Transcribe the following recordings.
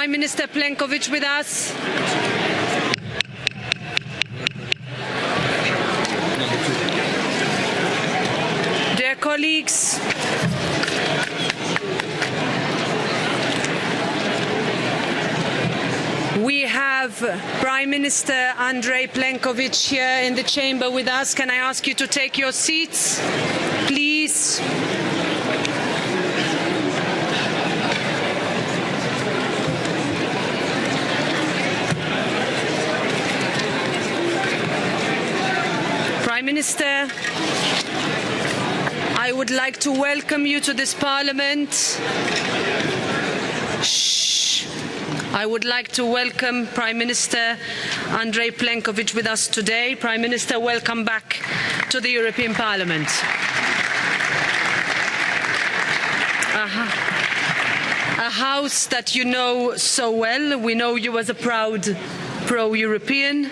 Prime Minister Plenković with us? Dear colleagues, we have Prime Minister Andrej Plenković here in the chamber with us. Can I ask you to take your seats, please? Prime Minister, I would like to welcome you to this Parliament. I would like to welcome Prime Minister Andrej Plenković with us today. Prime Minister, welcome back to the European Parliament. A house that you know so well. We know you as a proud pro-European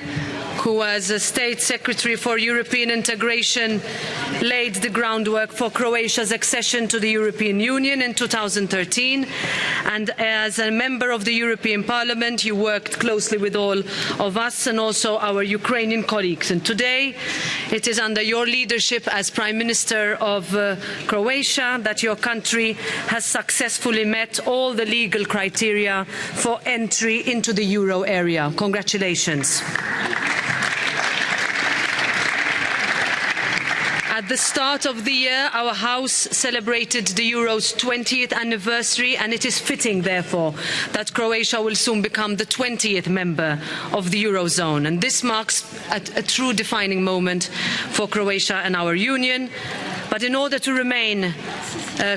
who, as a State Secretary for European Integration, laid the groundwork for Croatia's accession to the European Union in 2013. And as a member of the European Parliament, you worked closely with all of us and also our Ukrainian colleagues. And today, it is under your leadership as Prime Minister of Croatia that your country has successfully met all the legal criteria for entry into the euro area. Congratulations. At the start of the year, our House celebrated the Euro's 20th anniversary, and it is fitting, therefore, that Croatia will soon become the 20th member of the Eurozone. And this marks a true defining moment for Croatia and our Union. But in order to remain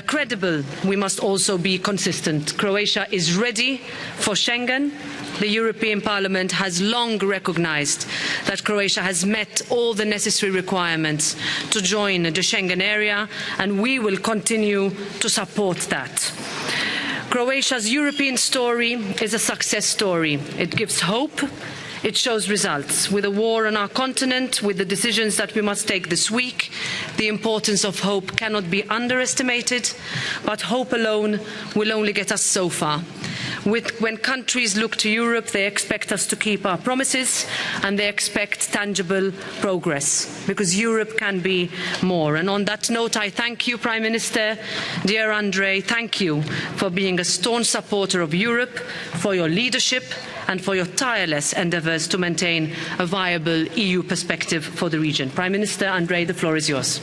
credible, we must also be consistent. Croatia is ready for Schengen. The European Parliament has long recognised that Croatia has met all the necessary requirements to join the Schengen area, and we will continue to support that. Croatia's European story is a success story. It gives hope. It shows results. With a war on our continent, with the decisions that we must take this week, the importance of hope cannot be underestimated, but hope alone will only get us so far. When countries look to Europe, they expect us to keep our promises and they expect tangible progress, because Europe can be more. And on that note, I thank you, Prime Minister. Dear Andrej, thank you for being a staunch supporter of Europe, for your leadership and for your tireless endeavours to maintain a viable EU perspective for the region. Prime Minister Andrej, the floor is yours.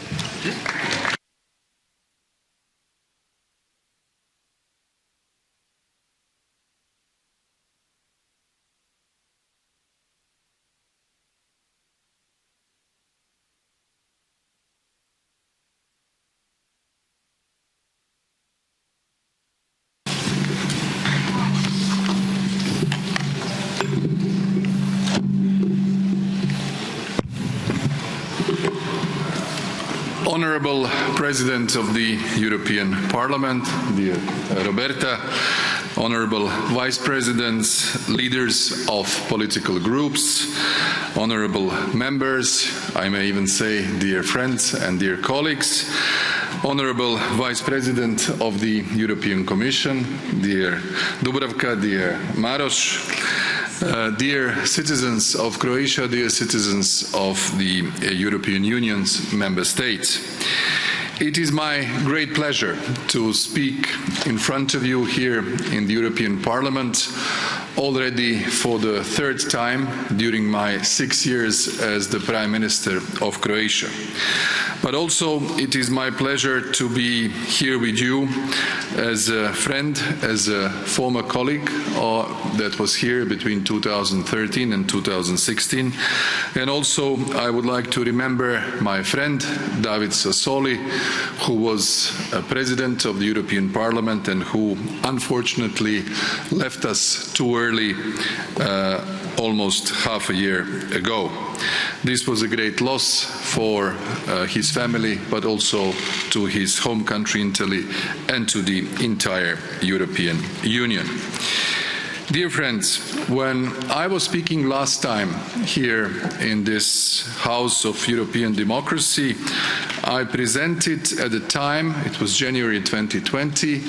Honourable President of the European Parliament, dear Roberta, Honourable Vice Presidents, leaders of political groups, honourable members, I may even say dear friends and dear colleagues, Honourable Vice President of the European Commission, dear Dubravka, dear Maros, dear citizens of Croatia, dear citizens of the European Union's member states. It is my great pleasure to speak in front of you here in the European Parliament already for the third time during my 6 years as the Prime Minister of Croatia. But also it is my pleasure to be here with you as a friend, as a former colleague that was here between 2013 and 2016. And also I would like to remember my friend David Sassoli, who was a President of the European Parliament and who unfortunately left us too early almost half a year ago. This was a great loss for his family, but also to his home country, Italy, and to the entire European Union. Dear friends, when I was speaking last time here in this House of European Democracy, I presented at the time, it was January 2020,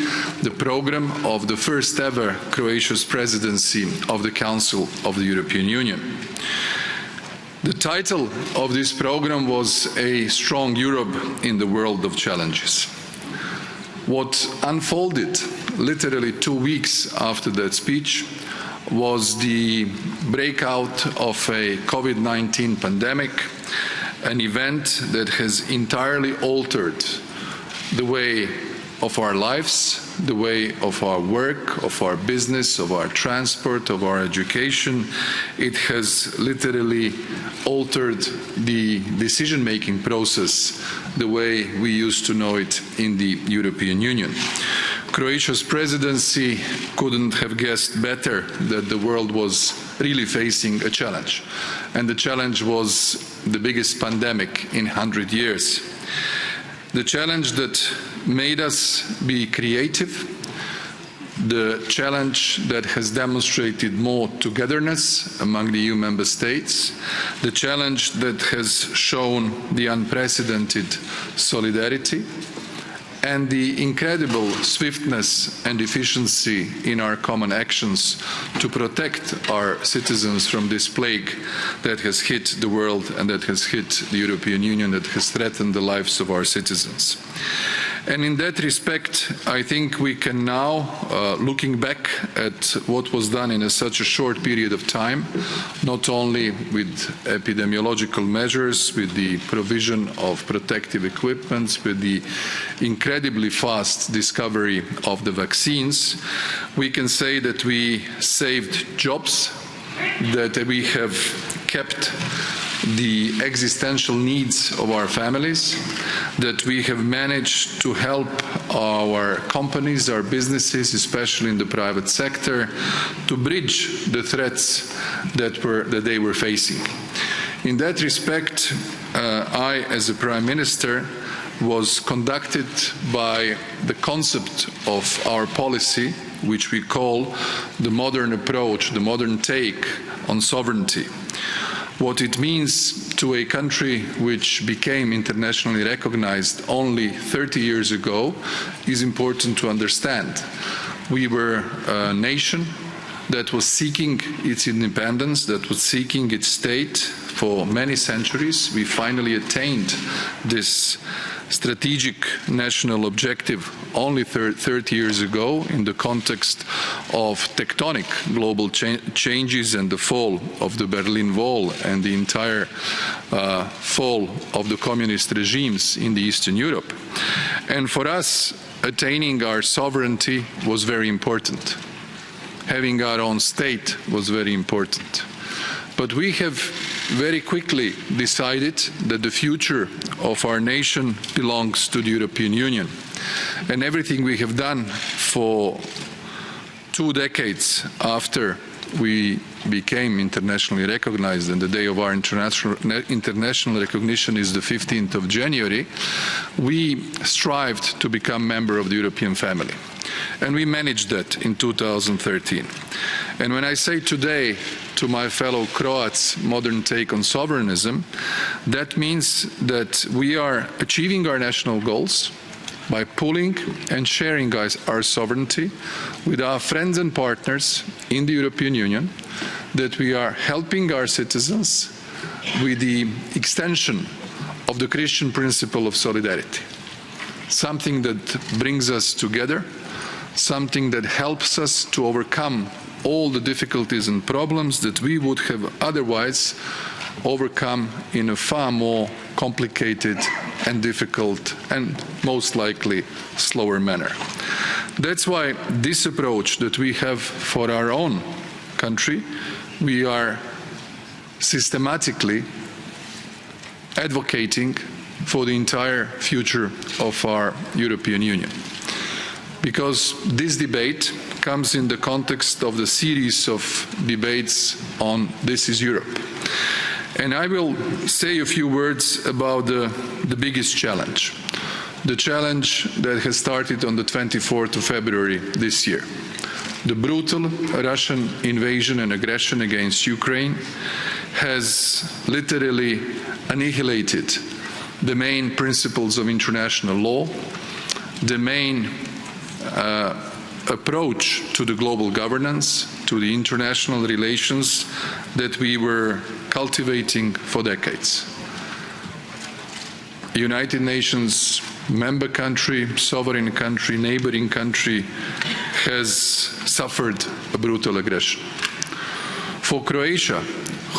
the program of the first ever Croatia's presidency of the Council of the European Union. The title of this program was A Strong Europe in the World of Challenges. What unfolded literally 2 weeks after that speech was the breakout of a COVID-19 pandemic, an event that has entirely altered the way of our lives, the way of our work, of our business, of our transport, of our education. It has literally altered the decision-making process the way we used to know it in the European Union. Croatia's presidency couldn't have guessed better that the world was really facing a challenge. And the challenge was the biggest pandemic in 100 years. The challenge that made us be creative, the challenge that has demonstrated more togetherness among the EU member states, the challenge that has shown the unprecedented solidarity, and the incredible swiftness and efficiency in our common actions to protect our citizens from this plague that has hit the world and that has hit the European Union, that has threatened the lives of our citizens. And in that respect, I think we can now, looking back at what was done in such a short period of time, not only with epidemiological measures, with the provision of protective equipment, with the incredibly fast discovery of the vaccines, we can say that we saved jobs, that we have kept the existential needs of our families, that we have managed to help our companies, our businesses, especially in the private sector, to bridge the threats that they were facing. In that respect, I, as a Prime Minister, was conducted by the concept of our policy, which we call the modern approach, the modern take on sovereignty. What it means to a country which became internationally recognized only 30 years ago is important to understand. We were a nation that was seeking its independence, that was seeking its state for many centuries. We finally attained this strategic national objective only 30 years ago in the context of tectonic global changes and the fall of the Berlin Wall and the entire fall of the communist regimes in the Eastern Europe. And for us, attaining our sovereignty was very important. Having our own state was very important. But we have very quickly decided that the future of our nation belongs to the European Union. And everything we have done for 2 decades after we became internationally recognized, and the day of our international recognition is the 15th of January, we strived to become a member of the European family. And we managed that in 2013. And when I say today to my fellow Croats, modern take on sovereignism, that means that we are achieving our national goals by pooling and sharing our sovereignty with our friends and partners in the European Union, that we are helping our citizens with the extension of the Christian principle of solidarity, something that brings us together, something that helps us to overcome all the difficulties and problems that we would have otherwise overcome in a far more complicated and difficult and most likely slower manner. That's why this approach that we have for our own country, we are systematically advocating for the entire future of our European Union. Because this debate comes in the context of the series of debates on This is Europe. And I will say a few words about the biggest challenge, the challenge that has started on the 24th of February this year. The brutal Russian invasion and aggression against Ukraine has literally annihilated the main principles of international law, the main approach to the global governance, to the international relations that we were cultivating for decades. A United Nations member country, sovereign country, neighboring country has suffered a brutal aggression. For Croatia,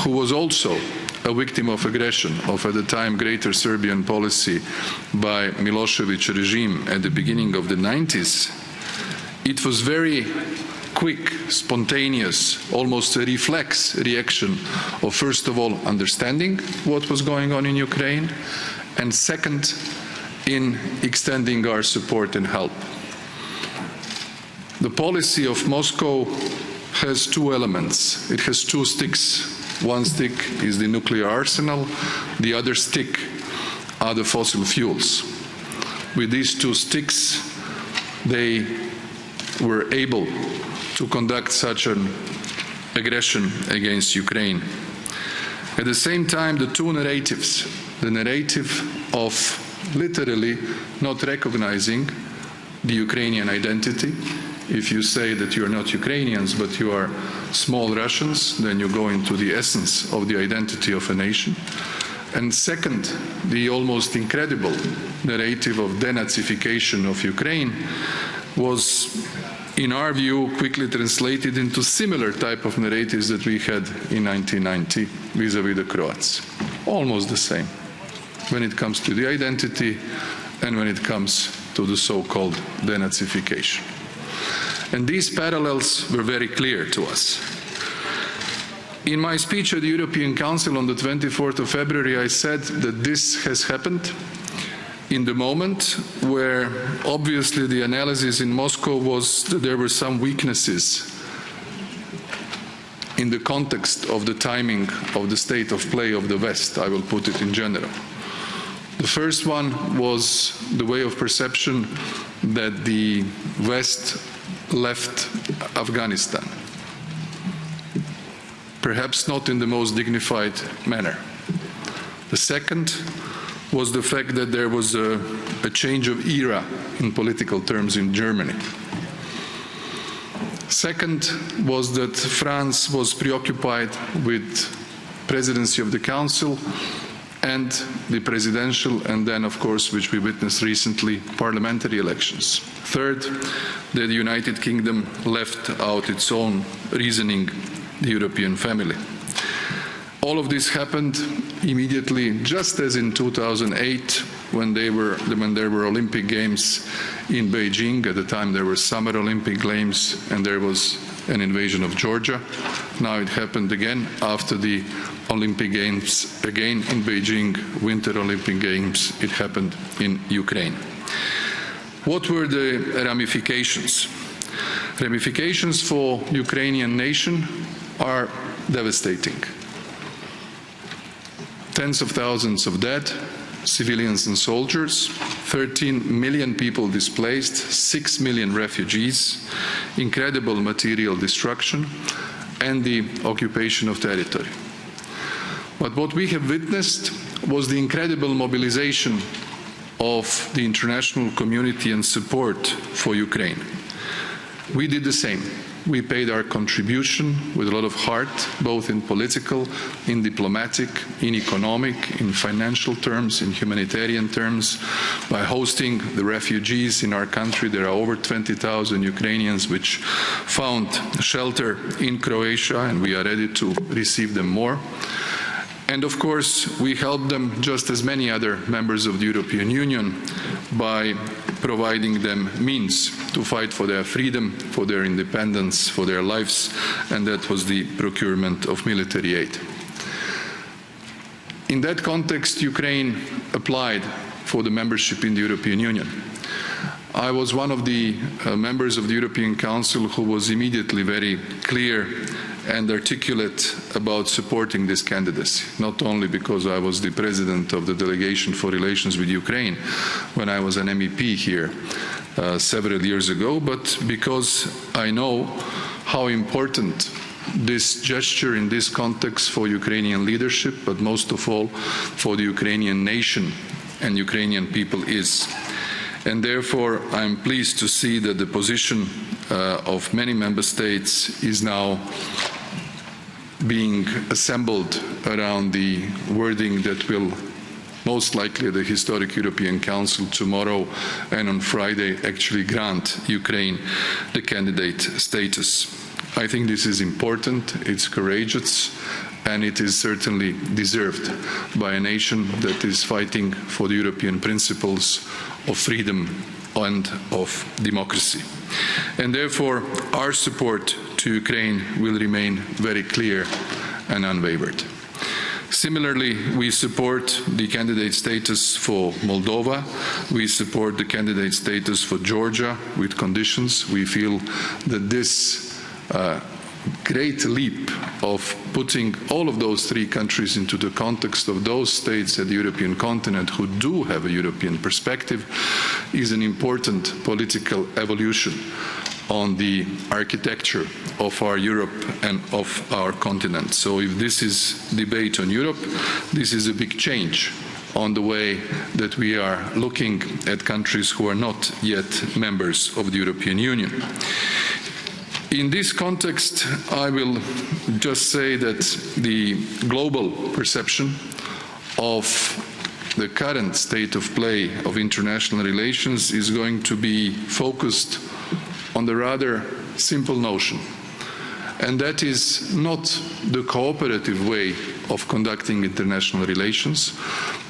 who was also a victim of aggression of, at the time, Greater Serbian policy by Milosevic regime at the beginning of the 90s, it was very quick, spontaneous, almost a reflex reaction of, first of all, understanding what was going on in Ukraine, and second, in extending our support and help. The policy of Moscow has two elements. It has two sticks. One stick is the nuclear arsenal, the other stick are the fossil fuels. With these two sticks, they were able to conduct such an aggression against Ukraine. At the same time, the two narratives, the narrative of literally not recognizing the Ukrainian identity. If you say that you are not Ukrainians, but you are small Russians, then you go into the essence of the identity of a nation. And second, the almost incredible narrative of denazification of Ukraine was, in our view, quickly translated into similar type of narratives that we had in 1990 vis-à-vis the Croats. Almost the same when it comes to the identity and when it comes to the so-called denazification. And these parallels were very clear to us. In my speech at the European Council on the 24th of February, I said that this has happened in the moment where obviously the analysis in Moscow was that there were some weaknesses in the context of the timing of the state of play of the West, I will put it in general. The first one was the way of perception that the West left Afghanistan, perhaps not in the most dignified manner. The second was the fact that there was a change of era in political terms in Germany. Second was that France was preoccupied with presidency of the Council and the presidential, and then, of course, which we witnessed recently, parliamentary elections. Third, that the United Kingdom left out its own reasoning, the European family. All of this happened immediately, just as in 2008, when there were Olympic Games in Beijing. At the time, there were Summer Olympic Games, and there was an invasion of Georgia. Now it happened again after the Olympic Games, again in Beijing, Winter Olympic Games, it happened in Ukraine. What were the ramifications? Ramifications for Ukrainian nation are devastating. Tens of thousands of dead, civilians and soldiers, 13 million people displaced, 6 million refugees, incredible material destruction, and the occupation of territory. But what we have witnessed was the incredible mobilization of the international community and support for Ukraine. We did the same. We paid our contribution with a lot of heart, both in political, in diplomatic, in economic, in financial terms, in humanitarian terms, by hosting the refugees in our country. There are over 20,000 Ukrainians which found shelter in Croatia, and we are ready to receive them more. And of course, we helped them, just as many other members of the European Union, by providing them means to fight for their freedom, for their independence, for their lives, and that was the procurement of military aid. In that context, Ukraine applied for the membership in the European Union. I was one of the members of the European Council who was immediately very clear and articulate about supporting this candidacy, not only because I was the president of the delegation for relations with Ukraine when I was an MEP here several years ago, but because I know how important this gesture in this context for Ukrainian leadership, but most of all for the Ukrainian nation and Ukrainian people is. And therefore, I'm pleased to see that the position of many member states is now being assembled around the wording that will most likely the historic European Council tomorrow and on Friday actually grant Ukraine the candidate status. I think this is important, it's courageous, and it is certainly deserved by a nation that is fighting for the European principles of freedom and of democracy. And therefore, our support to Ukraine will remain very clear and unwavered. Similarly, we support the candidate status for Moldova. We support the candidate status for Georgia with conditions. We feel that this great leap of putting all of those three countries into the context of those states at the European continent who do have a European perspective is an important political evolution on the architecture of our Europe and of our continent. So if this is debate on Europe, this is a big change on the way that we are looking at countries who are not yet members of the European Union. In this context, I will just say that the global perception of the current state of play of international relations is going to be focused on the rather simple notion, and that is not the cooperative way of conducting international relations,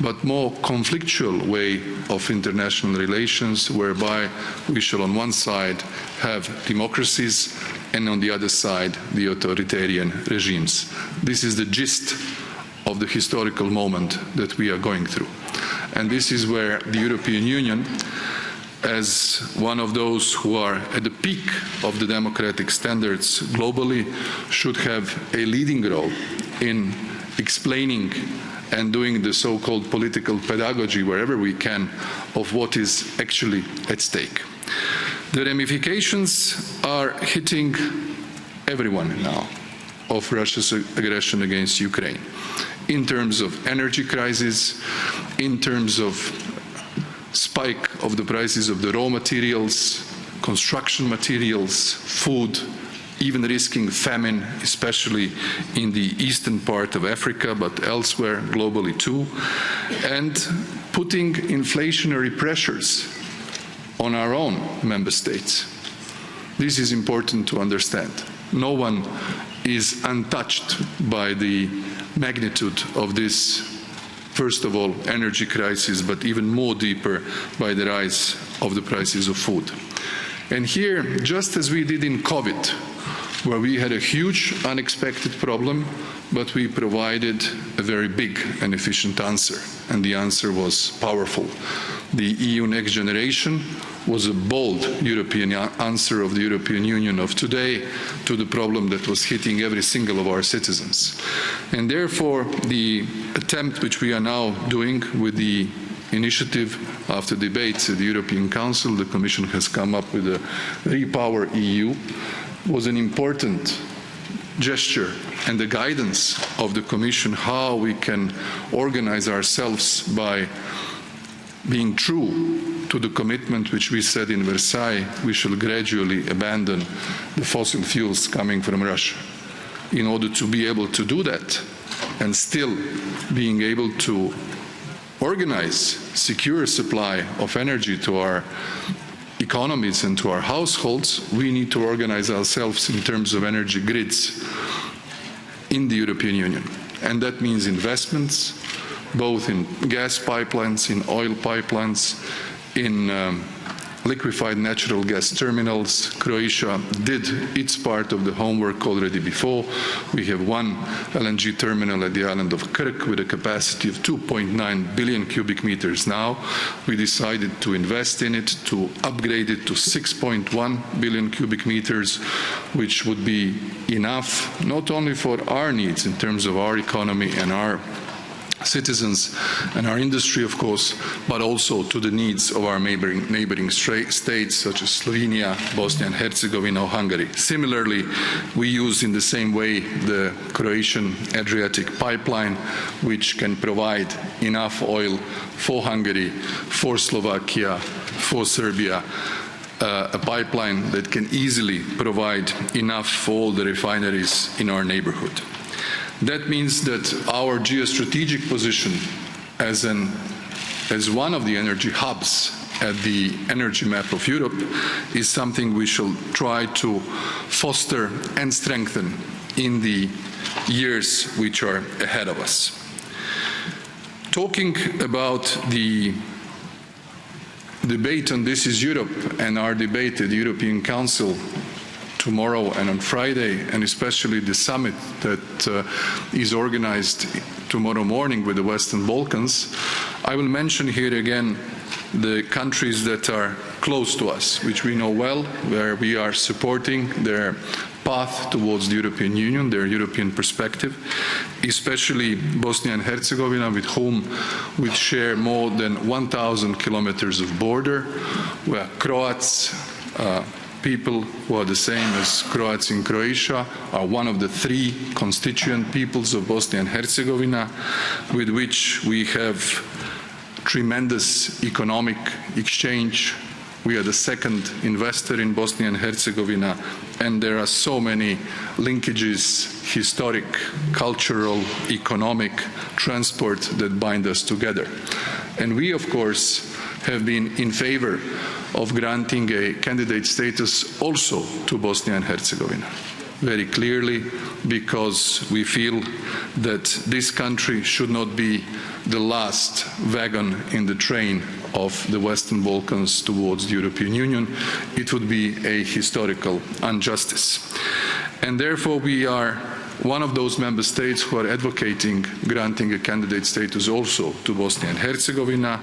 but more conflictual way of international relations, whereby we shall on one side have democracies and on the other side the authoritarian regimes. This is the gist of the historical moment that we are going through. And this is where the European Union, as one of those who are at the peak of the democratic standards globally, should have a leading role in explaining and doing the so-called political pedagogy wherever we can of what is actually at stake. The ramifications are hitting everyone now of Russia's aggression against Ukraine, in terms of energy crisis, in terms of spike of the prices of the raw materials, construction materials, food, even risking famine, especially in the eastern part of Africa, but elsewhere globally too, and putting inflationary pressures on our own member states. This is important to understand. No one is untouched by the magnitude of this, first of all, energy crisis, but even more deeper by the rise of the prices of food. And here, just as we did in COVID, where we had a huge unexpected problem, but we provided a very big and efficient answer, and the answer was powerful. The EU Next Generation was a bold European answer of the European Union of today to the problem that was hitting every single of our citizens. And therefore, the attempt which we are now doing with the initiative after debates at the European Council, the Commission has come up with a Repower EU, was an important gesture and the guidance of the Commission how we can organize ourselves by being true to the commitment which we said in Versailles, we shall gradually abandon the fossil fuels coming from Russia. In order to be able to do that and still being able to organize secure supply of energy to our economies and to our households, we need to organize ourselves in terms of energy grids in the European Union. And that means investments, both in gas pipelines, in oil pipelines, in liquefied natural gas terminals. Croatia did its part of the homework already before. We have one LNG terminal at the island of Krk with a capacity of 2.9 billion cubic meters now. We decided to invest in it, to upgrade it to 6.1 billion cubic meters, which would be enough not only for our needs in terms of our economy and our citizens and our industry, of course, but also to the needs of our neighboring states such as Slovenia, Bosnia and Herzegovina or Hungary. Similarly, we use in the same way the Croatian Adriatic pipeline, which can provide enough oil for Hungary, for Slovakia, for Serbia, a pipeline that can easily provide enough for all the refineries in our neighborhood. That means that our geostrategic position as one of the energy hubs at the energy map of Europe is something we shall try to foster and strengthen in the years which are ahead of us. Talking about the debate on This is Europe and our debate at the European Council tomorrow and on Friday, and especially the summit that is organized tomorrow morning with the Western Balkans, I will mention here again the countries that are close to us, which we know well, where we are supporting their path towards the European Union, their European perspective, especially Bosnia and Herzegovina, with whom we share more than 1,000 kilometers of border, where Croats, people who are the same as Croats in Croatia, are one of the three constituent peoples of Bosnia and Herzegovina, with which we have tremendous economic exchange. We are the second investor in Bosnia and Herzegovina, and there are so many linkages, historic, cultural, economic, transport that bind us together. And we, of course, have been in favor of granting a candidate status also to Bosnia and Herzegovina, very clearly, because we feel that this country should not be the last wagon in the train of the Western Balkans towards the European Union. It would be a historical injustice. And therefore we are one of those member states who are advocating granting a candidate status also to Bosnia and Herzegovina,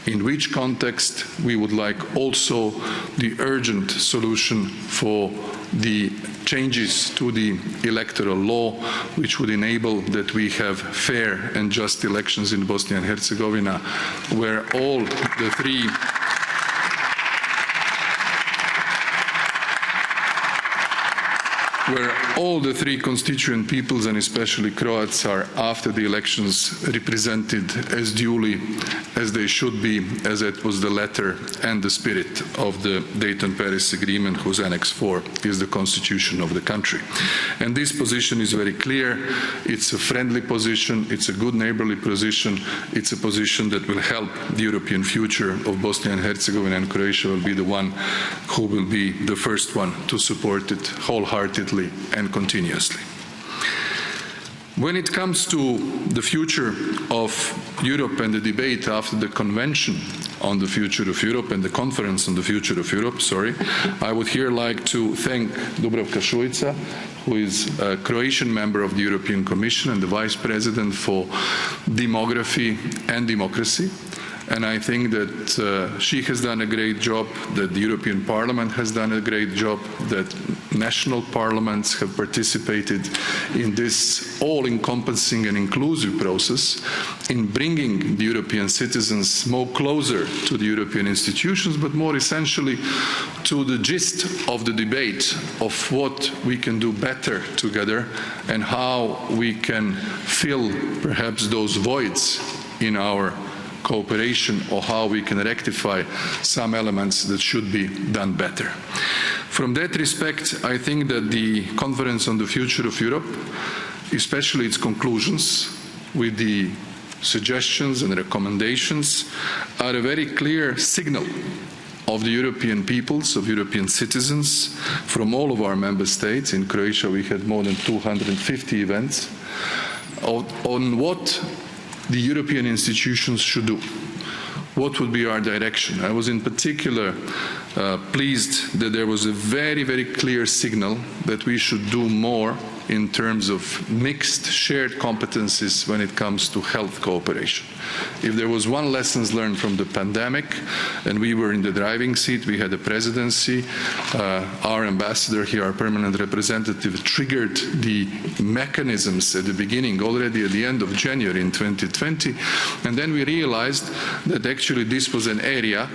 in which context we would like also the urgent solution for the changes to the electoral law, which would enable that we have fair and just elections in Bosnia and Herzegovina, where all the three constituent peoples, and especially Croats, are after the elections represented as duly as they should be, as it was the letter and the spirit of the Dayton-Paris Agreement, whose Annex 4 is the constitution of the country. And this position is very clear. It's a friendly position, it's a good neighborly position, it's a position that will help the European future of Bosnia and Herzegovina, and Croatia will be the one who will be the first one to support it wholeheartedly and continuously. When it comes to the future of Europe and the debate after the Convention on the Future of Europe and the Conference on the Future of Europe, I would here like to thank Dubravka Šuica, who is a Croatian member of the European Commission and the Vice President for Demography and Democracy. And I think that she has done a great job, that the European Parliament has done a great job, that national parliaments have participated in this all-encompassing and inclusive process in bringing the European citizens more closer to the European institutions, but more essentially to the gist of the debate of what we can do better together and how we can fill perhaps those voids in our cooperation, or how we can rectify some elements that should be done better. From that respect, I think that the Conference on the Future of Europe, especially its conclusions with the suggestions and recommendations, are a very clear signal of the European peoples, of European citizens from all of our member states. In Croatia we had more than 250 events on what the European institutions should do. What would be our direction? I was in particular pleased that there was a very, very clear signal that we should do more in terms of mixed shared competencies when it comes to health cooperation. If there was one lesson learned from the pandemic, and we were in the driving seat, we had the presidency, our ambassador here, our permanent representative, triggered the mechanisms at the beginning, already at the end of January in 2020, and then we realized that actually this was an area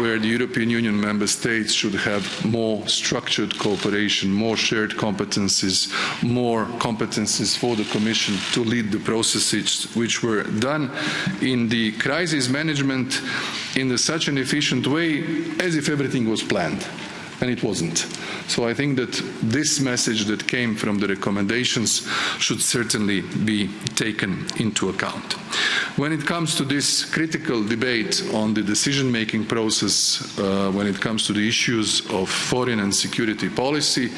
where the European Union member states should have more structured cooperation, more shared competencies, more competencies for the Commission to lead the processes which were done in the crisis management in such an efficient way as if everything was planned. And it wasn't. So I think that this message that came from the recommendations should certainly be taken into account. When it comes to this critical debate on the decision-making process, when it comes to the issues of foreign and security policy,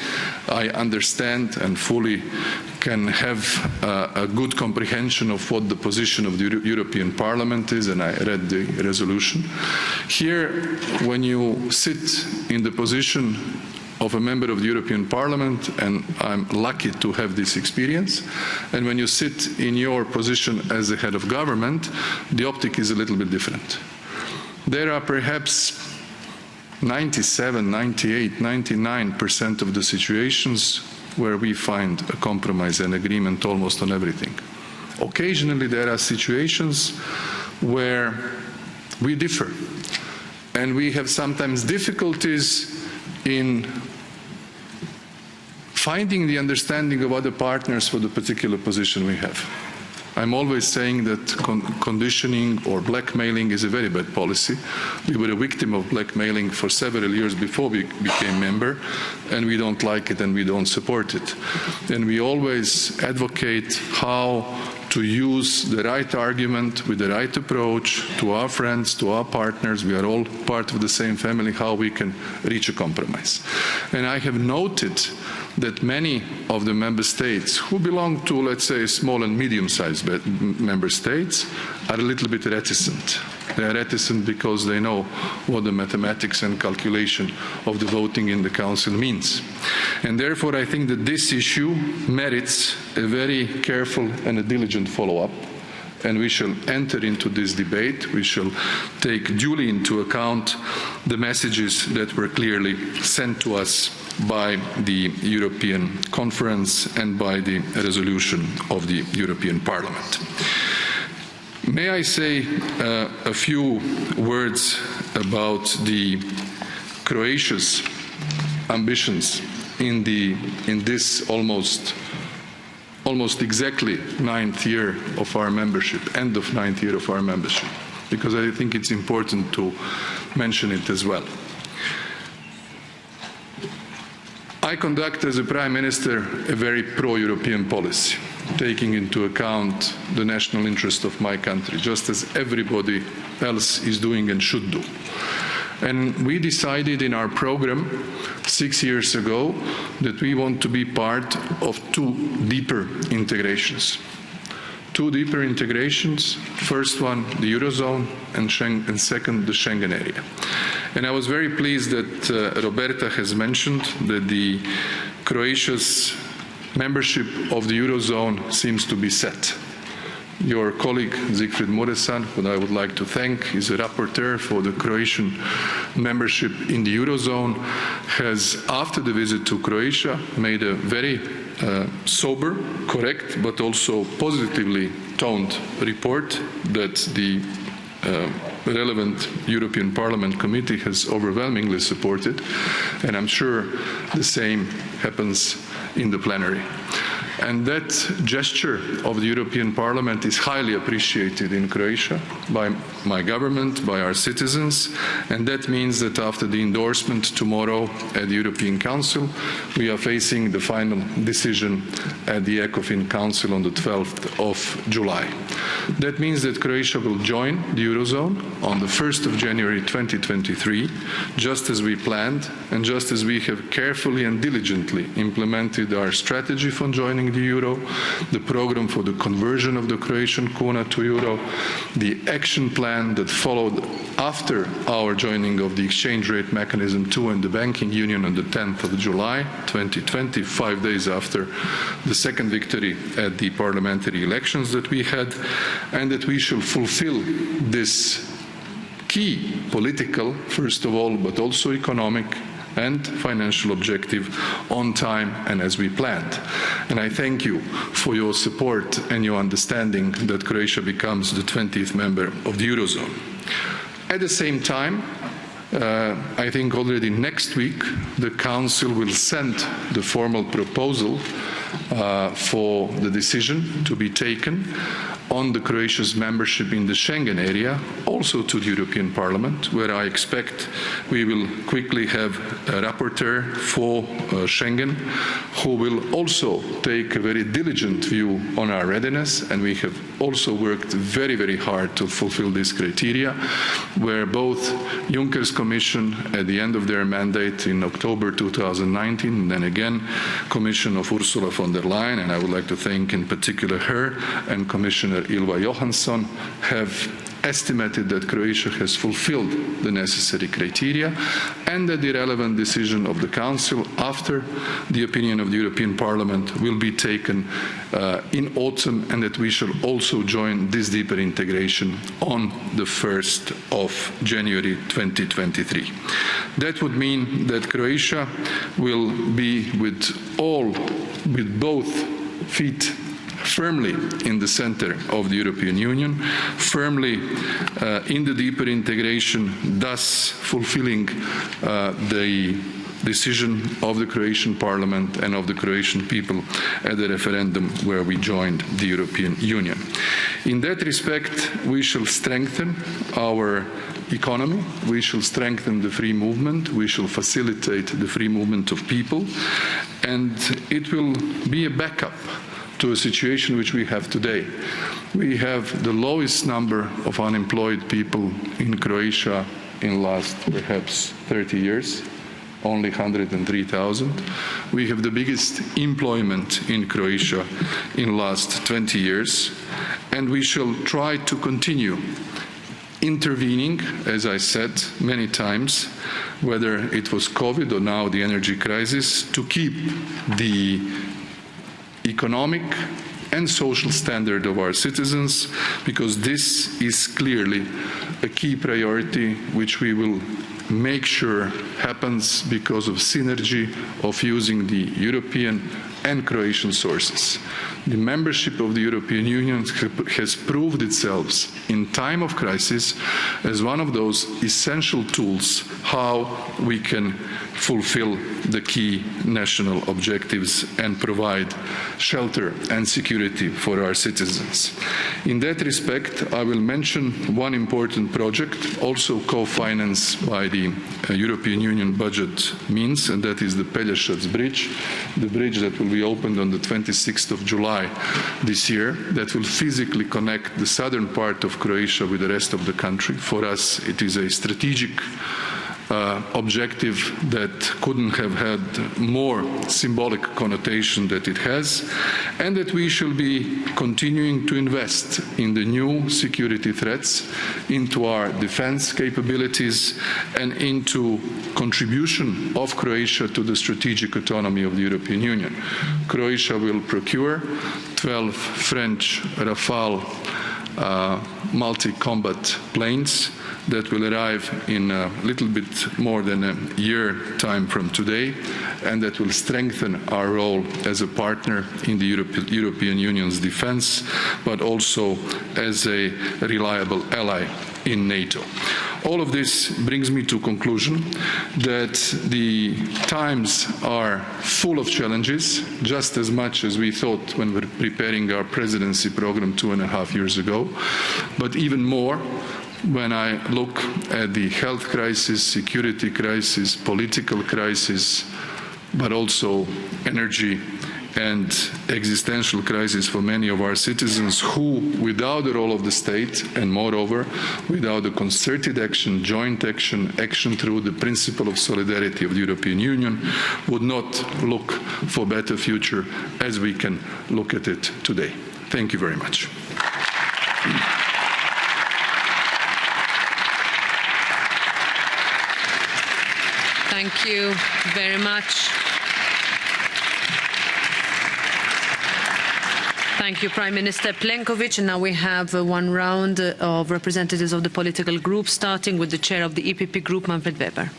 I understand and fully can have a good comprehension of what the position of the European Parliament is, and I read the resolution. Here, when you sit in the position of a member of the European Parliament, and I'm lucky to have this experience, and when you sit in your position as the head of government, the optic is a little bit different. There are perhaps 97, 98, 99% of the situations where we find a compromise and agreement almost on everything. Occasionally there are situations where we differ, and we have sometimes difficulties in finding the understanding of other partners for the particular position we have. I'm always saying that conditioning or blackmailing is a very bad policy. We were a victim of blackmailing for several years before we became member, and we don't like it and we don't support it. And we always advocate how to use the right argument with the right approach to our friends, to our partners. We are all part of the same family, how we can reach a compromise. And I have noted that many of the member states who belong to, let's say, small and medium-sized member states are a little bit reticent. They are reticent because they know what the mathematics and calculation of the voting in the Council means. And therefore, I think that this issue merits a very careful and a diligent follow-up. And we shall enter into this debate. We shall take duly into account the messages that were clearly sent to us by the European Conference and by the resolution of the European Parliament. May I say a few words about the Croatia's ambitions in this almost exactly 9th year of our membership, end of 9th year of our membership, because I think it's important to mention it as well. I conduct as a Prime Minister a very pro-European policy, taking into account the national interest of my country, just as everybody else is doing and should do. And we decided in our program 6 years ago that we want to be part of two deeper integrations. Two deeper integrations, first one the Eurozone and second the Schengen area. And I was very pleased that Roberta has mentioned that the Croatia's membership of the Eurozone seems to be set. Your colleague Siegfried Muresan, who I would like to thank, is a rapporteur for the Croatian membership in the Eurozone, has, after the visit to Croatia, made a very sober, correct, but also positively toned report that the relevant European Parliament committee has overwhelmingly supported, and I'm sure the same happens in the plenary. And that gesture of the European Parliament is highly appreciated in Croatia by my government, by our citizens, and that means that after the endorsement tomorrow at the European Council, we are facing the final decision at the ECOFIN Council on the 12th of July. That means that Croatia will join the Eurozone on the 1st of January 2023, just as we planned and just as we have carefully and diligently implemented our strategy for joining the the euro, the program for the conversion of the Croatian kuna to euro, the action plan that followed after our joining of the exchange rate mechanism 2 and the banking union on the 10th of July 2020, 5 days after the second victory at the parliamentary elections that we had, and that we shall fulfill this key political, first of all, but also economic and financial objective on time and as we planned. And I thank you for your support and your understanding that Croatia becomes the 20th member of the Eurozone. At the same time, I think already next week the Council will send the formal proposal for the decision to be taken on Croatia's membership in the Schengen area, also to the European Parliament, where I expect we will quickly have a rapporteur for Schengen, who will also take a very diligent view on our readiness, and we have also worked very, very hard to fulfill this criteria, where both Juncker's Commission at the end of their mandate in October 2019, and then again Commission of Ursula von der Leyen, and I would like to thank in particular her and Commissioner Ylva Johansson, have estimated that Croatia has fulfilled the necessary criteria, and that the relevant decision of the Council after the opinion of the European Parliament will be taken in autumn, and that we shall also join this deeper integration on the 1st of January 2023. That would mean that Croatia will be with both feet firmly in the center of the European Union, firmly in the deeper integration, thus fulfilling the decision of the Croatian Parliament and of the Croatian people at the referendum where we joined the European Union. In that respect, we shall strengthen our economy, we shall strengthen the free movement, we shall facilitate the free movement of people, and it will be a backup to a situation which we have today. We have the lowest number of unemployed people in Croatia in the last perhaps 30 years, only 103,000. We have the biggest employment in Croatia in the last 20 years, and we shall try to continue intervening, as I said many times, whether it was COVID or now the energy crisis, to keep the economic and social standard of our citizens, because this is clearly a key priority which we will make sure happens because of synergy of using the European and Croatian sources. The membership of the European Union has proved itself in time of crisis as one of those essential tools how we can fulfill the key national objectives and provide shelter and security for our citizens. In that respect, I will mention one important project, also co-financed by the European Union budget means, and that is the Pelješac Bridge, the bridge that will be opened on the 26th of July this year, that will physically connect the southern part of Croatia with the rest of the country. For us, it is a strategic objective that couldn't have had more symbolic connotation that it has, and that we shall be continuing to invest in the new security threats, into our defense capabilities, and into contribution of Croatia to the strategic autonomy of the European Union. Croatia will procure 12 French Rafale multi-combat planes that will arrive in a little bit more than a year time from today, and that will strengthen our role as a partner in the European Union's defense, but also as a reliable ally in NATO. All of this brings me to conclusion that the times are full of challenges, just as much as we thought when we were preparing our presidency program 2.5 years ago, but even more when I look at the health crisis, security crisis, political crisis, but also energy and existential crisis for many of our citizens who, without the role of the state, and moreover, without the concerted action, joint action, action through the principle of solidarity of the European Union, would not look for a better future as we can look at it today. Thank you very much. Thank you very much. Thank you, Prime Minister Plenković. And now we have one round of representatives of the political groups, starting with the chair of the EPP group, Manfred Weber.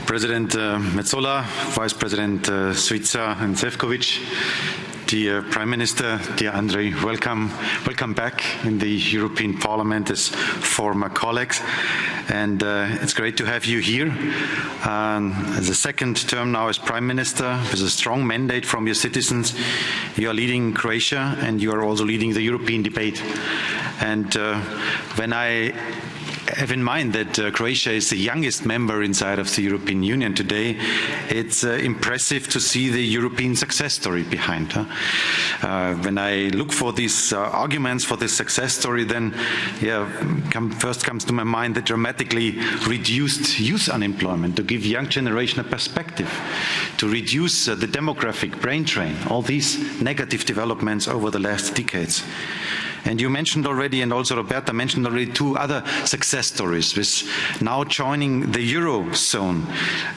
President Metsola, Vice President Suica and Šefčovič, dear Prime Minister, dear Andrej, welcome back in the European Parliament as former colleagues, and it's great to have you here. As a second term now as Prime Minister, with a strong mandate from your citizens, you are leading Croatia and you are also leading the European debate. And when I have in mind that Croatia is the youngest member inside of the European Union today, it's impressive to see the European success story behind. When I look for these arguments for this success story, then first comes to my mind the dramatically reduced youth unemployment, to give young generation a perspective, to reduce the demographic brain drain, all these negative developments over the last decades. And you mentioned already, and also Roberta mentioned already, two other success stories, with now joining the Eurozone,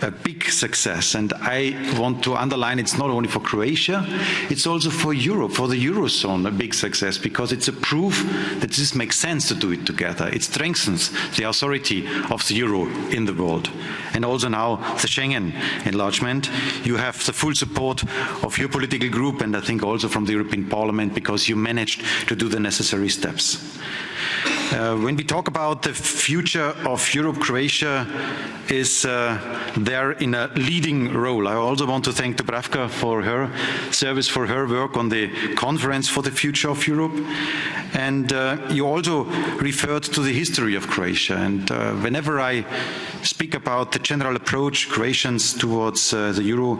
a big success. And I want to underline it's not only for Croatia, it's also for Europe, for the Eurozone, a big success, because it's a proof that this makes sense to do it together. It strengthens the authority of the euro in the world. And also now the Schengen enlargement. You have the full support of your political group, and I think also from the European Parliament, because you managed to do the necessary steps. When we talk about the future of Europe, Croatia is there in a leading role. I also want to thank Dubravka for her service, for her work on the conference for the future of Europe. And you also referred to the history of Croatia. And whenever I speak about the general approach Croatians towards the Euro,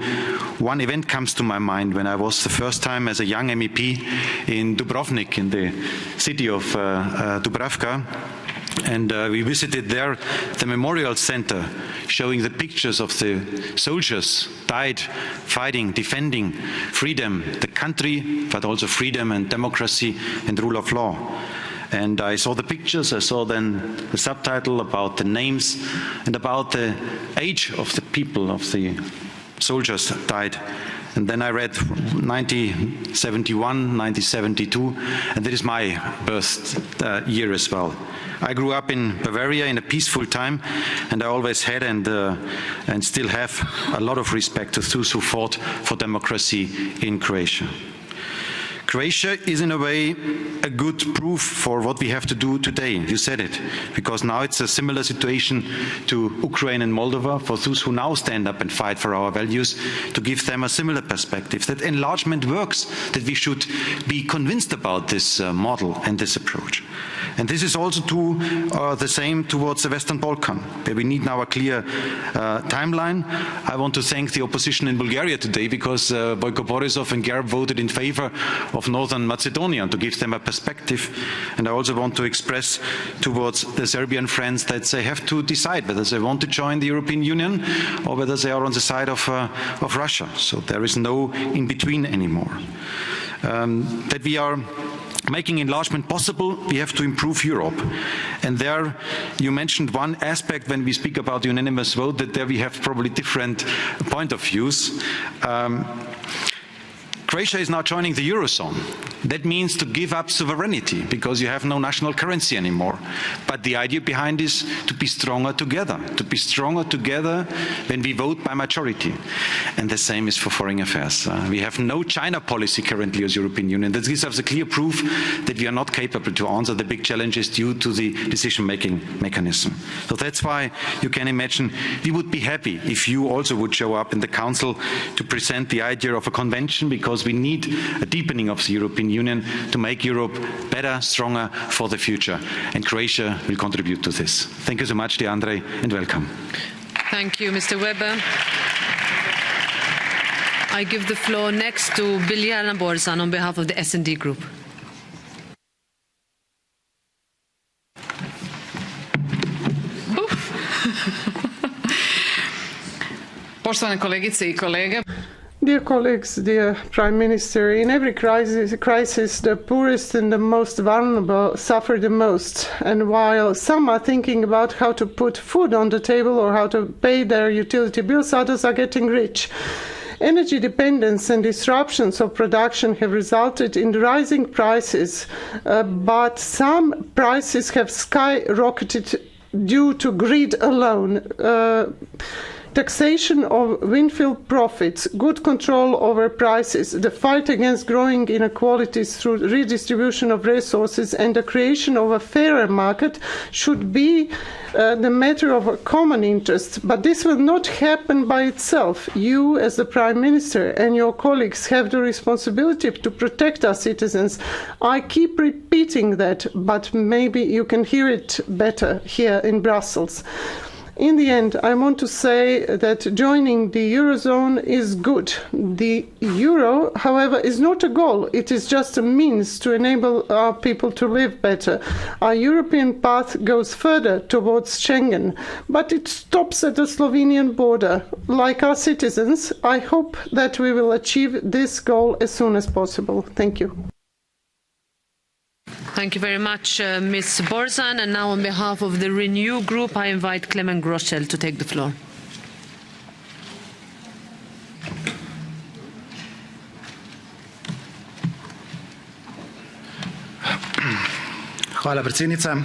one event comes to my mind when I was the first time as a young MEP in Dubrovnik, in the city of Dubravka. And we visited there the memorial center, showing the pictures of the soldiers died fighting, defending freedom, the country, but also freedom and democracy and rule of law. And I saw the pictures, I saw then the subtitle about the names and about the age of the people, of the soldiers that died. And then I read 1971, 1972, and that is my birth year as well. I grew up in Bavaria in a peaceful time, and I always had and still have a lot of respect to those who fought for democracy in Croatia. Croatia is in a way a good proof for what we have to do today. You said it, because now it's a similar situation to Ukraine and Moldova, for those who now stand up and fight for our values, to give them a similar perspective, that enlargement works, that we should be convinced about this model and this approach. And this is also the same towards the Western Balkans, where we need now a clear timeline. I want to thank the opposition in Bulgaria today, because Boyko Borisov and Gerb voted in favor of Northern Macedonia, to give them a perspective. And I also want to express towards the Serbian friends that they have to decide whether they want to join the European Union or whether they are on the side of Russia. So there is no in between anymore. That we are making enlargement possible, we have to improve Europe. And there you mentioned one aspect when we speak about the unanimous vote, that there we have probably different point of views. Croatia is now joining the Eurozone. That means to give up sovereignty, because you have no national currency anymore. But the idea behind is to be stronger together when we vote by majority. And the same is for foreign affairs. We have no China policy currently as European Union. That gives us a clear proof that we are not capable to answer the big challenges due to the decision-making mechanism. So that's why you can imagine we would be happy if you also would show up in the Council to present the idea of a convention, because we need a deepening of the European Union to make Europe better, stronger for the future. And Croatia will contribute to this. Thank you so much, dear Andrej, and welcome. Thank you, Mr. Weber. I give the floor next to Biljana Borzan on behalf of the S&D Group. Poštovane kolegice I kolege. Dear colleagues, dear Prime Minister, in every crisis, the poorest and the most vulnerable suffer the most. And while some are thinking about how to put food on the table or how to pay their utility bills, others are getting rich. Energy dependence and disruptions of production have resulted in rising prices, but some prices have skyrocketed due to greed alone. Taxation of windfall profits, good control over prices, the fight against growing inequalities through redistribution of resources and the creation of a fairer market should be the matter of a common interest. But this will not happen by itself. You, as the Prime Minister, and your colleagues have the responsibility to protect our citizens. I keep repeating that, but maybe you can hear it better here in Brussels. In the end, I want to say that joining the Eurozone is good. The Euro, however, is not a goal. It is just a means to enable our people to live better. Our European path goes further towards Schengen, but it stops at the Slovenian border. Like our citizens, I hope that we will achieve this goal as soon as possible. Thank you. Thank you very much, Ms. Borzan. And now on behalf of the Renew Group, I invite Clement Groschel to take the floor. Hvala, predsednica.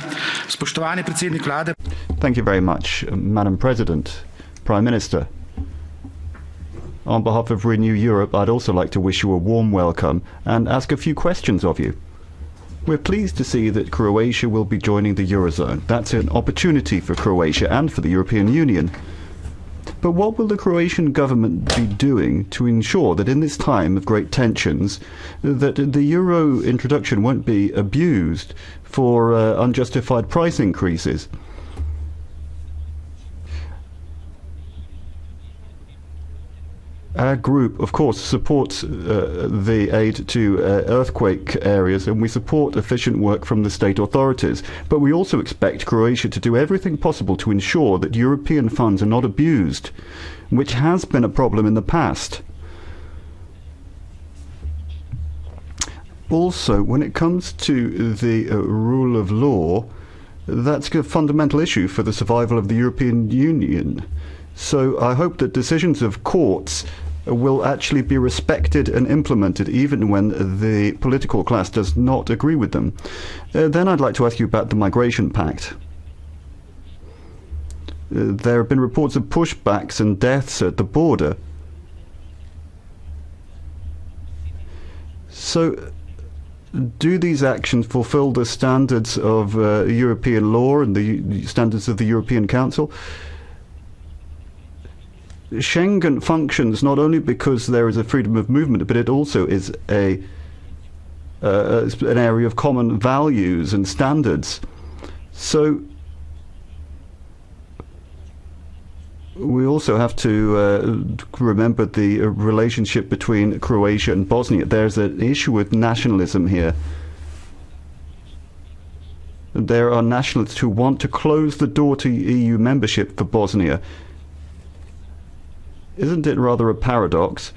Spoštovani predsednik vlade. Thank you very much, Madam President, Prime Minister. On behalf of Renew Europe, I'd also like to wish you a warm welcome and ask a few questions of you. We're pleased to see that Croatia will be joining the Eurozone. That's an opportunity for Croatia and for the European Union. But what will the Croatian government be doing to ensure that in this time of great tensions, that the euro introduction won't be abused for unjustified price increases? Our group, of course, supports the aid to earthquake areas, and we support efficient work from the state authorities. But we also expect Croatia to do everything possible to ensure that European funds are not abused, which has been a problem in the past. Also, when it comes to the rule of law, that's a fundamental issue for the survival of the European Union. So I hope that decisions of courts will actually be respected and implemented even when the political class does not agree with them. Then I'd like to ask you about the Migration Pact. There have been reports of pushbacks and deaths at the border. So do these actions fulfill the standards of European law and the standards of the European Council? Schengen functions not only because there is a freedom of movement, but it also is an area of common values and standards. So we also have to remember the relationship between Croatia and Bosnia. There's an issue with nationalism here. There are nationalists who want to close the door to EU membership for Bosnia. Isn't it rather a paradox?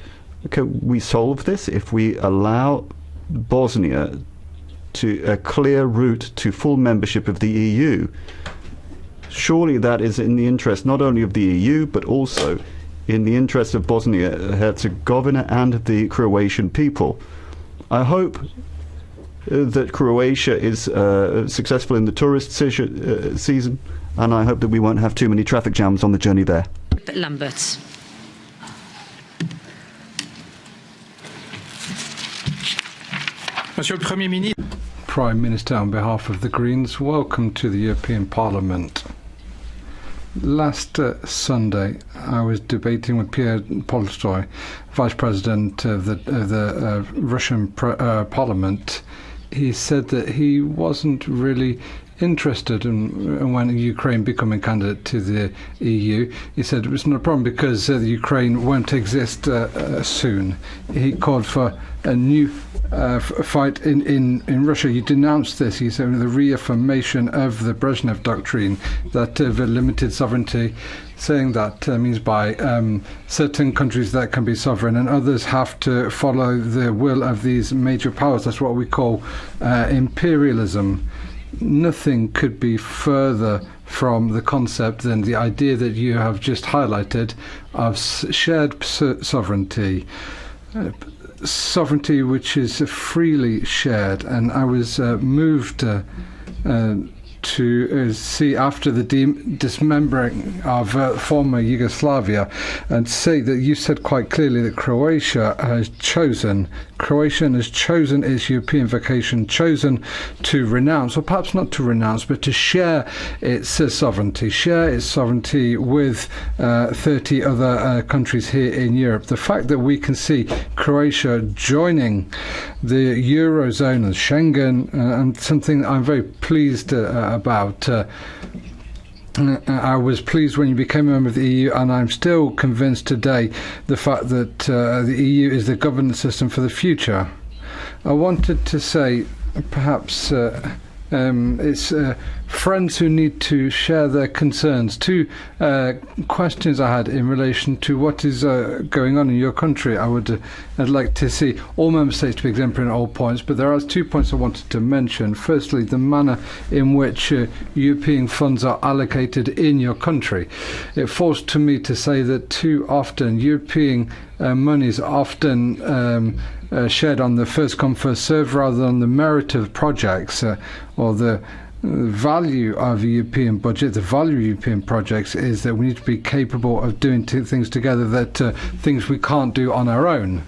Can we solve this if we allow Bosnia to a clear route to full membership of the EU? Surely that is in the interest not only of the EU, but also in the interest of Bosnia-Herzegovina and the Croatian people. I hope that Croatia is successful in the tourist season, and I hope that we won't have too many traffic jams on the journey there. Lamberts. Monsieur le Premier ministre. Prime Minister, on behalf of the Greens, welcome to the European Parliament. Last Sunday, I was debating with Pierre Polstoy, Vice President of the Russian Parliament. He said that he wasn't really interested in when Ukraine becoming candidate to the EU. He said it was not a problem because the Ukraine won't exist soon. He called for a new fight in Russia. He denounced this. He said the reaffirmation of the Brezhnev doctrine that of limited sovereignty, saying that means by certain countries that can be sovereign and others have to follow the will of these major powers. That's what we call imperialism. Nothing could be further from the concept than the idea that you have just highlighted of shared sovereignty. Sovereignty which is freely shared. And I was moved to see after the dismembering of former Yugoslavia and say that you said quite clearly that Croatia has chosen its European vocation, chosen to renounce, or perhaps not to renounce, but to share its sovereignty with 30 other countries here in Europe. The fact that we can see Croatia joining the Eurozone and Schengen, and something I'm very pleased about. I was pleased when you became a member of the EU, and I'm still convinced today the fact that the EU is the governance system for the future. I wanted to say perhaps it's friends who need to share their concerns. Two questions I had in relation to what is going on in your country. I'd like to see all member states to be exemplary in all points, but there are 2 points I wanted to mention. Firstly, the manner in which European funds are allocated in your country. It falls to me to say that too often European money is often shared on the first come first serve rather than the merit of projects or the value of the European budget. The value of European projects is that we need to be capable of doing things together, that things we can't do on our own.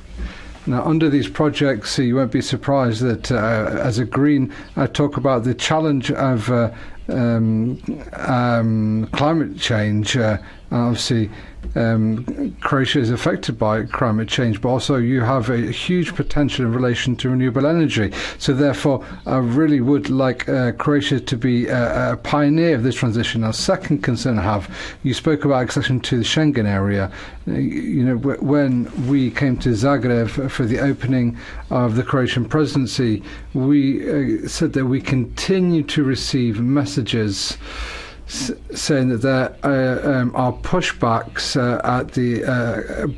Now, under these projects, you won't be surprised that as a Green, I talk about the challenge of climate change. Obviously, Croatia is affected by climate change, but also you have a huge potential in relation to renewable energy. So therefore, I really would like Croatia to be a pioneer of this transition. Our second concern I have, you spoke about accession to the Schengen area. You know, when we came to Zagreb for the opening of the Croatian presidency, we said that we continue to receive messages saying that there are pushbacks at the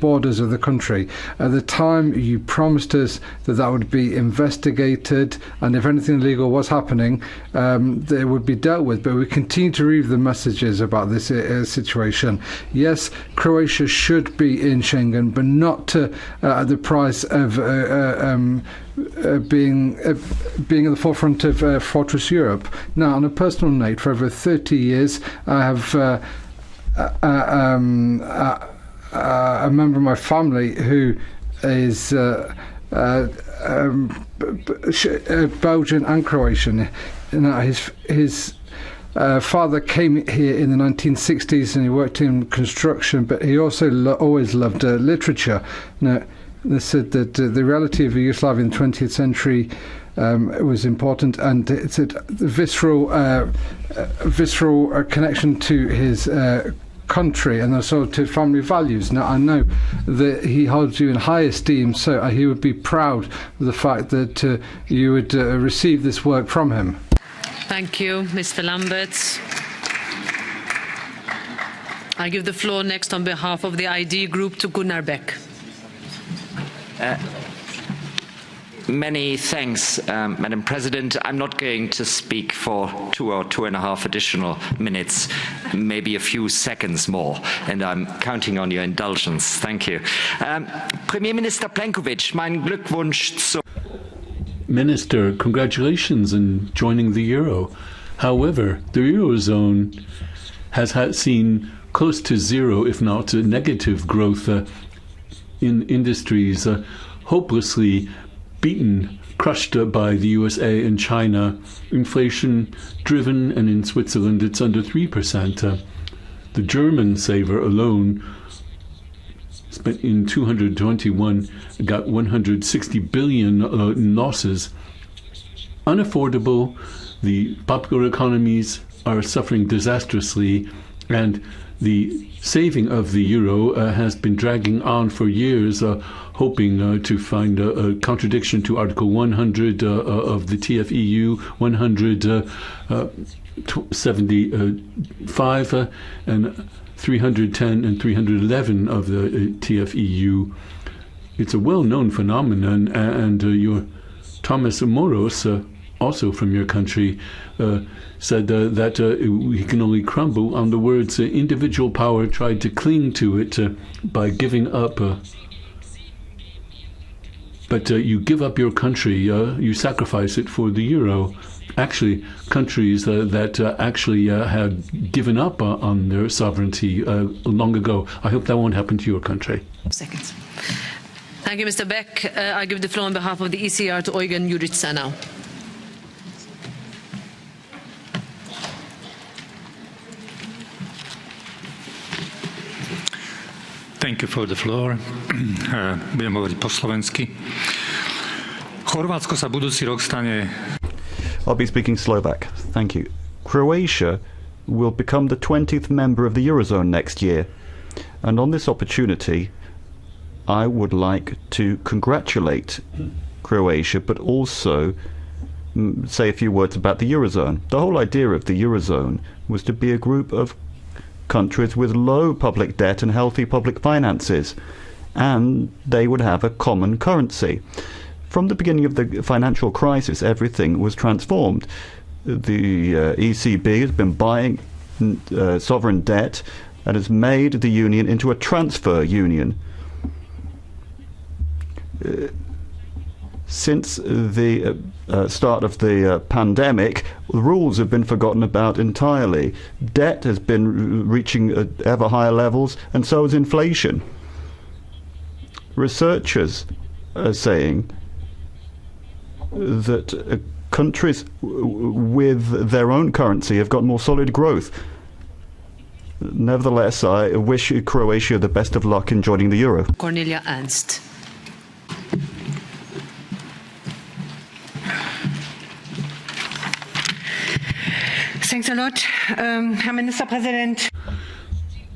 borders of the country. At the time, you promised us that that would be investigated, and if anything illegal was happening, they would be dealt with. But we continue to read the messages about this situation. Yes, Croatia should be in Schengen, but not at the price of being at the forefront of Fortress Europe. Now, on a personal note, for over 30 years, I have a member of my family who is Belgian and Croatian. Now, his father came here in the 1960s and he worked in construction, but he also always loved literature. Now, they said that the reality of Yugoslavia in the 20th century was important, and it's a visceral connection to his country and also to family values. Now, I know that he holds you in high esteem, so he would be proud of the fact that you would receive this work from him. Thank you, Mr. Lamberts. I give the floor next on behalf of the ID group to Gunnar Beck. Many thanks, Madam President. I'm not going to speak for 2 or 2.5 additional minutes, maybe a few seconds more, and I'm counting on your indulgence. Thank you. Premierminister Plenković, mein Glückwunsch zu... Minister, congratulations on joining the euro. However, the eurozone has seen close to zero, if not negative growth in industries, hopelessly beaten, crushed by the USA and China, inflation driven, and in Switzerland it's under 3%. The German saver alone spent in 221, got 160 billion in losses. Unaffordable, the popular economies are suffering disastrously, and the saving of the euro has been dragging on for years, hoping to find a contradiction to Article 100 of the TFEU, 175 and 310 and 311 of the TFEU. It's a well-known phenomenon, and your Thomas Moros, also from your country, said that we can only crumble on the words individual power tried to cling to it by giving up. But you give up your country, you sacrifice it for the euro. Actually, countries that actually have given up on their sovereignty long ago. I hope that won't happen to your country. Seconds. Thank you, Mr. Beck. I give the floor on behalf of the ECR to Eugen Jurica now. Thank you for the floor. Budem hovoriť po slovensky. Chorvátsko sa budúci rok stane. I'll be speaking Slovak. Thank you. Croatia will become the 20th member of the Eurozone next year. And on this opportunity, I would like to congratulate Croatia, but also say a few words about the Eurozone. The whole idea of the Eurozone was to be a group of countries with low public debt and healthy public finances, and they would have a common currency. From the beginning of the financial crisis, everything was transformed. The ECB has been buying sovereign debt and has made the union into a transfer union. Since the start of the pandemic, the rules have been forgotten about entirely. Debt has been reaching ever higher levels, and so is inflation. Researchers are saying that countries with their own currency have got more solid growth. Nevertheless, I wish Croatia the best of luck in joining the euro. Cornelia Ernst. Thanks a lot, Herr Ministerpräsident.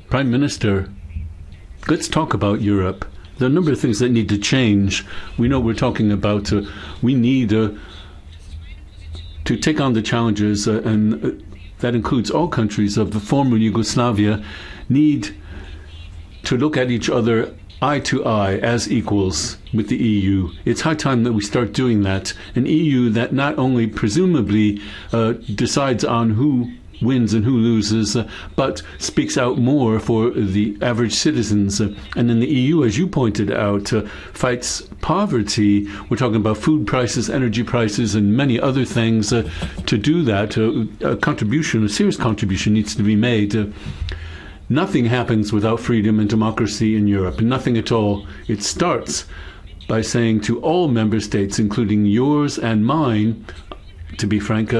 Prime Minister, let's talk about Europe. There are a number of things that need to change. We know we're talking about we need to take on the challenges, and that includes all countries of the former Yugoslavia, need to look at each other eye to eye as equals with the EU. It's high time that we start doing that. An EU that not only presumably decides on who wins and who loses, but speaks out more for the average citizens. And in the EU, as you pointed out, fights poverty. We're talking about food prices, energy prices, and many other things. To do that, a contribution, a serious contribution needs to be made. Nothing happens without freedom and democracy in Europe. Nothing at all. It starts by saying to all member states, including yours and mine, to be frank,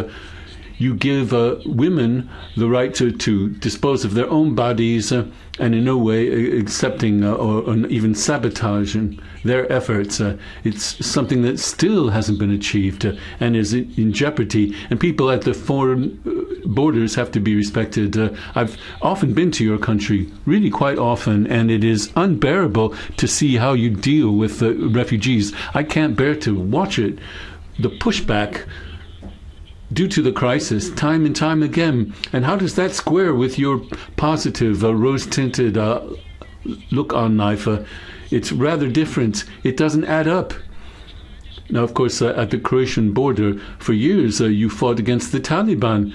you give women the right to dispose of their own bodies and in no way accepting or even sabotaging their efforts. It's something that still hasn't been achieved and is in jeopardy. And people at the foreign borders have to be respected. I've often been to your country, really quite often, and it is unbearable to see how you deal with refugees. I can't bear to watch it. The pushback due to the crisis, time and time again. And how does that square with your positive, rose-tinted look on life? It's rather different. It doesn't add up. Now, of course, at the Croatian border, for years, you fought against the Taliban.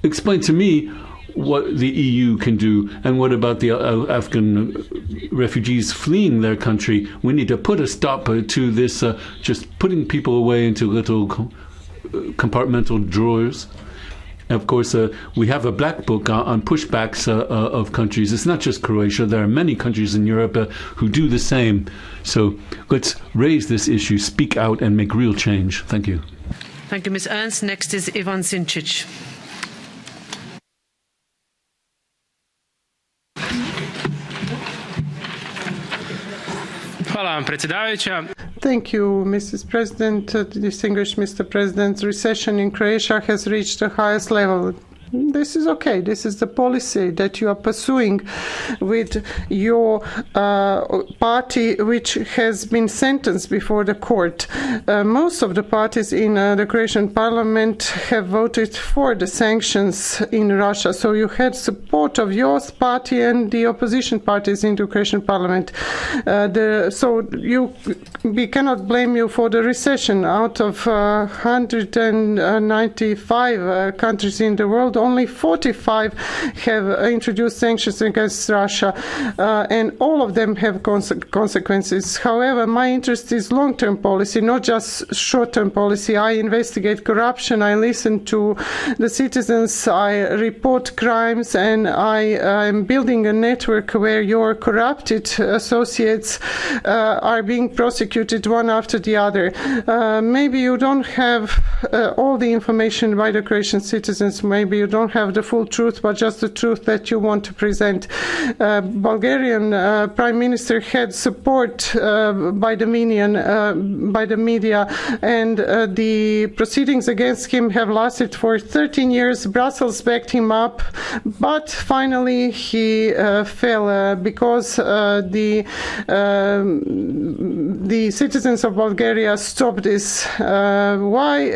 Explain to me what the EU can do, and what about the Afghan refugees fleeing their country? We need to put a stop to this, just putting people away into little compartmental drawers. Of course, we have a black book on pushbacks of countries. It's not just Croatia. There are many countries in Europe who do the same. So let's raise this issue, speak out, and make real change. Thank you. Thank you, Ms. Ernst. Next is Ivan Sinčić. Hvala vam, predsjedavajuća. Thank you, Mrs. President. Distinguished Mr. President, recession in Croatia has reached the highest level. This is okay. This is the policy that you are pursuing with your party, which has been sentenced before the court. Most of the parties in the Croatian parliament have voted for the sanctions in Russia. So you had support of your party and the opposition parties in the Croatian parliament. We cannot blame you for the recession. Out of 195 countries in the world, only 45 have introduced sanctions against Russia, and all of them have consequences. However, my interest is long-term policy, not just short-term policy. I investigate corruption, I listen to the citizens, I report crimes, and I am building a network where your corrupted associates are being prosecuted one after the other. Maybe you don't have all the information by the Croatian citizens, maybe you don't have the full truth, but just the truth that you want to present. Bulgarian Prime Minister had support by the media, and the proceedings against him have lasted for 13 years. Brussels backed him up, but finally he fell because the citizens of Bulgaria stopped this. Why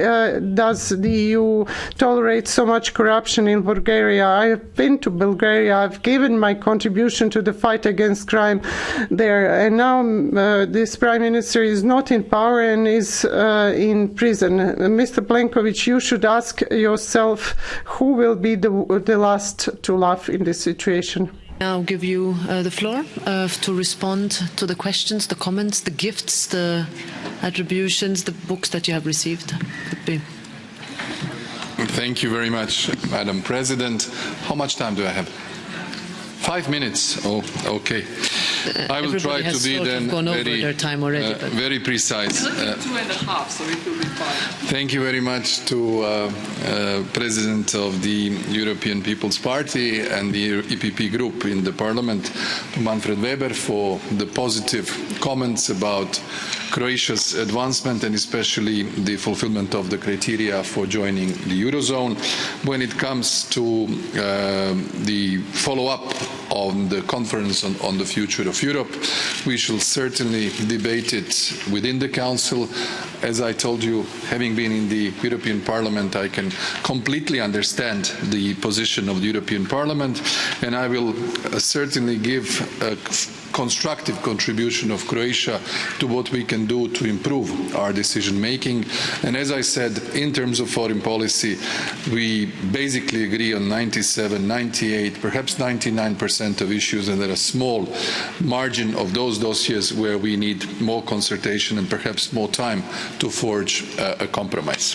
does the EU tolerate so much corruption in Bulgaria? I have been to Bulgaria. I've given my contribution to the fight against crime there, and now this Prime Minister is not in power and is in prison. Mr. Plenković, you should ask yourself who will be the last to laugh in this situation. I'll give you the floor to respond to the questions, the comments, the gifts, the attributions, the books that you have received. Thank you very much, Madam President. How much time do I have? 5 minutes. Oh, okay. I will try to be then very precise. 2.5, so it will be fine. Thank you very much to President of the European People's Party and the EPP group in the Parliament, Manfred Weber, for the positive comments about Croatia's advancement and especially the fulfillment of the criteria for joining the Eurozone. When it comes to the follow-up on the conference on the future of Europe, we shall certainly debate it within the Council. As I told you, having been in the European Parliament, I can completely understand the position of the European Parliament, and I will certainly give a constructive contribution of Croatia to what we can do to improve our decision making. And as I said, in terms of foreign policy, we basically agree on 97, 98, perhaps 99% of issues, and there are a small margin of those dossiers where we need more consultation and perhaps more time to forge a compromise.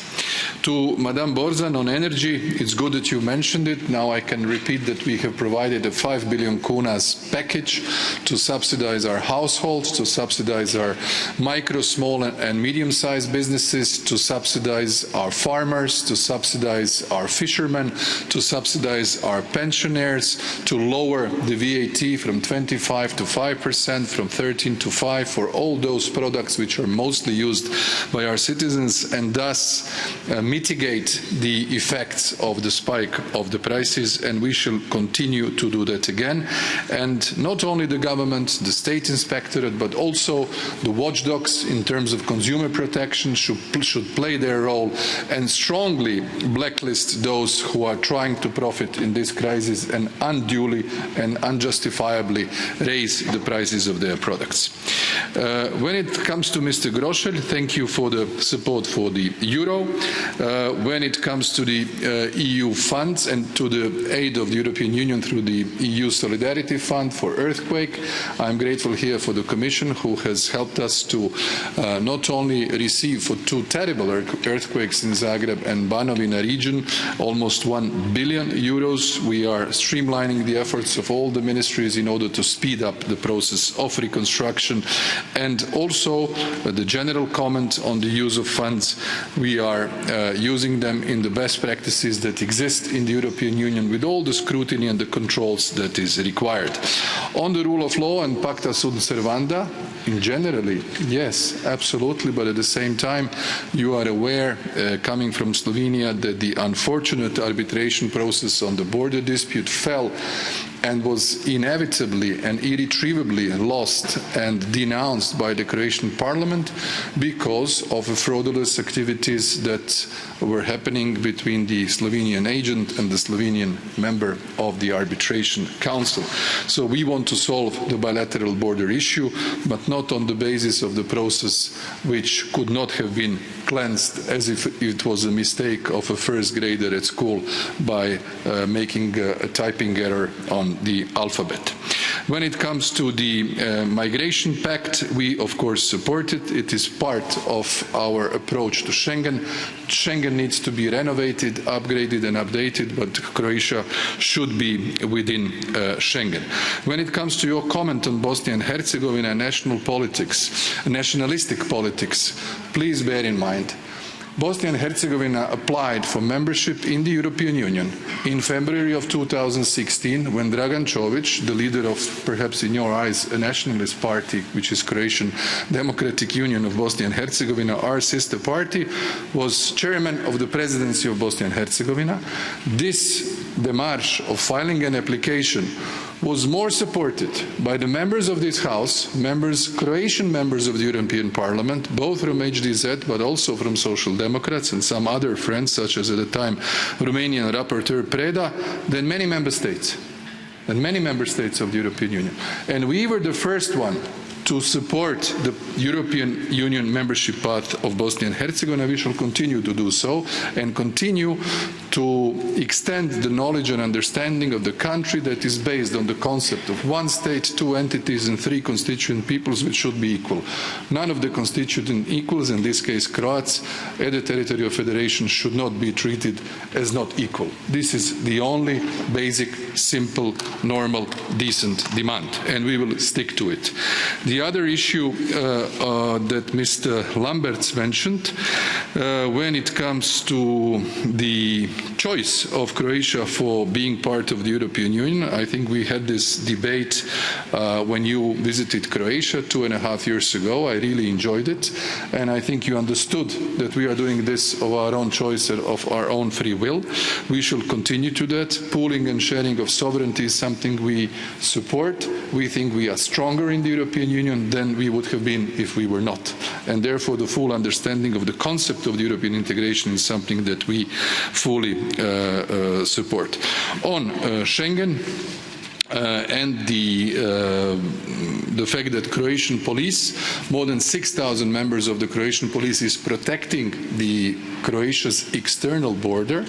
To Madame Borzan on energy, it's good that you mentioned it. Now I can repeat that we have provided a 5 billion kunas package to subsidize our households, to subsidize our micro, small and medium-sized businesses, to subsidize our farmers, to subsidize our fishermen, to subsidize our pensioners, to lower the VAT from 25 to 5%, from 13 to 5 for all those products which are mostly used by our citizens, and thus mitigate the effects of the spike of the prices, and we shall continue to do that again. And not only the government, the state inspectorate, but also the watchdogs in terms of consumer protection should play their role and strongly blacklist those who are trying to profit in this crisis and unduly and unjustifiably raise the prices of their products. When it comes to Mr. Groschel, thank you for the support for the euro. When it comes to the EU funds and to the aid of the European Union through the EU Solidarity Fund for earthquake, I'm grateful here for the Commission, who has helped us to not only receive for 2 terrible earthquakes in Zagreb and Banovina region almost 1 billion euros. We are streamlining the efforts of all the ministries in order to speed up the process of reconstruction. And also the general comment on the use of funds, we are using them in the best practices that exist in the European Union with all the scrutiny and the controls that is required. On the rule of law, law and pacta sunt servanda? In generally, yes, absolutely, but at the same time, you are aware, coming from Slovenia, that the unfortunate arbitration process on the border dispute fell and was inevitably and irretrievably lost and denounced by the Croatian Parliament because of fraudulent activities that were happening between the Slovenian agent and the Slovenian member of the arbitration council. So we want to solve the bilateral border issue, but not on the basis of the process which could not have been cleansed as if it was a mistake of a first grader at school by making a typing error on the alphabet. When it comes to the migration pact, we of course support it. It is part of our approach to Schengen. Schengen needs to be renovated, upgraded and updated, but Croatia should be within Schengen. When it comes to your comment on Bosnia and Herzegovina national politics, nationalistic politics, please bear in mind Bosnia and Herzegovina applied for membership in the European Union in February of 2016 when Dragan Čović, the leader of, perhaps in your eyes, a nationalist party, which is Croatian Democratic Union of Bosnia and Herzegovina, our sister party, was chairman of the presidency of Bosnia and Herzegovina. This démarche of filing an application was more supported by the members of this House, Croatian members of the European Parliament, both from HDZ but also from Social Democrats and some other friends, such as at the time Romanian rapporteur Preda, than many member states of the European Union. And we were the first one to support the European Union membership path of Bosnia and Herzegovina. We shall continue to do so and continue to extend the knowledge and understanding of the country that is based on the concept of one state, two entities and three constituent peoples which should be equal. None of the constituent equals, in this case Croats, at the territory of federation should not be treated as not equal. This is the only basic, simple, normal, decent demand, and we will stick to it. The other issue that Mr. Lamberts mentioned, when it comes to the choice of Croatia for being part of the European Union, I think we had this debate when you visited Croatia 2.5 years ago. I really enjoyed it, and I think you understood that we are doing this of our own choice and of our own free will. We shall continue to that. Pooling and sharing of sovereignty is something we support. We think we are stronger in the European Union than we would have been if we were not. And therefore the full understanding of the concept of the European integration is something that we fully support. On Schengen, and the fact that Croatian police, more than 6,000 members of the Croatian police, is protecting Croatia's external border,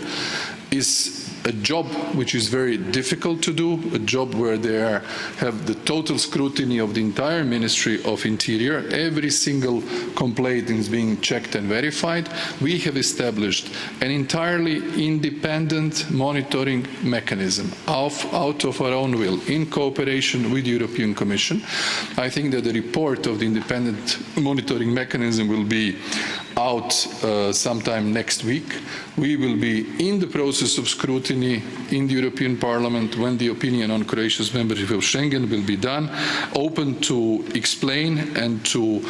is a job which is very difficult to do, a job where they have the total scrutiny of the entire Ministry of Interior. Every single complaint is being checked and verified. We have established an entirely independent monitoring mechanism out of our own will, in cooperation with the European Commission. I think that the report of the independent monitoring mechanism will be out sometime next week. We will be in the process of scrutiny in the European Parliament when the opinion on Croatia's membership of Schengen will be done, open to explain and to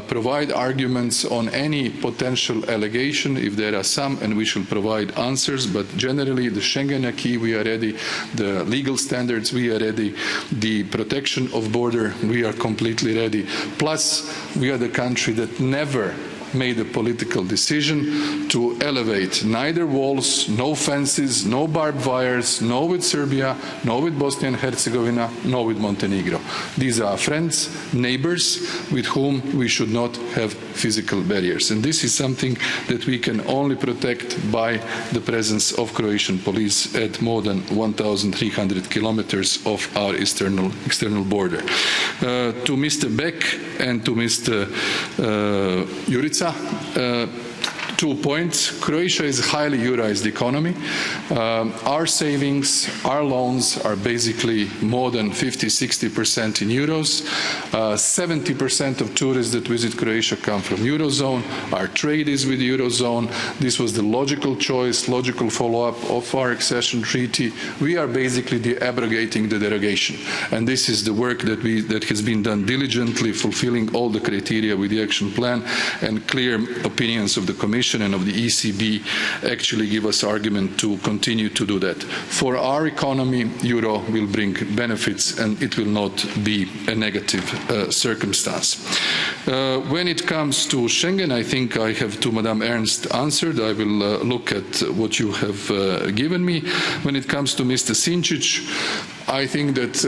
provide arguments on any potential allegation if there are some, and we shall provide answers. But generally the Schengen acquis, we are ready, the legal standards, we are ready, the protection of border, we are completely ready. Plus we are the country that never made a political decision to elevate neither walls, no fences, no barbed wires, no with Serbia, no with Bosnia and Herzegovina, no with Montenegro. These are friends, neighbors with whom we should not have physical barriers. And this is something that we can only protect by the presence of Croatian police at more than 1,300 kilometers of our external border. To Mr. Beck and to Mr. Jurica, 2 points. Croatia is a highly eurized economy. Our savings, our loans are basically more than 50-60% in euros. 70% of tourists that visit Croatia come from Eurozone. Our trade is with the Eurozone. This was the logical choice, logical follow-up of our accession treaty. We are basically abrogating the derogation. And this is the work that has been done diligently, fulfilling all the criteria with the action plan, and clear opinions of the Commission and of the ECB actually give us argument to continue to do that. For our economy, euro will bring benefits and it will not be a negative circumstance. When it comes to Schengen, I think I have to Madame Ernst answered. I will look at what you have given me. When it comes to Mr. Sinčić, I think that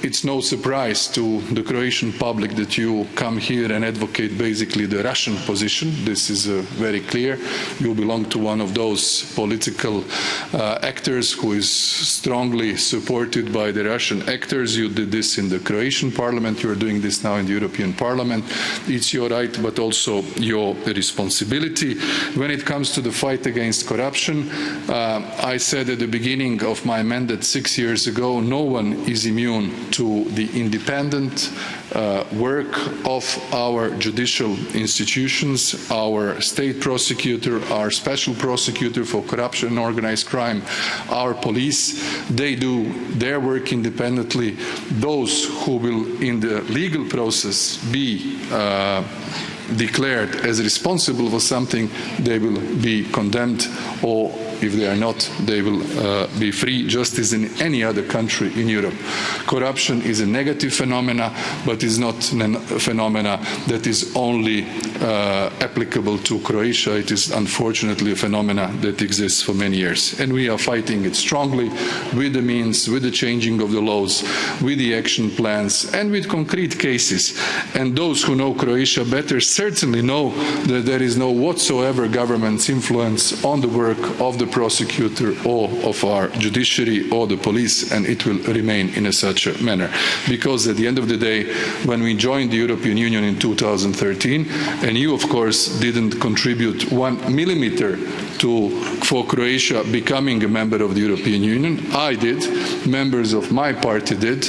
it's no surprise to the Croatian public that you come here and advocate basically the Russian position. This is very clear. You belong to one of those political actors who is strongly supported by the Russian actors. You did this in the Croatian parliament. You are doing this now in the European Parliament. It's your right, but also your responsibility. When it comes to the fight against corruption, I said at the beginning of my mandate 6 years ago, no one is immune to the independent work of our judicial institutions, our state prosecutor, our special prosecutor for corruption and organised crime, our police. They do their work independently. Those who will in the legal process be declared as responsible for something, they will be condemned, or if they are not, they will be free, just as in any other country in Europe. Corruption is a negative phenomena, but is not a phenomena that is only applicable to Croatia. It is unfortunately a phenomena that exists for many years. And we are fighting it strongly with the means, with the changing of the laws, with the action plans, and with concrete cases. And those who know Croatia better certainly know that there is no whatsoever government's influence on the work of the prosecutor or of our judiciary or the police, and it will remain in such a manner. Because at the end of the day, when we joined the European Union in 2013, and you of course didn't contribute 1 millimeter for Croatia becoming a member of the European Union, I did, members of my party did,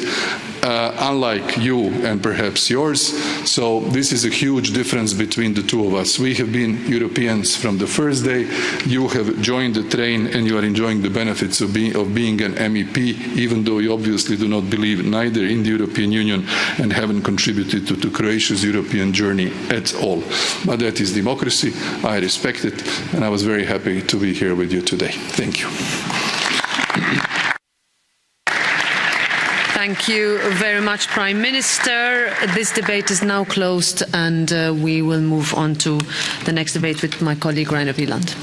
unlike you and perhaps yours. So this is a huge difference between the two of us. We have been Europeans from the first day. You have joined the train and you are enjoying the benefits of being an MEP, even though you obviously do not believe neither in the European Union and haven't contributed to Croatia's European journey at all. But that is democracy. I respect it, and I was very happy to be here with you today. Thank you. Thank you very much, Prime Minister. This debate is now closed, and we will move on to the next debate with my colleague Rainer Wieland.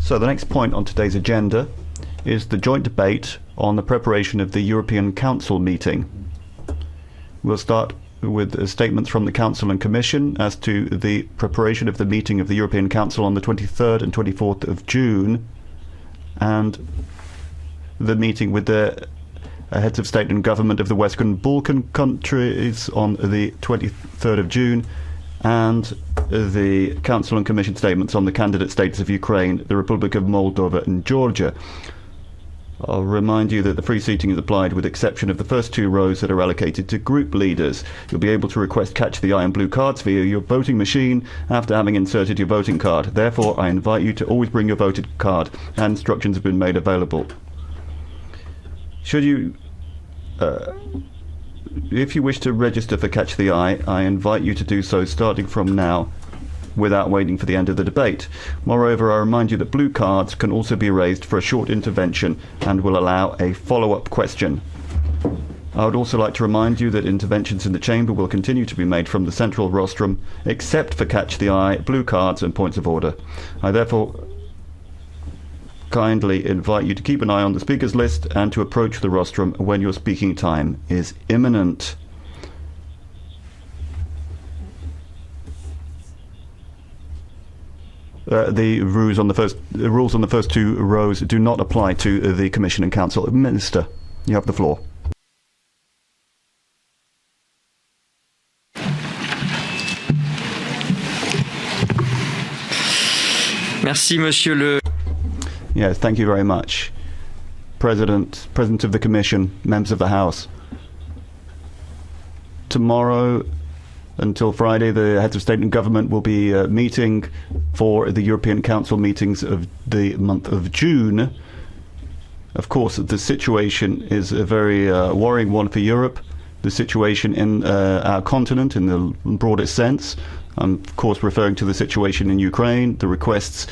So the next point on today's agenda is the joint debate on the preparation of the European Council meeting. We'll start with statements from the Council and Commission as to the preparation of the meeting of the European Council on the 23rd and 24th of June, and the meeting with the heads of state and government of the Western Balkan countries on the 23rd of June, and the Council and Commission statements on the candidate states of Ukraine, the Republic of Moldova and Georgia. I'll remind you that the free seating is applied with exception of the first two rows that are allocated to group leaders. You'll be able to request catch the eye and blue cards via your voting machine after having inserted your voting card. Therefore, I invite you to always bring your voted card, and instructions have been made available. Should you if you wish to register for Catch the Eye, I invite you to do so starting from now, without waiting for the end of the debate. Moreover, I remind you that blue cards can also be raised for a short intervention and will allow a follow-up question. I would also like to remind you that interventions in the chamber will continue to be made from the central rostrum, except for Catch the Eye, blue cards and points of order. I therefore kindly invite you to keep an eye on the speakers list and to approach the rostrum when your speaking time is imminent. The rules on the first two rows do not apply to the Commission and Council. Minister, you have the floor. Merci, Monsieur le. Yes, thank you very much, President of the Commission, members of the House. Tomorrow until Friday, the heads of state and government will be meeting for the European Council meetings of the month of June. Of course, the situation is a very worrying one for Europe. The situation in our continent, in the broadest sense. I'm, of course, referring to the situation in Ukraine, the requests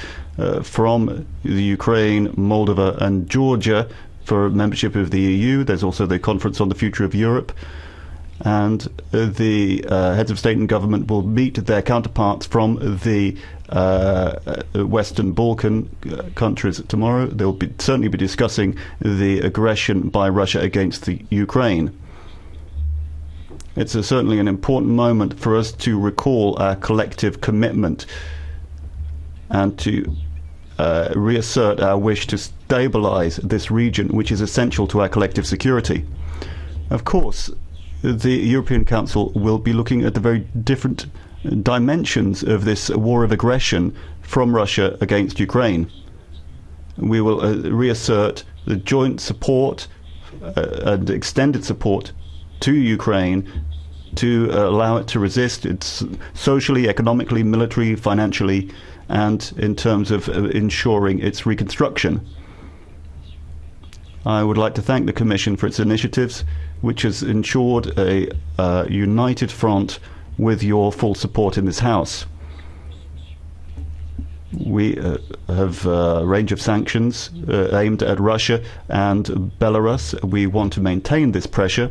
from the Ukraine, Moldova and Georgia for membership of the EU. There's also the Conference on the Future of Europe. And the heads of state and government will meet their counterparts from the Western Balkan countries tomorrow. They'll certainly be discussing the aggression by Russia against the Ukraine. It's certainly an important moment for us to recall our collective commitment and to reassert our wish to stabilize this region, which is essential to our collective security. Of course, the European Council will be looking at the very different dimensions of this war of aggression from Russia against Ukraine. We will reassert the joint support and extended support to Ukraine to allow it to resist its socially, economically, military, financially, and in terms of ensuring its reconstruction. I would like to thank the Commission for its initiatives, which has ensured a united front with your full support in this House. We have a range of sanctions aimed at Russia and Belarus. We want to maintain this pressure.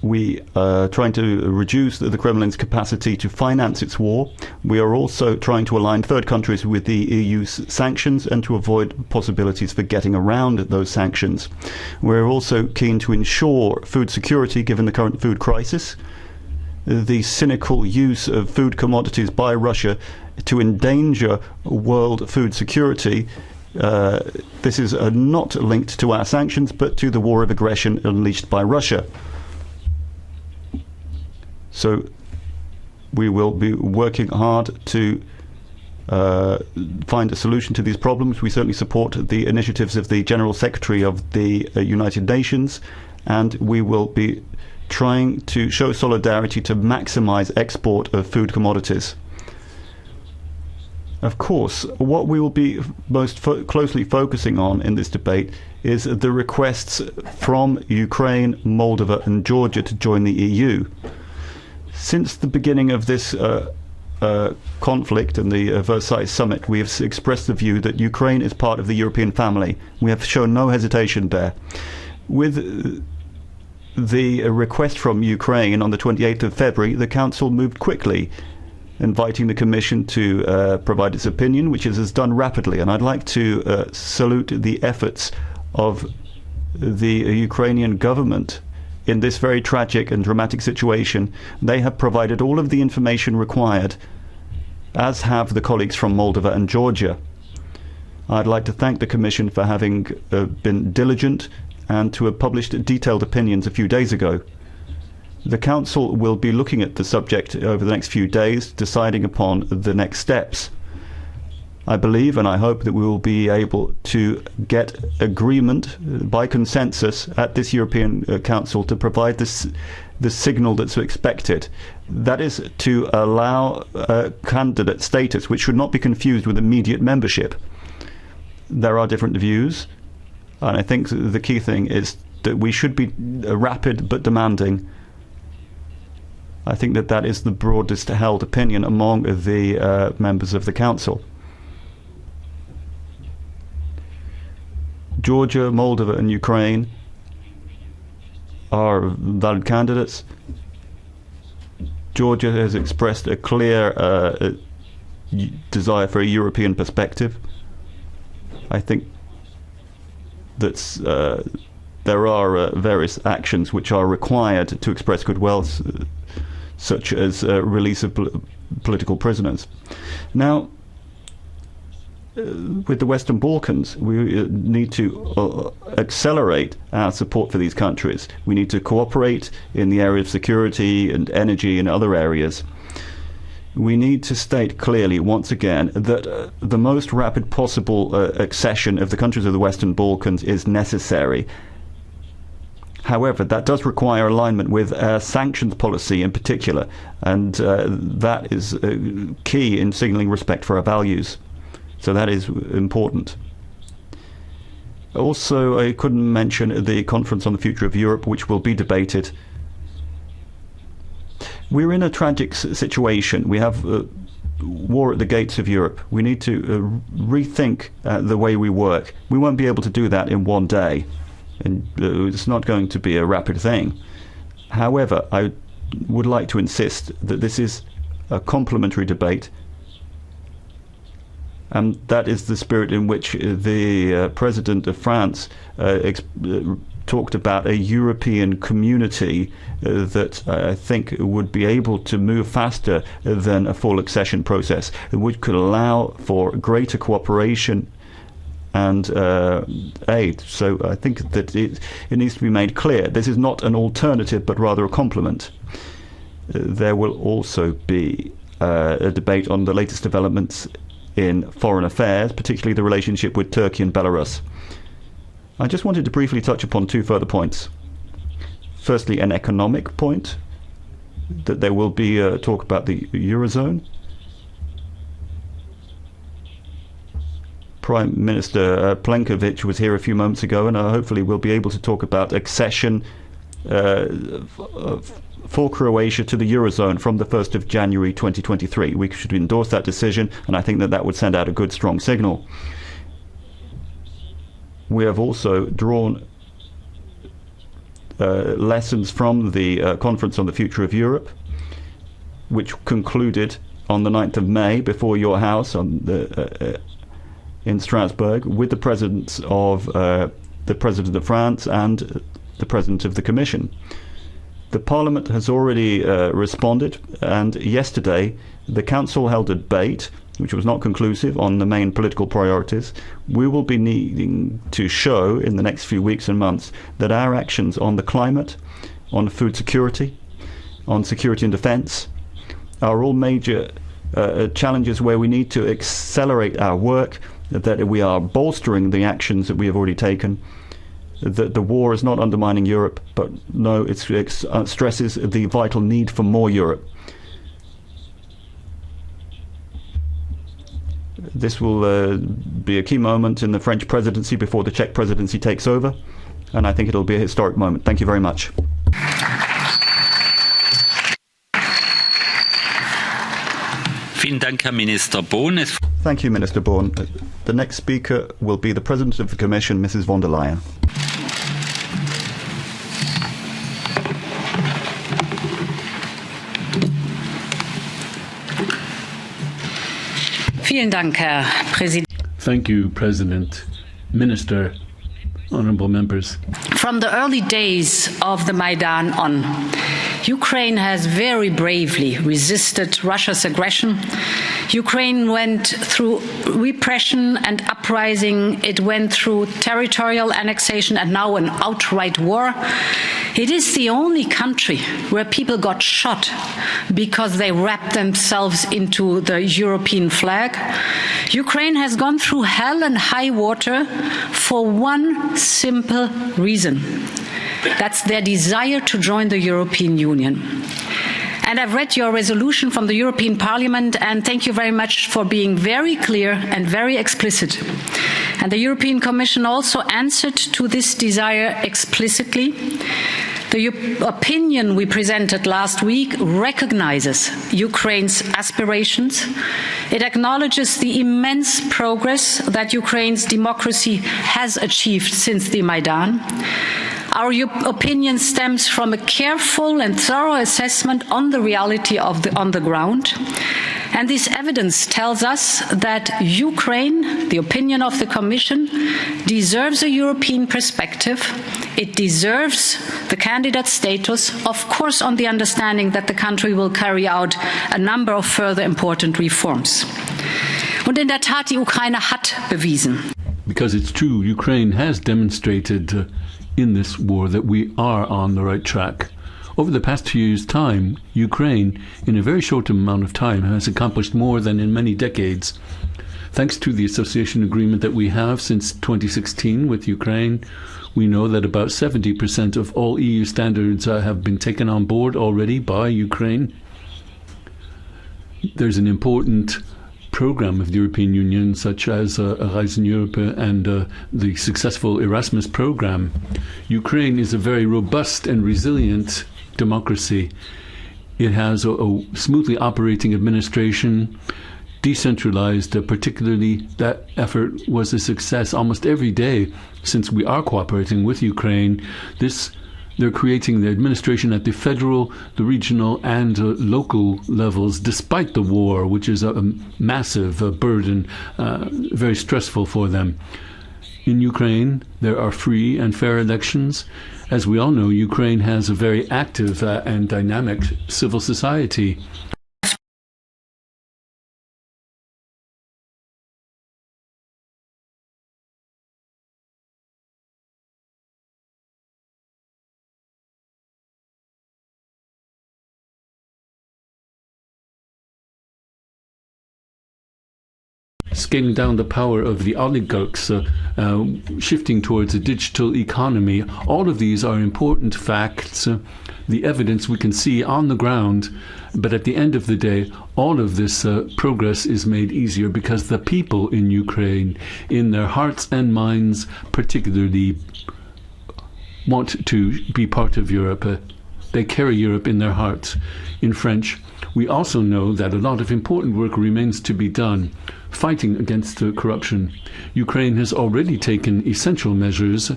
We are trying to reduce the Kremlin's capacity to finance its war. We are also trying to align third countries with the EU's sanctions and to avoid possibilities for getting around those sanctions. We're also keen to ensure food security given the current food crisis. The cynical use of food commodities by Russia to endanger world food security. This is not linked to our sanctions but to the war of aggression unleashed by Russia. So we will be working hard to find a solution to these problems. We certainly support the initiatives of the General Secretary of the United Nations, and we will be trying to show solidarity to maximize export of food commodities. Of course, what we will be most closely focusing on in this debate is the requests from Ukraine, Moldova and Georgia to join the EU. Since the beginning of this conflict and the Versailles summit, we have expressed the view that Ukraine is part of the European family. We have shown no hesitation there. With the request from Ukraine on the 28th of February, the Council moved quickly inviting the Commission to provide its opinion, which it has done rapidly. And I'd like to salute the efforts of the Ukrainian government in this very tragic and dramatic situation. They have provided all of the information required, as have the colleagues from Moldova and Georgia. I'd like to thank the Commission for having been diligent and to have published detailed opinions a few days ago. The Council will be looking at the subject over the next few days, deciding upon the next steps. I believe and I hope that we will be able to get agreement by consensus at this European Council to provide the signal that's expected. That is to allow candidate status, which should not be confused with immediate membership. There are different views, and I think the key thing is that we should be rapid but demanding. I think that that is the broadest held opinion among the members of the Council. Georgia, Moldova and Ukraine are valid candidates. Georgia has expressed a clear desire for a European perspective. I think that there are various actions which are required to express goodwill, such as release of political prisoners. Now, with the Western Balkans, we need to accelerate our support for these countries. We need to cooperate in the area of security and energy and other areas. We need to state clearly, once again, that the most rapid possible accession of the countries of the Western Balkans is necessary. However, that does require alignment with sanctions policy in particular, and that is key in signalling respect for our values. So that is important. Also, I couldn't mention the conference on the future of Europe, which will be debated. We're in a tragic situation. We have war at the gates of Europe. We need to rethink the way we work. We won't be able to do that in one day. And it's not going to be a rapid thing. However, I would like to insist that this is a complementary debate, and that is the spirit in which the President of France talked about a European community that I think would be able to move faster than a full accession process, which could allow for greater cooperation and aid. So I think that it needs to be made clear this is not an alternative but rather a complement. There will also be a debate on the latest developments in foreign affairs, particularly the relationship with Turkey and Belarus. I just wanted to briefly touch upon two further points. Firstly, an economic point, that there will be talk about the Eurozone. Prime Minister Plenkovic was here a few moments ago, and hopefully we'll be able to talk about accession for Croatia to the Eurozone from the 1st of January 2023. We should endorse that decision, and I think that that would send out a good, strong signal. We have also drawn lessons from the Conference on the Future of Europe, which concluded on the 9th of May before your house on the, in Strasbourg, with the presence of the President of France and the President of the Commission. The Parliament has already responded, and yesterday the Council held a debate which was not conclusive on the main political priorities. We will be needing to show in the next few weeks and months that our actions on the climate, on food security, on security and defence are all major challenges where we need to accelerate our work, that we are bolstering the actions that we have already taken, that the war is not undermining Europe, but no, it stresses the vital need for more Europe. This will be a key moment in the French presidency before the Czech presidency takes over, and I think it'll be a historic moment. Thank you very much. Thank you, Minister Born. The next speaker will be the President of the Commission, Mrs. von der Leyen. Vielen Dank, Herr Präsident. Thank you, President, Minister, honorable members. From the early days of the Maidan on, Ukraine has very bravely resisted Russia's aggression. Ukraine went through repression and uprising. It went through territorial annexation and now an outright war. It is the only country where people got shot because they wrapped themselves into the European flag. Ukraine has gone through hell and high water for one simple reason. That's their desire to join the European Union. And I've read your resolution from the European Parliament, and thank you very much for being very clear and very explicit. And the European Commission also answered to this desire explicitly. The opinion we presented last week recognizes Ukraine's aspirations. It acknowledges the immense progress that Ukraine's democracy has achieved since the Maidan. Our opinion stems from a careful and thorough assessment on the reality on the ground. And this evidence tells us that Ukraine, the opinion of the Commission, deserves a European perspective. It deserves the candidate status, of course on the understanding that the country will carry out a number of further important reforms. Und in der Tat, die Ukraine hat bewiesen. Because it's true, Ukraine has demonstrated in this war that we are on the right track. Over the past 2 years' time, Ukraine, in a very short amount of time, has accomplished more than in many decades. Thanks to the association agreement that we have since 2016 with Ukraine, we know that about 70% of all EU standards have been taken on board already by Ukraine. There's an important program of the European Union, such as Erasmus and the successful Erasmus program. Ukraine is a very robust and resilient democracy. It has a smoothly operating administration, decentralized, particularly that effort was a success almost every day since we are cooperating with Ukraine. They're creating the administration at the federal, the regional and local levels, despite the war, which is a massive burden, very stressful for them. In Ukraine, there are free and fair elections. As we all know, Ukraine has a very active and dynamic civil society. Scaling down the power of the oligarchs, shifting towards a digital economy. All of these are important facts, the evidence we can see on the ground. But at the end of the day, all of this progress is made easier because the people in Ukraine, in their hearts and minds particularly, want to be part of Europe. They carry Europe in their hearts. In French, we also know that a lot of important work remains to be done. Fighting against corruption. Ukraine has already taken essential measures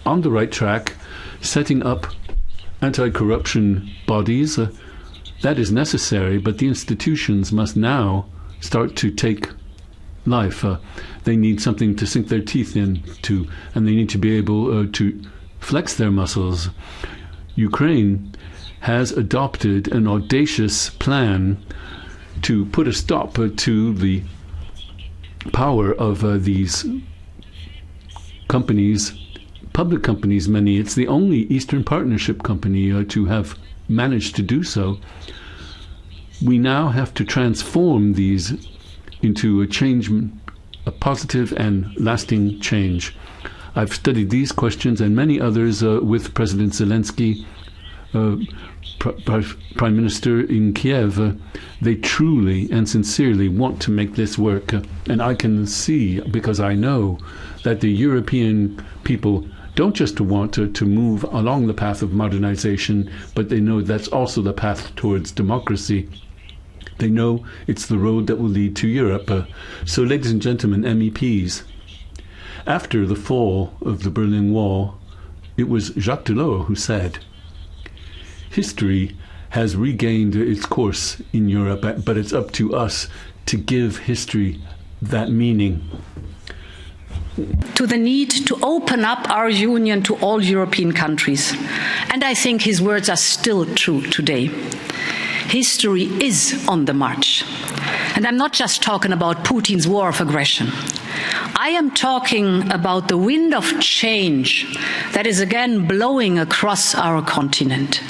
on the right track, setting up anti-corruption bodies. That is necessary, but the institutions must now start to take life. They need something to sink their teeth into, and they need to be able to flex their muscles. Ukraine has adopted an audacious plan to put a stop to the power of these companies, public companies, many. It's the only Eastern Partnership company to have managed to do so. We now have to transform these into a change, a positive and lasting change. I've studied these questions and many others with President Zelensky, Prime Minister in Kiev. They truly and sincerely want to make this work. And I can see, because I know, that the European people don't just want to move along the path of modernization, but they know that's also the path towards democracy. They know it's the road that will lead to Europe. So, ladies and gentlemen, MEPs, after the fall of the Berlin Wall, it was Jacques Delors who said, "History has regained its course in Europe, but it's up to us to give history that meaning. To the need to open up our union to all European countries. And I think his words are still true today. History is on the march. And I'm not just talking about Putin's war of aggression. I am talking about the wind of change that is again blowing across our continent.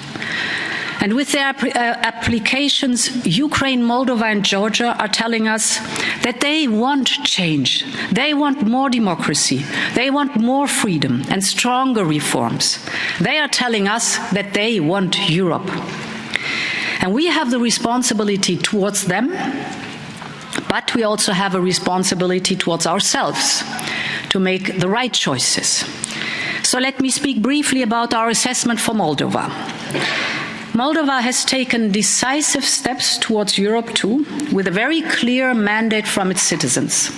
And with their applications, Ukraine, Moldova and Georgia are telling us that they want change. They want more democracy. They want more freedom and stronger reforms. They are telling us that they want Europe. And we have the responsibility towards them, but we also have a responsibility towards ourselves to make the right choices. So let me speak briefly about our assessment for Moldova. Moldova has taken decisive steps towards Europe too, with a very clear mandate from its citizens.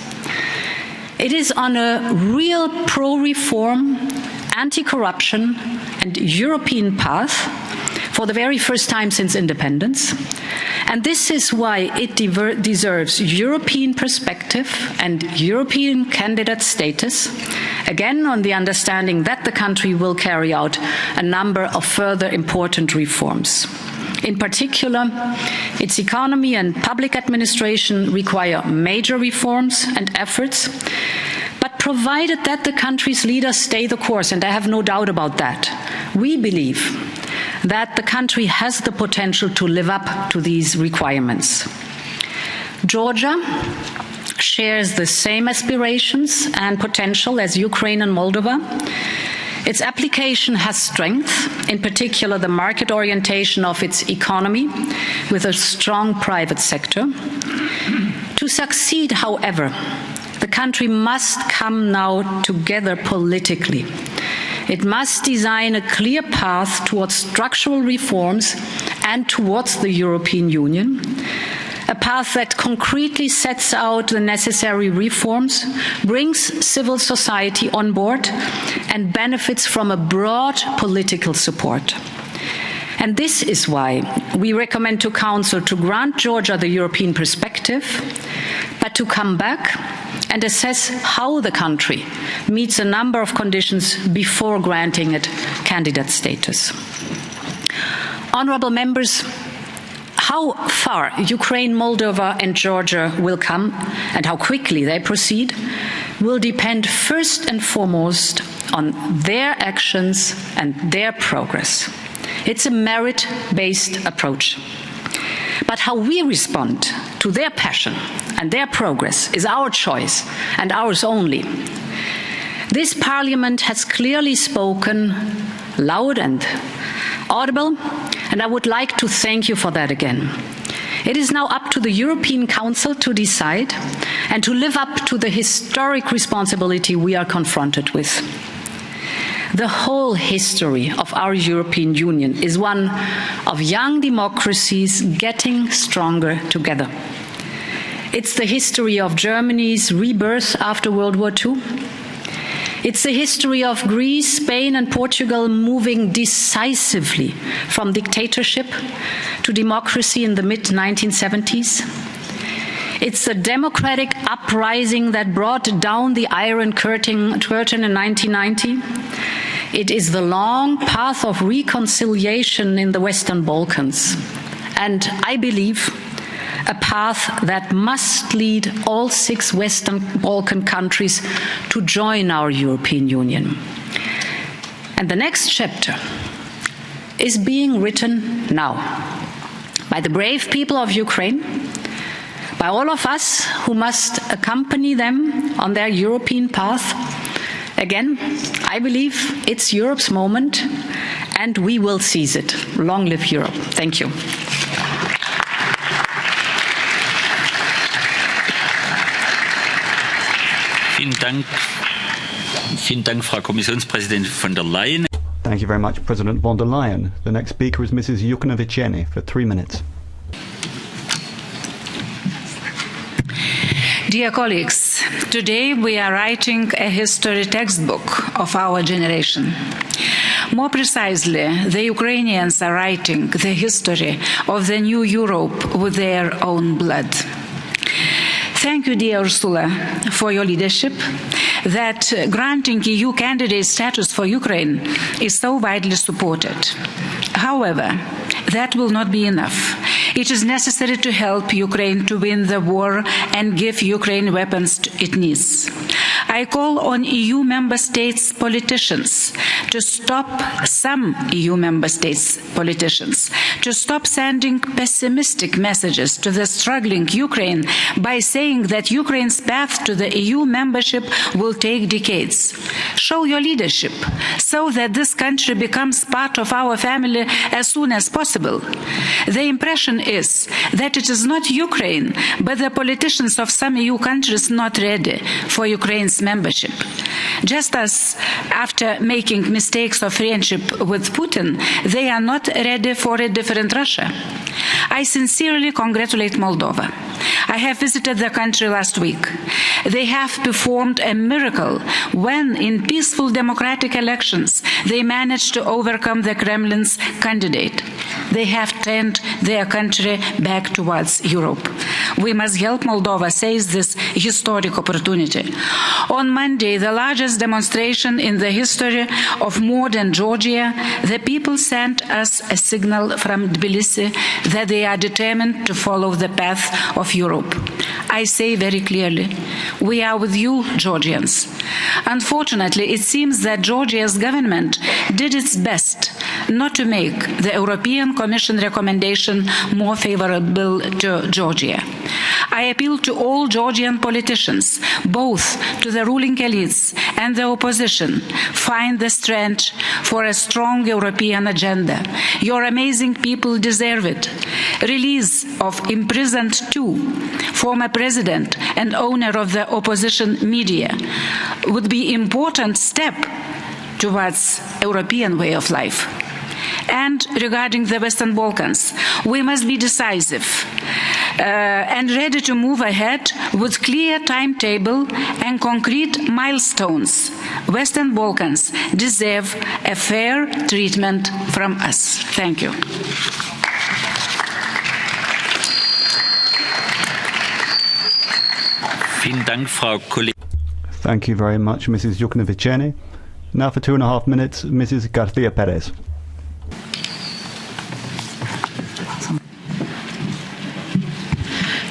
It is on a real pro-reform, anti-corruption and European path for the very first time since independence. And this is why it deserves European perspective and European candidate status, again on the understanding that the country will carry out a number of further important reforms. In particular, its economy and public administration require major reforms and efforts, but provided that the country's leaders stay the course, and I have no doubt about that, we believe that the country has the potential to live up to these requirements. Georgia shares the same aspirations and potential as Ukraine and Moldova. Its application has strength, in particular the market orientation of its economy with a strong private sector. To succeed, however, the country must come now together politically. It must design a clear path towards structural reforms and towards the European Union, a path that concretely sets out the necessary reforms, brings civil society on board, and benefits from a broad political support. And this is why we recommend to Council to grant Georgia the European perspective, but to come back and assess how the country meets a number of conditions before granting it candidate status. Honourable members, how far Ukraine, Moldova and Georgia will come and how quickly they proceed will depend first and foremost on their actions and their progress. It's a merit-based approach. But how we respond to their passion and their progress is our choice and ours only. This Parliament has clearly spoken loud and audible, and I would like to thank you for that again. It is now up to the European Council to decide and to live up to the historic responsibility we are confronted with. The whole history of our European Union is one of young democracies getting stronger together. It's the history of Germany's rebirth after World War II. It's the history of Greece, Spain and Portugal moving decisively from dictatorship to democracy in the mid-1970s. It's the democratic uprising that brought down the Iron Curtain in 1990. It is the long path of reconciliation in the Western Balkans. And I believe a path that must lead all 6 Western Balkan countries to join our European Union. And the next chapter is being written now by the brave people of Ukraine, by all of us who must accompany them on their European path. Again, I believe it's Europe's moment, and we will seize it. Long live Europe. Thank you. Vielen Dank, Frau Kommissionspräsidentin von der Leyen. Thank you very much, President von der Leyen. The next speaker is Mrs. Jukanovic for 3 minutes. Dear colleagues, today we are writing a history textbook of our generation. More precisely, the Ukrainians are writing the history of the new Europe with their own blood. Thank you, dear Ursula, for your leadership. That granting EU candidate status for Ukraine is so widely supported. However, that will not be enough. It is necessary to help Ukraine to win the war and give Ukraine weapons it needs. I call on EU member states politicians to stop to stop sending pessimistic messages to the struggling Ukraine by saying that Ukraine's path to the EU membership will take decades. Show your leadership so that this country becomes part of our family as soon as possible. The impression is that it is not Ukraine, but the politicians of some EU countries not ready for Ukraine's membership. Just as after making mistakes of friendship with Putin, they are not ready for a different Russia. I sincerely congratulate Moldova. I have visited the country last week. They have performed a miracle when, in peaceful democratic elections, they managed to overcome the Kremlin's candidate. They have turned their country back towards Europe. We must help Moldova seize this historic opportunity. On Monday, the largest demonstration in the history of modern Georgia, the people sent us a signal from Tbilisi that they are determined to follow the path of Europe. I say very clearly, we are with you, Georgians. Unfortunately, it seems that Georgia's government did its best not to make the European Commission recommendation more favorable to Georgia. I appeal to all Georgian politicians, both to the ruling elites and the opposition, find the strength for a strong European agenda. Your amazing people deserve it. Release of imprisoned two, former president and owner of the opposition media, would be an important step towards European way of life. And regarding the Western Balkans, we must be decisive and ready to move ahead with clear timetable and concrete milestones. Western Balkans deserve a fair treatment from us. Thank you. Thank you very much, Mrs. Jukneviceni. Now for 2.5 minutes, Mrs. Garcia Perez.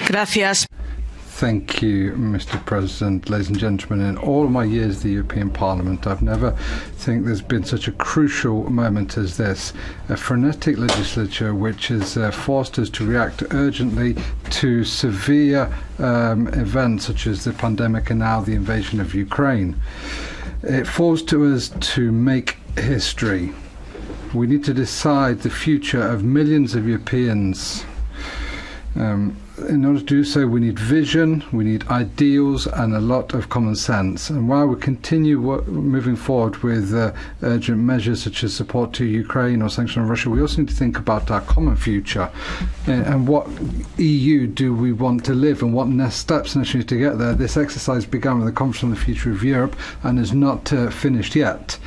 Gracias. Thank you, Mr. President. Ladies and gentlemen, in all of my years at the European Parliament, I've never think there's been such a crucial moment as this. A frenetic legislature which has forced us to react urgently to severe events such as the pandemic and now the invasion of Ukraine. It forced us to make history. We need to decide the future of millions of Europeans. In order to do so, we need vision, we need ideals, and a lot of common sense. And while we continue moving forward with urgent measures such as support to Ukraine or sanctions on Russia, we also need to think about our common future and what EU do we want to live and what next steps necessary to get there. This exercise began with the Conference on the Future of Europe and is not finished yet.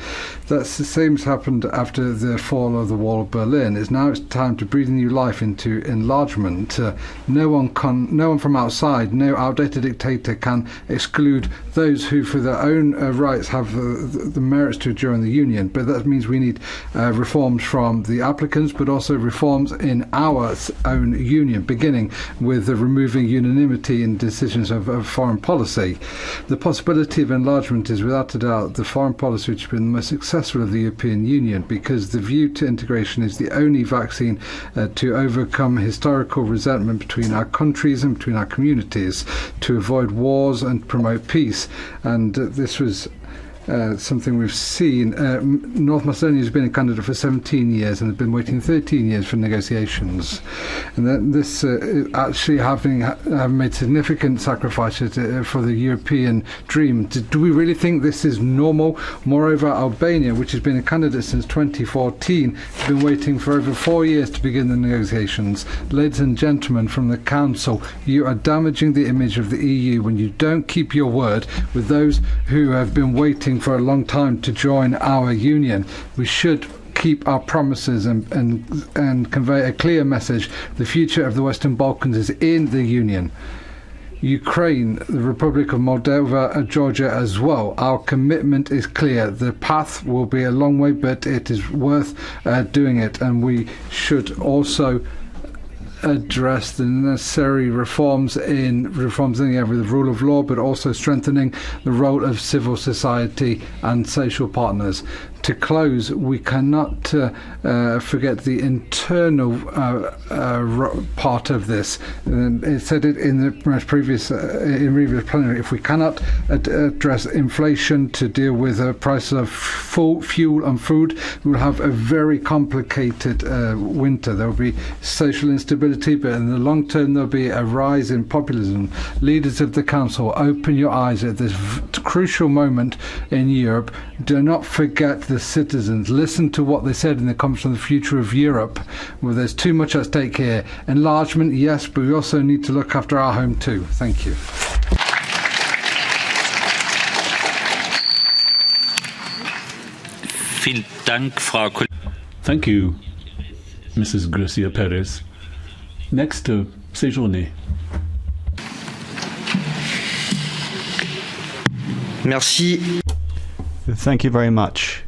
That's the same as happened after the fall of the Wall of Berlin. It's time to breathe new life into enlargement. No one from outside, no outdated dictator can exclude those who, for their own rights, have the merits to join the Union. But that means we need reforms from the applicants, but also reforms in our own Union, beginning with removing unanimity in decisions of foreign policy. The possibility of enlargement is without a doubt the foreign policy which has been the most successful of the European Union, because the view to integration is the only vaccine to overcome historical resentment between our countries and between our communities, to avoid wars and promote peace. And this was something we've seen. North Macedonia has been a candidate for 17 years and has been waiting 13 years for negotiations. And then this actually having made significant sacrifices for the European dream. Do we really think this is normal? Moreover, Albania, which has been a candidate since 2014, has been waiting for over 4 years to begin the negotiations. Ladies and gentlemen from the Council, you are damaging the image of the EU when you don't keep your word with those who have been waiting for a long time to join our union. We should keep our promises and convey a clear message. The future of the Western Balkans is in the union. Ukraine, the Republic of Moldova and Georgia as well. Our commitment is clear. The path will be a long way, but it is worth doing it, and we should also address the necessary reforms in the area of the rule of law, but also strengthening the role of civil society and social partners. To close, we cannot forget the internal part of this. It said it in the previous plenary. If we cannot address inflation to deal with prices of fuel and food, we will have a very complicated winter. There will be social instability, but in the long term there will be a rise in populism. Leaders of the Council, open your eyes at this crucial moment in Europe. Do not forget the citizens. Listen to what they said in the Conference on the Future of Europe. Well, there's too much at stake here. Enlargement, yes, but we also need to look after our home too. Thank you. Thank you, Mrs. Garcia Perez. Next, Séjourné. Merci. Thank you very much.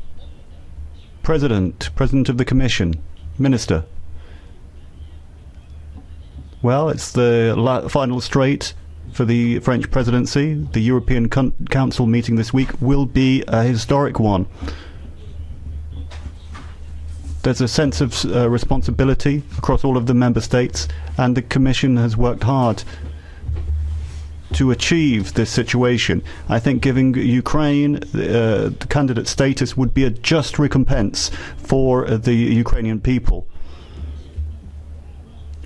President of the Commission, Minister. Well, it's the final straight for the French presidency. The European Council meeting this week will be a historic one. There's a sense of responsibility across all of the member states, and the Commission has worked hard to achieve this situation. I think giving Ukraine the candidate status would be a just recompense for the Ukrainian people.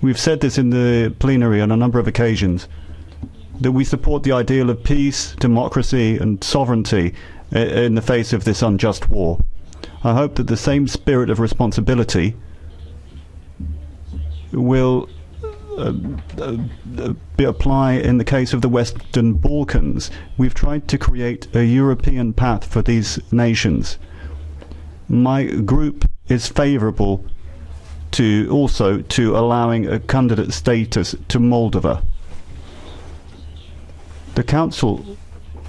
We've said this in the plenary on a number of occasions, that we support the ideal of peace, democracy and sovereignty in the face of this unjust war. I hope that the same spirit of responsibility will apply in the case of the Western Balkans. We've tried to create a European path for these nations. My group is favourable to allowing a candidate status to Moldova. The Council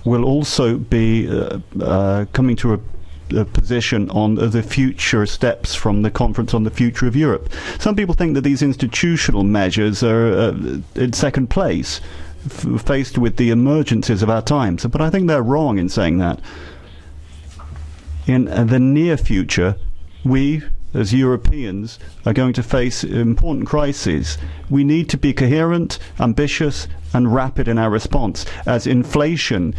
will also be coming to a position on the future steps from the Conference on the Future of Europe. Some people think that these institutional measures are in second place, faced with the emergencies of our times, but I think they're wrong in saying that. In the near future, we as Europeans are going to face important crises. We need to be coherent, ambitious and rapid in our response as inflation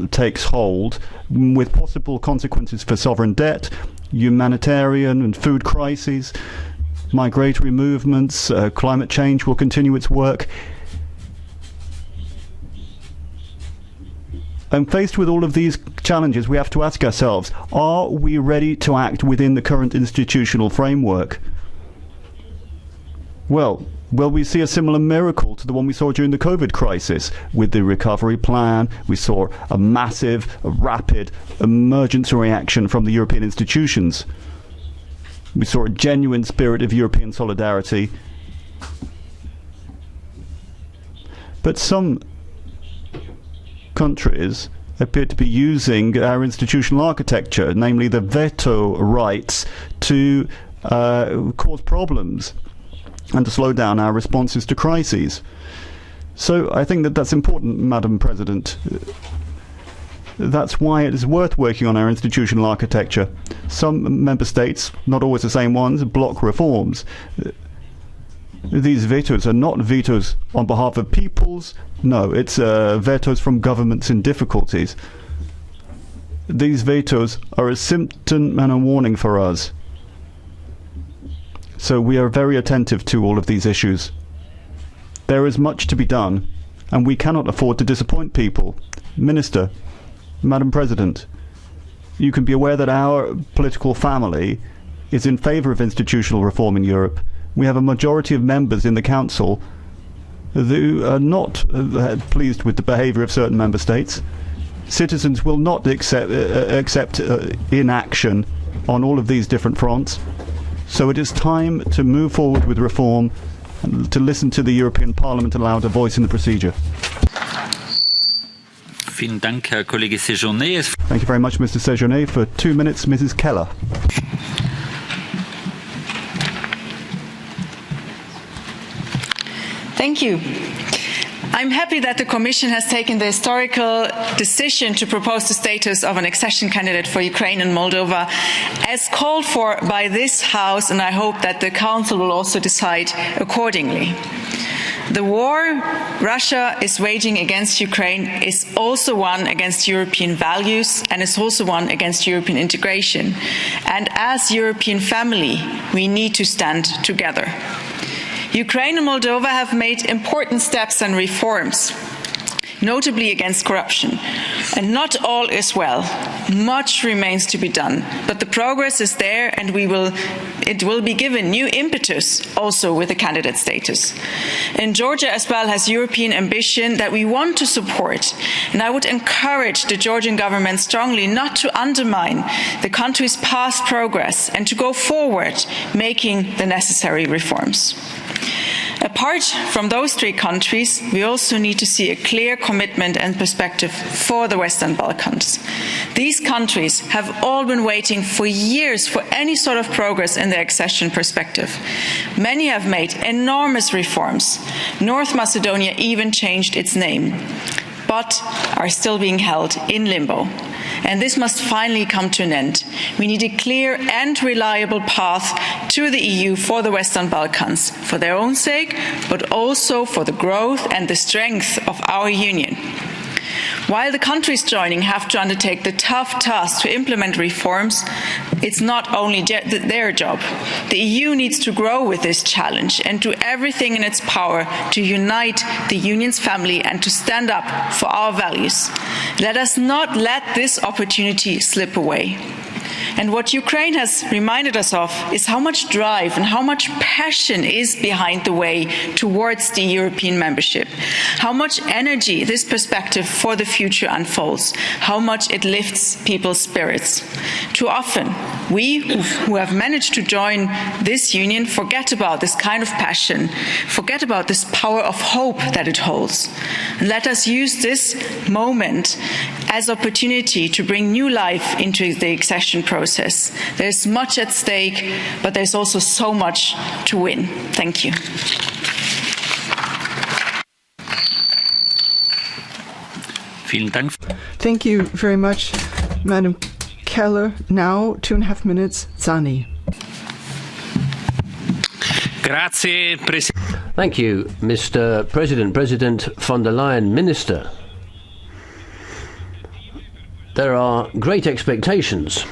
takes hold, with possible consequences for sovereign debt, humanitarian and food crises, migratory movements, climate change will continue its work. And faced with all of these challenges, we have to ask ourselves, are we ready to act within the current institutional framework? Well, will we see a similar miracle to the one we saw during the COVID crisis? With the recovery plan, we saw a massive, rapid emergency reaction from the European institutions. We saw a genuine spirit of European solidarity. But some countries appear to be using our institutional architecture, namely the veto rights, to cause problems and to slow down our responses to crises. So I think that that's important, Madam President. That's why it is worth working on our institutional architecture. Some member states, not always the same ones, block reforms. These vetoes are not vetoes on behalf of peoples. No, it's vetoes from governments in difficulties. These vetoes are a symptom and a warning for us. So we are very attentive to all of these issues. There is much to be done, and we cannot afford to disappoint people. Minister, Madam President, you can be aware that our political family is in favour of institutional reform in Europe. We have a majority of members in the Council who are not pleased with the behaviour of certain member states. Citizens will not accept inaction on all of these different fronts. So it is time to move forward with reform and to listen to the European Parliament allowed a voice in the procedure. Vielen Dank, Herr Kollege Séjourné. Thank you very much, Mr. Séjourné. For 2 minutes, Mrs. Keller. Thank you. I'm happy that the Commission has taken the historical decision to propose the status of an accession candidate for Ukraine and Moldova as called for by this House, and I hope that the Council will also decide accordingly. The war Russia is waging against Ukraine is also one against European values and is also one against European integration. And as European family, we need to stand together. Ukraine and Moldova have made important steps and reforms, notably against corruption. And not all is well. Much remains to be done. But the progress is there, and it will be given new impetus also with the candidate status. And Georgia as well has European ambition that we want to support. And I would encourage the Georgian government strongly not to undermine the country's past progress and to go forward, making the necessary reforms. Apart from those three countries, we also need to see a clear commitment and perspective for the Western Balkans. These countries have all been waiting for years for any sort of progress in their accession perspective. Many have made enormous reforms. North Macedonia even changed its name, but are still being held in limbo. And this must finally come to an end. We need a clear and reliable path to the EU for the Western Balkans, for their own sake, but also for the growth and the strength of our Union. While the countries joining have to undertake the tough task to implement reforms, it's not only their job. The EU needs to grow with this challenge and do everything in its power to unite the Union's family and to stand up for our values. Let us not let this opportunity slip away. And what Ukraine has reminded us of is how much drive and how much passion is behind the way towards the European membership, how much energy this perspective for the future unfolds, how much it lifts people's spirits. Too often, we who have managed to join this union forget about this kind of passion, forget about this power of hope that it holds. And let us use this moment as opportunity to bring new life into the accession process. There's much at stake, but there's also so much to win. Thank you. Thank you very much, Madam Keller. Now, 2.5 minutes, Zani. Thank you, Mr. President, President von der Leyen, Minister. There are great expectations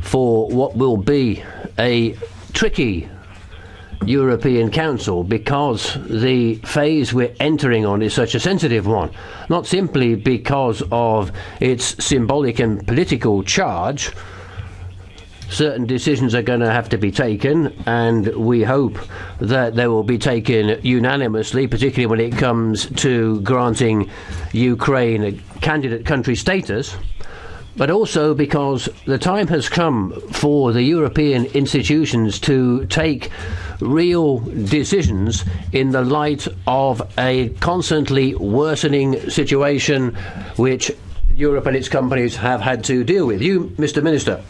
for what will be a tricky European Council because the phase we're entering on is such a sensitive one, not simply because of its symbolic and political charge. Certain decisions are going to have to be taken, and we hope that they will be taken unanimously, particularly when it comes to granting Ukraine a candidate country status, but also because the time has come for the European institutions to take real decisions in the light of a constantly worsening situation which Europe and its companies have had to deal with. You, Mr. Minister,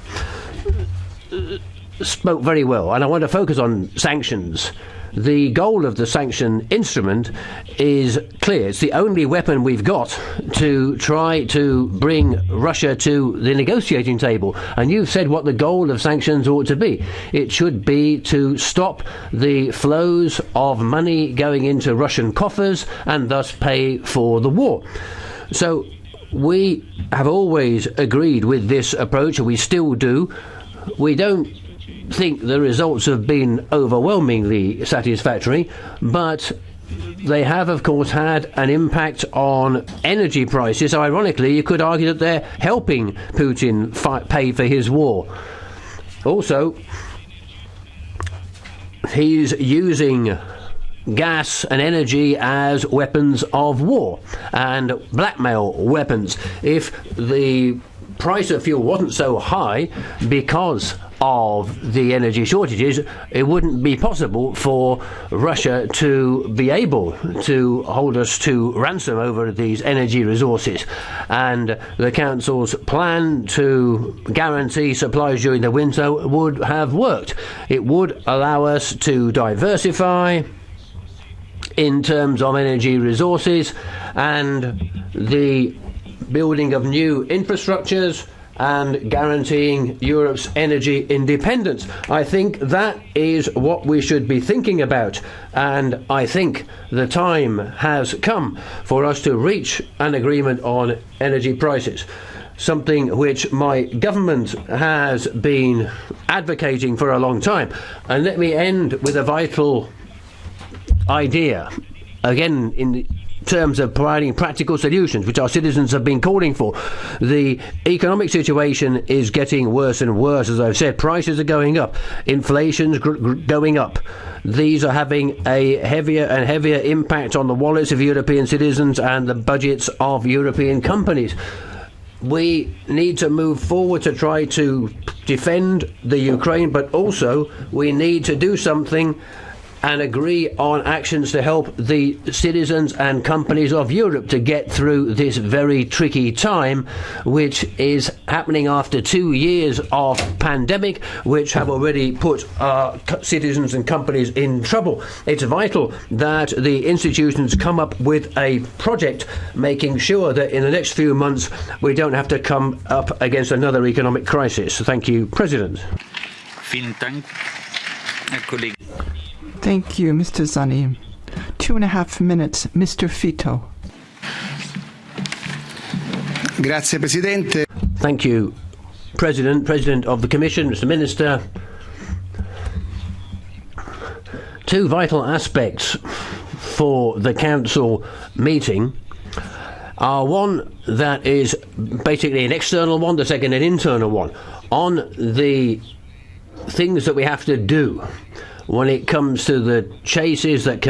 spoke very well, and I want to focus on sanctions. The goal of the sanction instrument is clear. It's the only weapon we've got to try to bring Russia to the negotiating table. And you've said what the goal of sanctions ought to be. It should be to stop the flows of money going into Russian coffers and thus pay for the war. So we have always agreed with this approach, and we still do. We don't think the results have been overwhelmingly satisfactory, but they have, of course, had an impact on energy prices. So ironically, you could argue that they're helping Putin pay for his war. Also, he's using gas and energy as weapons of war and blackmail weapons. If the price of fuel wasn't so high because of the energy shortages, it wouldn't be possible for Russia to be able to hold us to ransom over these energy resources. And the Council's plan to guarantee supplies during the winter would have worked. It would allow us to diversify in terms of energy resources and the building of new infrastructures and guaranteeing Europe's energy independence. I think that is what we should be thinking about, and I think the time has come for us to reach an agreement on energy prices, something which my government has been advocating for a long time. And let me end with a vital idea, again in terms of providing practical solutions which our citizens have been calling for. The economic situation is getting worse and worse. As I've said, prices are going up, inflation's going up. These are having a heavier and heavier impact on the wallets of European citizens and the budgets of European companies. We need to move forward to try to defend the Ukraine, but also we need to do something and agree on actions to help the citizens and companies of Europe to get through this very tricky time, which is happening after 2 years of pandemic, which have already put our citizens and companies in trouble. It's vital that the institutions come up with a project making sure that in the next few months we don't have to come up against another economic crisis. Thank you, President. Vielen Dank, Herr Kollege. Thank you, Mr. Zanni. 2.5 minutes, Mr. Fito. Grazie, Presidente. Thank you, President of the Commission, Mr. Minister. Two vital aspects for the Council meeting are one that is basically an external one, the second an internal one, on the things that we have to do when it comes to the choices that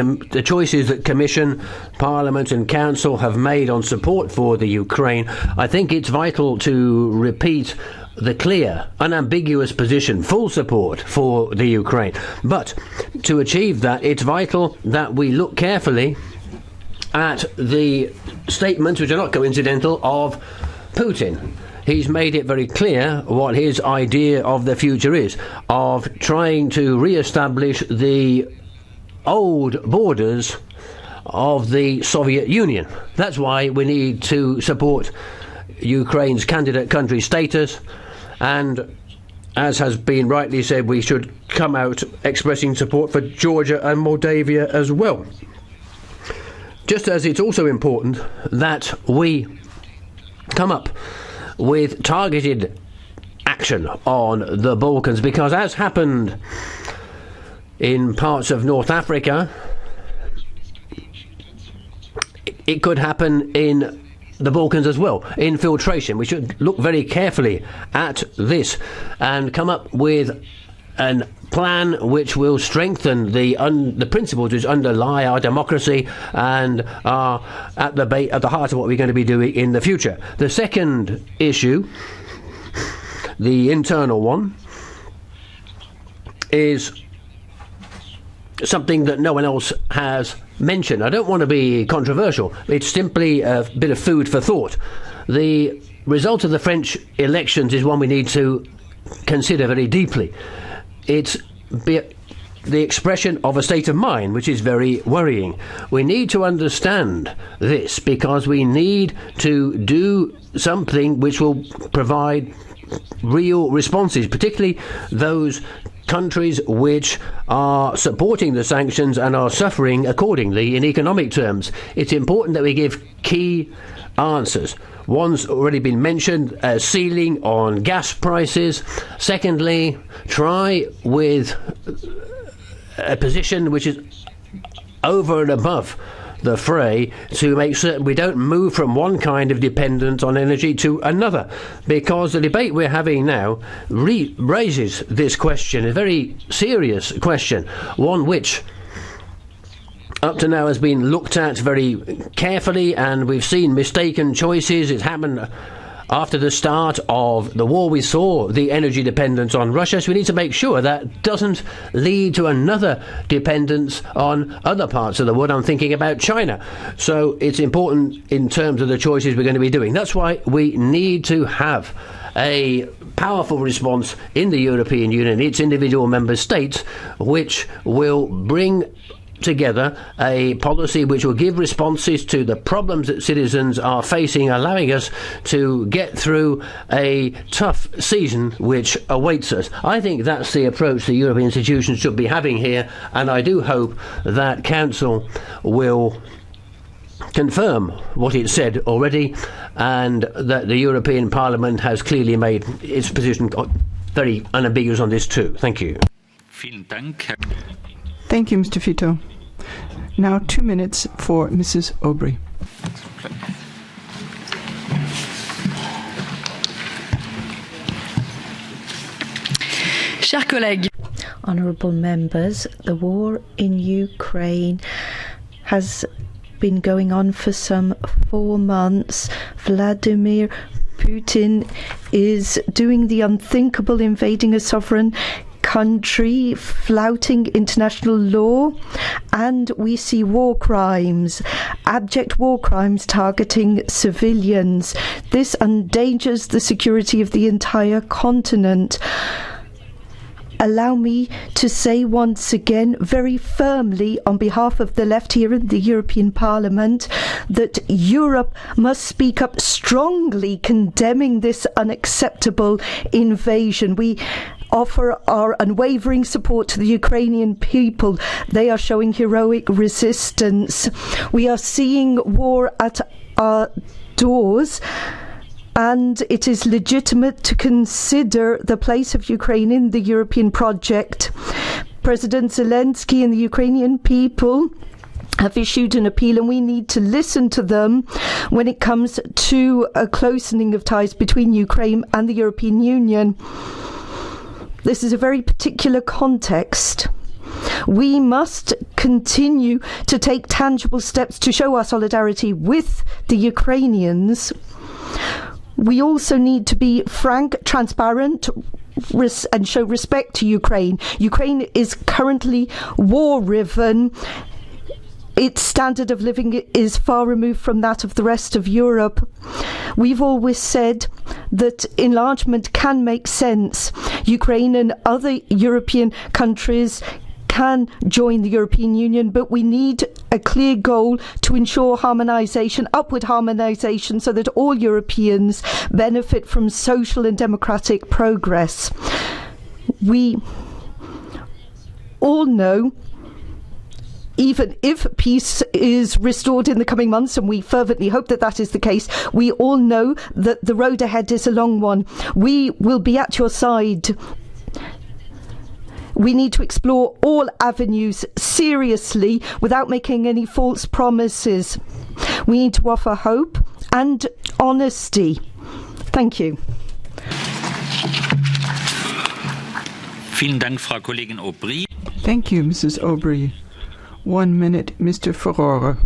Commission, Parliament and Council have made on support for the Ukraine. I think it's vital to repeat the clear, unambiguous position, full support for the Ukraine. But to achieve that, it's vital that we look carefully at the statements, which are not coincidental, of Putin. He's made it very clear what his idea of the future is, of trying to re-establish the old borders of the Soviet Union. That's why we need to support Ukraine's candidate country status, and as has been rightly said, we should come out expressing support for Georgia and Moldavia as well. Just as it's also important that we come up with targeted action on the Balkans, because as happened in parts of North Africa, it could happen in the Balkans as well. Infiltration. We should look very carefully at this and come up with a plan which will strengthen the principles which underlie our democracy and are at the heart of what we're going to be doing in the future. The second issue, the internal one, is something that no one else has mentioned. I don't want to be controversial. It's simply a bit of food for thought. The result of the French elections is one we need to consider very deeply. It's the expression of a state of mind which is very worrying. We need to understand this because we need to do something which will provide real responses, particularly those countries which are supporting the sanctions and are suffering accordingly in economic terms. It's important that we give key answers. One's already been mentioned, a ceiling on gas prices. Secondly, try with a position which is over and above the fray to make certain we don't move from one kind of dependence on energy to another, because the debate we're having now raises this question, a very serious question, one which up to now has been looked at very carefully, and we've seen mistaken choices. It's happened After the start of the war, we saw the energy dependence on Russia, so we need to make sure that doesn't lead to another dependence on other parts of the world. I'm thinking about China. So it's important in terms of the choices we're going to be doing. That's why we need to have a powerful response in the European Union, its individual member states, which will bring together a policy which will give responses to the problems that citizens are facing, allowing us to get through a tough season which awaits us. I think that's the approach the European institutions should be having here, and I do hope that Council will confirm what it said already, and that the European Parliament has clearly made its position very unambiguous on this too. Thank you. Thank you, Mr. Fito. Now 2 minutes for Mrs. Aubry. Chers collègues, honourable members, the war in Ukraine has been going on for some 4 months. Vladimir Putin is doing the unthinkable, invading a sovereign country, flouting international law, and we see war crimes, abject war crimes targeting civilians. This endangers the security of the entire continent. Allow me to say once again, very firmly, on behalf of the left here in the European Parliament, that Europe must speak up strongly condemning this unacceptable invasion. We offer our unwavering support to the Ukrainian people. They are showing heroic resistance. We are seeing war at our doors, and it is legitimate to consider the place of Ukraine in the European project. President Zelensky and the Ukrainian people have issued an appeal, and we need to listen to them when it comes to a closening of ties between Ukraine and the European Union. This is a very particular context. We must continue to take tangible steps to show our solidarity with the Ukrainians. We also need to be frank, transparent, and show respect to Ukraine. Ukraine is currently war-riven. Its standard of living is far removed from that of the rest of Europe. We've always said that enlargement can make sense. Ukraine and other European countries can join the European Union, but we need a clear goal to ensure harmonisation, upward harmonisation, so that all Europeans benefit from social and democratic progress. We all know, even if peace is restored in the coming months, and we fervently hope that that is the case, we all know that the road ahead is a long one. We will be at your side. We need to explore all avenues seriously without making any false promises. We need to offer hope and honesty. Thank you. Vielen Dank, Frau Kollegin Aubry. Thank you, Mrs. Aubry. 1 minute, Mr. Ferrara.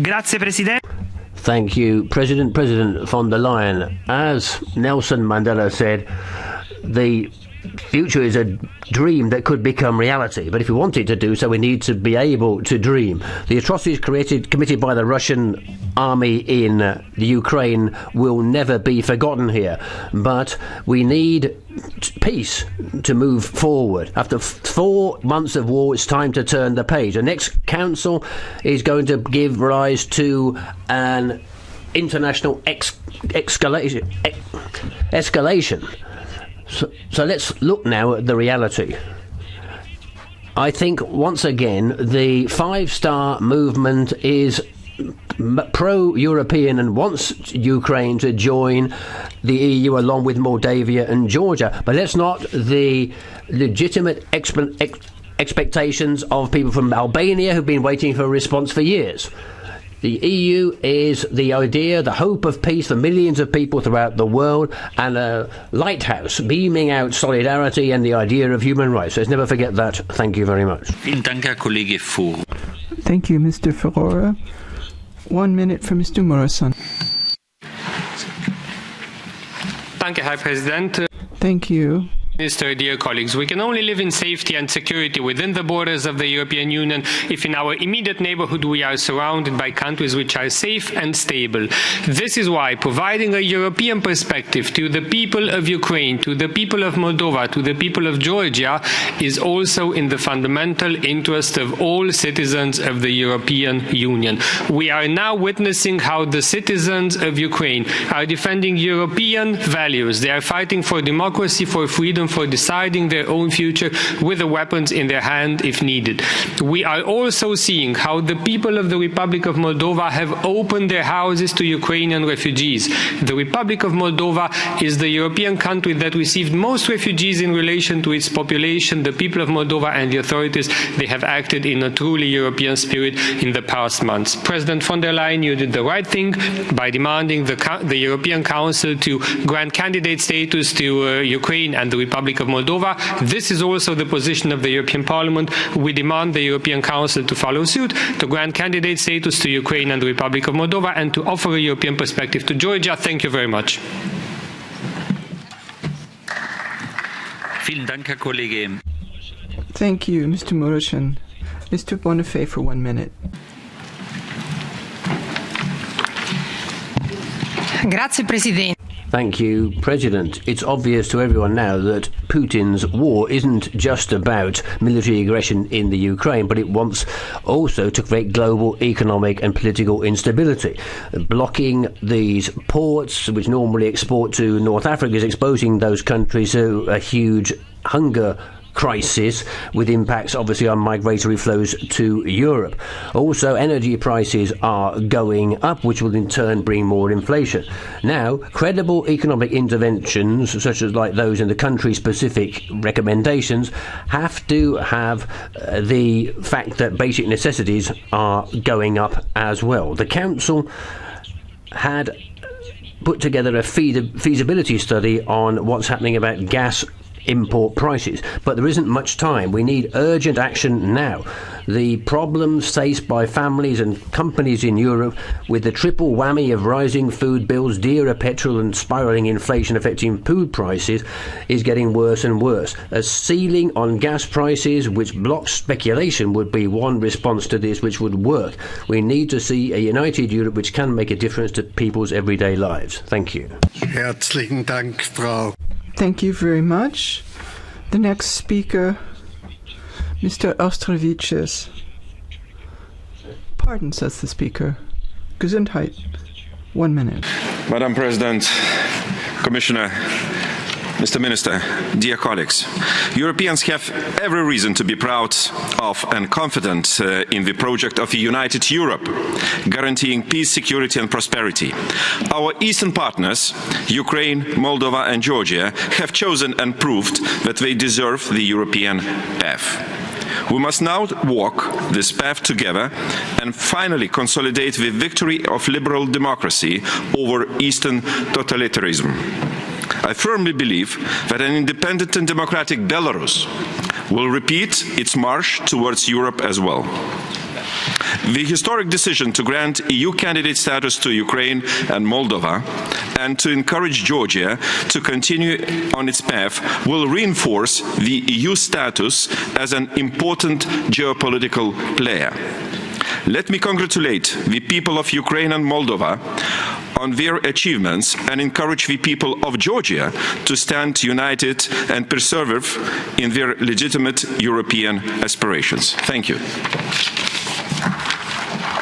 Grazie, Presidente. Thank you, President von der Leyen. As Nelson Mandela said, the future is a dream that could become reality, but if we want it to do so, we need to be able to dream. The atrocities committed by the Russian army in the Ukraine will never be forgotten here, but we need peace to move forward. After 4 months of war, it's time to turn the page. The next council is going to give rise to an international escalation. So let's look now at the reality. I think once again the 5-star movement is pro-European and wants Ukraine to join the EU along with Moldavia and Georgia. But that's not the legitimate expectations of people from Albania who've been waiting for a response for years. The EU is the idea, the hope of peace for millions of people throughout the world, and a lighthouse beaming out solidarity and the idea of human rights. Let's never forget that. Thank you very much. Thank you, Mr. Ferrara. 1 minute for Mr. Muresan. Danke, Herr Präsident. Thank you. Minister, dear colleagues, we can only live in safety and security within the borders of the European Union if in our immediate neighborhood we are surrounded by countries which are safe and stable. This is why providing a European perspective to the people of Ukraine, to the people of Moldova, to the people of Georgia is also in the fundamental interest of all citizens of the European Union. We are now witnessing how the citizens of Ukraine are defending European values. They are fighting for democracy, for freedom, for deciding their own future with the weapons in their hand if needed. We are also seeing how the people of the Republic of Moldova have opened their houses to Ukrainian refugees. The Republic of Moldova is the European country that received most refugees in relation to its population. The people of Moldova and the authorities, they have acted in a truly European spirit in the past months. President von der Leyen, you did the right thing by demanding the European Council to grant candidate status to Ukraine and the Republic of Moldova. This is also the position of the European Parliament. We demand the European Council to follow suit, to grant candidate status to Ukraine and the Republic of Moldova, and to offer a European perspective to Georgia. Thank you very much. Vielen Dank, Herr Kollege. Thank you, Mr. Muresan. Mr. Bonifay for 1 minute. Grazie, Presidente. Thank you, President. It's obvious to everyone now that Putin's war isn't just about military aggression in the Ukraine, but it wants also to create global economic and political instability. Blocking these ports, which normally export to North Africa, is exposing those countries to a huge hunger crisis with impacts obviously on migratory flows to Europe. Also, energy prices are going up, which will in turn bring more inflation. Now, credible economic interventions, such as like those in the country-specific recommendations, have to have the fact that basic necessities are going up as well. The Council had put together a feasibility study on what's happening about gas import prices, but there isn't much time. We need urgent action now. The problems faced by families and companies in Europe with the triple whammy of rising food bills, dearer petrol and spiralling inflation affecting food prices is getting worse and worse. A ceiling on gas prices which blocks speculation would be one response to this which would work. We need to see a united Europe which can make a difference to people's everyday lives. Thank you. Herzlichen Dank, Frau. Thank you very much. The next speaker, Mr. Ostrovicius. Pardon, says the speaker. Gesundheit. 1 minute. Madam President, Commissioner, Mr. Minister, dear colleagues, Europeans have every reason to be proud of and confident in the project of a united Europe, guaranteeing peace, security and prosperity. Our eastern partners, Ukraine, Moldova and Georgia, have chosen and proved that they deserve the European path. We must now walk this path together and finally consolidate the victory of liberal democracy over Eastern totalitarianism. I firmly believe that an independent and democratic Belarus will repeat its march towards Europe as well. The historic decision to grant EU candidate status to Ukraine and Moldova and to encourage Georgia to continue on its path will reinforce the EU status as an important geopolitical player. Let me congratulate the people of Ukraine and Moldova on their achievements and encourage the people of Georgia to stand united and persevere in their legitimate European aspirations. Thank you.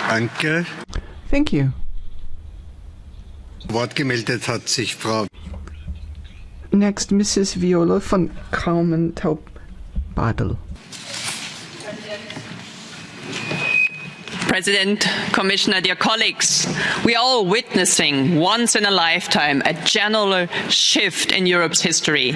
Danke. Thank you. Wort gemeldet hat sich Frau. Next, Mrs. Viola von Kraumen-Taub-Badel. President, Commissioner, dear colleagues, we are all witnessing once in a lifetime a general shift in Europe's history.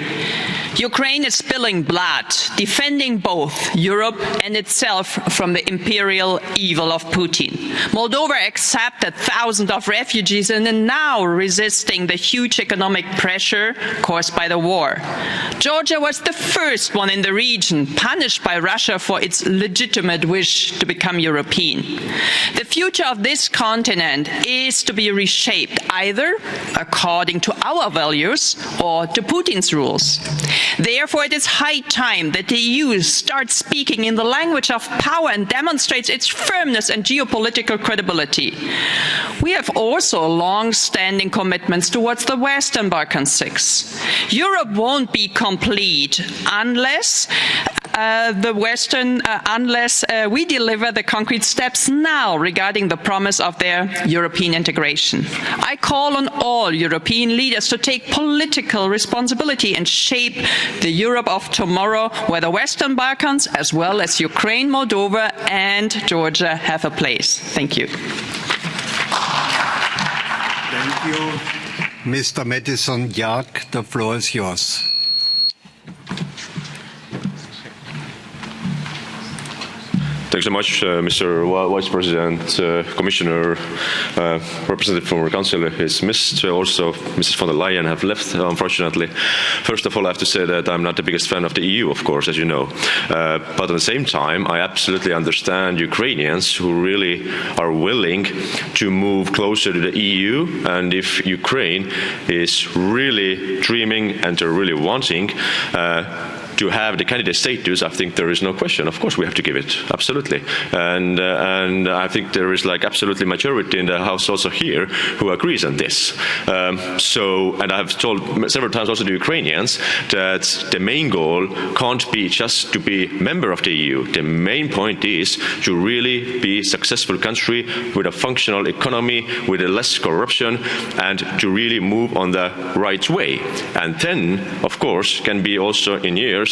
Ukraine is spilling blood, defending both Europe and itself from the imperial evil of Putin. Moldova accepted thousands of refugees and is now resisting the huge economic pressure caused by the war. Georgia was the first one in the region punished by Russia for its legitimate wish to become European. The future of this continent is to be reshaped either according to our values or to Putin's rules. Therefore, it is high time that the EU starts speaking in the language of power and demonstrates its firmness and geopolitical credibility. We have also long-standing commitments towards the Western Balkans 6. Europe won't be complete unless we deliver the concrete steps now regarding the promise of their European integration. I call on all European leaders to take political responsibility and shape the Europe of tomorrow, where the Western Balkans, as well as Ukraine, Moldova, and Georgia, have a place. Thank you. Thank you. Mr. Madison Yark, the floor is yours. Thanks so much, Mr. Vice President, Commissioner, representative from the Council is missed. Also, Mrs. von der Leyen have left, unfortunately. First of all, I have to say that I'm not the biggest fan of the EU, of course, as you know. But at the same time, I absolutely understand Ukrainians who really are willing to move closer to the EU. And if Ukraine is really dreaming and they're really wanting to have the candidate status, I think there is no question. Of course, we have to give it, absolutely. And I think there is absolutely majority in the House also here who agrees on this. And I have told several times also to Ukrainians that the main goal can't be just to be member of the EU. The main point is to really be a successful country with a functional economy, with less corruption, and to really move on the right way. And then, of course, can be also in years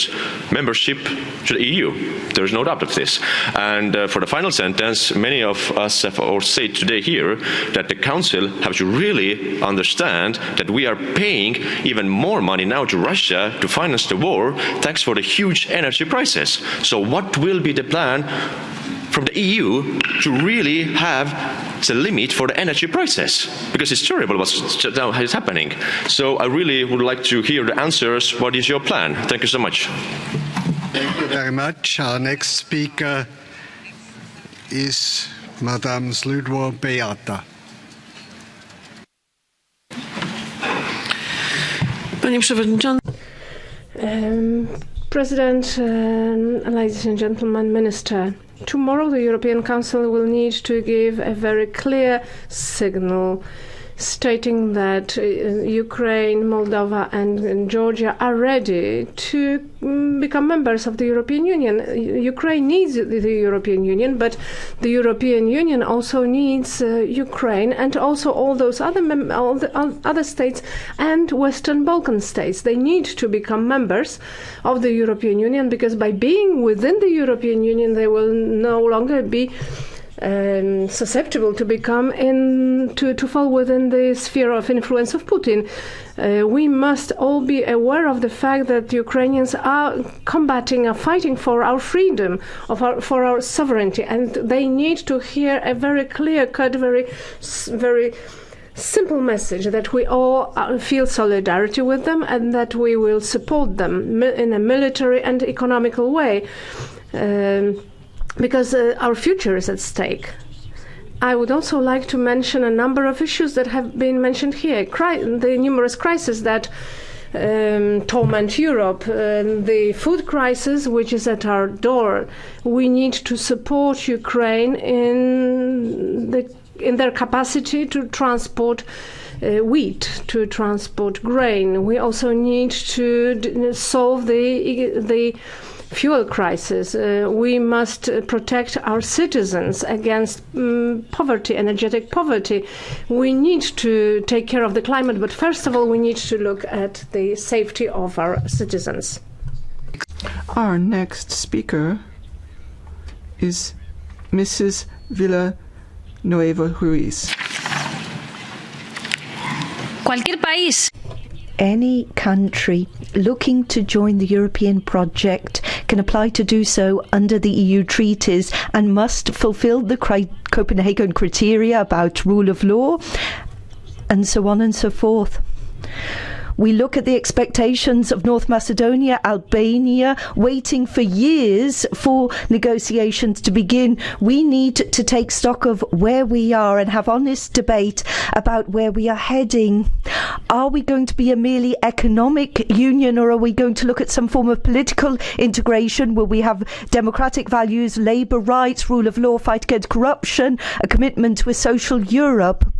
membership to the EU. There is no doubt of this. And for the final sentence, many of us have all said today here that the Council has to really understand that we are paying even more money now to Russia to finance the war, thanks for the huge energy prices. So what will be the plan from the EU to really have the limit for the energy prices? Because it's terrible what's now is happening. So I really would like to hear the answers. What is your plan? Thank you so much. Thank you very much. Our next speaker is Madame Sludwo Beata. Panie Przewodniczący. President, ladies and gentlemen, Minister. Tomorrow the European Council will need to give a very clear signal stating that Ukraine, Moldova and Georgia are ready to become members of the European Union. Ukraine needs the European Union, but the European Union also needs Ukraine and also all those other states and Western Balkan states. They need to become members of the European Union, because by being within the European Union they will no longer be susceptible to become to fall within the sphere of influence of Putin. We must all be aware of the fact that Ukrainians are combating, are fighting for our freedom, for our sovereignty, and they need to hear a very clear-cut, very simple message that we all feel solidarity with them and that we will support them in a military and economical way. Because our future is at stake. I would also like to mention a number of issues that have been mentioned here. The numerous crises that torment Europe, the food crisis which is at our door. We need to support Ukraine in their capacity to transport wheat, to transport grain. We also need to solve the fuel crisis. We must protect our citizens against poverty, energetic poverty. We need to take care of the climate, but first of all, we need to look at the safety of our citizens. Our next speaker is Mrs. Villanueva Ruiz. Cualquier país. Any country looking to join the European project can apply to do so under the EU treaties and must fulfil the Copenhagen criteria about rule of law and so on and so forth. We look at the expectations of North Macedonia, Albania, waiting for years for negotiations to begin. We need to take stock of where we are and have honest debate about where we are heading. Are we going to be a merely economic union, or are we going to look at some form of political integration where we have democratic values, labour rights, rule of law, fight against corruption, a commitment to a social Europe?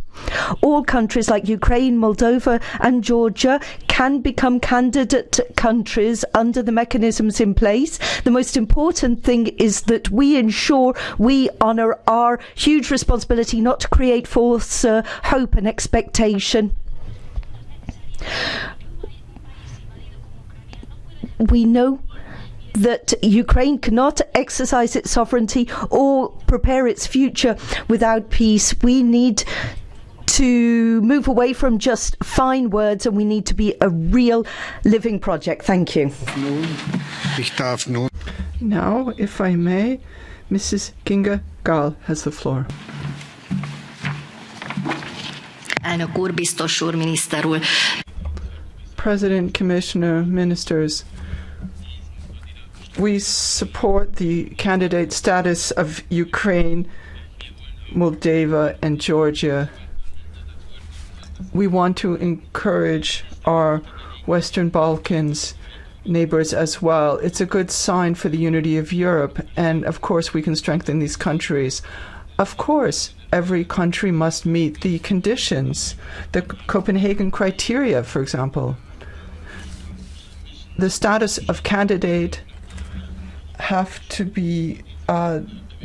All countries like Ukraine, Moldova and Georgia can become candidate countries under the mechanisms in place. The most important thing is that we ensure we honour our huge responsibility not to create false hope and expectation. We know that Ukraine cannot exercise its sovereignty or prepare its future without peace. We need to move away from just fine words, and we need to be a real living project. Thank you. Now, if I may, Mrs. Kinga Gál has the floor. Elnök úr, biztos úr, miniszter úr. President, Commissioner, Ministers, we support the candidate status of Ukraine, Moldova and Georgia. We want to encourage our Western Balkans neighbors as well. It's a good sign for the unity of Europe, and of course we can strengthen these countries. Of course, every country must meet the conditions, the Copenhagen criteria, for example. The status of candidate have to be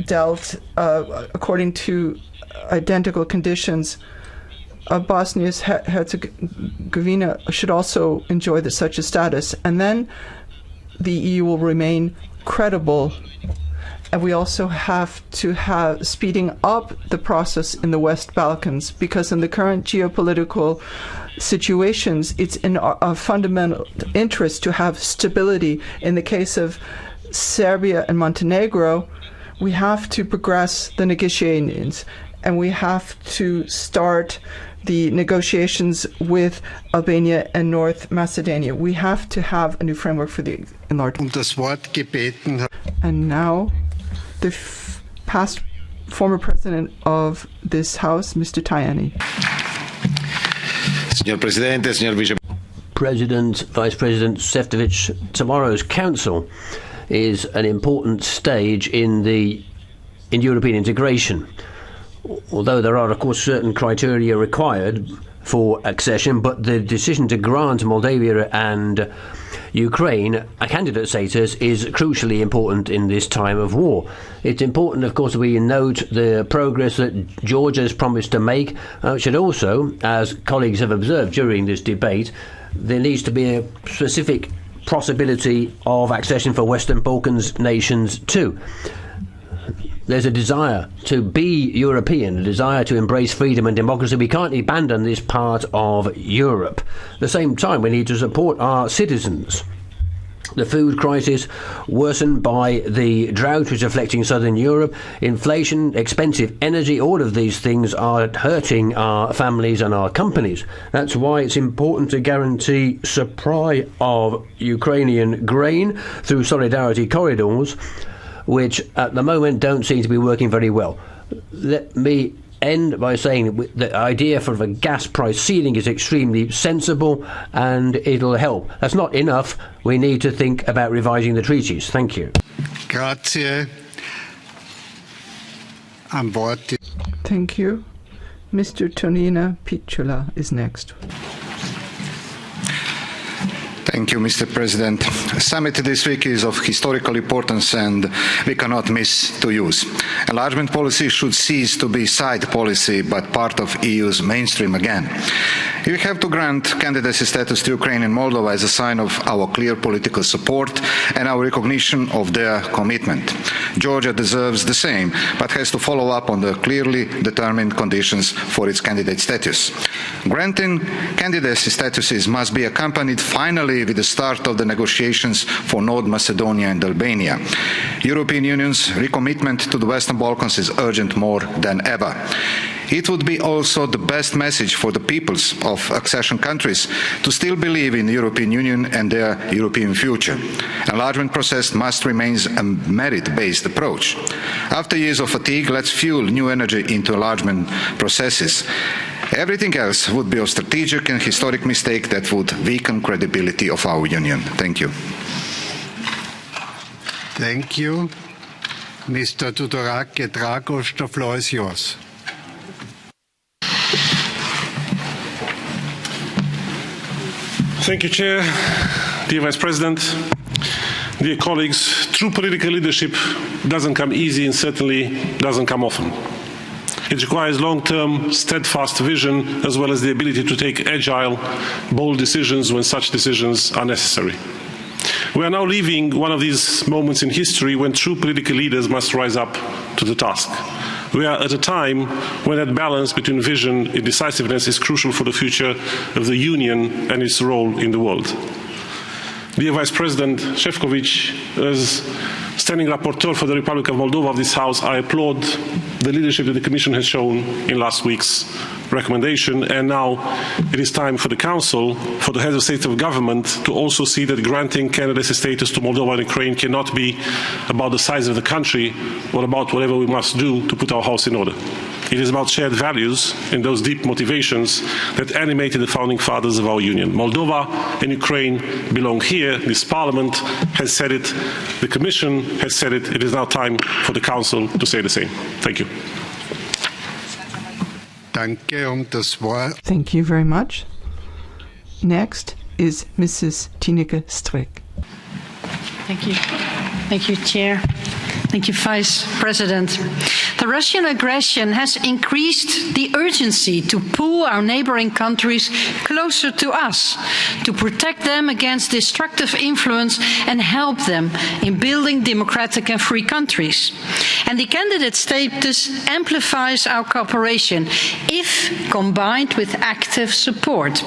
dealt according to identical conditions. Bosnia-Herzegovina should also enjoy such a status, and then the EU will remain credible. And we also have to have speeding up the process in the West Balkans, because in the current geopolitical situations, it's in our fundamental interest to have stability. In the case of Serbia and Montenegro, we have to progress the negotiations, and we have to start the negotiations with Albania and North Macedonia. We have to have a new framework for the enlargement. And now, the past former president of this House, Mr. Tajani. President, Vice President Šefčovič, tomorrow's Council is an important stage in European integration. Although there are, of course, certain criteria required for accession, but the decision to grant Moldova and Ukraine a candidate status is crucially important in this time of war. It's important, of course, that we note the progress that Georgia has promised to make. Should also, as colleagues have observed during this debate, there needs to be a specific possibility of accession for Western Balkans nations too. There's a desire to be European, a desire to embrace freedom and democracy. We can't abandon this part of Europe. At the same time, we need to support our citizens. The food crisis worsened by the drought which is affecting southern Europe, inflation, expensive energy, all of these things are hurting our families and our companies. That's why it's important to guarantee supply of Ukrainian grain through solidarity corridors, which at the moment don't seem to be working very well. Let me end by saying the idea for a gas price ceiling is extremely sensible and it'll help. That's not enough. We need to think about revising the treaties. Thank you. Grazie. Thank you. Mr. Tonina Picciola is next. Thank you, Mr. President. The summit this week is of historical importance and we cannot miss to use. Enlargement policy should cease to be side policy but part of EU's mainstream again. We have to grant candidacy status to Ukraine and Moldova as a sign of our clear political support and our recognition of their commitment. Georgia deserves the same, but has to follow up on the clearly determined conditions for its candidate status. Granting candidacy statuses must be accompanied finally with the start of the negotiations for North Macedonia and Albania. European Union's recommitment to the Western Balkans is urgent more than ever. It would be also the best message for the peoples of accession countries to still believe in the European Union and their European future. Enlargement process must remain a merit-based approach. After years of fatigue, let's fuel new energy into enlargement processes. Everything else would be a strategic and historic mistake that would weaken credibility of our Union. Thank you. Thank you. Mr. Tudorache Dragos, the floor is yours. Thank you, Chair. Dear Vice President, dear colleagues, true political leadership doesn't come easy and certainly doesn't come often. It requires long-term, steadfast vision as well as the ability to take agile, bold decisions when such decisions are necessary. We are now leaving one of these moments in history when true political leaders must rise up to the task. We are at a time when that balance between vision and decisiveness is crucial for the future of the Union and its role in the world. Dear Vice President Šefčovič, as standing rapporteur for the Republic of Moldova of this House, I applaud the leadership that the Commission has shown in last week's recommendation, and now it is time for the Council, for the heads of state of government, to also see that granting candidacy status to Moldova and Ukraine cannot be about the size of the country or about whatever we must do to put our house in order. It is about shared values and those deep motivations that animated the founding fathers of our Union. Moldova and Ukraine belong here. This Parliament has said it. The Commission has said it. It is now time for the Council to say the same. Thank you. Thank you very much. Next is Mrs. Tineke Strik. Thank you. Thank you, Chair. Thank you, Vice President. The Russian aggression has increased the urgency to pull our neighboring countries closer to us, to protect them against destructive influence and help them in building democratic and free countries. And the candidate status amplifies our cooperation if combined with active support.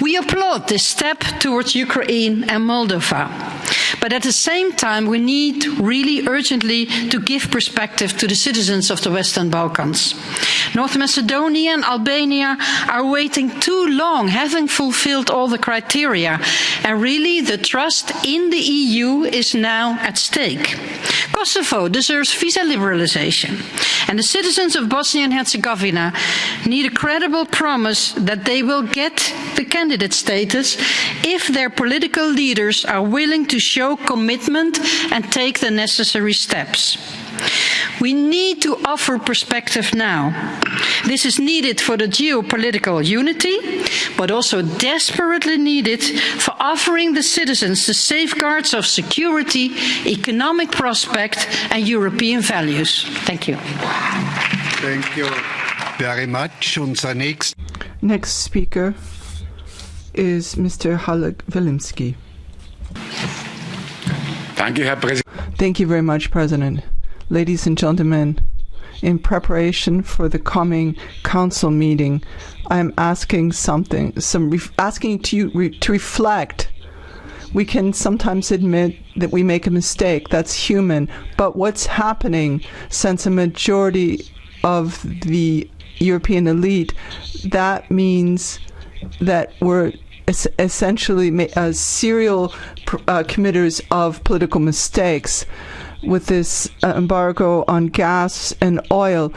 We applaud this step towards Ukraine and Moldova. But at the same time, we need really urgently to give perspective to the citizens of the Western Balkans. North Macedonia and Albania are waiting too long, having fulfilled all the criteria. And really, the trust in the EU is now at stake. Kosovo deserves visa liberalization. And the citizens of Bosnia and Herzegovina need a credible promise that they will get the candidate status if their political leaders are willing to show commitment and take the necessary steps. We need to offer perspective now. This is needed for the geopolitical unity, but also desperately needed for offering the citizens the safeguards of security, economic prospect, and European values. Thank you. Thank you very much. Next speaker is Mr. Halek Wilimski. Thank you very much, President. Ladies and gentlemen, in preparation for the coming council meeting, I am asking asking you to reflect. We can sometimes admit that we make a mistake. That's human. But what's happening since a majority of the European elite, that means that we're essentially serial committers of political mistakes with this embargo on gas and oil.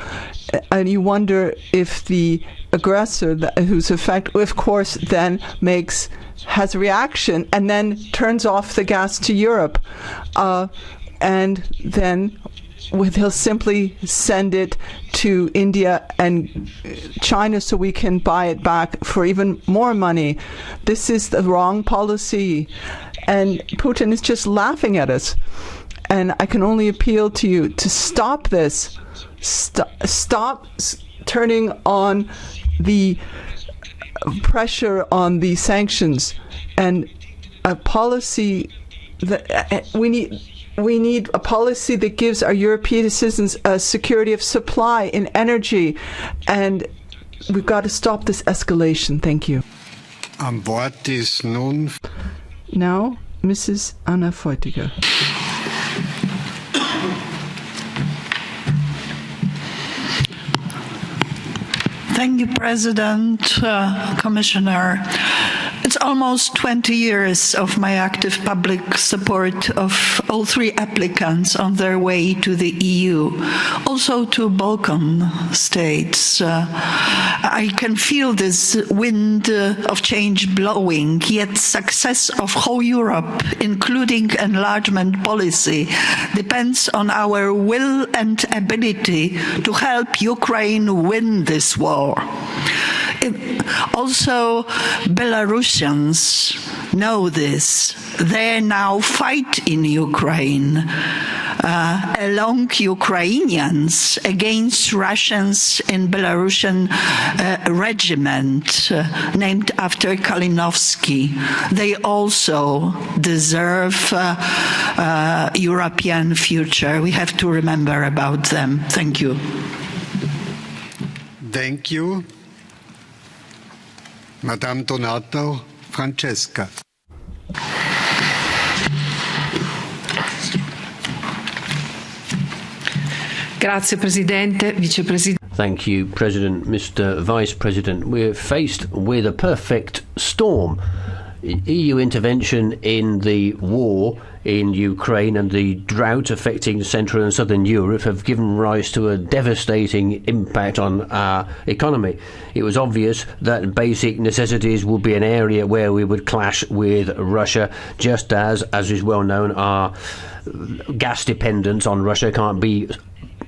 And you wonder if the aggressor, who's affected, of course, then has a reaction and then turns off the gas to Europe. And then they'll simply send it to India and China so we can buy it back for even more money. This is the wrong policy, and Putin is just laughing at us. And I can only appeal to you to stop this. Stop turning on the pressure on the sanctions, and a policy that we need a policy that gives our European citizens a security of supply in energy, and we've got to stop this escalation. Thank you. Am Wort ist nun Now, Mrs. Anna Feutiger. Thank you, President, Commissioner. It's almost 20 years of my active public support of all three applicants on their way to the EU, also to Balkan states. I can feel this wind of change blowing, yet success of whole Europe, including enlargement policy, depends on our will and ability to help Ukraine win this war. Also, Belarusians know this. They now fight in Ukraine, along Ukrainians against Russians in Belarusian regiment named after Kalinowski. They also deserve European future. We have to remember about them. Thank you. Thank you. Madame Donato Francesca. Grazie Presidente, Vicepresidente. Thank you, President, Mr. Vice President. We're faced with a perfect storm. EU intervention in the war in Ukraine and the drought affecting Central and Southern Europe have given rise to a devastating impact on our economy. It was obvious that basic necessities would be an area where we would clash with Russia, just as is well known, our gas dependence on Russia can't be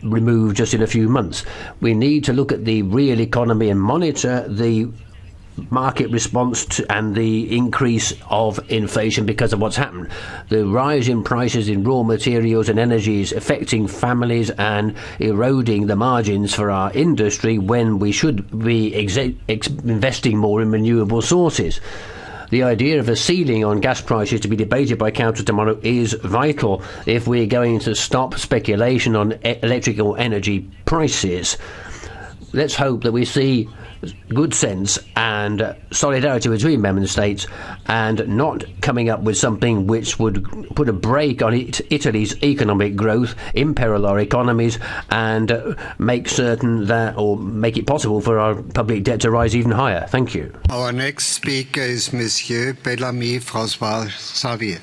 removed just in a few months. We need to look at the real economy and monitor the market response to, and the increase of inflation because of what's happened. The rise in prices in raw materials and energies affecting families and eroding the margins for our industry when we should be investing more in renewable sources. The idea of a ceiling on gas prices to be debated by Council tomorrow is vital if we're going to stop speculation on electrical energy prices. Let's hope that we see good sense and solidarity between member states and not coming up with something which would put a brake on Italy's economic growth, imperil our economies and make certain that, or make it possible for our public debt to rise even higher. Thank you. Our next speaker is Monsieur Bellamy François-Xavier.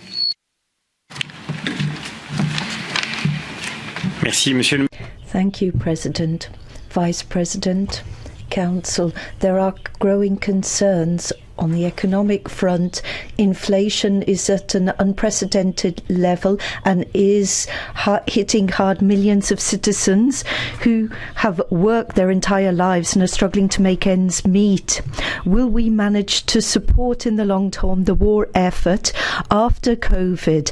Merci, Monsieur. Thank you, President, Vice President, Council. There are growing concerns on the economic front. Inflation is at an unprecedented level and is hitting hard millions of citizens who have worked their entire lives and are struggling to make ends meet. Will we manage to support in the long term the war effort after COVID?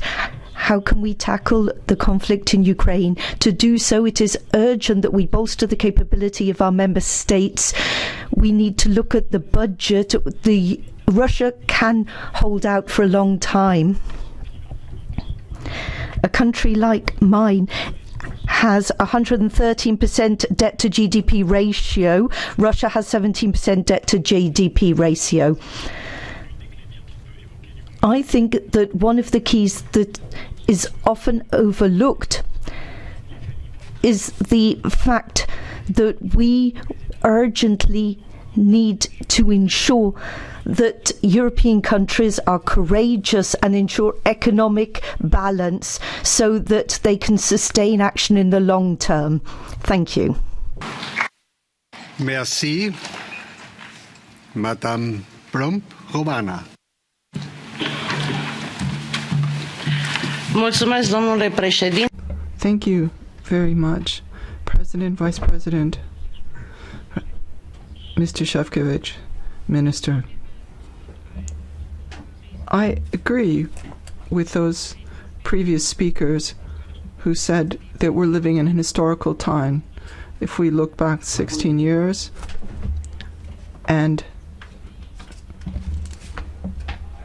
How can we tackle the conflict in Ukraine? To do so, it is urgent that we bolster the capability of our member states. We need to look at the budget. Russia can hold out for a long time. A country like mine has 113% debt to GDP ratio. Russia has 17% debt to GDP ratio. I think that one of the keys that is often overlooked is the fact that we urgently need to ensure that European countries are courageous and ensure economic balance so that they can sustain action in the long term. Thank you. Merci. Madame Plump, Romana. Mulțumesc, domnule președinte. Thank you very much. President, Vice President, Mr. Šefčovič, Minister. I agree with those previous speakers who said that we're living in an historical time. If we look back 16 years, and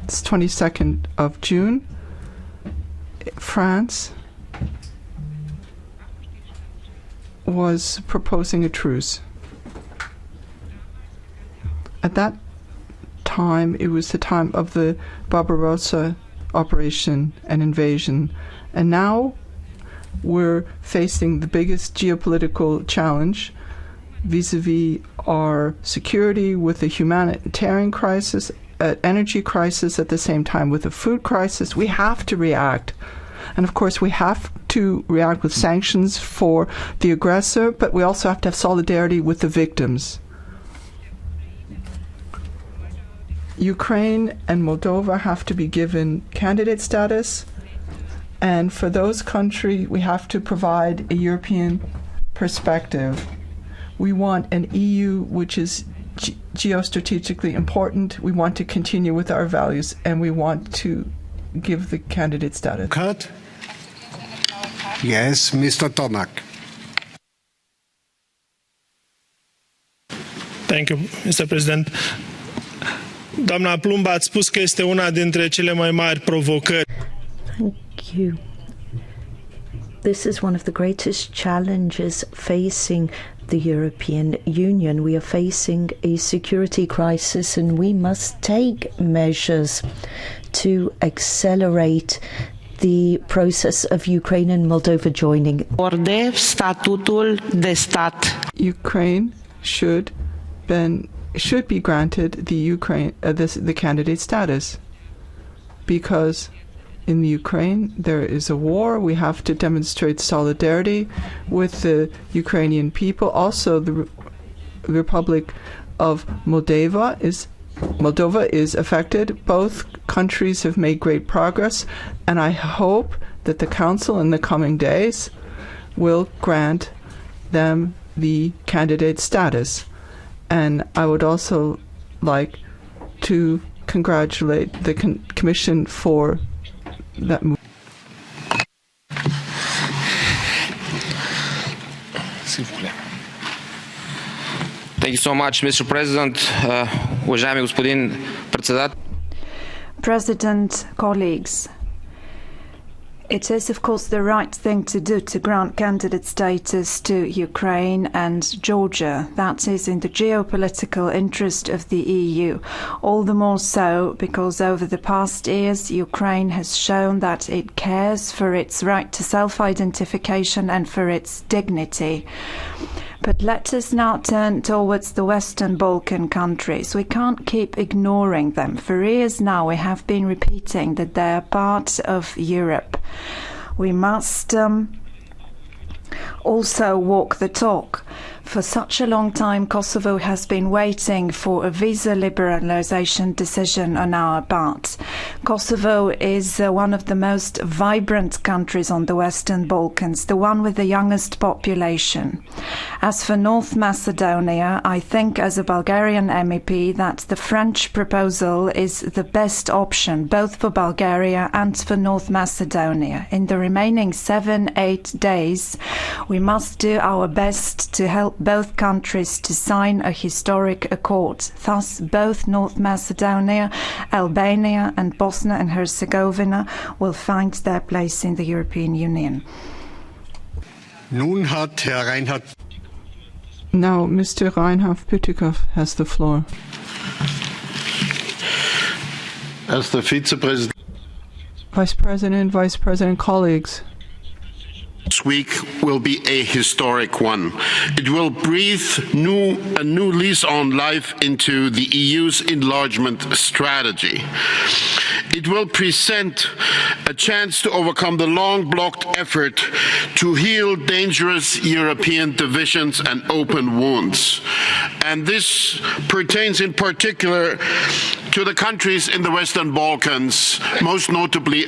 it's 22nd of June, France was proposing a truce. At that time, it was the time of the Barbarossa operation and invasion, and now we're facing the biggest geopolitical challenge vis-a-vis our security, with a humanitarian crisis, an energy crisis at the same time, with a food crisis. We have to react. And of course, we have to react with sanctions for the aggressor, but we also have to have solidarity with the victims. Ukraine and Moldova have to be given candidate status, and for those countries, we have to provide a European perspective. We want an EU which is geostrategically important. We want to continue with our values, and we want to give the candidate status. Cut. Yes, Mr. Tomak. Thank you, Mr. President. Doamna Plumb, ați spus că este una dintre cele mai mari provocări. Thank you. This is one of the greatest challenges facing the European Union. We are facing a security crisis, and we must take measures to accelerate the process of Ukraine and Moldova joining. Statutul de stat. Ukraine should be granted the candidate status, because in the Ukraine there is a war. We have to demonstrate solidarity with the Ukrainian people. Also, the Republic of Moldova is affected. Both countries have made great progress, and I hope that the Council in the coming days will grant them the candidate status. And I would also like to congratulate the Commission for that move. Thank you so much, Mr. President. Уважаеми господин председател. President, colleagues, it is, of course, the right thing to do to grant candidate status to Ukraine and Georgia. That is in the geopolitical interest of the EU. All the more so because over the past years, Ukraine has shown that it cares for its right to self-identification and for its dignity. But let us now turn towards the Western Balkan countries. We can't keep ignoring them. For years now we have been repeating that they are part of Europe. We must also walk the talk. For such a long time, Kosovo has been waiting for a visa liberalization decision on our part. Kosovo is one of the most vibrant countries on the Western Balkans, the one with the youngest population. As for North Macedonia, I think as a Bulgarian MEP that the French proposal is the best option, both for Bulgaria and for North Macedonia. In the remaining 7-8 days, we must do our best to help both countries to sign a historic accord. Thus, both North Macedonia, Albania and Bosnia and Herzegovina will find their place in the European Union. Now, Mr. Reinhard Bütikofer has the floor. As the Vice President, colleagues. This week will be a historic one. It will breathe a new lease on life into the EU's enlargement strategy. It will present a chance to overcome the long-blocked effort to heal dangerous European divisions and open wounds. And this pertains in particular to the countries in the Western Balkans, most notably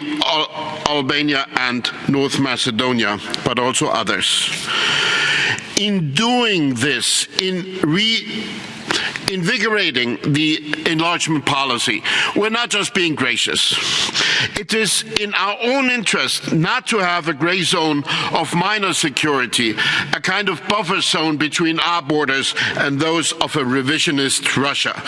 Albania and North Macedonia, but also others. In doing this, in reinvigorating the enlargement policy, we're not just being gracious. It is in our own interest not to have a gray zone of minor security, a kind of buffer zone between our borders and those of a revisionist Russia.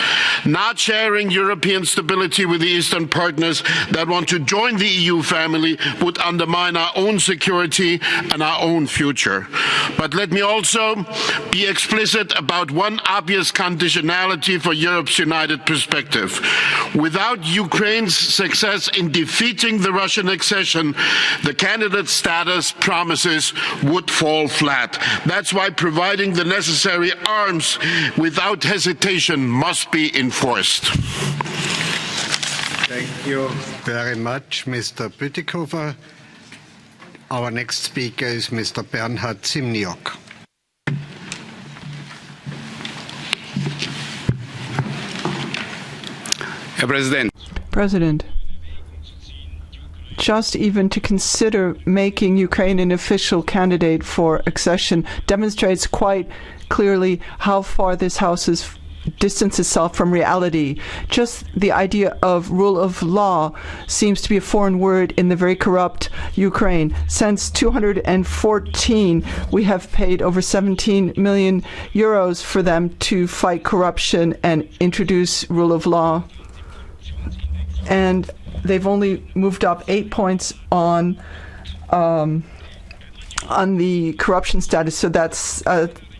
Not sharing European stability with the Eastern partners that want to join the EU family would undermine our own security and our own future. But let me also be explicit about one obvious conditionality for Europe's united perspective. Without Ukraine's success in defeating the Russian accession, the candidate status promises would fall flat. That's why providing the necessary arms without hesitation must be enforced. Thank you very much, Mr. Bütikofer. Our next speaker is Mr. Bernhard Zimniok. President, just even to consider making Ukraine an official candidate for accession demonstrates quite clearly how far this House has distanced itself from reality. Just the idea of rule of law seems to be a foreign word in the very corrupt Ukraine. Since 2014, we have paid over 17 million euros for them to fight corruption and introduce rule of law. And they've only moved up 8 points on the corruption status, so that's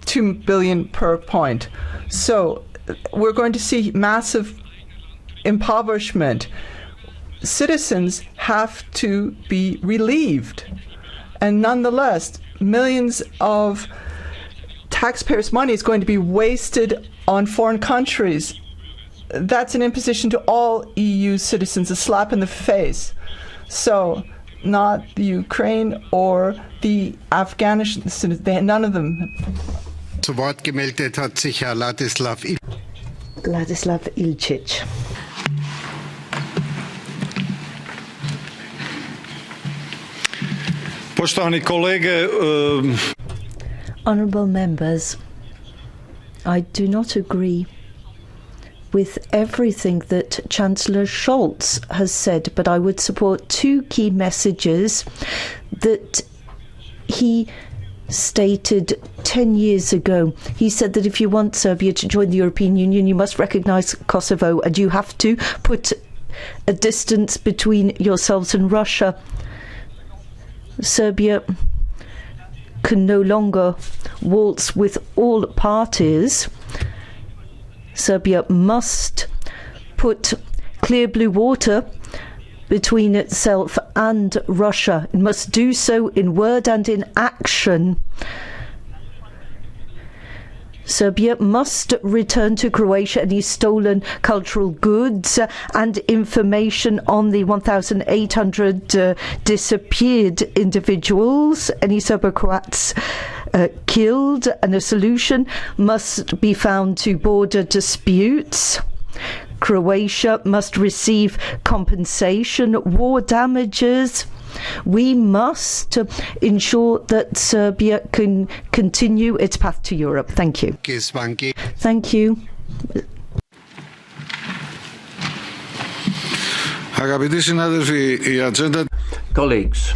2 billion per point. So we're going to see massive impoverishment. Citizens have to be relieved, and nonetheless, millions of taxpayers' money is going to be wasted on foreign countries. That's an imposition to all EU citizens, a slap in the face. So, not the Ukraine or the Afghanistan citizens, none of them. Zu Wort gemeldet hat sich Herr Ladislav Ilčić. Poštovani kolege, Honourable members, I do not agree with everything that Chancellor Scholz has said, but I would support two key messages that he stated 10 years ago. He said that if you want Serbia to join the European Union, you must recognise Kosovo, and you have to put a distance between yourselves and Russia. Serbia can no longer waltz with all parties. Serbia must put clear blue water between itself and Russia. It must do so in word and in action. Serbia must return to Croatia any stolen cultural goods and information on the 1,800 disappeared individuals, any Serbo-Croats killed, and a solution must be found to border disputes. Croatia must receive compensation, war damages. We must ensure that Serbia can continue its path to Europe. Thank you. Thank you. Colleagues,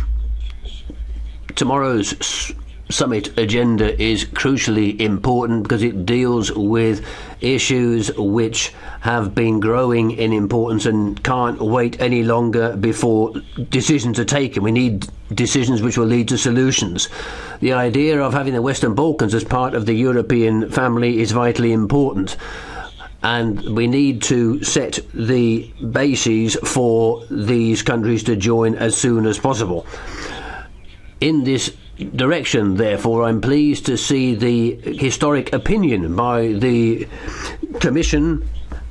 tomorrow's summit agenda is crucially important because it deals with issues which have been growing in importance and can't wait any longer before decisions are taken. We need decisions which will lead to solutions. The idea of having the Western Balkans as part of the European family is vitally important, and we need to set the bases for these countries to join as soon as possible. In this direction, therefore, I'm pleased to see the historic opinion by the Commission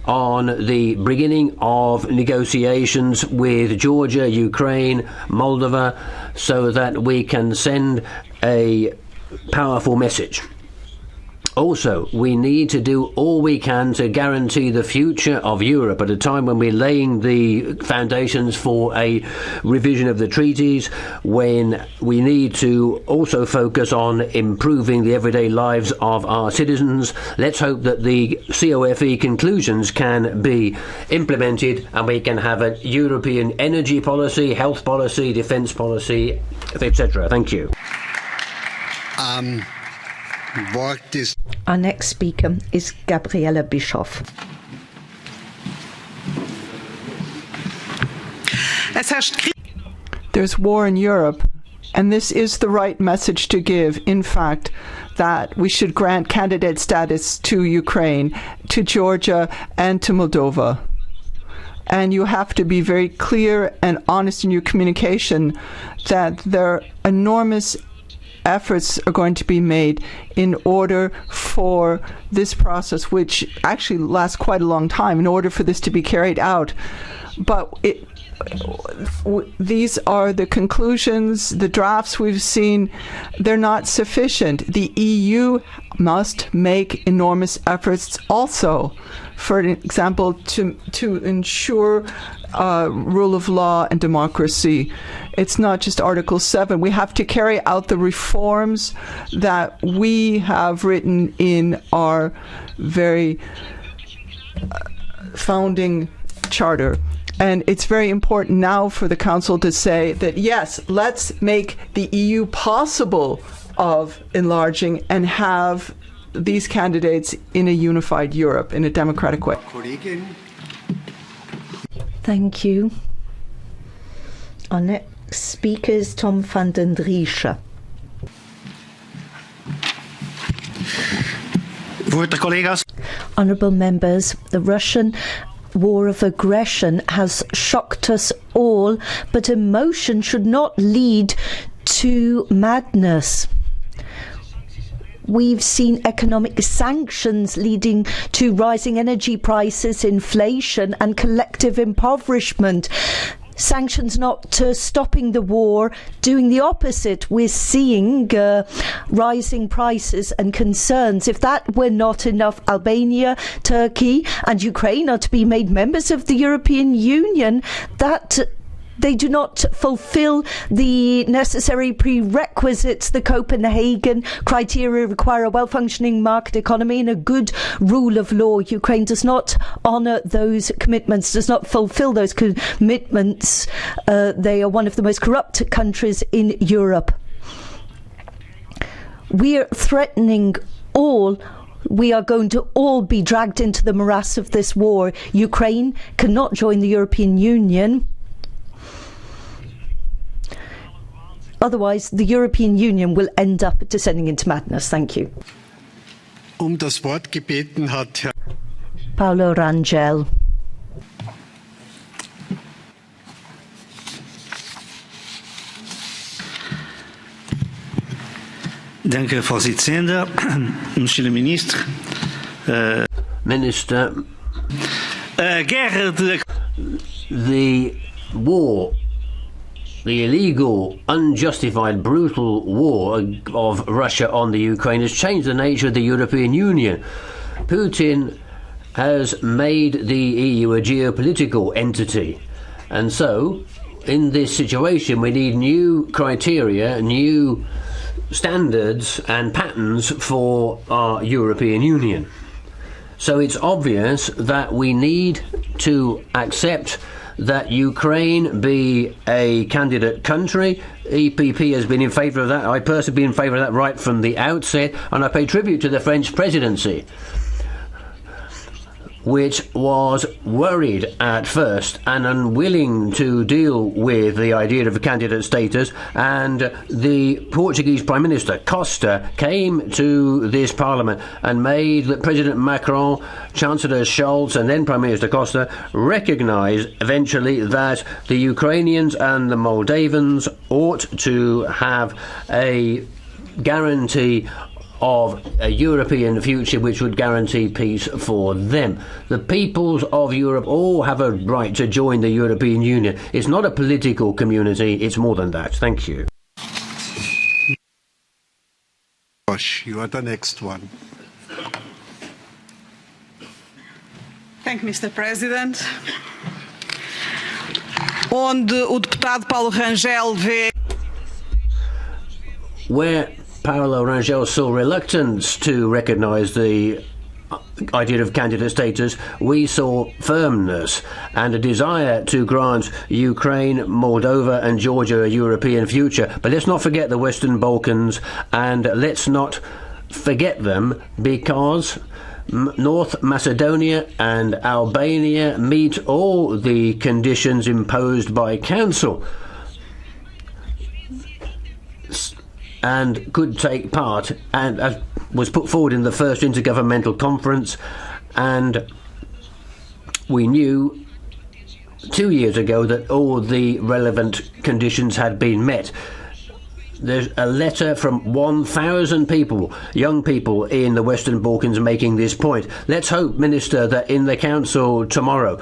on the beginning of negotiations with Georgia, Ukraine, Moldova, so that we can send a powerful message. Also, we need to do all we can to guarantee the future of Europe at a time when we're laying the foundations for a revision of the treaties, when we need to also focus on improving the everyday lives of our citizens. Let's hope that the COFE conclusions can be implemented and we can have a European energy policy, health policy, defence policy, etc. Thank you. Our next speaker is Gabriele Bischoff. There's war in Europe, and this is the right message to give, in fact, that we should grant candidate status to Ukraine, to Georgia, and to Moldova. And you have to be very clear and honest in your communication that there are enormous efforts are going to be made in order for this process, which actually lasts quite a long time, in order for this to be carried out. But these are the conclusions, the drafts we've seen. They're not sufficient. The EU must make enormous efforts also, for example, to ensure rule of law and democracy. It's not just Article 7. We have to carry out the reforms that we have written in our very founding charter. And it's very important now for the Council to say that, yes, let's make the EU possible of enlarging and have these candidates in a unified Europe, in a democratic way. Thank you. Our next speaker is Tom van den Driessen. Honourable members, the Russian war of aggression has shocked us all, but emotion should not lead to madness. We've seen economic sanctions leading to rising energy prices, inflation and collective impoverishment. Sanctions not stopping the war, doing the opposite. We're seeing rising prices and concerns. If that were not enough, Albania, Turkey and Ukraine are to be made members of the European Union. That they do not fulfill the necessary prerequisites. The Copenhagen criteria require a well-functioning market economy and a good rule of law. Ukraine does not honour those commitments, does not fulfill those commitments. They are one of the most corrupt countries in Europe. We are threatening all. We are going to all be dragged into the morass of this war. Ukraine cannot join the European Union. Otherwise, the European Union will end up descending into madness. Thank you. Das Wort gebeten hat Herr Paolo Rangel. Danke, Vorsitzender. Monsieur le Ministre. Minister, the war, the illegal, unjustified, brutal war of Russia on the Ukraine has changed the nature of the European Union. Putin has made the EU a geopolitical entity. And so, in this situation, we need new criteria, new standards and patterns for our European Union. So it's obvious that we need to accept that Ukraine be a candidate country. EPP has been in favour of that. I personally been in favour of that right from the outset, and I pay tribute to the French presidency, which was worried at first and unwilling to deal with the idea of a candidate status, and the Portuguese Prime Minister Costa came to this Parliament and made President Macron, Chancellor Scholz and then Prime Minister Costa recognise eventually that the Ukrainians and the Moldavans ought to have a guarantee of a European future which would guarantee peace for them. The peoples of Europe all have a right to join the European Union. It's not a political community, it's more than that. Thank you. Josh, you are the next one. Thank you, Mr. President. Onde o deputado Paulo Rangel vê. Where Paulo Rangel saw reluctance to recognise the idea of candidate status, we saw firmness and a desire to grant Ukraine, Moldova and Georgia a European future. But let's not forget the Western Balkans, and let's not forget them because North Macedonia and Albania meet all the conditions imposed by Council and could take part, and as was put forward in the first intergovernmental conference, and we knew 2 years ago that all the relevant conditions had been met. There's a letter from 1,000 people, young people in the Western Balkans making this point. Let's hope, Minister, that in the Council tomorrow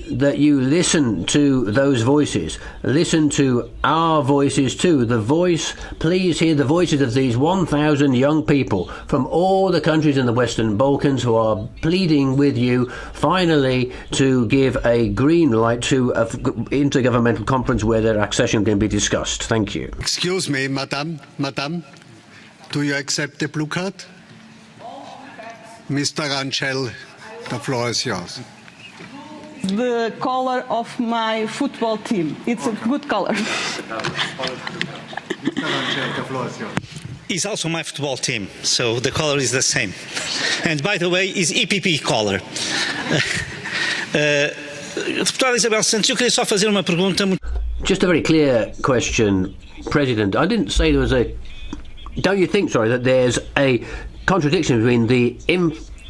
that you listen to those voices, listen to our voices too. Please hear the voices of these 1,000 young people from all the countries in the Western Balkans who are pleading with you finally to give a green light to an intergovernmental conference where their accession can be discussed. Thank you. Excuse me, madam, do you accept the blue card? Mr. Rangel, the floor is yours. The color of my football team. It's a good color. It's also my football team, so the color is the same. And by the way, it's EPP color. Deputada Isabel Santos, eu queria só fazer uma pergunta. Just a very clear question, President. I didn't say there was a... Don't you think, sorry, that there's a contradiction between the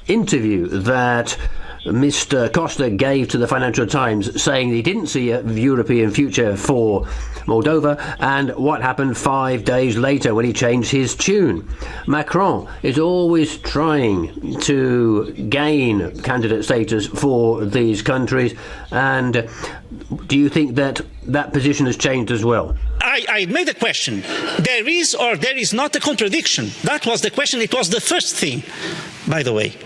interview that Mr. Costa gave to the Financial Times saying he didn't see a European future for Moldova and what happened 5 days later when he changed his tune? Macron is always trying to gain candidate status for these countries, and do you think that that position has changed as well? I made a question. There is or there is not a contradiction. That was the question. It was the first thing, by the way.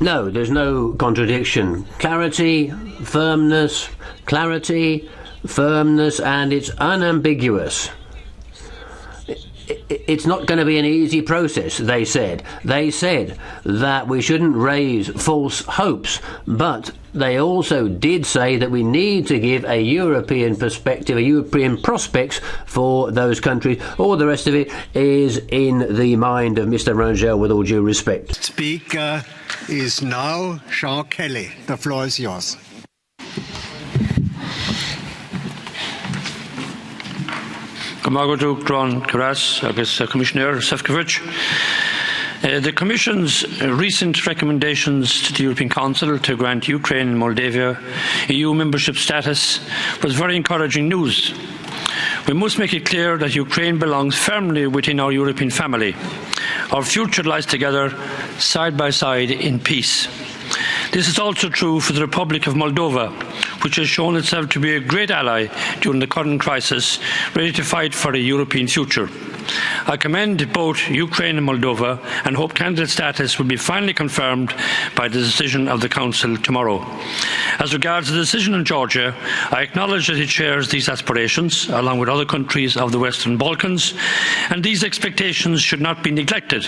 No, there's no contradiction. Clarity, firmness, and it's unambiguous. It's not going to be an easy process, they said. They said that we shouldn't raise false hopes, but they also did say that we need to give a European perspective, a European prospects for those countries. All the rest of it is in the mind of Mr. Rangel, with all due respect. Speaker is now Sean Kelly. The floor is yours. Commissioner Šefčovič. The Commission's recent recommendations to the European Council to grant Ukraine and Moldova EU membership status was very encouraging news. We must make it clear that Ukraine belongs firmly within our European family. Our future lies together, side by side, in peace. This is also true for the Republic of Moldova, which has shown itself to be a great ally during the current crisis, ready to fight for a European future. I commend both Ukraine and Moldova and hope candidate status will be finally confirmed by the decision of the Council tomorrow. As regards the decision on Georgia, I acknowledge that it shares these aspirations, along with other countries of the Western Balkans, and these expectations should not be neglected.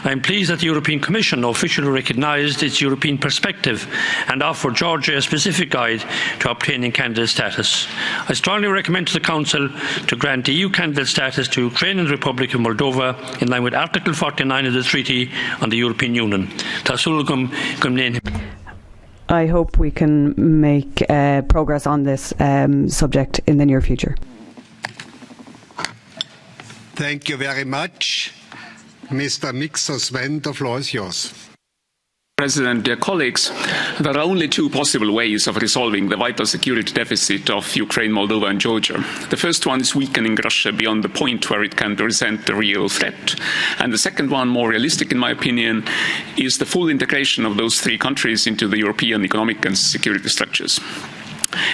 I am pleased that the European Commission officially recognised its European perspective and offered Georgia a specific guide to obtaining candidate status. I strongly recommend to the Council to grant EU candidate status to Ukraine and the Republic of Moldova in line with Article 49 of the Treaty on the European Union. I hope we can make progress on this subject in the near future. Thank you very much. Mr. Mixer Sven, the floor is yours. President, dear colleagues, there are only two possible ways of resolving the vital security deficit of Ukraine, Moldova and Georgia. The first one is weakening Russia beyond the point where it can present a real threat. And the second one, more realistic in my opinion, is the full integration of those three countries into the European economic and security structures.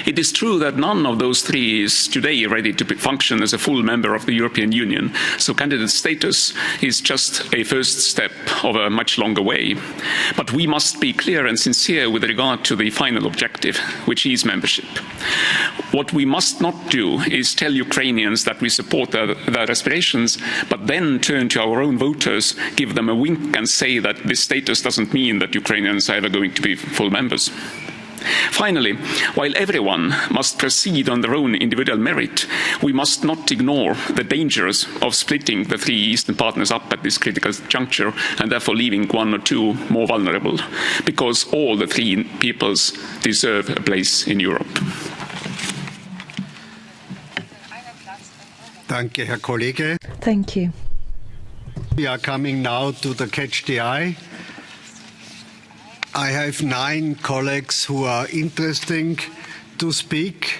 It is true that none of those three is today ready to function as a full member of the European Union, so candidate status is just a first step of a much longer way. But we must be clear and sincere with regard to the final objective, which is membership. What we must not do is tell Ukrainians that we support their aspirations, but then turn to our own voters, give them a wink and say that this status doesn't mean that Ukrainians are ever going to be full members. Finally, while everyone must proceed on their own individual merit, we must not ignore the dangers of splitting the three Eastern partners up at this critical juncture and therefore leaving one or two more vulnerable, because all the three peoples deserve a place in Europe. Danke, Herr Kollege. Thank you. We are coming now to the Catch the Eye. I have 9 colleagues who are interested to speak.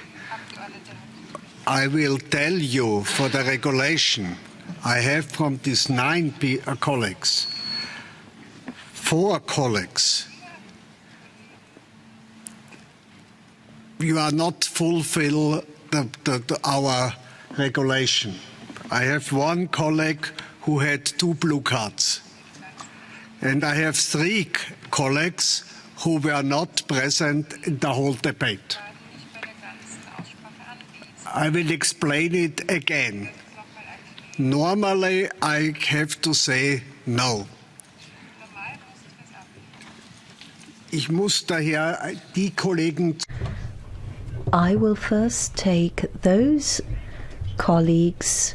I will tell you for the regulation, I have from these 9 colleagues, 4 colleagues. You are not fulfill our regulation. I have 1 colleague who had 2 blue cards. And I have 3 colleagues who were not present in the whole debate. I will explain it again. Normally, I have to say no. Ich muss daher die Kollegen. I will first take those colleagues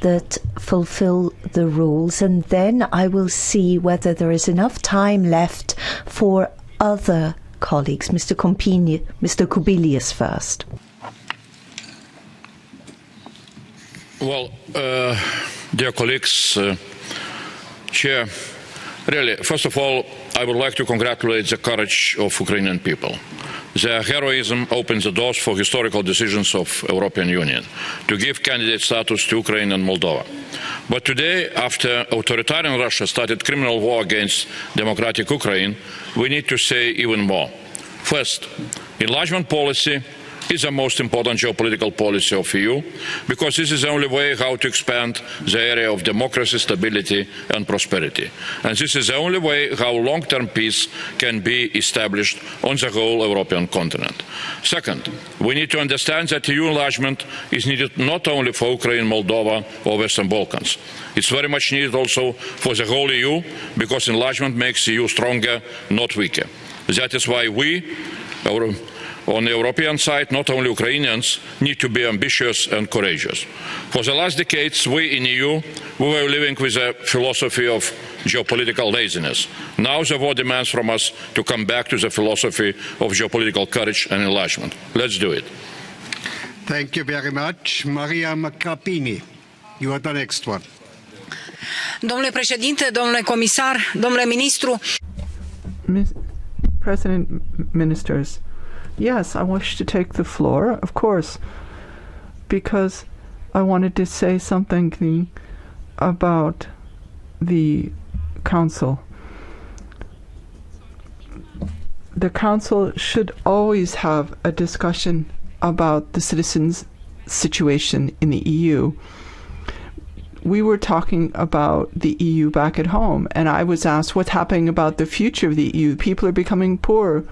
that fulfill the rules, and then I will see whether there is enough time left for other colleagues. Mr. Kubilius first. Well, dear colleagues, Chair, really, first of all, I would like to congratulate the courage of Ukrainian people. Their heroism opens the doors for historical decisions of European Union to give candidate status to Ukraine and Moldova. But today, after authoritarian Russia started criminal war against democratic Ukraine, we need to say even more. First, enlargement policy is the most important geopolitical policy of the EU, because this is the only way how to expand the area of democracy, stability and prosperity. And this is the only way how long-term peace can be established on the whole European continent. Second, we need to understand that EU enlargement is needed not only for Ukraine, Moldova or Western Balkans. It's very much needed also for the whole EU, because enlargement makes the EU stronger, not weaker. That is why we, on the European side, not only Ukrainians, need to be ambitious and courageous. For the last decades, we in the EU, we were living with a philosophy of geopolitical laziness. Now the war demands from us to come back to the philosophy of geopolitical courage and enlargement. Let's do it. Thank you very much. Maria Macapini, you are the next one. Domnule președinte, domnule comisar, domnule ministru. President, ministers. Yes, I wish to take the floor, of course, because I wanted to say something about the Council. The Council should always have a discussion about the citizens' situation in the EU. We were talking about the EU back at home, and I was asked what's happening about the future of the EU. People are becoming poor.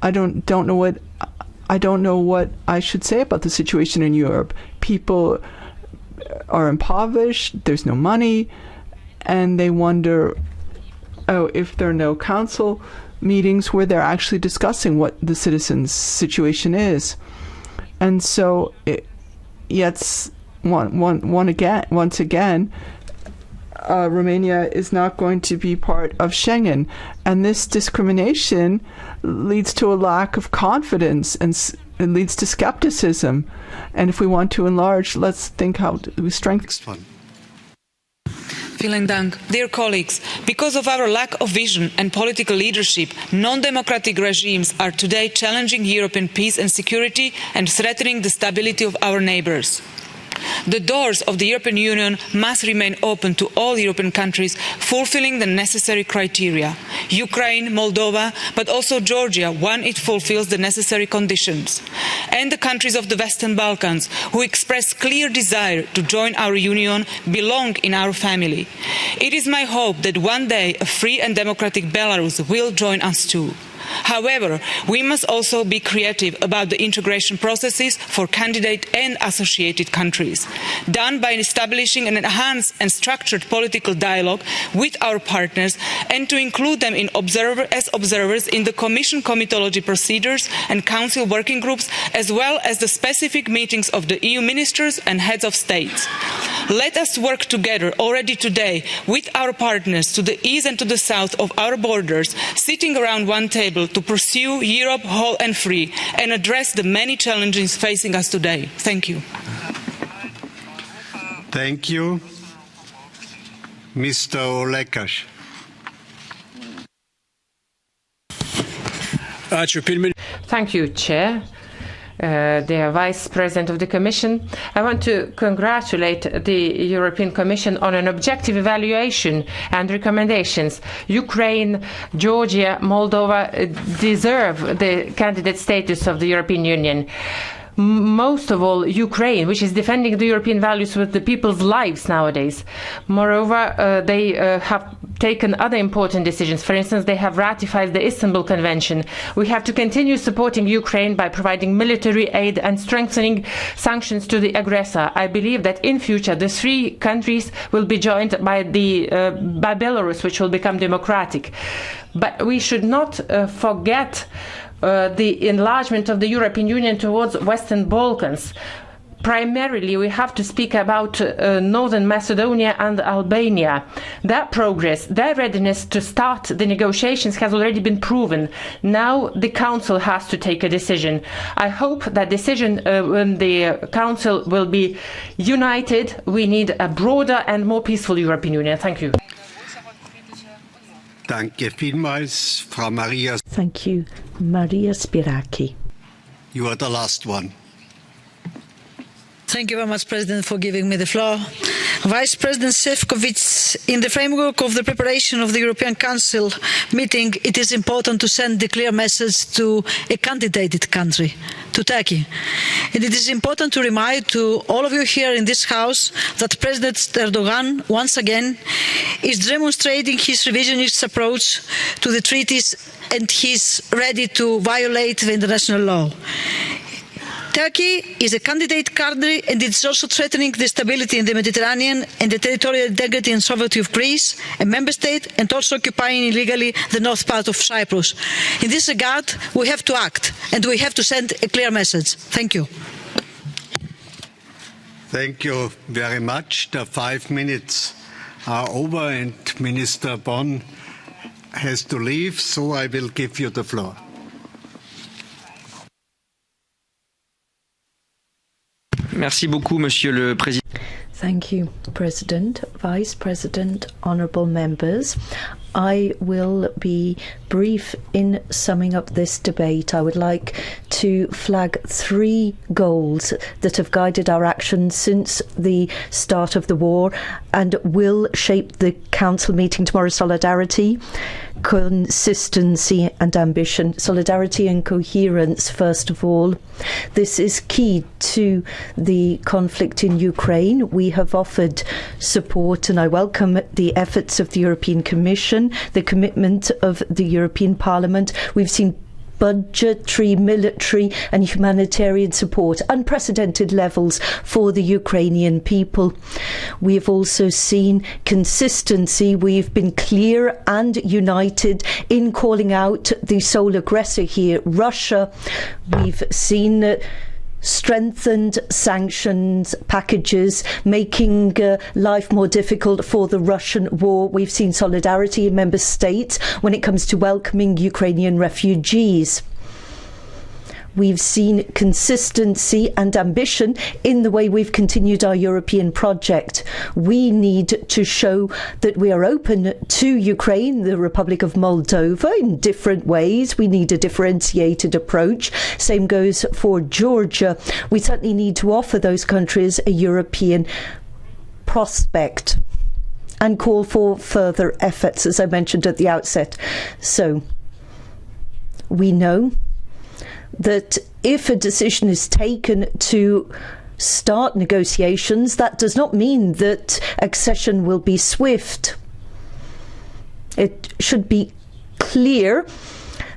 I don't know what I should say about the situation in Europe. People are impoverished, there's no money, and they wonder, if there are no council meetings where they're actually discussing what the citizens' situation is. And so, once again, Romania is not going to be part of Schengen, and this discrimination leads to a lack of confidence and it leads to skepticism. And if we want to enlarge, let's think how we strengthen. Vielen Dank. Dear colleagues, because of our lack of vision and political leadership, non-democratic regimes are today challenging European peace and security and threatening the stability of our neighbours. The doors of the European Union must remain open to all European countries fulfilling the necessary criteria. Ukraine, Moldova, but also Georgia, when it fulfills the necessary conditions. And the countries of the Western Balkans, who express clear desire to join our Union, belong in our family. It is my hope that one day a free and democratic Belarus will join us too. However, we must also be creative about the integration processes for candidate and associated countries, done by establishing an enhanced and structured political dialogue with our partners and to include them as observers in the Commission comitology procedures and Council working groups, as well as the specific meetings of the EU ministers and heads of states. Let us work together already today with our partners to the east and to the south of our borders, sitting around one table to pursue Europe whole and free and address the many challenges facing us today. Thank you. Thank you. Mr. Olekas. Thank you, Chair. Dear Vice President of the Commission, I want to congratulate the European Commission on an objective evaluation and recommendations. Ukraine, Georgia, Moldova deserve the candidate status of the European Union. Most of all, Ukraine, which is defending the European values with the people's lives nowadays. Moreover, they have taken other important decisions. For instance, they have ratified the Istanbul Convention. We have to continue supporting Ukraine by providing military aid and strengthening sanctions to the aggressor. I believe that in future the three countries will be joined by Belarus, which will become democratic. But we should not forget the enlargement of the European Union towards Western Balkans. Primarily, we have to speak about Northern Macedonia and Albania. Their progress, their readiness to start the negotiations has already been proven. Now the Council has to take a decision. I hope that decision when the Council will be united. We need a broader and more peaceful European Union. Thank you. Danke vielmals, Frau Maria. Thank you, Maria Spiraki. You are the last one. Thank you very much, President, for giving me the floor. Vice President Šefčovič, in the framework of the preparation of the European Council meeting, it is important to send a clear message to a candidate country, to Turkey. And it is important to remind to all of you here in this House that President Erdogan, once again, is demonstrating his revisionist approach to the treaties and he's ready to violate the international law. Turkey is a candidate country and it's also threatening the stability in the Mediterranean and the territorial integrity and sovereignty of Greece, a member state, and also occupying illegally the north part of Cyprus. In this regard, we have to act and we have to send a clear message. Thank you. Thank you very much. The 5 minutes are over and Minister Bonn has to leave, so I will give you the floor. Merci beaucoup, Monsieur le Président. Thank you, President, Vice President, honourable members. I will be brief in summing up this debate. I would like to flag 3 goals that have guided our actions since the start of the war and will shape the Council meeting tomorrow: solidarity, consistency and ambition. Solidarity and coherence, first of all. This is key to the conflict in Ukraine. We have offered support and I welcome the efforts of the European Commission, the commitment of the European Parliament. We've seen budgetary, military and humanitarian support, unprecedented levels for the Ukrainian people. We have also seen consistency. We've been clear and united in calling out the sole aggressor here, Russia. We've seen strengthened sanctions packages, making life more difficult for the Russian war. We've seen solidarity in member states when it comes to welcoming Ukrainian refugees. We've seen consistency and ambition in the way we've continued our European project. We need to show that we are open to Ukraine, the Republic of Moldova, in different ways. We need a differentiated approach. Same goes for Georgia. We certainly need to offer those countries a European prospect and call for further efforts, as I mentioned at the outset. So we know that if a decision is taken to start negotiations, that does not mean that accession will be swift. It should be clear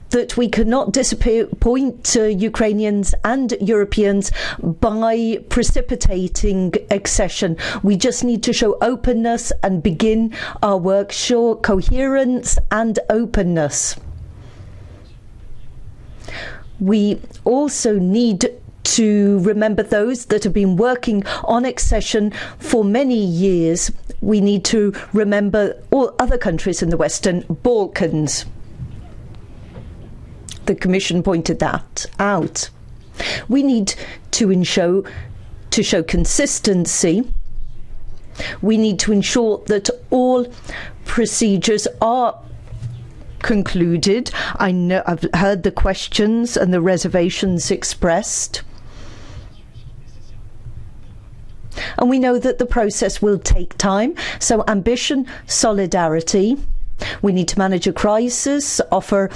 that we cannot disappoint Ukrainians and Europeans by precipitating accession. We just need to show openness and begin our work, show coherence and openness. We also need to remember those that have been working on accession for many years. We need to remember all other countries in the Western Balkans. The Commission pointed that out. We need to show consistency. We need to ensure that all procedures are concluded. I know I've heard the questions and the reservations expressed. And we know that the process will take time. So ambition, solidarity. We need to manage a crisis, offer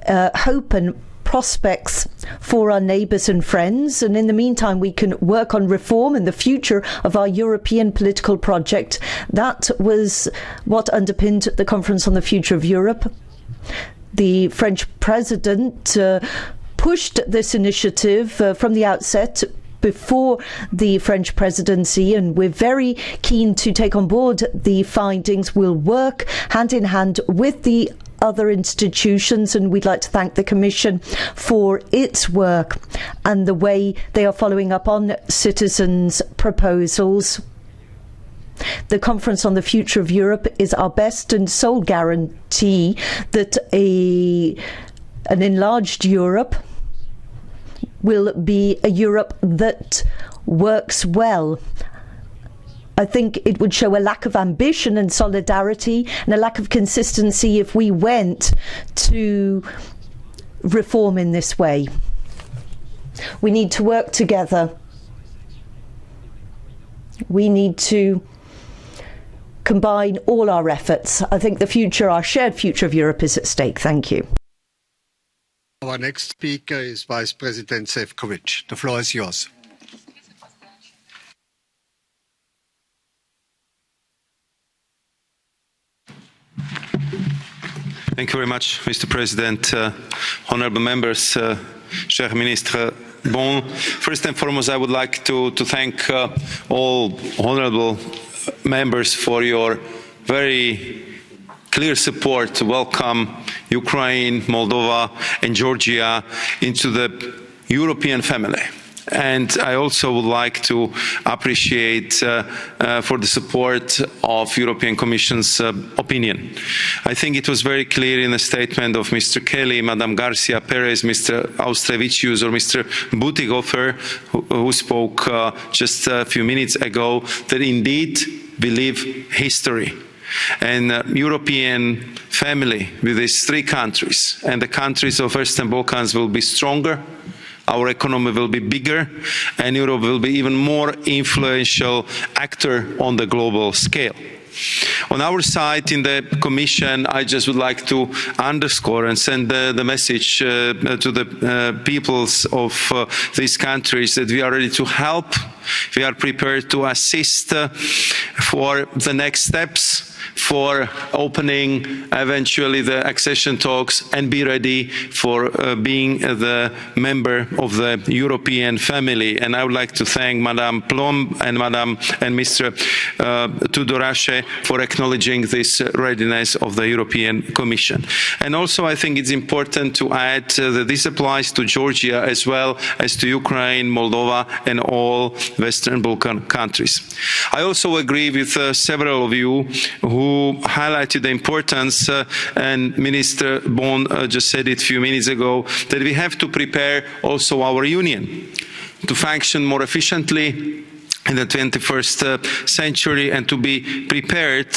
hope and prospects for our neighbours and friends, and in the meantime we can work on reform and the future of our European political project. That was what underpinned the Conference on the Future of Europe. The French President pushed this initiative from the outset before the French presidency, and we're very keen to take on board the findings. We'll work hand in hand with the other institutions, and we'd like to thank the Commission for its work and the way they are following up on citizens' proposals. The Conference on the Future of Europe is our best and sole guarantee that an enlarged Europe will be a Europe that works well. I think it would show a lack of ambition and solidarity and a lack of consistency if we went to reform in this way. We need to work together. We need to combine all our efforts. I think the future, our shared future of Europe is at stake. Thank you. Our next speaker is Vice President Šefčovič. The floor is yours. Thank you very much, Mr. President, honourable members, Cher Ministre. Bon, first and foremost, I would like to thank all honourable members for your very clear support to welcome Ukraine, Moldova and Georgia into the European family. And I also would like to appreciate for the support of European Commission's opinion. I think it was very clear in the statement of Mr. Kelly, Madam Garcia Perez, Mr. Austrevicius or Mr. Butikofer, who spoke just a few minutes ago, that indeed we live history. And European family with these three countries and the countries of Western Balkans will be stronger, our economy will be bigger, and Europe will be even more influential actor on the global scale. On our side in the Commission, I just would like to underscore and send the message to the peoples of these countries that we are ready to help. We are prepared to assist for the next steps, for opening eventually the accession talks, and be ready for being the member of the European family. And I would like to thank Madam Plom and Mr. Tudorache for acknowledging this readiness of the European Commission. And also I think it's important to add that this applies to Georgia as well as to Ukraine, Moldova and all Western Balkan countries. I also agree with several of you who who highlighted the importance, and Minister Bon just said it a few minutes ago, that we have to prepare also our union to function more efficiently in the 21st century and to be prepared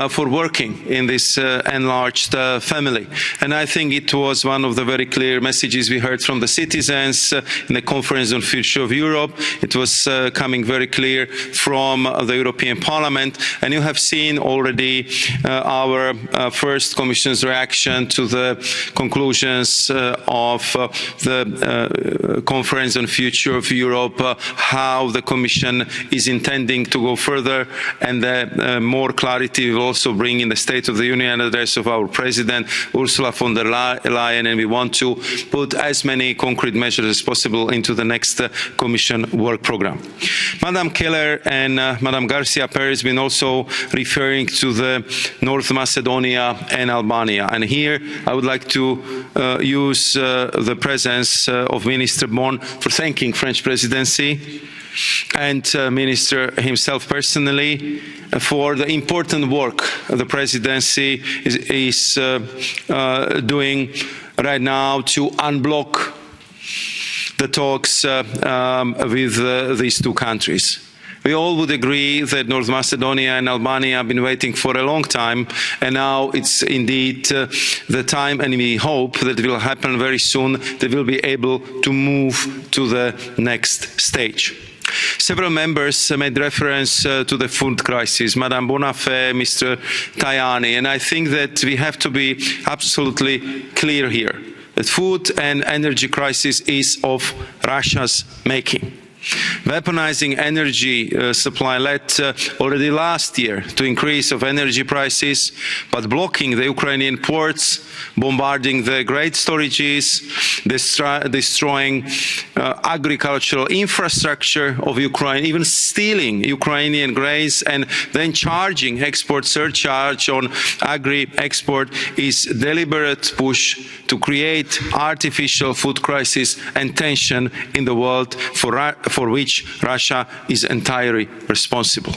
for working in this enlarged family. And I think it was one of the very clear messages we heard from the citizens in the Conference on Future of Europe. It was coming very clear from the European Parliament, and you have seen already our first Commission's reaction to the conclusions of the Conference on Future of Europe, how the Commission is intending to go further, and more clarity will also bring in the State of the Union address of our President, Ursula von der Leyen, and we want to put as many concrete measures as possible into the next Commission work programme. Madam Keller and Madam Garcia Perez have been also referring to the North Macedonia and Albania, and here I would like to use the presence of Minister Bon for thanking French presidency and Minister himself personally for the important work the presidency is doing right now to unblock the talks with these two countries. We all would agree that North Macedonia and Albania have been waiting for a long time, and now it's indeed the time, and we hope that it will happen very soon. They will be able to move to the next stage. Several members made reference to the food crisis, Madame Bonafé, Mr. Tajani, and I think that we have to be absolutely clear here that food and energy crisis is of Russia's making. Weaponizing energy supply led already last year to increase of energy prices, but blocking the Ukrainian ports, bombarding the grain storages, destroying agricultural infrastructure of Ukraine, even stealing Ukrainian grains and then charging export surcharge on agri-export is deliberate push to create artificial food crisis and tension in the world for which Russia is entirely responsible.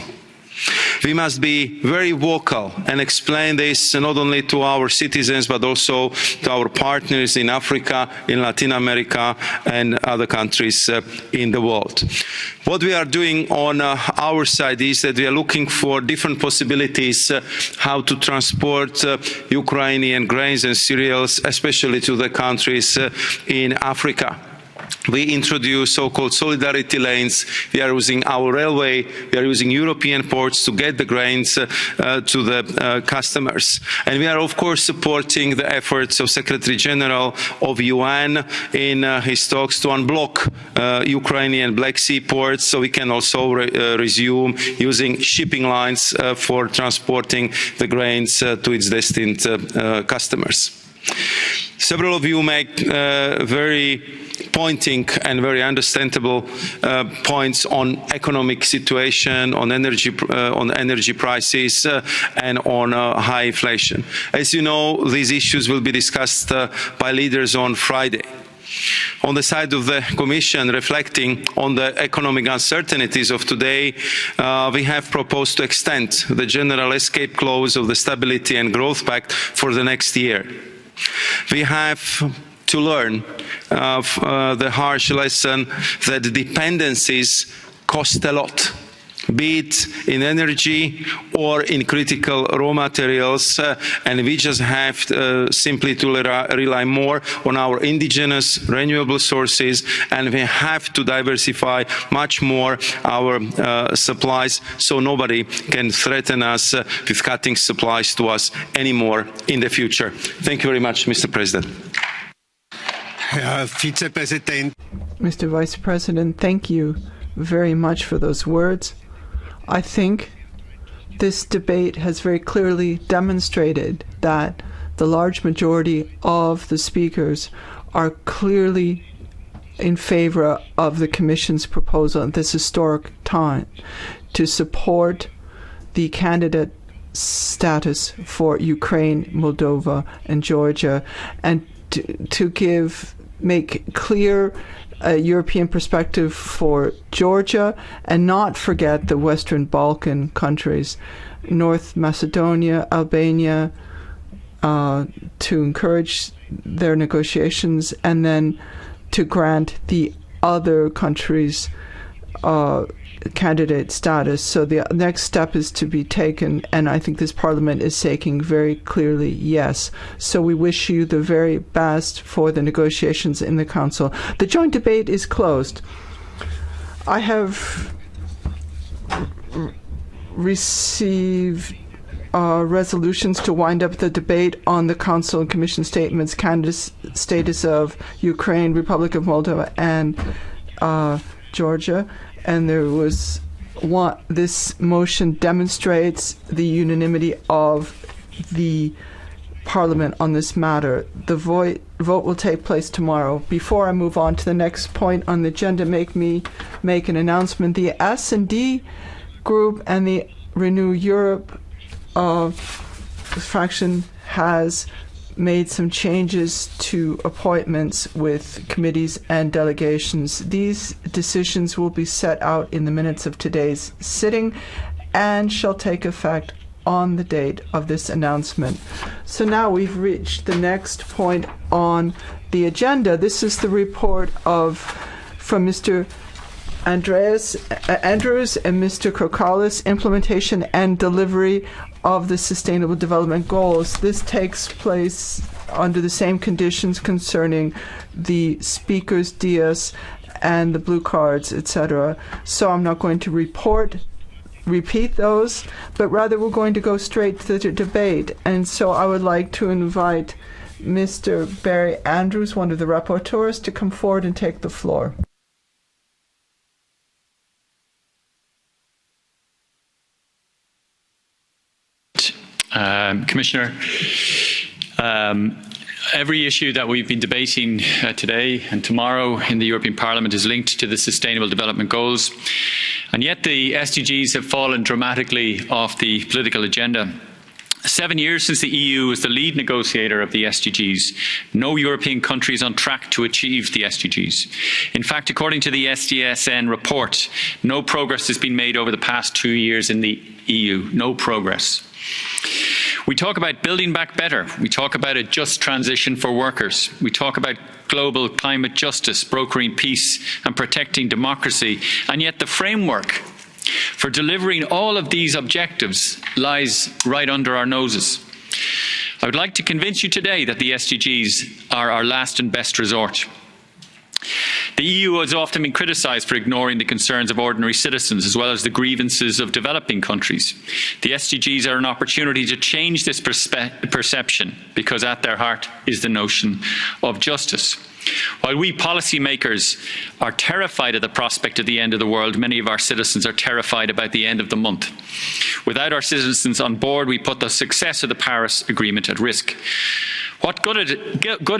We must be very vocal and explain this not only to our citizens but also to our partners in Africa, in Latin America and other countries in the world. What we are doing on our side is that we are looking for different possibilities how to transport Ukrainian grains and cereals, especially to the countries in Africa. We introduced so-called solidarity lanes. We are using our railway. We are using European ports to get the grains to the customers. And we are, of course, supporting the efforts of Secretary General of UN in his talks to unblock Ukrainian Black Sea ports so we can also resume using shipping lines for transporting the grains to its destined customers. Several of you make very pointing and very understandable points on economic situation, on energy prices, and on high inflation. As you know, these issues will be discussed by leaders on Friday. On the side of the Commission, reflecting on the economic uncertainties of today, we have proposed to extend the general escape clause of the Stability and Growth Pact for the next year. We have to learn the harsh lesson that dependencies cost a lot, be it in energy or in critical raw materials, and we just have simply to rely more on our indigenous renewable sources, and we have to diversify much more our supplies so nobody can threaten us with cutting supplies to us anymore in the future. Thank you very much, Mr. President. Mr. Vice President, thank you very much for those words. I think this debate has very clearly demonstrated that the large majority of the speakers are clearly in favor of the Commission's proposal at this historic time to support the candidate status for Ukraine, Moldova, and Georgia, and to make clear a European perspective for Georgia, and not forget the Western Balkan countries, North Macedonia, Albania, to encourage their negotiations, and then to grant the other countries candidate status. So the next step is to be taken, and I think this Parliament is saying very clearly yes. So we wish you the very best for the negotiations in the Council. The joint debate is closed. I have received resolutions to wind up the debate on the Council and Commission statements, candidate status of Ukraine, Republic of Moldova, and Georgia. And there was one. This motion demonstrates the unanimity of the Parliament on this matter. The vote will take place tomorrow. Before I move on to the next point on the agenda, make an announcement. The S&D group and the Renew Europe fraction has made some changes to appointments with committees and delegations. These decisions will be set out in the minutes of today's sitting and shall take effect on the date of this announcement. So now we've reached the next point on the agenda. This is the report from Mr. Andrews and Mr. Krokalis, implementation and delivery of the Sustainable Development Goals. This takes place under the same conditions concerning the speakers' dias and the blue cards, etc. So I'm not going to repeat those, but rather we're going to go straight to the debate. And so I would like to invite Mr. Barry Andrews, one of the rapporteurs, to come forward and take the floor. Commissioner, every issue that we've been debating today and tomorrow in the European Parliament is linked to the Sustainable Development Goals, and yet the SDGs have fallen dramatically off the political agenda. 7 years since the EU was the lead negotiator of the SDGs, no European country is on track to achieve the SDGs. In fact, according to the SDSN report, no progress has been made over the past 2 years in the EU. No progress. We talk about building back better. We talk about a just transition for workers. We talk about global climate justice, brokering peace and protecting democracy. And yet the framework for delivering all of these objectives lies right under our noses. I would like to convince you today that the SDGs are our last and best resort. The EU has often been criticised for ignoring the concerns of ordinary citizens as well as the grievances of developing countries. The SDGs are an opportunity to change this perception, because at their heart is the notion of justice. While we policymakers are terrified of the prospect of the end of the world, many of our citizens are terrified about the end of the month. Without our citizens on board, we put the success of the Paris Agreement at risk. What good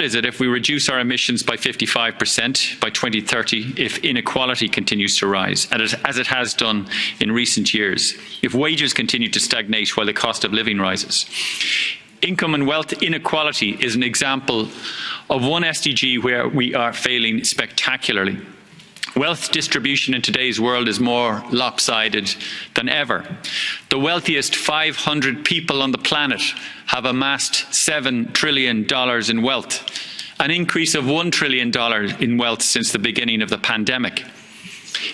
is it if we reduce our emissions by 55% by 2030 if inequality continues to rise, as it has done in recent years, if wages continue to stagnate while the cost of living rises? Income and wealth inequality is an example of one SDG where we are failing spectacularly. Wealth distribution in today's world is more lopsided than ever. The wealthiest 500 people on the planet have amassed $7 trillion in wealth, an increase of $1 trillion in wealth since the beginning of the pandemic.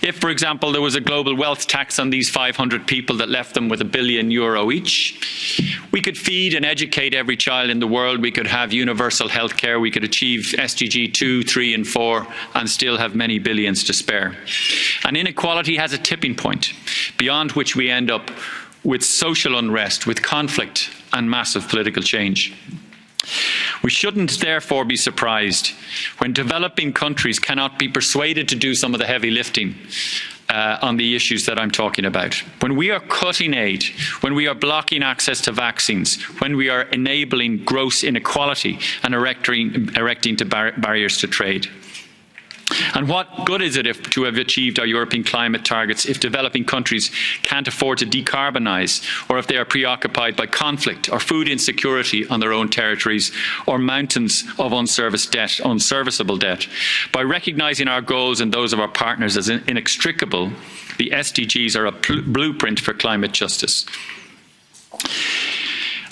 If, for example, there was a global wealth tax on these 500 people that left them with €1 billion each, we could feed and educate every child in the world, we could have universal health care, we could achieve SDG 2, 3 and 4 and still have many billions to spare. And inequality has a tipping point, beyond which we end up with social unrest, with conflict and massive political change. We shouldn't therefore be surprised when developing countries cannot be persuaded to do some of the heavy lifting on the issues that I'm talking about. When we are cutting aid, when we are blocking access to vaccines, when we are enabling gross inequality and erecting barriers to trade. And what good is it to have achieved our European climate targets if developing countries can't afford to decarbonise, or if they are preoccupied by conflict or food insecurity on their own territories, or mountains of unserviceable debt? By recognising our goals and those of our partners as inextricable, the SDGs are a blueprint for climate justice.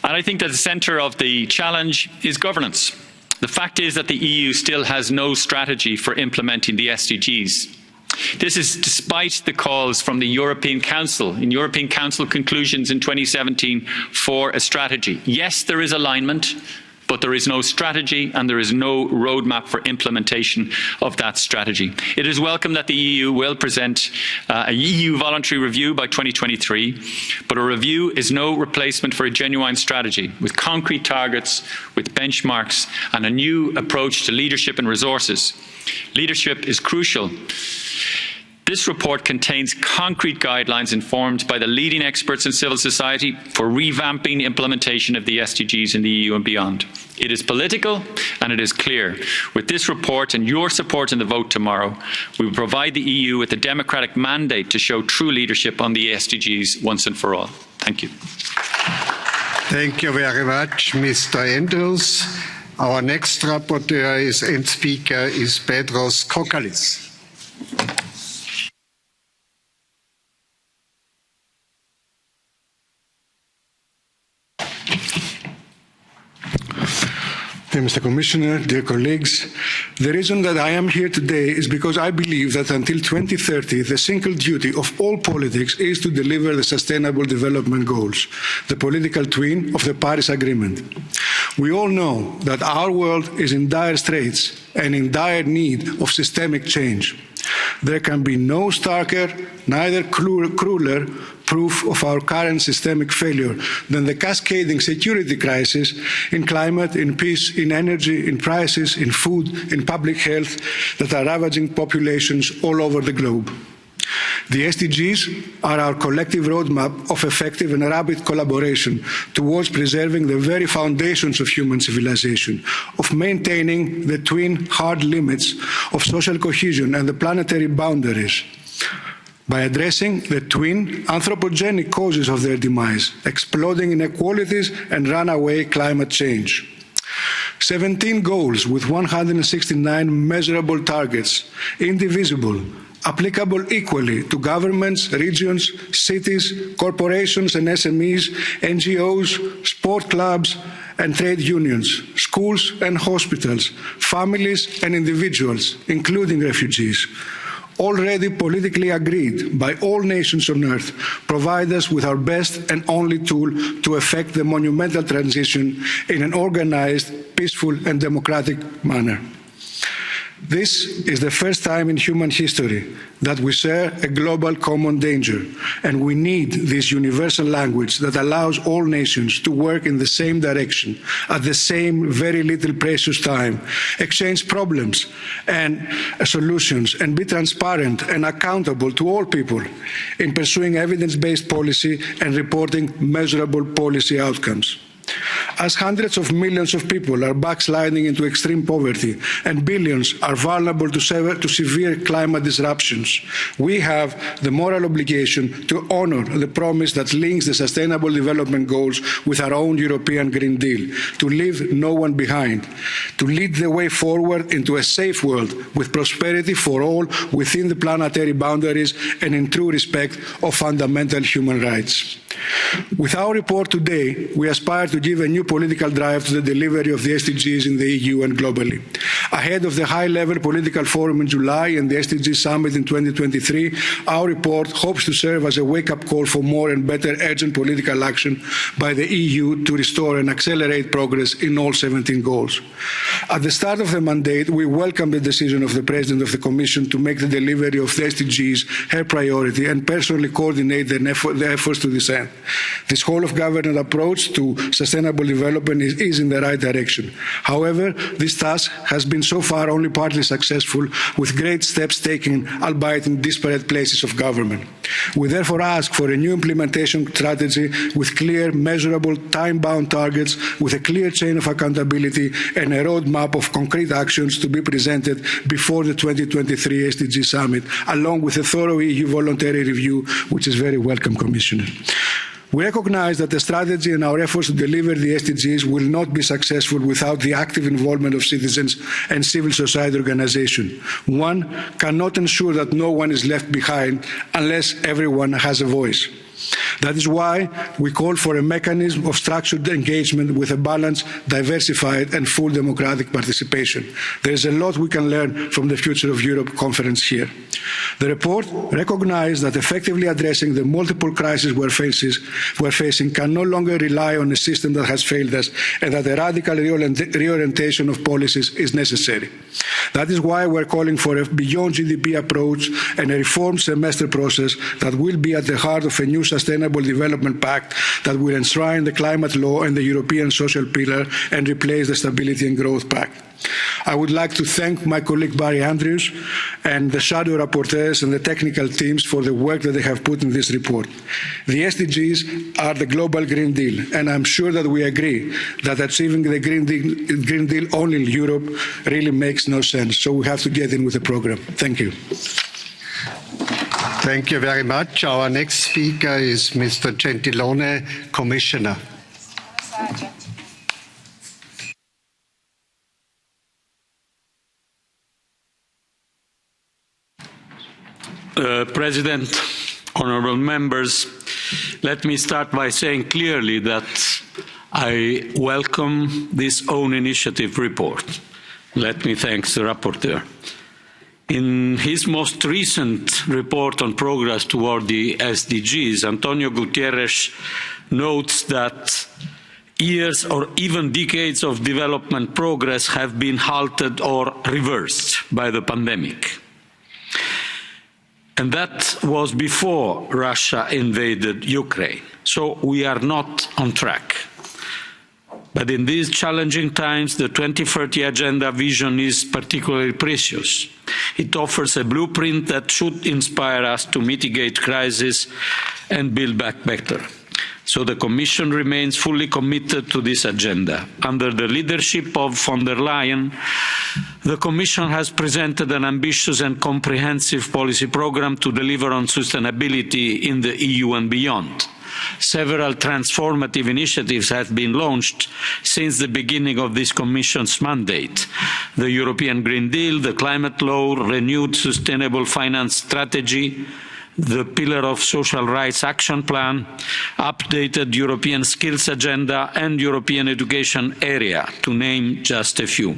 And I think that the centre of the challenge is governance. The fact is that the EU still has no strategy for implementing the SDGs. This is despite the calls from the European Council, in European Council conclusions in 2017, for a strategy. Yes, there is alignment, but there is no strategy and there is no roadmap for implementation of that strategy. It is welcome that the EU will present a EU voluntary review by 2023, but a review is no replacement for a genuine strategy with concrete targets, with benchmarks and a new approach to leadership and resources. Leadership is crucial. This report contains concrete guidelines informed by the leading experts in civil society for revamping implementation of the SDGs in the EU and beyond. It is political and it is clear. With this report and your support in the vote tomorrow, we will provide the EU with a democratic mandate to show true leadership on the SDGs once and for all. Thank you. Thank you very much, Mr. Andrews. Our next rapporteur and speaker is Petros Kokkalis. Dear Mr. Commissioner, dear colleagues, the reason that I am here today is because I believe that until 2030, the single duty of all politics is to deliver the Sustainable Development Goals, the political twin of the Paris Agreement. We all know that our world is in dire straits and in dire need of systemic change. There can be no starker, neither crueler, proof of our current systemic failure than the cascading security crisis in climate, in peace, in energy, in prices, in food, in public health that are ravaging populations all over the globe. The SDGs are our collective roadmap of effective and rapid collaboration towards preserving the very foundations of human civilization, of maintaining the twin hard limits of social cohesion and the planetary boundaries, by addressing the twin anthropogenic causes of their demise, exploding inequalities and runaway climate change. 17 goals with 169 measurable targets, indivisible, applicable equally to governments, regions, cities, corporations and SMEs, NGOs, sport clubs and trade unions, schools and hospitals, families and individuals, including refugees. Already politically agreed by all nations on earth, provide us with our best and only tool to effect the monumental transition in an organised, peaceful and democratic manner. This is the first time in human history that we share a global common danger, and we need this universal language that allows all nations to work in the same direction at the same very little precious time, exchange problems and solutions, and be transparent and accountable to all people in pursuing evidence-based policy and reporting measurable policy outcomes. As hundreds of millions of people are backsliding into extreme poverty and billions are vulnerable to severe climate disruptions, we have the moral obligation to honour the promise that links the Sustainable Development Goals with our own European Green Deal, to leave no one behind, to lead the way forward into a safe world with prosperity for all within the planetary boundaries and in true respect of fundamental human rights. With our report today, we aspire to give a new political drive to the delivery of the SDGs in the EU and globally. Ahead of the high-level political forum in July and the SDG summit in 2023, our report hopes to serve as a wake-up call for more and better urgent political action by the EU to restore and accelerate progress in all 17 goals. At the start of the mandate, we welcome the decision of the President of the Commission to make the delivery of the SDGs her priority and personally coordinate the efforts to this end. This whole-of-government approach to sustainable development is in the right direction. However, this task has been so far only partly successful, with great steps taken, albeit in disparate places of government. We therefore ask for a new implementation strategy with clear, measurable, time-bound targets, with a clear chain of accountability and a roadmap of concrete actions to be presented before the 2023 SDG Summit, along with a thorough EU voluntary review, which is very welcome, Commissioner. We recognise that the strategy and our efforts to deliver the SDGs will not be successful without the active involvement of citizens and civil society organisations. One cannot ensure that no one is left behind unless everyone has a voice. That is why we call for a mechanism of structured engagement with a balanced, diversified and full democratic participation. There is a lot we can learn from the Future of Europe conference here. The report recognises that effectively addressing the multiple crises we're facing can no longer rely on a system that has failed us, and that a radical reorientation of policies is necessary. That is why we're calling for a beyond GDP approach and a reformed semester process that will be at the heart of a new Sustainable Development Pact that will enshrine the climate law and the European social pillar and replace the Stability and Growth Pact. I would like to thank my colleague Barry Andrews and the shadow rapporteurs and the technical teams for the work that they have put in this report. The SDGs are the global Green Deal, and I'm sure that we agree that achieving the Green Deal only in Europe really makes no sense. So we have to get in with the programme. Thank you. Thank you very much. Our next speaker is Mr. Gentiloni, Commissioner. President, honourable members, let me start by saying clearly that I welcome this own initiative report. Let me thank the rapporteur. In his most recent report on progress toward the SDGs, Antonio Guterres notes that years or even decades of development progress have been halted or reversed by the pandemic. And that was before Russia invaded Ukraine. So we are not on track. But in these challenging times, the 2030 Agenda vision is particularly precious. It offers a blueprint that should inspire us to mitigate crises and build back better. So the Commission remains fully committed to this agenda. Under the leadership of von der Leyen, the Commission has presented an ambitious and comprehensive policy programme to deliver on sustainability in the EU and beyond. Several transformative initiatives have been launched since the beginning of this Commission's mandate. The European Green Deal, the climate law, renewed sustainable finance strategy, the Pillar of Social Rights Action Plan, updated European Skills Agenda and European Education Area, to name just a few.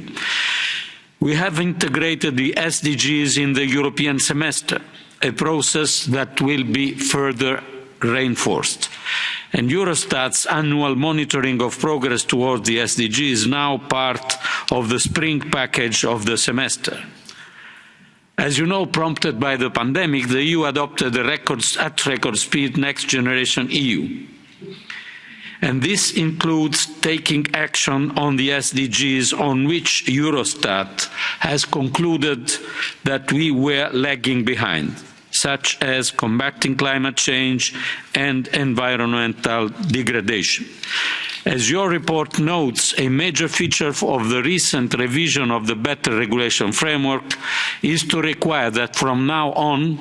We have integrated the SDGs in the European semester, a process that will be further reinforced. And Eurostat's annual monitoring of progress towards the SDGs is now part of the spring package of the semester. As you know, prompted by the pandemic, the EU adopted at record speed Next Generation EU. And this includes taking action on the SDGs on which Eurostat has concluded that we were lagging behind, such as combating climate change and environmental degradation. As your report notes, a major feature of the recent revision of the Better Regulation Framework is to require that from now on,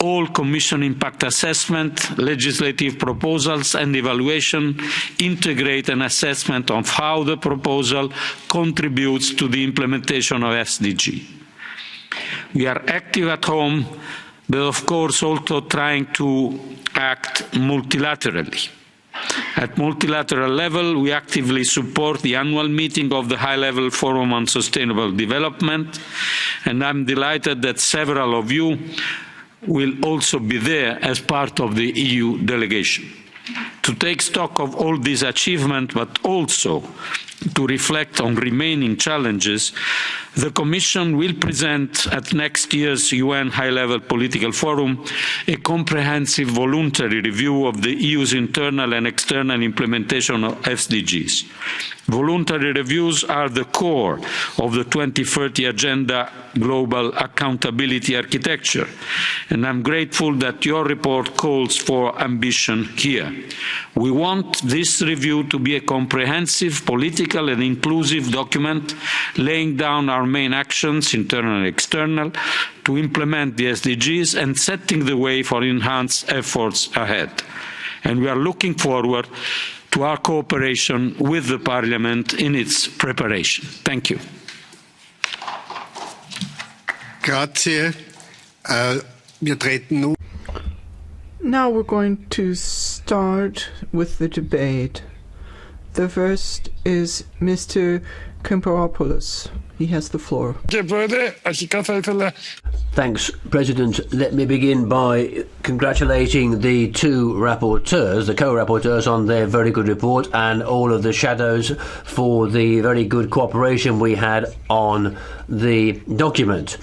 all Commission impact assessment, legislative proposals and evaluation integrate an assessment of how the proposal contributes to the implementation of SDG. We are active at home, but of course also trying to act multilaterally. At multilateral level, we actively support the annual meeting of the High-Level Forum on Sustainable Development, and I'm delighted that several of you will also be there as part of the EU delegation. To take stock of all these achievements, but also to reflect on remaining challenges, the Commission will present at next year's UN High-Level Political Forum a comprehensive voluntary review of the EU's internal and external implementation of SDGs. Voluntary reviews are the core of the 2030 Agenda Global Accountability Architecture, and I'm grateful that your report calls for ambition here. We want this review to be a comprehensive, political and inclusive document laying down our main actions, internal and external, to implement the SDGs and setting the way for enhanced efforts ahead. And we are looking forward to our cooperation with the Parliament in its preparation. Thank you. Grazie. Wir treten nun. Now we're going to start with the debate. The first is Mr. Kemperopoulos. He has the floor. Thanks, President. Let me begin by congratulating the two rapporteurs, the co-rapporteurs, on their very good report, and all of the shadows for the very good cooperation we had on the document.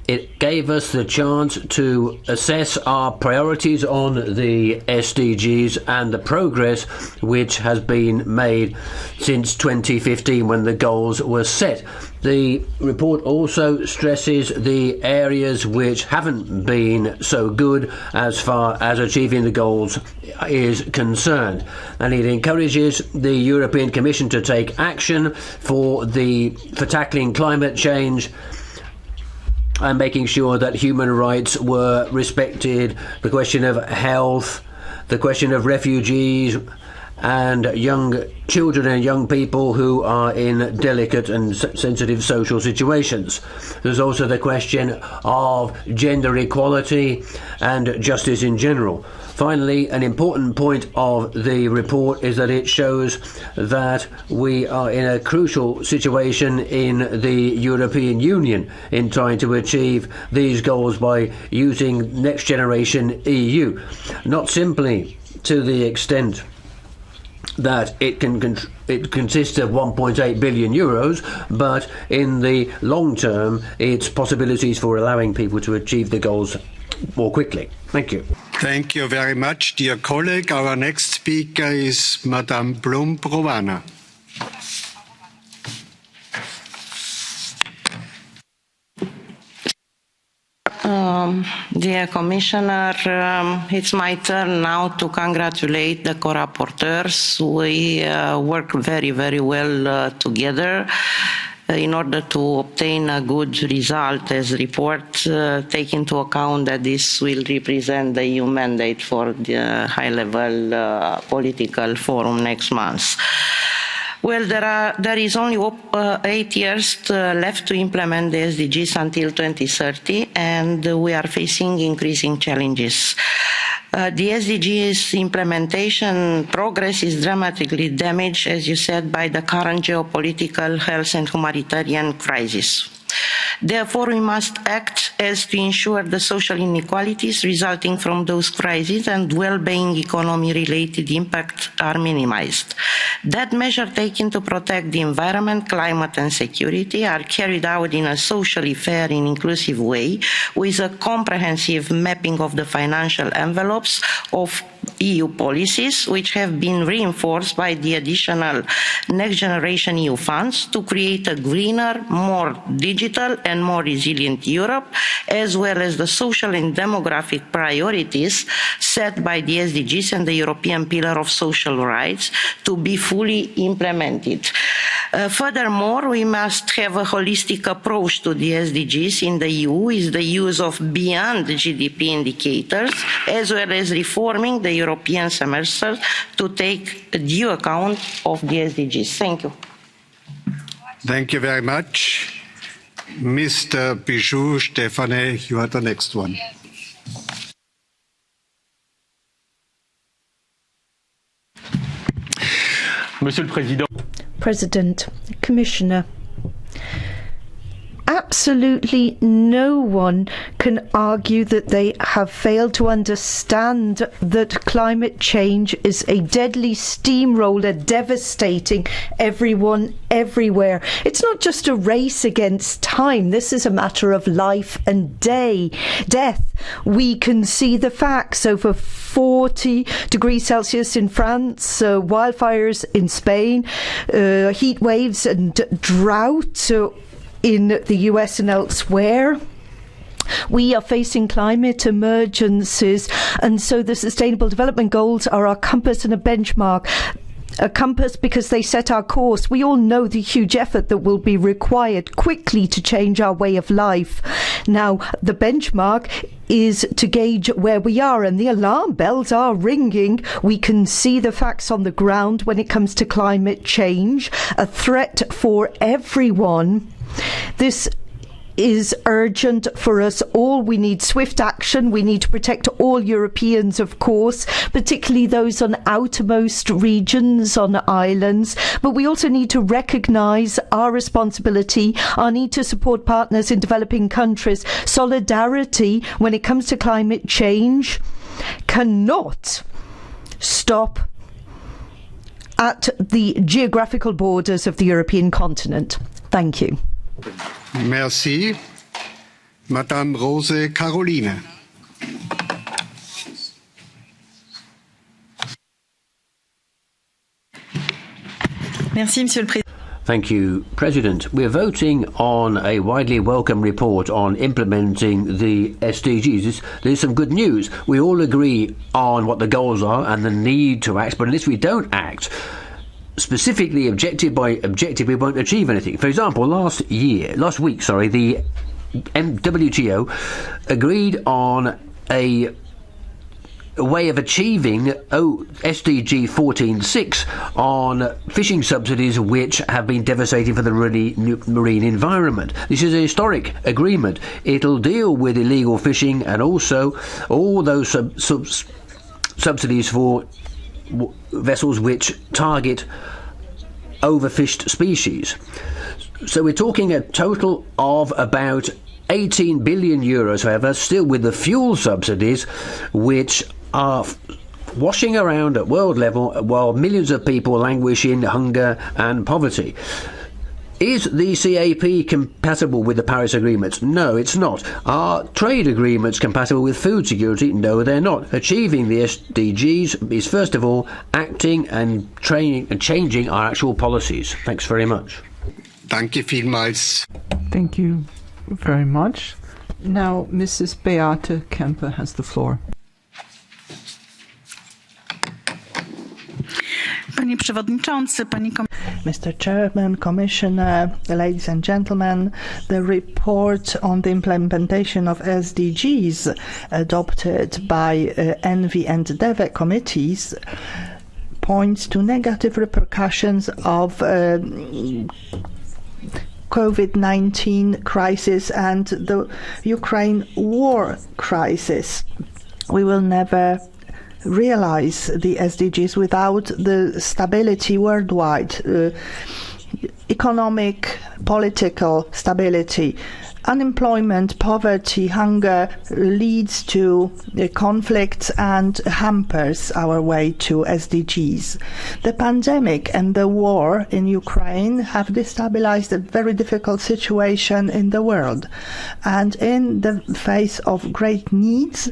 It gave us the chance to assess our priorities on the SDGs and the progress which has been made since 2015 when the goals were set. The report also stresses the areas which haven't been so good as far as achieving the goals is concerned, and it encourages the European Commission to take action for tackling climate change and making sure that human rights were respected, the question of health, the question of refugees and young children and young people who are in delicate and sensitive social situations. There's also the question of gender equality and justice in general. Finally, an important point of the report is that it shows that we are in a crucial situation in the European Union in trying to achieve these goals by using next generation EU, not simply to the extent that it consists of 1.8 billion euros, but in the long term, its possibilities for allowing people to achieve the goals more quickly. Thank you. Thank you very much, dear colleague. Our next speaker is Madame Blum-Provana. Dear Commissioner, it's my turn now to congratulate the co-rapporteurs. We work very, very well together in order to obtain a good result as report, take into account that this will represent the EU mandate for the high-level political forum next month. Well, there is only 8 years left to implement the SDGs until 2030, and we are facing increasing challenges. The SDGs implementation progress is dramatically damaged, as you said, by the current geopolitical, health and humanitarian crisis. Therefore, we must act as to ensure the social inequalities resulting from those crises and well-being economy-related impacts are minimized. That measure taken to protect the environment, climate and security are carried out in a socially fair and inclusive way with a comprehensive mapping of the financial envelopes of EU policies, which have been reinforced by the additional Next Generation EU funds to create a greener, more digital and more resilient Europe, as well as the social and demographic priorities set by the SDGs and the European Pillar of Social Rights to be fully implemented. Furthermore, we must have a holistic approach to the SDGs in the EU with the use of beyond GDP indicators, as well as reforming the European semester to take due account of the SDGs. Thank you. Thank you very much. Mr. Bijou Stefane, you are the next one. Monsieur le Président. President, Commissioner, absolutely no one can argue that they have failed to understand that climate change is a deadly steamroller devastating everyone everywhere. It's not just a race against time. This is a matter of life and death. We can see the facts. Over 40 degrees Celsius in France, wildfires in Spain, heat waves and drought in the US and elsewhere. We are facing climate emergencies, and so the Sustainable Development Goals are our compass and a benchmark. A compass because they set our course. We all know the huge effort that will be required quickly to change our way of life. Now, the benchmark is to gauge where we are, and the alarm bells are ringing. We can see the facts on the ground when it comes to climate change, a threat for everyone. This is urgent for us all. We need swift action. We need to protect all Europeans, of course, particularly those on outermost regions, on islands. But we also need to recognise our responsibility, our need to support partners in developing countries. Solidarity when it comes to climate change cannot stop at the geographical borders of the European continent. Thank you. Merci. Madame Rose Caroline. Merci, Monsieur le Président. Thank you, President. We're voting on a widely welcome report on implementing the SDGs. There's some good news. We all agree on what the goals are and the need to act, but unless we don't act, specifically objective by objective, we won't achieve anything. For example, last week, the WTO agreed on a way of achieving SDG 14.6 on fishing subsidies which have been devastating for the marine environment. This is a historic agreement. It'll deal with illegal fishing and also all those subsidies for vessels which target overfished species. So we're talking a total of about 18 billion euros, however, still with the fuel subsidies which are washing around at world level while millions of people languish in hunger and poverty. Is the CAP compatible with the Paris Agreement? No, it's not. Are trade agreements compatible with food security? No, they're not. Achieving the SDGs is, first of all, acting and training and changing our actual policies. Thanks very much. Danke vielmals. Thank you very much. Now, Mrs. Beate Kemper has the floor. Panie Przewodniczący, Mr. Chairman, Commissioner, ladies and gentlemen, the report on the implementation of SDGs adopted by ENVI and DEVE committees points to negative repercussions of COVID-19 crisis and the Ukraine war crisis. We will never realize the SDGs without the stability worldwide, economic, political stability. Unemployment, poverty, hunger leads to conflicts and hampers our way to SDGs. The pandemic and the war in Ukraine have destabilized a very difficult situation in the world. And in the face of great needs,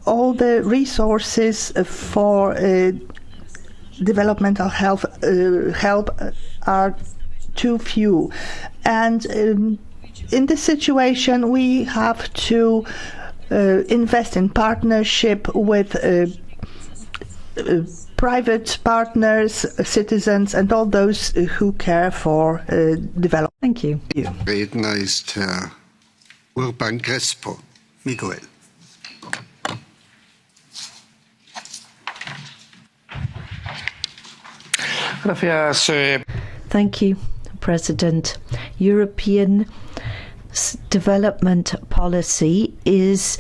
all the resources for developmental help are too few. And in this situation, we have to invest in partnership with private partners, citizens, and all those who care for development. Thank you. Redner ist Herr Urban Crespo. Miguel. Thank you, President. European development policy is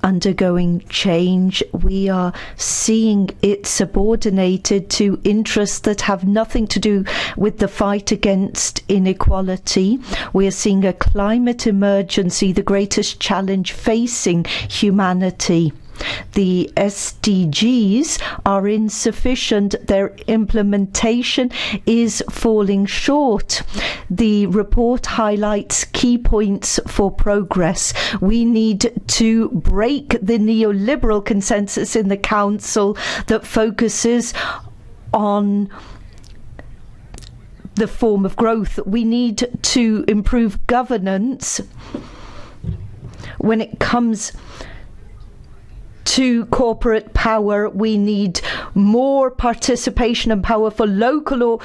undergoing change. We are seeing it subordinated to interests that have nothing to do with the fight against inequality. We are seeing a climate emergency, the greatest challenge facing humanity. The SDGs are insufficient. Their implementation is falling short. The report highlights key points for progress. We need to break the neoliberal consensus in the Council that focuses on the form of growth. We need to improve governance when it comes to corporate power. We need more participation and power for local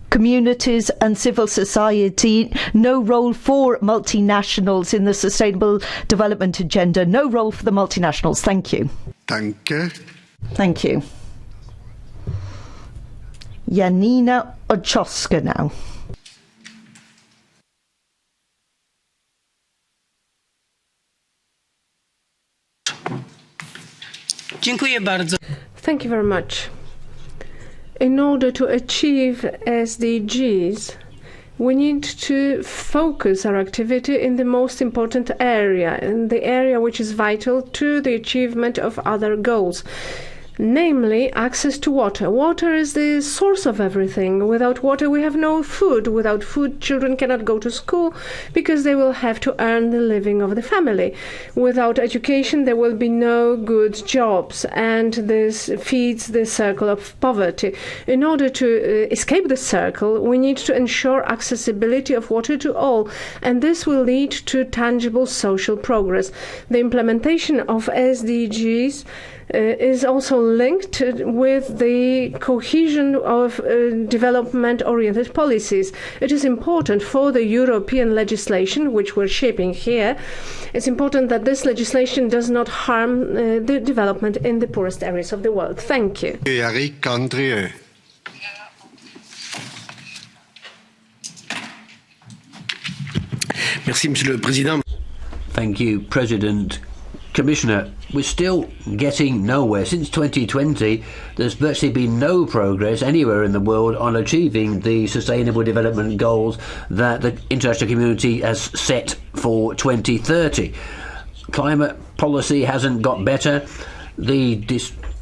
communities and civil society. No role for multinationals in the Sustainable Development Agenda. No role for the multinationals. Thank you. Danke. Thank you. Janina Oczowska now. Thank you very much. In order to achieve SDGs, we need to focus our activity in the most important area, in the area which is vital to the achievement of other goals. Namely, access to water. Water is the source of everything. Without water, we have no food. Without food, children cannot go to school because they will have to earn the living of the family. Without education, there will be no good jobs, and this feeds the circle of poverty. In order to escape the circle, we need to ensure accessibility of water to all, and this will lead to tangible social progress. The implementation of SDGs is also linked with the cohesion of development-oriented policies. It is important for the European legislation, which we're shaping here, it's important that this legislation does not harm the development in the poorest areas of the world. Thank you. Eric Andrieu. Merci, Monsieur le Président. Thank you, President. Commissioner, we're still getting nowhere. Since 2020, there's virtually been no progress anywhere in the world on achieving the Sustainable Development Goals that the international community has set for 2030. Climate policy hasn't got better. The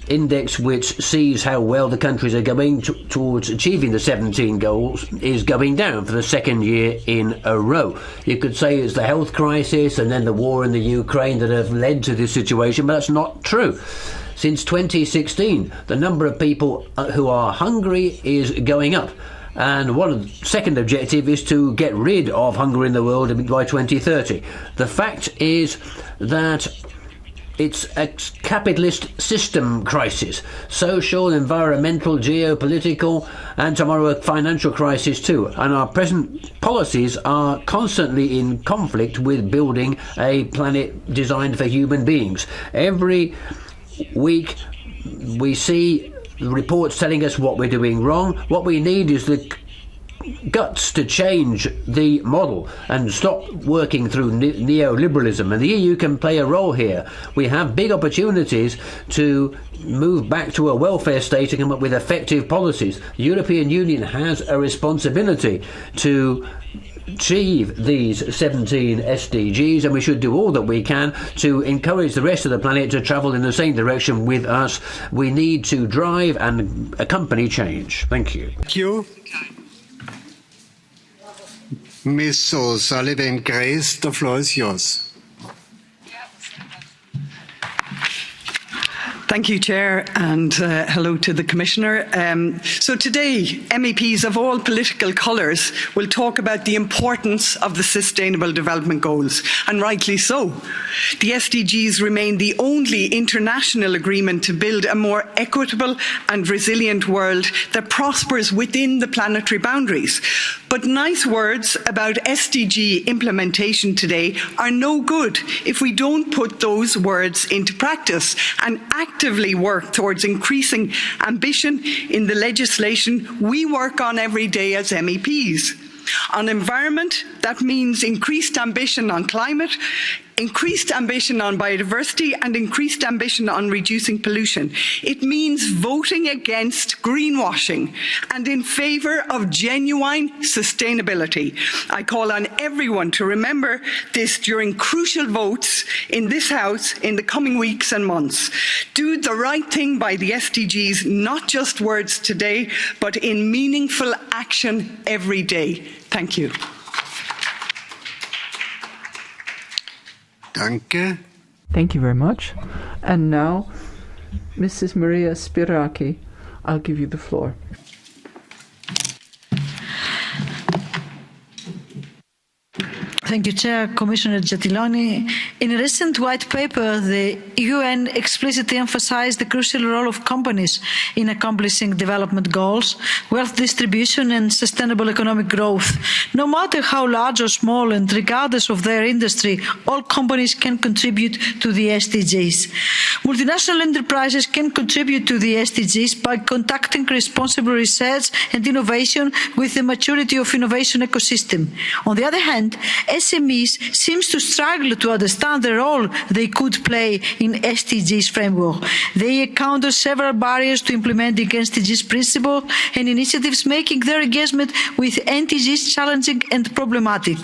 index which sees how well the countries are going towards achieving the 17 goals is going down for the second year in a row. You could say it's the health crisis and then the war in the Ukraine that have led to this situation, but that's not true. Since 2016, the number of people who are hungry is going up. And one second objective is to get rid of hunger in the world by 2030. The fact is that it's a capitalist system crisis, social, environmental, geopolitical, and tomorrow a financial crisis too. And our present policies are constantly in conflict with building a planet designed for human beings. Every week we see reports telling us what we're doing wrong. What we need is the guts to change the model and stop working through neoliberalism, and the EU can play a role here. We have big opportunities to move back to a welfare state and come up with effective policies. The European Union has a responsibility to achieve these 17 SDGs, and we should do all that we can to encourage the rest of the planet to travel in the same direction with us. We need to drive and accompany change. Thank you. Thank you. Ms. O'Sullivan Grace, the floor is yours. Thank you, Chair, and hello to the Commissioner. So today, MEPs of all political colours will talk about the importance of the Sustainable Development Goals, and rightly so. The SDGs remain the only international agreement to build a more equitable and resilient world that prospers within the planetary boundaries. But nice words about SDG implementation today are no good if we don't put those words into practice and actively work towards increasing ambition in the legislation we work on every day as MEPs. On environment, that means increased ambition on climate, increased ambition on biodiversity and increased ambition on reducing pollution. It means voting against greenwashing and in favour of genuine sustainability. I call on everyone to remember this during crucial votes in this House in the coming weeks and months. Do the right thing by the SDGs, not just words today, but in meaningful action every day. Thank you. Danke. Thank you very much. And now, Mrs. Maria Spiraki, I'll give you the floor. Thank you, Chair. Commissioner Gentiloni. In a recent white paper, the UN explicitly emphasized the crucial role of companies in accomplishing development goals, wealth distribution and sustainable economic growth. No matter how large or small and regardless of their industry, all companies can contribute to the SDGs. Multinational enterprises can contribute to the SDGs by conducting responsible research and innovation with the maturity of innovation ecosystem. On the other hand, SMEs seem to struggle to understand the role they could play in SDGs framework. They encounter several barriers to implementing SDGs principles and initiatives, making their engagement with NTGs challenging and problematic.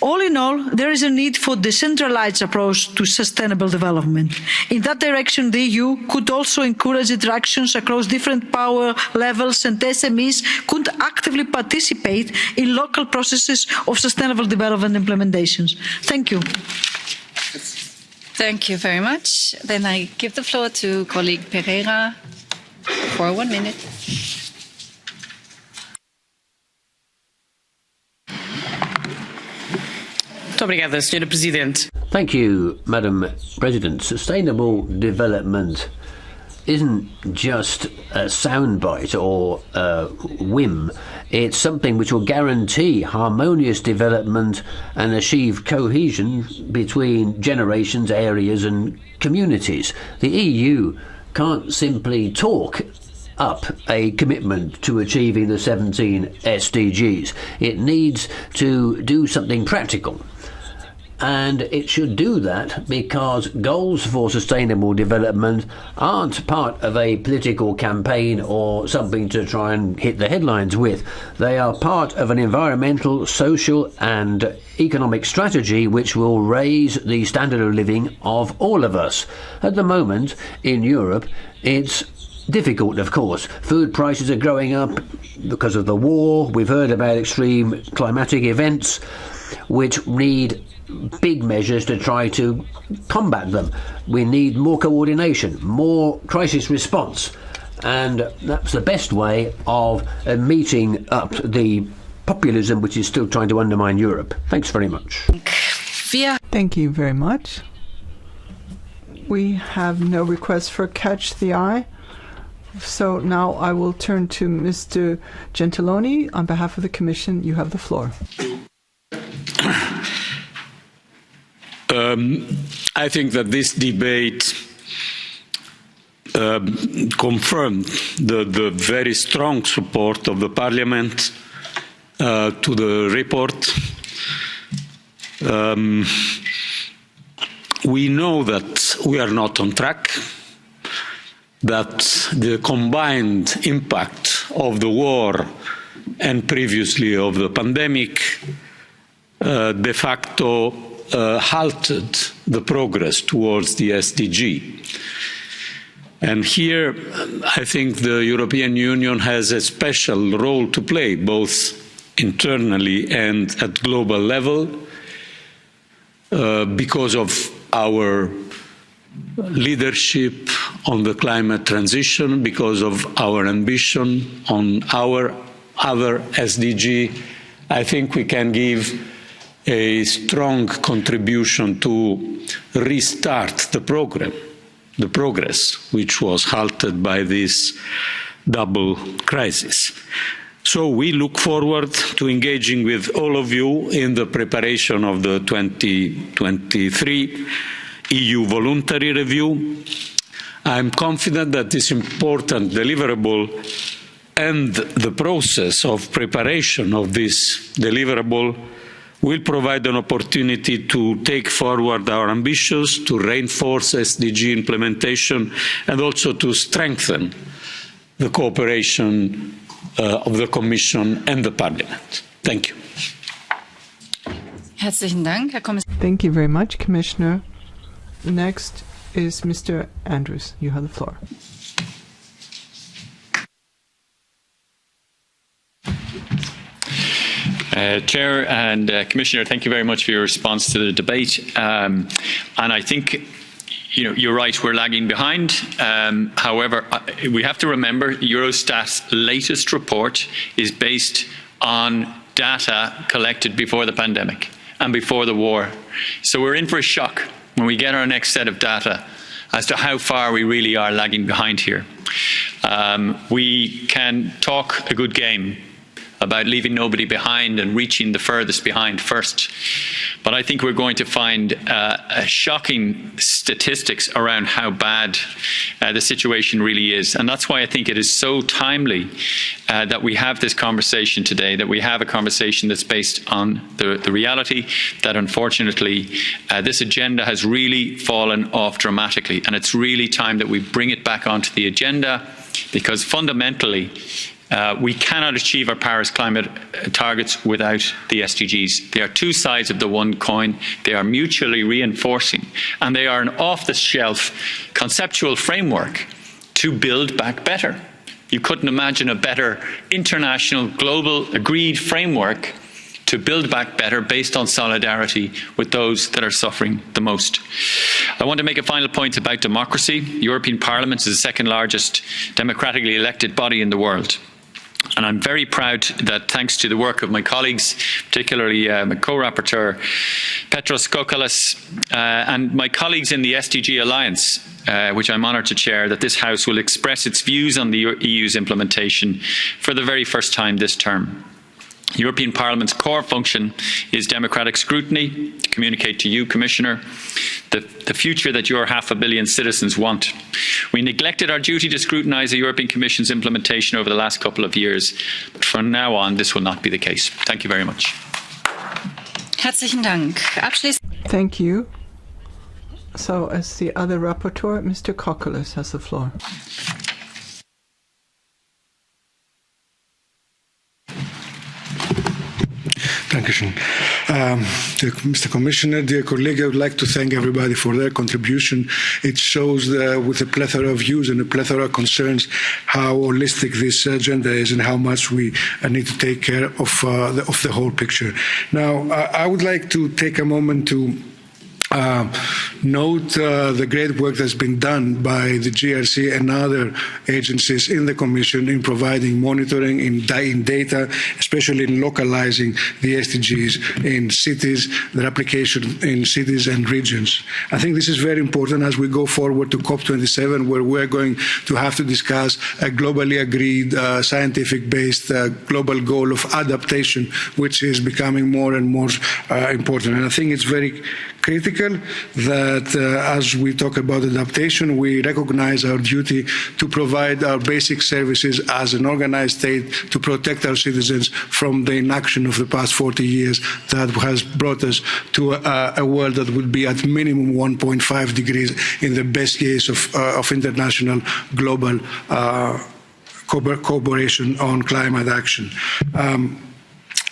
All in all, there is a need for a decentralised approach to sustainable development. In that direction, the EU could also encourage interactions across different power levels, and SMEs could actively participate in local processes of sustainable development implementations. Thank you. Thank you very much. Then I give the floor to colleague Pereira for 1 minute. Thank you, Madam President. Sustainable development isn't just a soundbite or a whim. It's something which will guarantee harmonious development and achieve cohesion between generations, areas and communities. The EU can't simply talk up a commitment to achieving the 17 SDGs. It needs to do something practical. And it should do that because goals for sustainable development aren't part of a political campaign or something to try and hit the headlines with. They are part of an environmental, social and economic strategy which will raise the standard of living of all of us. At the moment, in Europe, it's difficult, of course. Food prices are growing up because of the war. We've heard about extreme climatic events which need big measures to try to combat them. We need more coordination, more crisis response, and that's the best way of meeting up the populism which is still trying to undermine Europe. Thanks very much. Thank you very much. We have no requests for Catch the Eye. So now I will turn to Mr. Gentiloni. On behalf of the Commission, you have the floor. I think that this debate confirmed the very strong support of the Parliament to the report. We know that we are not on track, that the combined impact of the war and previously of the pandemic de facto halted the progress towards the SDG. And here, I think the European Union has a special role to play, both internally and at global level, because of our leadership on the climate transition, because of our ambition on our other SDG. I think we can give a strong contribution to restart the progress which was halted by this double crisis. So we look forward to engaging with all of you in the preparation of the 2023 EU voluntary review. I am confident that this important deliverable and the process of preparation of this deliverable will provide an opportunity to take forward our ambitions, to reinforce SDG implementation, and also to strengthen the cooperation of the Commission and the Parliament. Thank you. Herzlichen Dank, Herr Kommissar. Thank you very much, Commissioner. Next is Mr. Andrews. You have the floor. Chair and Commissioner, thank you very much for your response to the debate. And I think you're right, we're lagging behind. However, we have to remember Eurostat's latest report is based on data collected before the pandemic and before the war. So we're in for a shock when we get our next set of data as to how far we really are lagging behind here. We can talk a good game about leaving nobody behind and reaching the furthest behind first. But I think we're going to find shocking statistics around how bad the situation really is. And that's why I think it is so timely that we have this conversation today, that we have a conversation that's based on the reality that unfortunately this agenda has really fallen off dramatically. And it's really time that we bring it back onto the agenda, because fundamentally we cannot achieve our Paris climate targets without the SDGs. They are two sides of the one coin. They are mutually reinforcing, and they are an off-the-shelf conceptual framework to build back better. You couldn't imagine a better international, global, agreed framework to build back better based on solidarity with those that are suffering the most. I want to make a final point about democracy. The European Parliament is the second largest democratically elected body in the world. And I'm very proud that, thanks to the work of my colleagues, particularly my co-rapporteur Petros Kokkalis and my colleagues in the SDG Alliance, which I'm honoured to chair, that this House will express its views on the EU's implementation for the very first time this term. The European Parliament's core function is democratic scrutiny, to communicate to you, Commissioner, the future that your 500 million citizens want. We neglected our duty to scrutinise the European Commission's implementation over the last couple of years, but from now on this will not be the case. Thank you very much. Herzlichen Dank. Thank you. So, as the other rapporteur, Mr. Kokkalis has the floor. Dankeschön. Mr. Commissioner, dear colleague, I would like to thank everybody for their contribution. It shows with a plethora of views and a plethora of concerns how holistic this agenda is and how much we need to take care of the whole picture. Now, I would like to take a moment to note the great work that's been done by the GRC and other agencies in the Commission in providing monitoring in data, especially in localizing the SDGs in cities, their application in cities and regions. I think this is very important as we go forward to COP27, where we're going to have to discuss a globally agreed, scientific-based global goal of adaptation, which is becoming more and more important. And I think it's very critical that as we talk about adaptation, we recognize our duty to provide our basic services as an organized state to protect our citizens from the inaction of the past 40 years that has brought us to a world that would be at minimum 1.5 degrees in the best case of international global cooperation on climate action.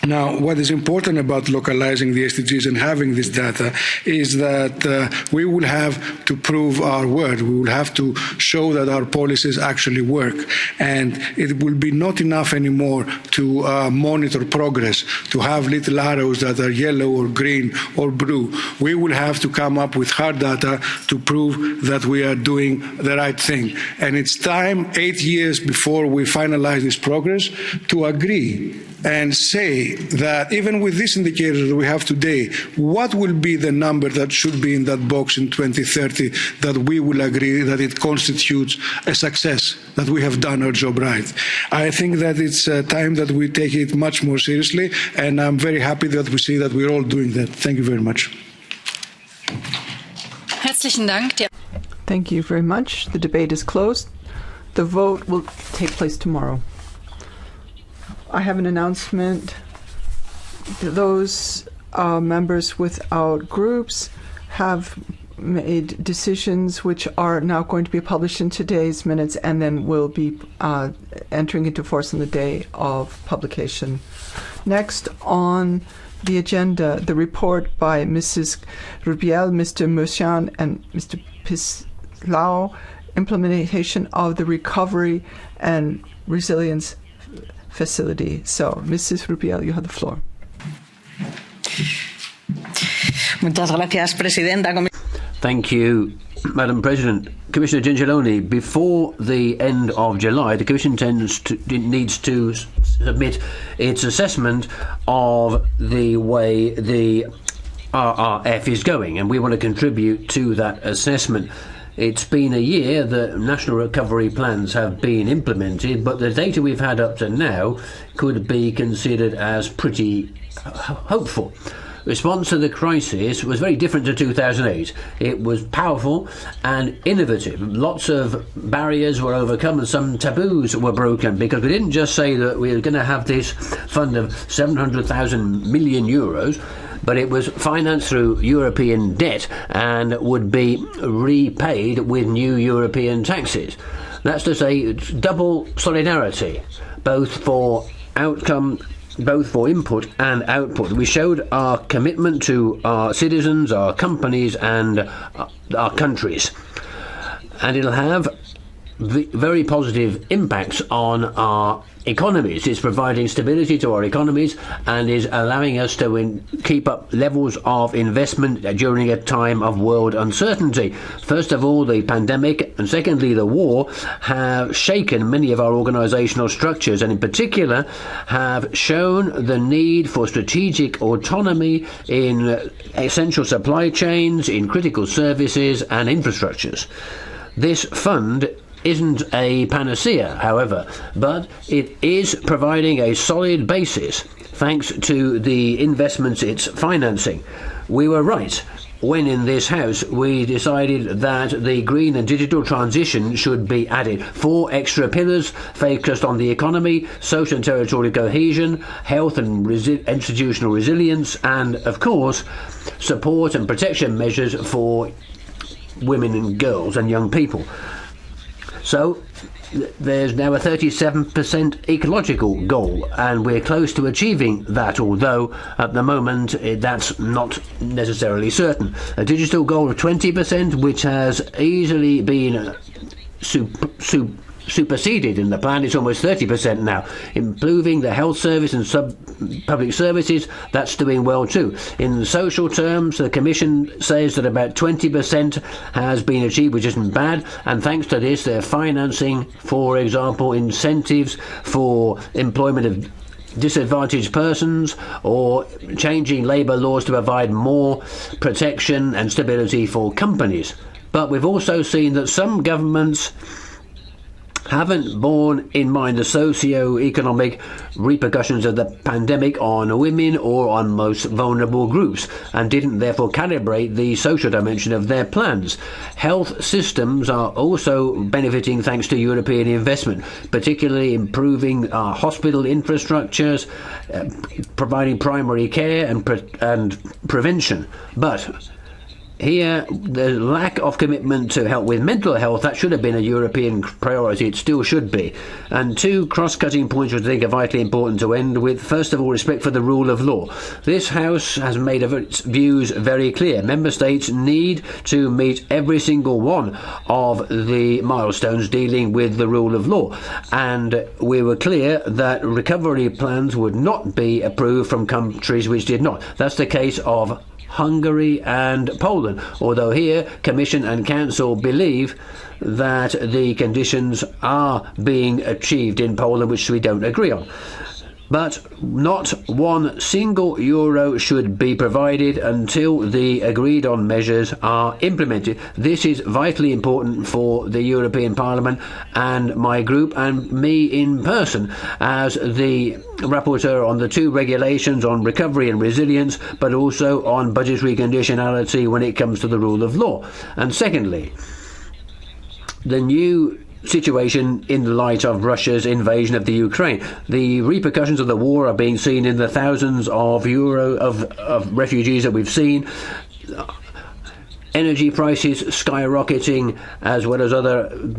Now, what is important about localizing the SDGs and having this data is that we will have to prove our word. We will have to show that our policies actually work. And it will be not enough anymore to monitor progress, to have little arrows that are yellow or green or blue. We will have to come up with hard data to prove that we are doing the right thing. And it's time, 8 years before we finalize this progress, to agree and say that even with these indicators that we have today, what will be the number that should be in that box in 2030 that we will agree that it constitutes a success, that we have done our job right. I think that it's time that we take it much more seriously, and I'm very happy that we see that we're all doing that. Thank you very much. Herzlichen Dank. Thank you very much. The debate is closed. The vote will take place tomorrow. I have an announcement. Those members without groups have made decisions which are now going to be published in today's minutes and then will be entering into force on the day of publication. Next on the agenda, the report by Mrs. Rubiel, Mr. Mushan, and Mr. Pislau, implementation of the Recovery and Resilience Facility. So, Mrs. Rubiel, you have the floor. Muchas gracias, Presidenta. Thank you, Madam President. Commissioner Gentiloni, before the end of July, the Commission needs to submit its assessment of the way the RRF is going, and we want to contribute to that assessment. It's been a year that national recovery plans have been implemented, but the data we've had up to now could be considered as pretty hopeful. Response to the crisis was very different to 2008. It was powerful and innovative. Lots of barriers were overcome and some taboos were broken, because we didn't just say that we were going to have this fund of 700,000 million euros, but it was financed through European debt and would be repaid with new European taxes. That's to say, it's double solidarity, both for input and output. We showed our commitment to our citizens, our companies, and our countries. And it'll have very positive impacts on our economies. It's providing stability to our economies and is allowing us to keep up levels of investment during a time of world uncertainty. First of all, the pandemic, and secondly, the war, have shaken many of our organisational structures, and in particular have shown the need for strategic autonomy in essential supply chains, in critical services and infrastructures. This fund isn't a panacea, however, but it is providing a solid basis thanks to the investments it's financing. We were right when in this House we decided that the green and digital transition should be added. 4 extra pillars focused on the economy, social and territorial cohesion, health and institutional resilience, and, of course, support and protection measures for women and girls and young people. So there's now a 37% ecological goal, and we're close to achieving that, although at the moment that's not necessarily certain. A digital goal of 20%, which has easily been superseded in the plan. It's almost 30% now. Improving the health service and public services, that's doing well too. In social terms, the Commission says that about 20% has been achieved, which isn't bad, and thanks to this they're financing, for example, incentives for employment of disadvantaged persons, or changing labour laws to provide more protection and stability for companies. But we've also seen that some governments haven't borne in mind the socio-economic repercussions of the pandemic on women or on most vulnerable groups, and didn't therefore calibrate the social dimension of their plans. Health systems are also benefiting thanks to European investment, particularly improving our hospital infrastructures, providing primary care and prevention. But here, the lack of commitment to help with mental health, that should have been a European priority. It still should be. And 2 cross-cutting points which I think are vitally important to end with. First of all, respect for the rule of law. This House has made its views very clear. Member States need to meet every single one of the milestones dealing with the rule of law. And we were clear that recovery plans would not be approved from countries which did not. That's the case of Hungary and Poland, although here Commission and Council believe that the conditions are being achieved in Poland, which we don't agree on. But not 1 single euro should be provided until the agreed on measures are implemented. This is vitally important for the European Parliament and my group and me in person as the rapporteur on the 2 regulations on recovery and resilience, but also on budgetary conditionality when it comes to the rule of law. And secondly, the new situation in the light of Russia's invasion of the Ukraine. The repercussions of the war are being seen in the thousands of refugees that we've seen. Energy prices skyrocketing, as well as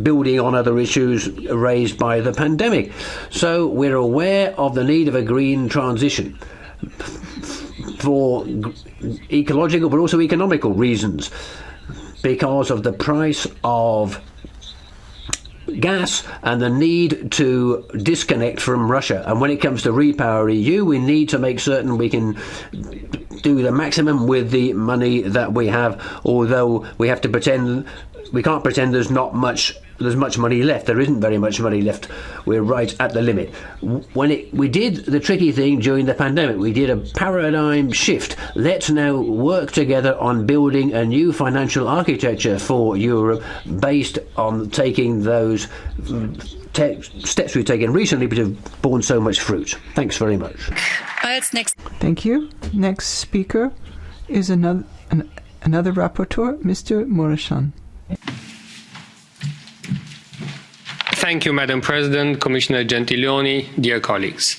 building on other issues raised by the pandemic. So we're aware of the need of a green transition for ecological but also economical reasons, because of the price of gas and the need to disconnect from Russia. And when it comes to Repower EU, we need to make certain we can do the maximum with the money that we have, although we can't pretend there's much money left. There isn't very much money left. We're right at the limit. We did the tricky thing during the pandemic. We did a paradigm shift. Let's now work together on building a new financial architecture for Europe based on taking those steps we've taken recently but have borne so much fruit. Thanks very much. Thank you. Next speaker is another rapporteur, Mr. Mureşan. Thank you, Madam President, Commissioner Gentiloni, dear colleagues.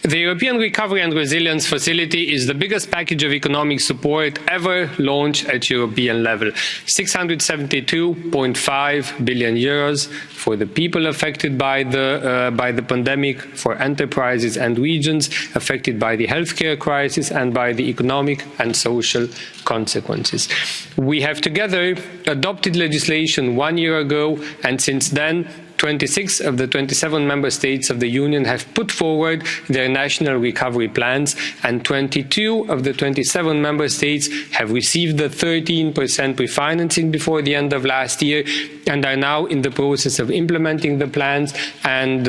The European Recovery and Resilience Facility is the biggest package of economic support ever launched at European level. 672.5 billion euros for the people affected by the pandemic, for enterprises and regions affected by the healthcare crisis and by the economic and social consequences. We have together adopted legislation 1 year ago, and since then 26 of the 27 member states of the Union have put forward their national recovery plans, and 22 of the 27 member states have received the 13% refinancing before the end of last year and are now in the process of implementing the plans and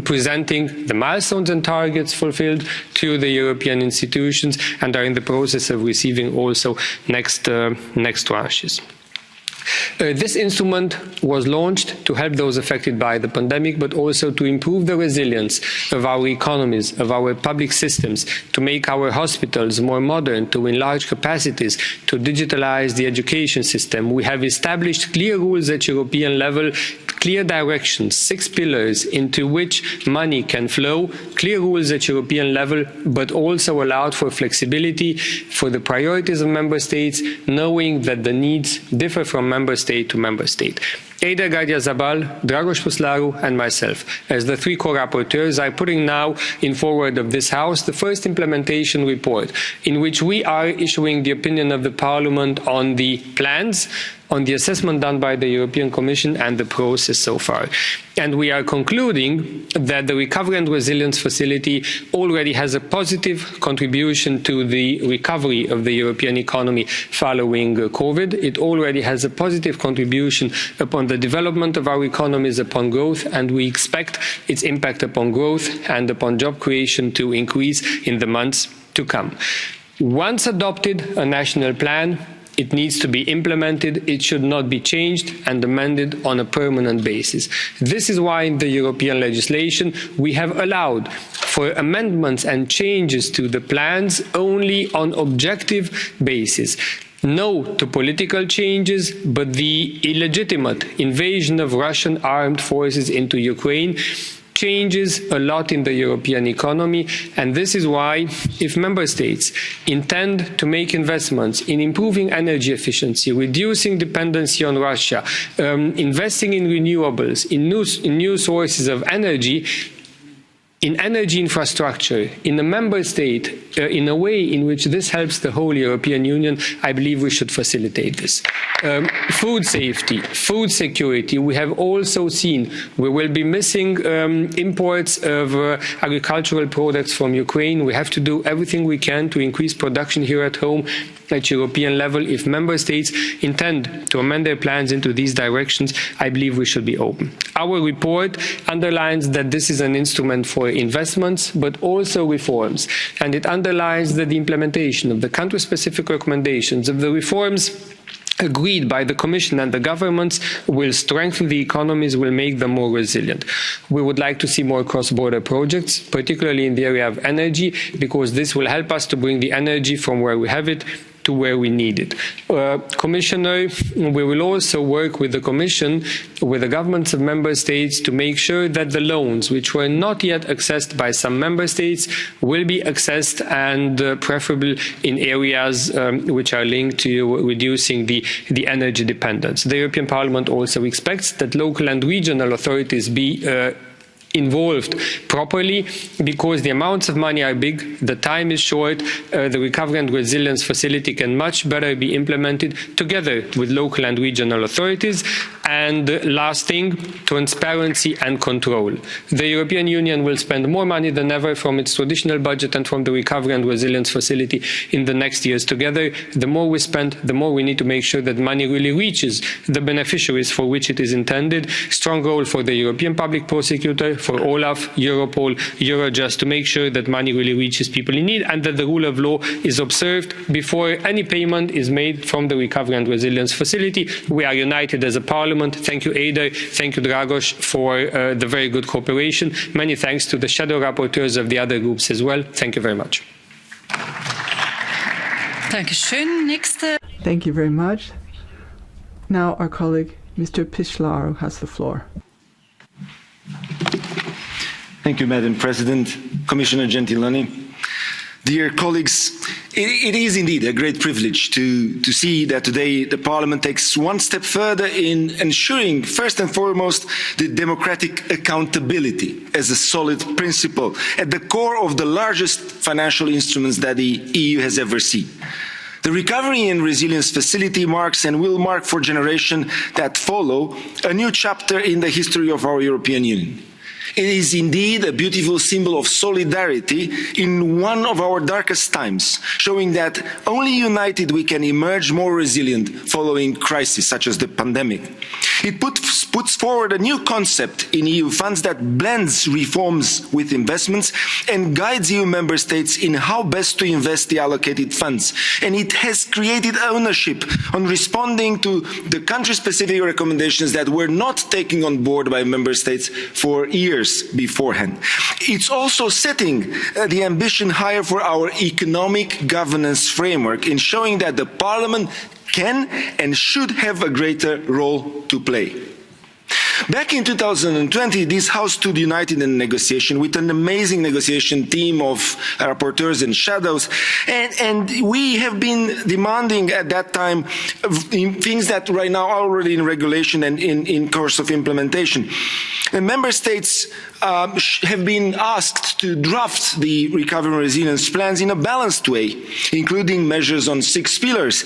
presenting the milestones and targets fulfilled to the European institutions, and are in the process of receiving also next tranches. This instrument was launched to help those affected by the pandemic, but also to improve the resilience of our economies, of our public systems, to make our hospitals more modern, to enlarge capacities, to digitalize the education system. We have established clear rules at European level, clear directions, 6 pillars into which money can flow, clear rules at European level, but also allowed for flexibility for the priorities of member states, knowing that the needs differ from member state to member state. Eder Gardiazabal, Dragoș Puslaru and myself, as the 3 co-rapporteurs, are putting now in forward of this House the first implementation report, in which we are issuing the opinion of the Parliament on the plans, on the assessment done by the European Commission and the process so far. And we are concluding that the Recovery and Resilience Facility already has a positive contribution to the recovery of the European economy following COVID. It already has a positive contribution upon the development of our economies, upon growth, and we expect its impact upon growth and upon job creation to increase in the months to come. Once adopted, a national plan, it needs to be implemented. It should not be changed and amended on a permanent basis. This is why in the European legislation we have allowed for amendments and changes to the plans only on objective basis. No to political changes, but the illegitimate invasion of Russian armed forces into Ukraine changes a lot in the European economy, and this is why, if member states intend to make investments in improving energy efficiency, reducing dependency on Russia, investing in renewables, in new sources of energy, in energy infrastructure, in a member state, in a way in which this helps the whole European Union, I believe we should facilitate this. Food safety, food security, we have also seen we will be missing imports of agricultural products from Ukraine. We have to do everything we can to increase production here at home at European level. If member states intend to amend their plans into these directions, I believe we should be open. Our report underlines that this is an instrument for investments, but also reforms. And it underlines that the implementation of the country-specific recommendations, of the reforms agreed by the Commission and the governments, will strengthen the economies, will make them more resilient. We would like to see more cross-border projects, particularly in the area of energy, because this will help us to bring the energy from where we have it to where we need it. Commissioner, we will also work with the Commission, with the governments of member states, to make sure that the loans which were not yet accessed by some member states will be accessed, and preferable in areas which are linked to reducing the energy dependence. The European Parliament also expects that local and regional authorities be involved properly, because the amounts of money are big, the time is short, the Recovery and Resilience Facility can much better be implemented together with local and regional authorities. And last thing, transparency and control. The European Union will spend more money than ever from its traditional budget and from the Recovery and Resilience Facility in the next years together. The more we spend, the more we need to make sure that money really reaches the beneficiaries for which it is intended. Strong role for the European Public Prosecutor, for Olaf, Europol, Eurojust, to make sure that money really reaches people in need and that the rule of law is observed before any payment is made from the Recovery and Resilience Facility. We are united as a Parliament. Thank you, Ada. Thank you, Dragos, for the very good cooperation. Many thanks to the shadow rapporteurs of the other groups as well. Thank you very much. Thank you very much. Now our colleague, Mr. Pishlaru, has the floor. Thank you, Madam President, Commissioner Gentiloni. Dear colleagues, it is indeed a great privilege to see that today the Parliament takes one step further in ensuring, first and foremost, the democratic accountability as a solid principle at the core of the largest financial instruments that the EU has ever seen. The Recovery and Resilience Facility marks and will mark for generations that follow a new chapter in the history of our European Union. It is indeed a beautiful symbol of solidarity in one of our darkest times, showing that only united we can emerge more resilient following crises such as the pandemic. It puts forward a new concept in EU funds that blends reforms with investments and guides EU member states in how best to invest the allocated funds. And it has created ownership on responding to the country-specific recommendations that were not taken on board by member states for years beforehand. It's also setting the ambition higher for our economic governance framework in showing that the Parliament can and should have a greater role to play. Back in 2020, this House stood united in negotiation with an amazing negotiation team of rapporteurs and shadows, and we have been demanding at that time things that right now are already in regulation and in course of implementation. The member states have been asked to draft the recovery and resilience plans in a balanced way, including measures on 6 pillars,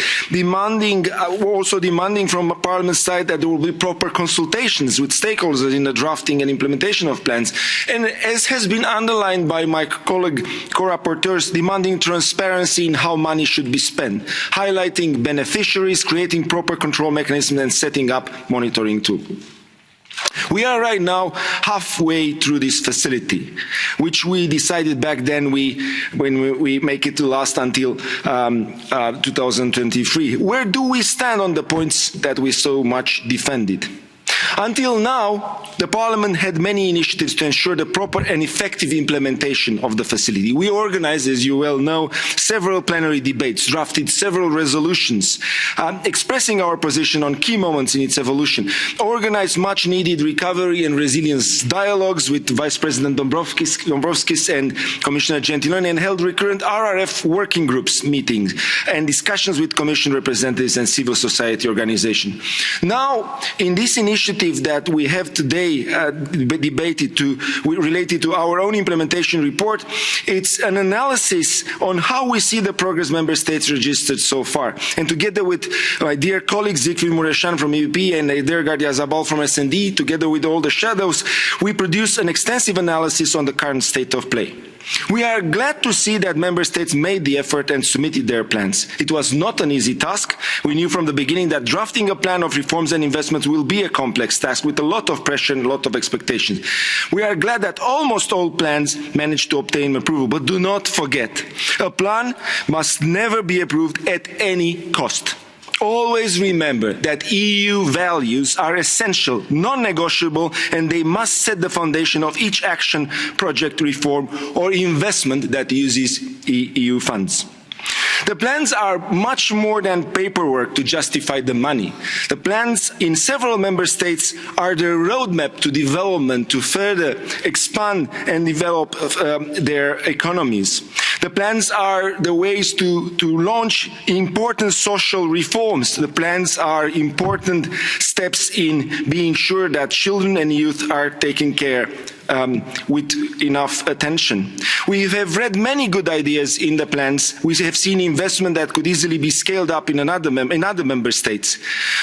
also demanding from Parliament's side that there will be proper consultations with stakeholders in the drafting and implementation of plans. And as has been underlined by my colleague co-rapporteurs, demanding transparency in how money should be spent, highlighting beneficiaries, creating proper control mechanisms and setting up monitoring tools. We are right now halfway through this facility, which we decided back then when we make it to last until 2023. Where do we stand on the points that we so much defended? Until now, the Parliament had many initiatives to ensure the proper and effective implementation of the facility. We organised, as you well know, several plenary debates, drafted several resolutions, expressing our position on key moments in its evolution, organised much-needed recovery and resilience dialogues with Vice President Dombrovskis and Commissioner Gentiloni, and held recurrent RRF working groups meetings and discussions with Commission representatives and civil society organisations. Now, in this initiative that we have today debated related to our own implementation report, it's an analysis on how we see the progress member states registered so far. And together with my dear colleague Siegfried Mureşan from EPP and Eder Gardiazabal from SD, together with all the shadows, we produced an extensive analysis on the current state of play. We are glad to see that member states made the effort and submitted their plans. It was not an easy task. We knew from the beginning that drafting a plan of reforms and investments will be a complex task with a lot of pressure and a lot of expectations. We are glad that almost all plans managed to obtain approval, but do not forget, a plan must never be approved at any cost. Always remember that EU values are essential, non-negotiable, and they must set the foundation of each action, project, reform or investment that uses EU funds. The plans are much more than paperwork to justify the money. The plans in several member states are the roadmap to development, to further expand and develop their economies. The plans are the ways to launch important social reforms. The plans are important steps in being sure that children and youth are taken care with enough attention. We have read many good ideas in the plans. We have seen investment that could easily be scaled up in other member states.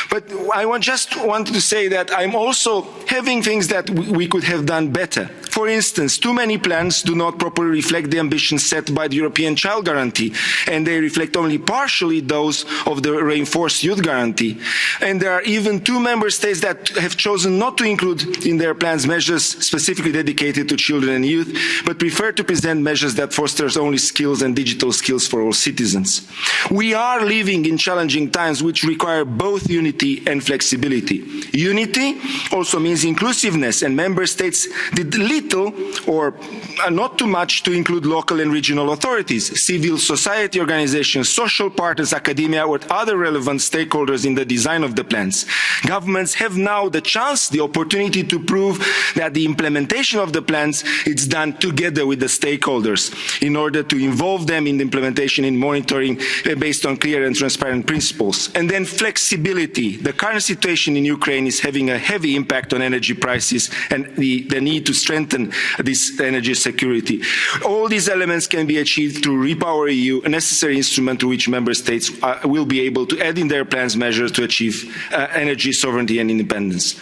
But I just wanted to say that I'm also having things that we could have done better. For instance, too many plans do not properly reflect the ambitions set by the European Child Guarantee, and they reflect only partially those of the reinforced Youth Guarantee. And there are even 2 member states that have chosen not to include in their plans measures specifically dedicated to children and youth, but prefer to present measures that foster only skills and digital skills for all citizens. We are living in challenging times which require both unity and flexibility. Unity also means inclusiveness, and member states did little or not too much to include local and regional authorities, civil society organizations, social partners, academia, or other relevant stakeholders in the design of the plans. Governments have now the chance, the opportunity to prove that the implementation of the plans is done together with the stakeholders in order to involve them in the implementation and monitoring based on clear and transparent principles. And then flexibility. The current situation in Ukraine is having a heavy impact on energy prices and the need to strengthen this energy security. All these elements can be achieved through Repower EU, a necessary instrument to which member states will be able to add in their plans measures to achieve energy sovereignty and independence.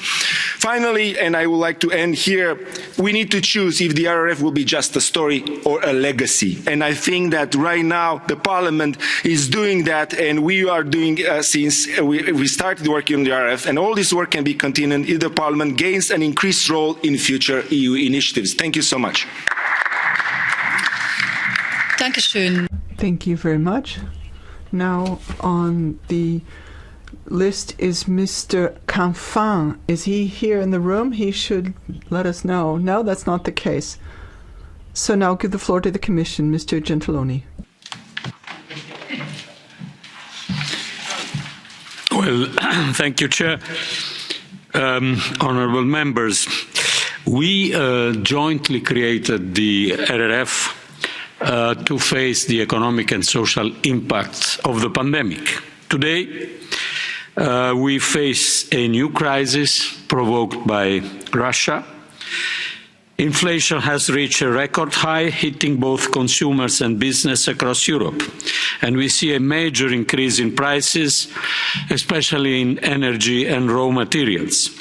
Finally, and I would like to end here, we need to choose if the RRF will be just a story or a legacy. And I think that right now the Parliament is doing that, and we are doing since we started working on the RRF, and all this work can be continued if the Parliament gains an increased role in future EU initiatives. Thank you so much. Thank you very much. Now on the list is Mr. Canfin. Is he here in the room? He should let us know. No, that's not the case. So now I'll give the floor to the Commission, Mr. Gentiloni. Well, thank you, Chair. Honourable members, we jointly created the RRF to face the economic and social impacts of the pandemic. Today, we face a new crisis provoked by Russia. Inflation has reached a record high, hitting both consumers and business across Europe. And we see a major increase in prices, especially in energy and raw materials.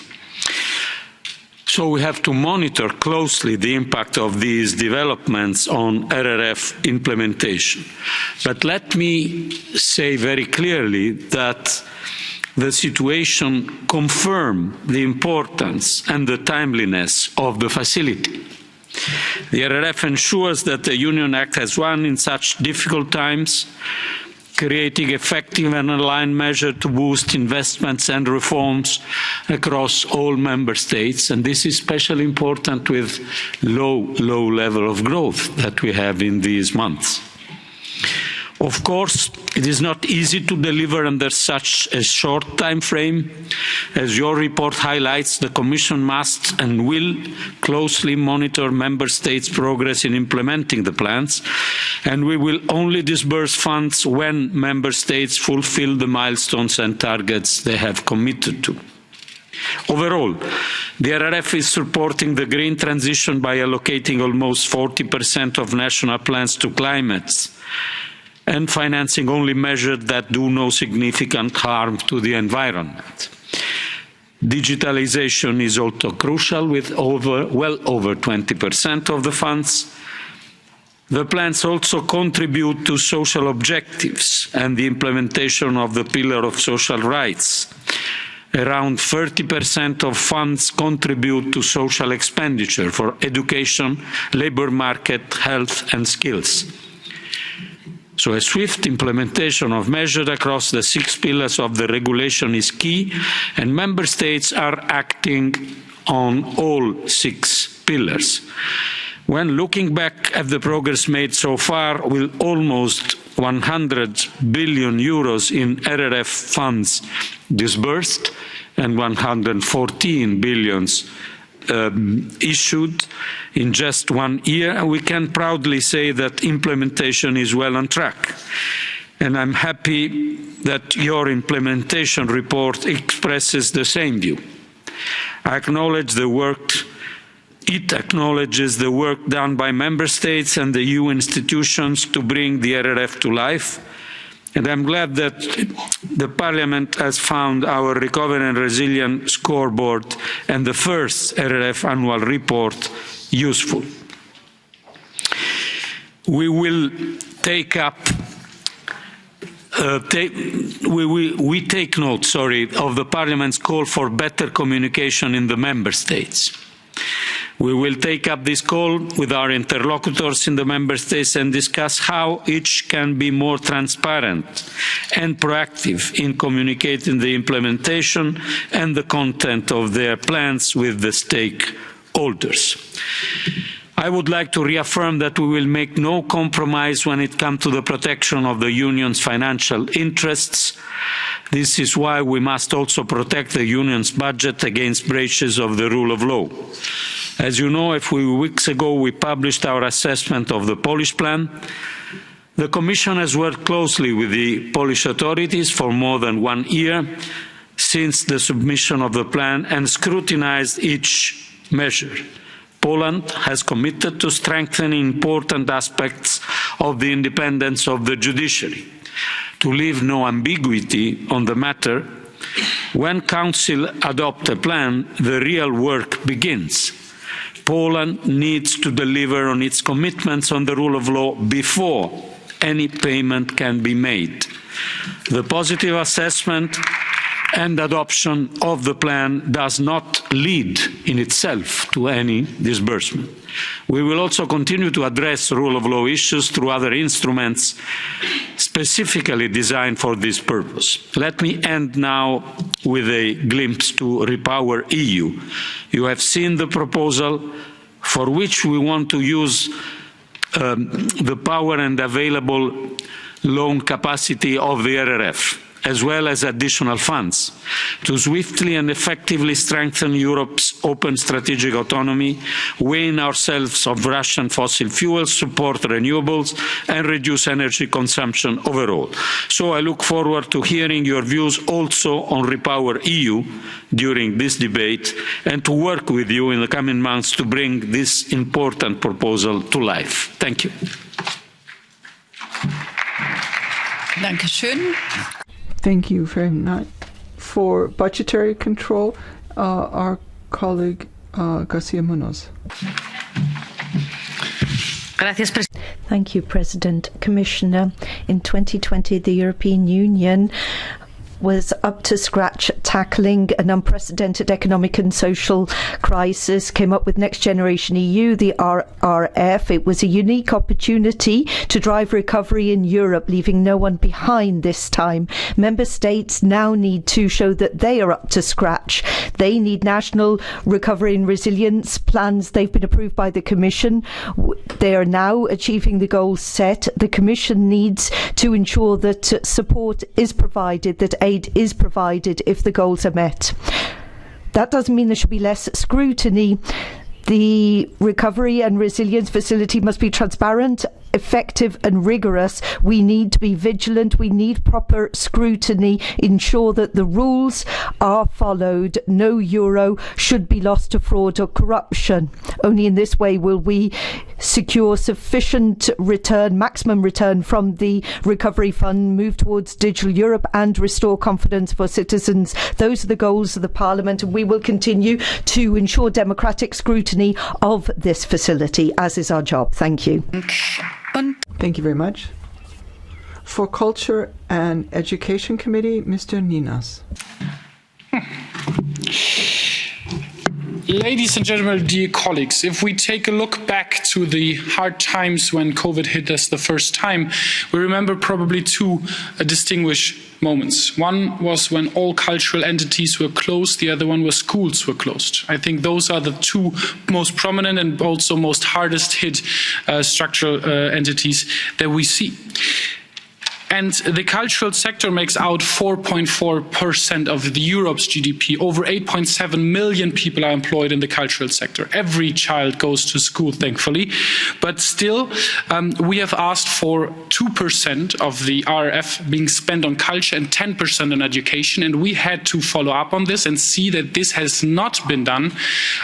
So we have to monitor closely the impact of these developments on RRF implementation. But let me say very clearly that the situation confirms the importance and the timeliness of the facility. The RRF ensures that the Union acts as one in such difficult times, creating effective and aligned measures to boost investments and reforms across all member states. And this is especially important with low level of growth that we have in these months. Of course, it is not easy to deliver under such a short time frame. As your report highlights, the Commission must and will closely monitor Member States' progress in implementing the plans, and we will only disburse funds when Member States fulfil the milestones and targets they have committed to. Overall, the RRF is supporting the green transition by allocating almost 40% of national plans to climate and financing only measures that do no significant harm to the environment. Digitalisation is also crucial, with well over 20% of the funds. The plans also contribute to social objectives and the implementation of the pillar of social rights. Around 30% of funds contribute to social expenditure for education, labour market, health and skills. So a swift implementation of measures across the 6 pillars of the regulation is key, and Member States are acting on all 6 pillars. When looking back at the progress made so far, with almost 100 billion euros in RRF funds disbursed and 114 billion issued in just 1 year, and we can proudly say that implementation is well on track. And I'm happy that your implementation report expresses the same view. It acknowledges the work done by Member States and the EU institutions to bring the RRF to life. And I'm glad that the Parliament has found our Recovery and Resilience Scoreboard and the first RRF annual report useful. We will take note, of the Parliament's call for better communication in the Member States. We will take up this call with our interlocutors in the Member States and discuss how each can be more transparent and proactive in communicating the implementation and the content of their plans with the stakeholders. I would like to reaffirm that we will make no compromise when it comes to the protection of the Union's financial interests. This is why we must also protect the Union's budget against breaches of the rule of law. As you know, a few weeks ago we published our assessment of the Polish plan. The Commission has worked closely with the Polish authorities for more than 1 year since the submission of the plan and scrutinised each measure. Poland has committed to strengthening important aspects of the independence of the judiciary. To leave no ambiguity on the matter, when Council adopts a plan, the real work begins. Poland needs to deliver on its commitments on the rule of law before any payment can be made. The positive assessment and adoption of the plan does not lead in itself to any disbursement. We will also continue to address rule of law issues through other instruments specifically designed for this purpose. Let me end now with a glimpse to Repower EU. You have seen the proposal for which we want to use the power and available loan capacity of the RRF, as well as additional funds, to swiftly and effectively strengthen Europe's open strategic autonomy, wean ourselves of Russian fossil fuels, support renewables, and reduce energy consumption overall. So I look forward to hearing your views also on Repower EU during this debate, and to work with you in the coming months to bring this important proposal to life. Thank you. Dankeschön. Thank you very much. For budgetary control, our colleague Garcia Munoz. Thank you, President. Commissioner, in 2020, the European Union was up to scratch tackling an unprecedented economic and social crisis, came up with Next Generation EU, the RRF. It was a unique opportunity to drive recovery in Europe, leaving no one behind this time. Member States now need to show that they are up to scratch. They need national recovery and resilience plans. They've been approved by the Commission. They are now achieving the goals set. The Commission needs to ensure that support is provided, that aid is provided if the goals are met. That doesn't mean there should be less scrutiny. The Recovery and Resilience Facility must be transparent, effective and rigorous. We need to be vigilant. We need proper scrutiny, ensure that the rules are followed. No euro should be lost to fraud or corruption. Only in this way will we secure sufficient return, maximum return from the Recovery Fund, move towards digital Europe and restore confidence for citizens. Those are the goals of the Parliament, and we will continue to ensure democratic scrutiny of this facility, as is our job. Thank you. Thank you very much. For Culture and Education Committee, Mr. Ninas. Ladies and gentlemen, dear colleagues, if we take a look back to the hard times when COVID hit us the first time, we remember probably two distinguished moments. One was when all cultural entities were closed, the other one was schools were closed. I think those are the two most prominent and also most hardest hit structural entities that we see. And the cultural sector makes out 4.4% of Europe's GDP. Over 8.7 million people are employed in the cultural sector. Every child goes to school, thankfully. But still, we have asked for 2% of the RRF being spent on culture and 10% on education. And we had to follow up on this and see that this has not been done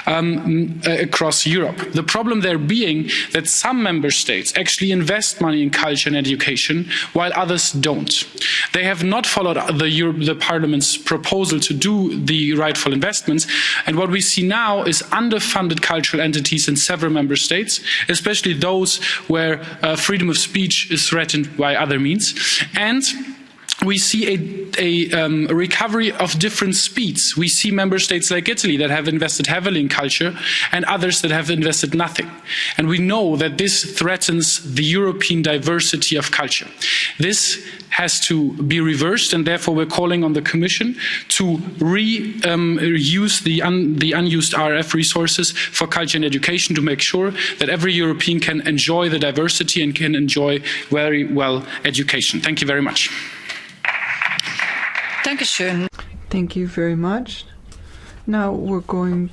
across Europe. The problem there being that some member states actually invest money in culture and education while others don't. They have not followed the Parliament's proposal to do the rightful investments, and what we see now is underfunded cultural entities in several member states, especially those where freedom of speech is threatened by other means. And we see a recovery of different speeds. We see member states like Italy that have invested heavily in culture and others that have invested nothing. And we know that this threatens the European diversity of culture. This has to be reversed, and therefore we're calling on the Commission to reuse the unused RF resources for culture and education to make sure that every European can enjoy the diversity and can enjoy very well education. Thank you very much. Thank you very much. Now we're going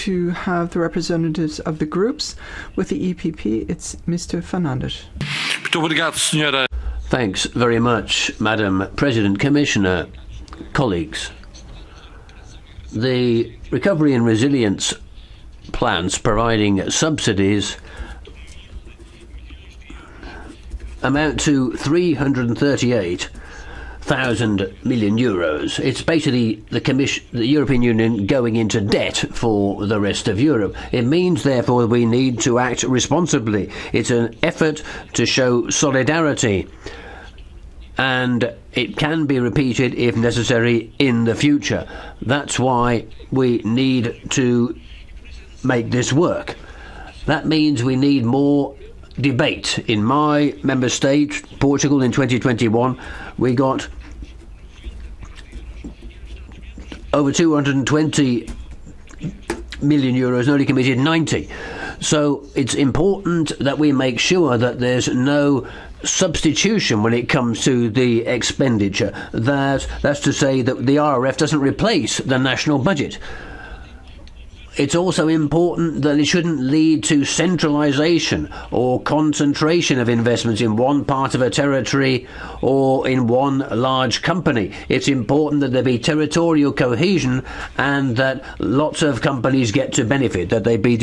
to have the representatives of the groups. With the EPP, it's Mr. Fernandes. Thanks very much, Madam President, Commissioner, colleagues. The recovery and resilience plans providing subsidies amount to 338,000 million euros. It's basically the European Union going into debt for the rest of Europe. It means, therefore, we need to act responsibly. It's an effort to show solidarity, and it can be repeated if necessary in the future. That's why we need to make this work. That means we need more debate. In my member state, Portugal, in 2021, we got over 220 million euros and only committed 90. So it's important that we make sure that there's no substitution when it comes to the expenditure. That's to say that the RRF doesn't replace the national budget. It's also important that it shouldn't lead to centralisation or concentration of investments in one part of a territory or in one large company. It's important that there be territorial cohesion and that lots of companies get to benefit, that they be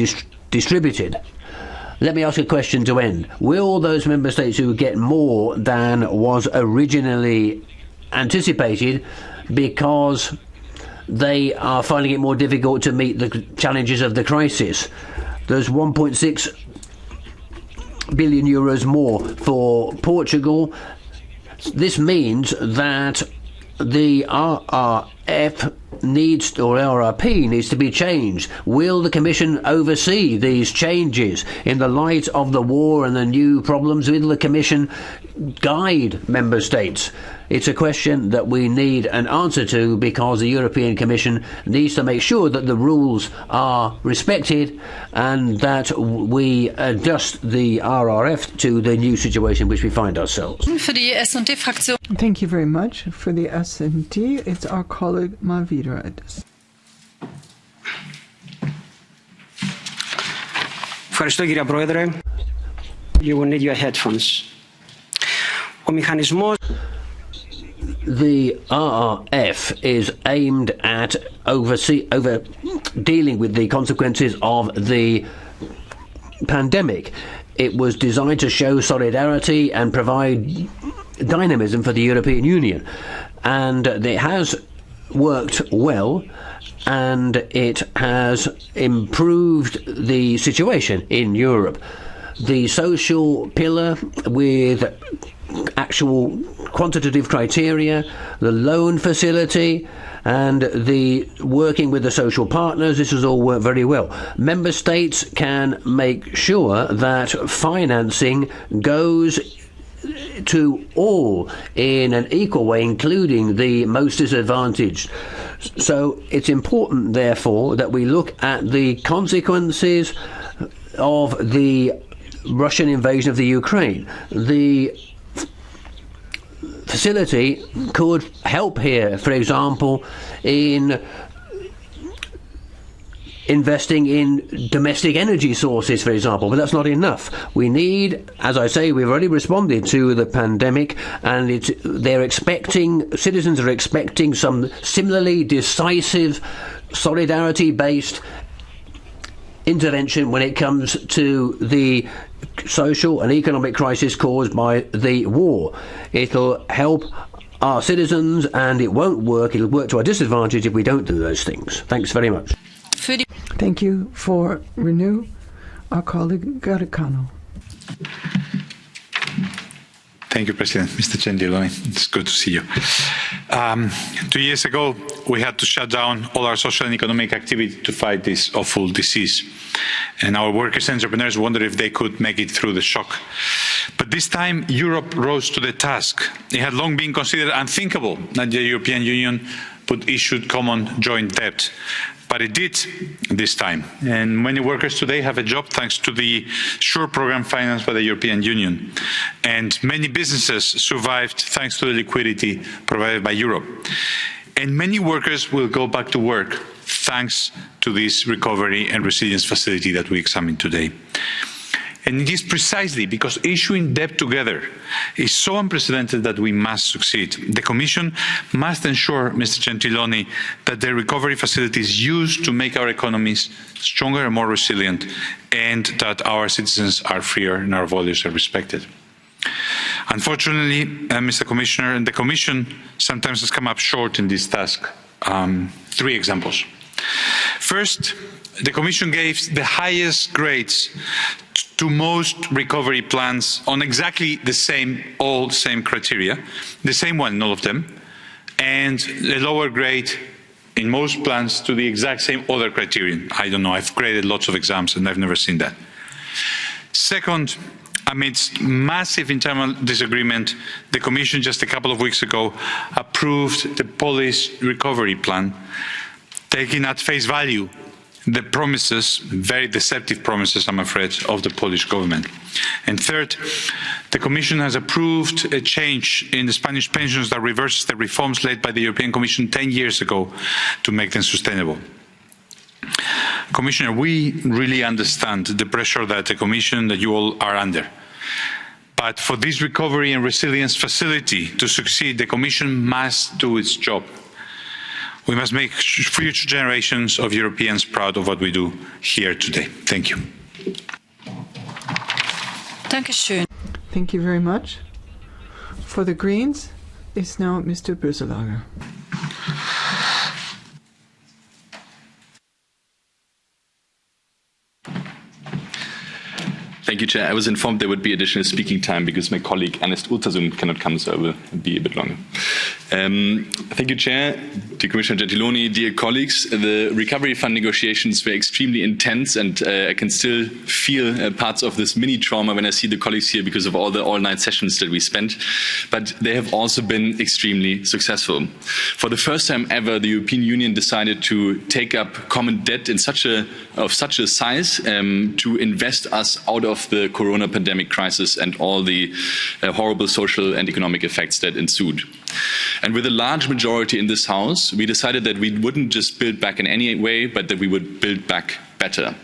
distributed. Let me ask a question to end. Will those member states who get more than was originally anticipated because they are finding it more difficult to meet the challenges of the crisis? There's 1.6 billion euros more for Portugal. This means that the RRF needs, or RRP needs to be changed. Will the Commission oversee these changes in the light of the war and the new problems? Will the Commission guide member states? It's a question that we need an answer to, because the European Commission needs to make sure that the rules are respected and that we adjust the RRF to the new situation in which we find ourselves. Thank you very much. For the S&D, it's our colleague Malvidouredis. You will need your headphones. The RRF is aimed at over dealing with the consequences of the pandemic. It was designed to show solidarity and provide dynamism for the European Union, and it has worked well, and it has improved the situation in Europe. The social pillar with actual quantitative criteria, the loan facility, and the working with the social partners, this has all worked very well. Member states can make sure that financing goes to all in an equal way, including the most disadvantaged. So it's important, therefore, that we look at the consequences of the Russian invasion of the Ukraine. The facility could help here, for example, in investing in domestic energy sources, for example, but that's not enough. We need, as I say, we've already responded to the pandemic, and citizens are expecting some similarly decisive, solidarity-based intervention when it comes to the social and economic crisis caused by the war. It'll help our citizens, and it'll work to our disadvantage if we don't do those things. Thanks very much. Thank you. For Renew, our colleague Garicano. Thank you, President. Mr. Gentiloni, it's good to see you. 2 years ago, we had to shut down all our social and economic activity to fight this awful disease. And our workers and entrepreneurs wondered if they could make it through the shock. But this time, Europe rose to the task. It had long been considered unthinkable that the European Union would issue common joint debt. But it did this time. And many workers today have a job thanks to the SURE program financed by the European Union. And many businesses survived thanks to the liquidity provided by Europe. And many workers will go back to work thanks to this recovery and resilience facility that we examine today. And it is precisely because issuing debt together is so unprecedented that we must succeed. The Commission must ensure, Mr. Gentiloni, that the recovery facility is used to make our economies stronger and more resilient, and that our citizens are freer and our values are respected. Unfortunately, Mr. Commissioner, the Commission sometimes has come up short in this task. 3 examples. First, the Commission gave the highest grades to most recovery plans on exactly the same criteria, the same one in all of them, and a lower grade in most plans to the exact same other criterion. I don't know, I've graded lots of exams and I've never seen that. Second, amidst massive internal disagreement, the Commission just a couple of weeks ago approved the Polish recovery plan, taking at face value the promises, very deceptive promises, I'm afraid, of the Polish government. And third, the Commission has approved a change in the Spanish pensions that reverses the reforms led by the European Commission 10 years ago to make them sustainable. Commissioner, we really understand the pressure that the Commission, that you all are under. But for this recovery and resilience facility to succeed, the Commission must do its job. We must make future generations of Europeans proud of what we do here today. Thank you. Thank you very much. For the Greens, it's now Mr. Büselager. Thank you, Chair. I was informed there would be additional speaking time because my colleague Ernest Urtasun cannot come, so I will be a bit longer. Thank you, Chair, dear Commissioner Gentiloni, dear colleagues. The recovery fund negotiations were extremely intense, and I can still feel parts of this mini trauma when I see the colleagues here because of all the all-night sessions that we spent. But they have also been extremely successful. For the first time ever, the European Union decided to take up common debt in such a size to invest us out of the corona pandemic crisis and all the horrible social and economic effects that ensued. And with a large majority in this House, we decided that we wouldn't just build back in any way, but that we would build back better.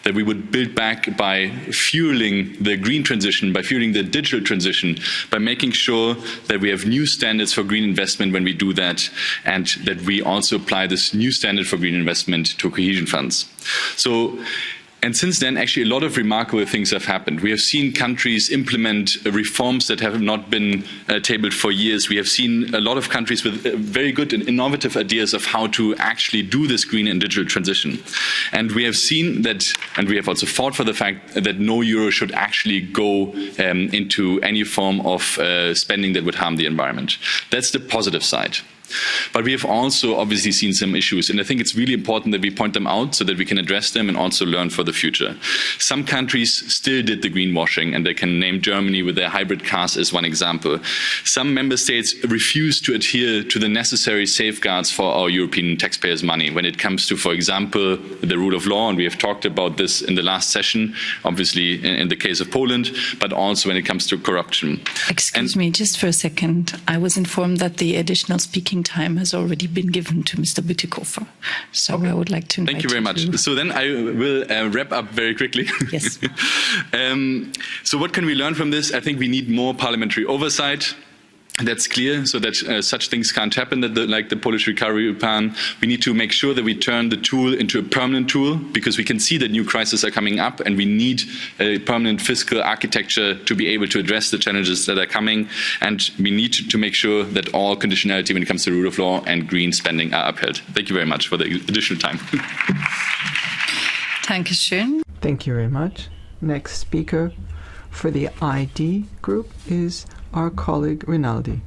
That we would build back by fueling the green transition, by fueling the digital transition, by making sure that we have new standards for green investment when we do that, and that we also apply this new standard for green investment to cohesion funds. And since then, actually, a lot of remarkable things have happened. We have seen countries implement reforms that have not been tabled for years. We have seen a lot of countries with very good and innovative ideas of how to actually do this green and digital transition. And we have seen that, and we have also fought for the fact that no euro should actually go into any form of spending that would harm the environment. That's the positive side. But we have also obviously seen some issues, and I think it's really important that we point them out so that we can address them and also learn for the future. Some countries still did the greenwashing, and they can name Germany with their hybrid cars as one example. Some member states refuse to adhere to the necessary safeguards for our European taxpayers' money when it comes to, for example, the rule of law, and we have talked about this in the last session, obviously in the case of Poland, but also when it comes to corruption. Excuse me, just for a second. I was informed that the additional speaking time has already been given to Mr. Bütikofer. So I would like to invite Thank you very much. So then I will wrap up very quickly. Yes. So what can we learn from this? I think we need more parliamentary oversight. That's clear, so that such things can't happen, like the Polish recovery plan. We need to make sure that we turn the tool into a permanent tool, because we can see that new crises are coming up, and we need a permanent fiscal architecture to be able to address the challenges that are coming. And we need to make sure that all conditionality when it comes to rule of law and green spending are upheld. Thank you very much for the additional time. Dankeschön. Thank you very much. Next speaker for the ID group is our colleague Rinaldi.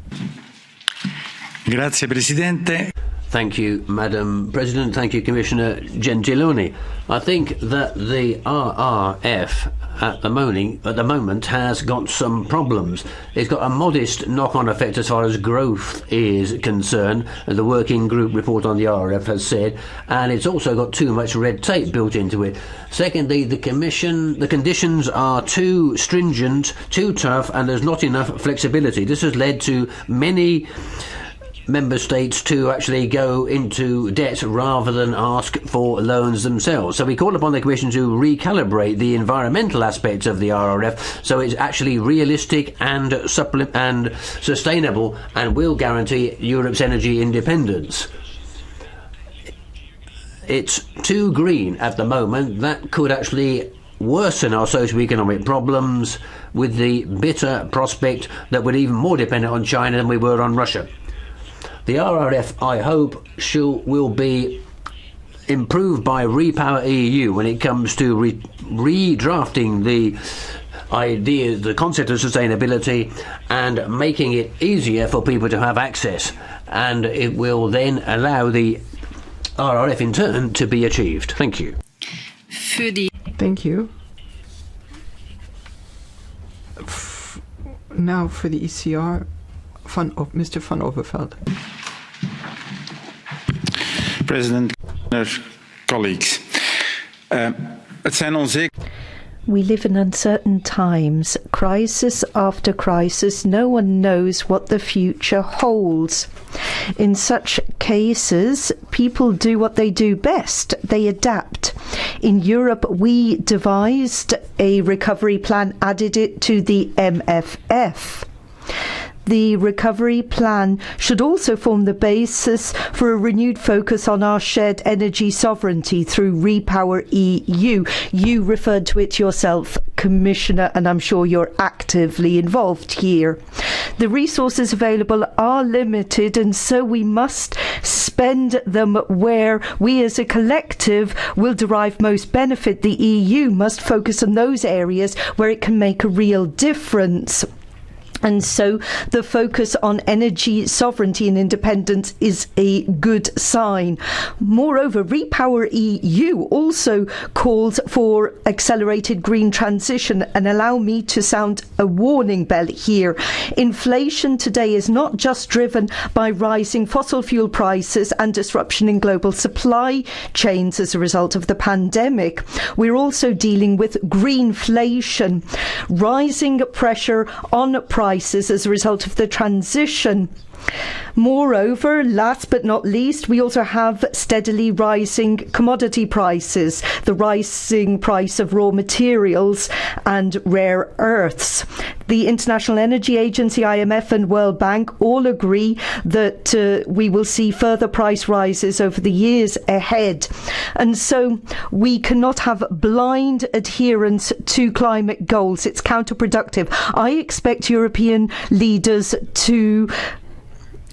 Grazie, Presidente. Thank you, Madam President. Thank you, Commissioner Gentiloni. I think that the RRF at the moment has got some problems. It's got a modest knock-on effect as far as growth is concerned, as the working group report on the RRF has said, and it's also got too much red tape built into it. Secondly, the conditions are too stringent, too tough, and there's not enough flexibility. This has led to many member states to actually go into debt rather than ask for loans themselves. So we call upon the Commission to recalibrate the environmental aspects of the RRF so it's actually realistic and sustainable and will guarantee Europe's energy independence. It's too green at the moment. That could actually worsen our socio-economic problems, with the bitter prospect that we're even more dependent on China than we were on Russia. The RRF, I hope, will be improved by Repower EU when it comes to redrafting the ideas, the concept of sustainability, and making it easier for people to have access. And it will then allow the RRF in turn to be achieved. Thank you. Thank you. Now for the ECR, Mr. van Overveld. President, colleagues. We live in uncertain times, crisis after crisis. No one knows what the future holds. In such cases, people do what they do best. They adapt. In Europe, we devised a recovery plan, added it to the MFF. The recovery plan should also form the basis for a renewed focus on our shared energy sovereignty through Repower EU. You referred to it yourself, Commissioner, and I'm sure you're actively involved here. The resources available are limited, and so we must spend them where we as a collective will derive most benefit. The EU must focus on those areas where it can make a real difference. And so the focus on energy sovereignty and independence is a good sign. Moreover, Repower EU also calls for accelerated green transition, and allow me to sound a warning bell here. Inflation today is not just driven by rising fossil fuel prices and disruption in global supply chains as a result of the pandemic. We're also dealing with greenflation, rising pressure on prices as a result of the transition. Moreover, last but not least, we also have steadily rising commodity prices, the rising price of raw materials and rare earths. The International Energy Agency, IMF and World Bank all agree that we will see further price rises over the years ahead. And so we cannot have blind adherence to climate goals. It's counterproductive. I expect European leaders to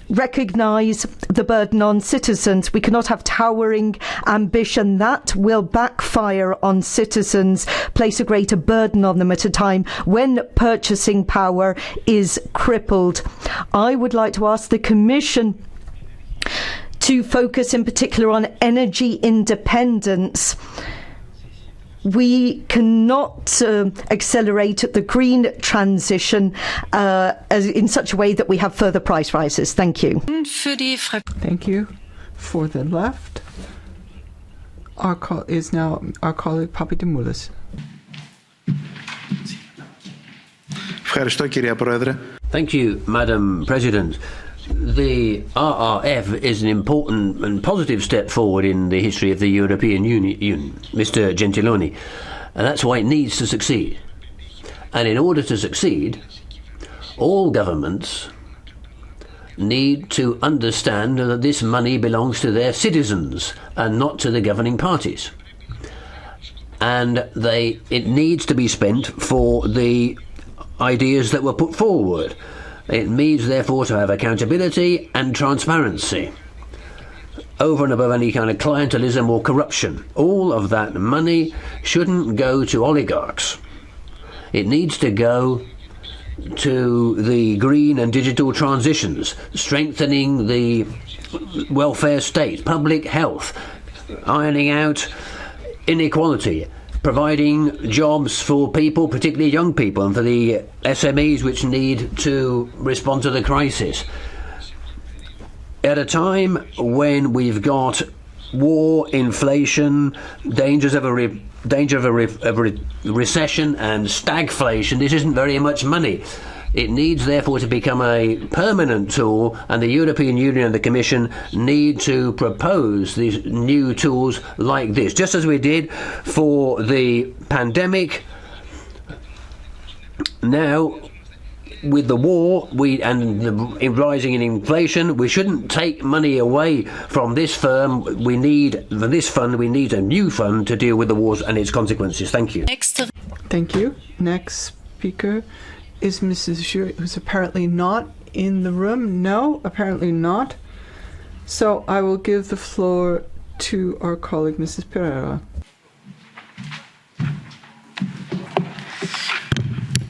recognise the burden on citizens. We cannot have towering ambition. That will backfire on citizens, place a greater burden on them at a time when purchasing power is crippled. I would like to ask the Commission to focus in particular on energy independence. We cannot accelerate the green transition in such a way that we have further price rises. Thank you. Thank you. For the left, is now our colleague Papadimoulis. Thank you, Madam President. The RRF is an important and positive step forward in the history of the European Union, Mr. Gentiloni, and that's why it needs to succeed. And in order to succeed, all governments need to understand that this money belongs to their citizens and not to the governing parties. And it needs to be spent for the ideas that were put forward. It needs, therefore, to have accountability and transparency over and above any kind of clientelism or corruption. All of that money shouldn't go to oligarchs. It needs to go to the green and digital transitions, strengthening the welfare state, public health, ironing out inequality, providing jobs for people, particularly young people, and for the SMEs which need to respond to the crisis. At a time when we've got war, inflation, danger of a recession and stagflation, this isn't very much money. It needs, therefore, to become a permanent tool, and the European Union and the Commission need to propose these new tools like this, just as we did for the pandemic. Now, with the war and the rising in inflation, we shouldn't take money away from this fund. We need a new fund to deal with the wars and its consequences. Thank you. Thank you. Next speaker is Mrs. Jury, who's apparently not in the room. No, apparently not. So I will give the floor to our colleague, Mrs. Pereira.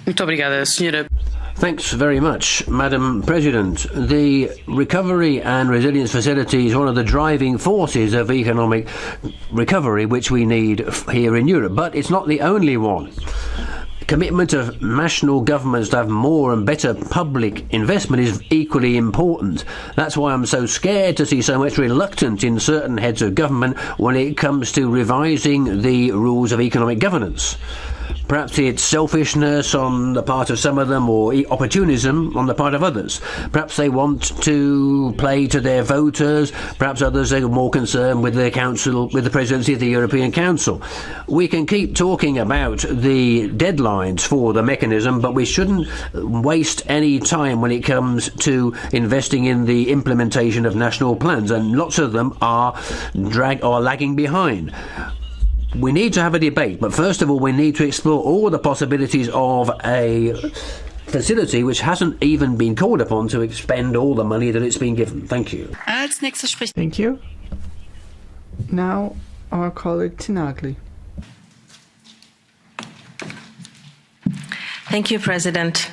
Muito obrigada, senhora. Thanks very much, Madam President. The Recovery and Resilience Facility is one of the driving forces of economic recovery which we need here in Europe, but it's not the only one. Commitment of national governments to have more and better public investment is equally important. That's why I'm so scared to see so much reluctance in certain heads of government when it comes to revising the rules of economic governance. Perhaps it's selfishness on the part of some of them, or opportunism on the part of others. Perhaps they want to play to their voters. Perhaps others are more concerned with the Council, with the presidency of the European Council. We can keep talking about the deadlines for the mechanism, but we shouldn't waste any time when it comes to investing in the implementation of national plans, and lots of them are lagging behind. We need to have a debate, but first of all we need to explore all the possibilities of a facility which hasn't even been called upon to expend all the money that it's been given. Thank you. Thank you. Now our colleague Tinagli. Thank you, President.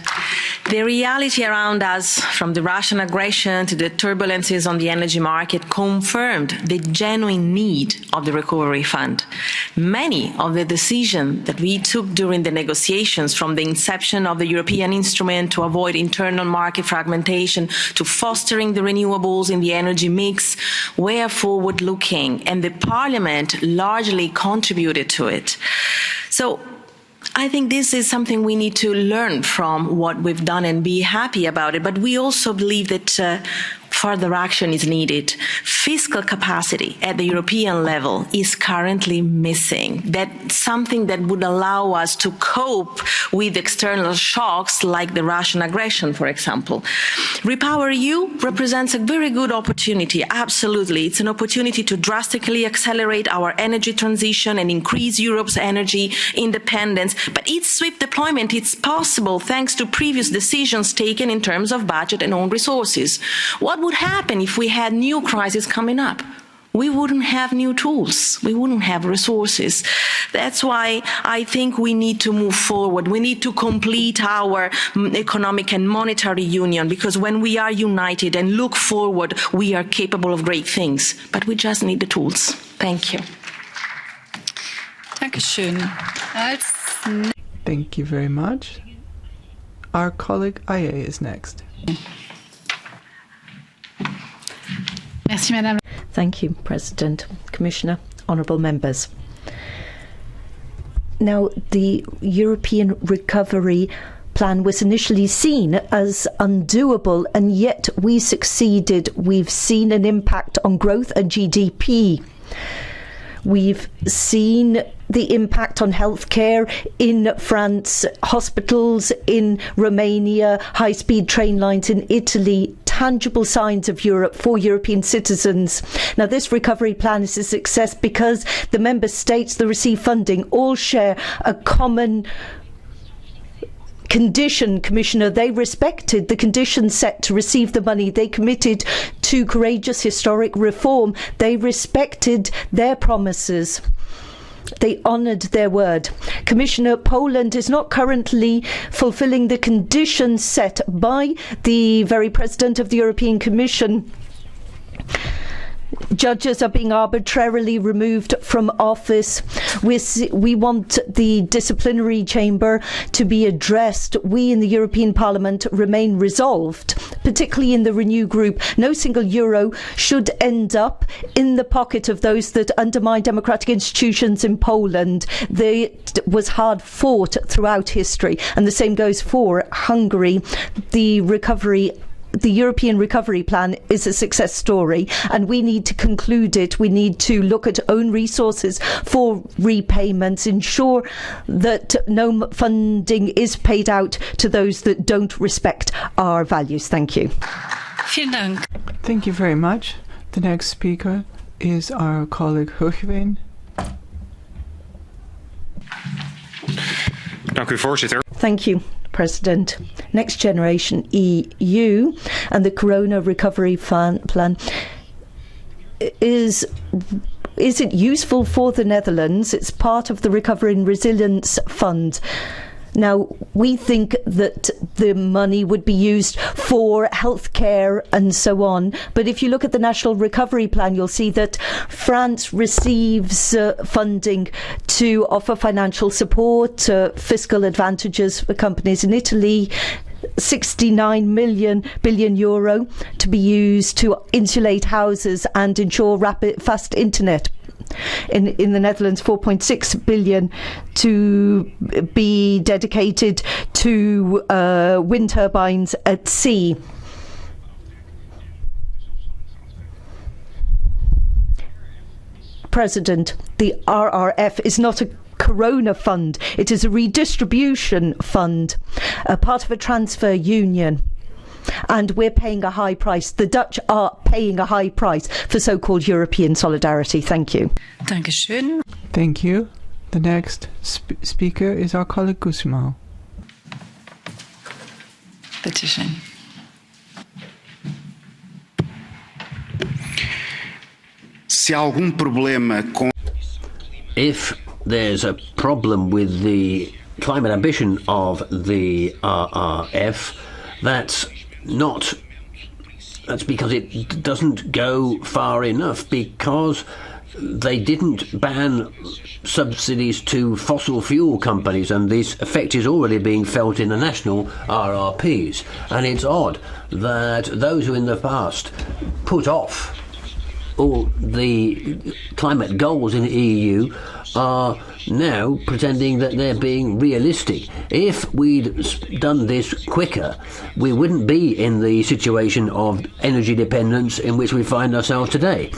The reality around us, from the Russian aggression to the turbulences on the energy market, confirmed the genuine need of the Recovery Fund. Many of the decisions that we took during the negotiations, from the inception of the European instrument to avoid internal market fragmentation to fostering the renewables in the energy mix, were forward-looking, and the Parliament largely contributed to it. So I think this is something we need to learn from what we've done and be happy about it. But we also believe that further action is needed. Fiscal capacity at the European level is currently missing. That's something that would allow us to cope with external shocks like the Russian aggression, for example. REPowerEU represents a very good opportunity. Absolutely. It's an opportunity to drastically accelerate our energy transition and increase Europe's energy independence. But its swift deployment is possible thanks to previous decisions taken in terms of budget and own resources. What would happen if we had new crises coming up? we wouldn't have new tools, we wouldn't have resources. That's why I think we need to move forward. We need to complete our economic and monetary union, because when we are united and look forward, we are capable of great things. But we just need the tools. Thank you. Thank you very much. Our colleague Aye is next. Thank you, President, Commissioner, honourable members. Now, the European Recovery Plan was initially seen as undoable, and yet we succeeded. We've seen an impact on growth and GDP. We've seen the impact on healthcare in France, hospitals in Romania, high-speed train lines in Italy, tangible signs of Europe for European citizens. Now, this recovery plan is a success because the member states that receive funding all share a common condition, Commissioner. They respected the conditions set to receive the money. They committed to courageous historic reform. They respected their promises. They honoured their word. Commissioner, Poland is not currently fulfilling the conditions set by the very President of the European Commission. Judges are being arbitrarily removed from office. We want the disciplinary chamber to be addressed. We in the European Parliament remain resolved, particularly in the Renew Group. No single euro should end up in the pocket of those that undermine democratic institutions in Poland. It was hard fought throughout history, and the same goes for Hungary. The European Recovery Plan is a success story, and we need to conclude it. We need to look at own resources for repayments, ensure that no funding is paid out to those that don't respect our values. Thank you. Thank you very much. The next speaker is our colleague Hugwijn. Thank you, President. Next Generation EU and the Corona Recovery Plan, is it useful for the Netherlands? It's part of the Recovery and Resilience Fund. Now, we think that the money would be used for healthcare and so on. But if you look at the National Recovery Plan, you'll see that France receives funding to offer financial support, fiscal advantages for companies. In Italy, 69 billion euro to be used to insulate houses and ensure fast internet. In the Netherlands, 4.6 billion to be dedicated to wind turbines at sea. President, the RRF is not a Corona fund. It is a redistribution fund, a part of a transfer union. And we're paying a high price. The Dutch are paying a high price for so-called European solidarity. Thank you. Thank you. The next speaker is our colleague Gusmao. Petition. If there's a problem with the climate ambition of the RRF, that's because it doesn't go far enough, because they didn't ban subsidies to fossil fuel companies, and this effect is already being felt in the national RRPs. And it's odd that those who in the past put off all the climate goals in the EU are now pretending that they're being realistic. If we'd done this quicker, we wouldn't be in the situation of energy dependence in which we find ourselves today.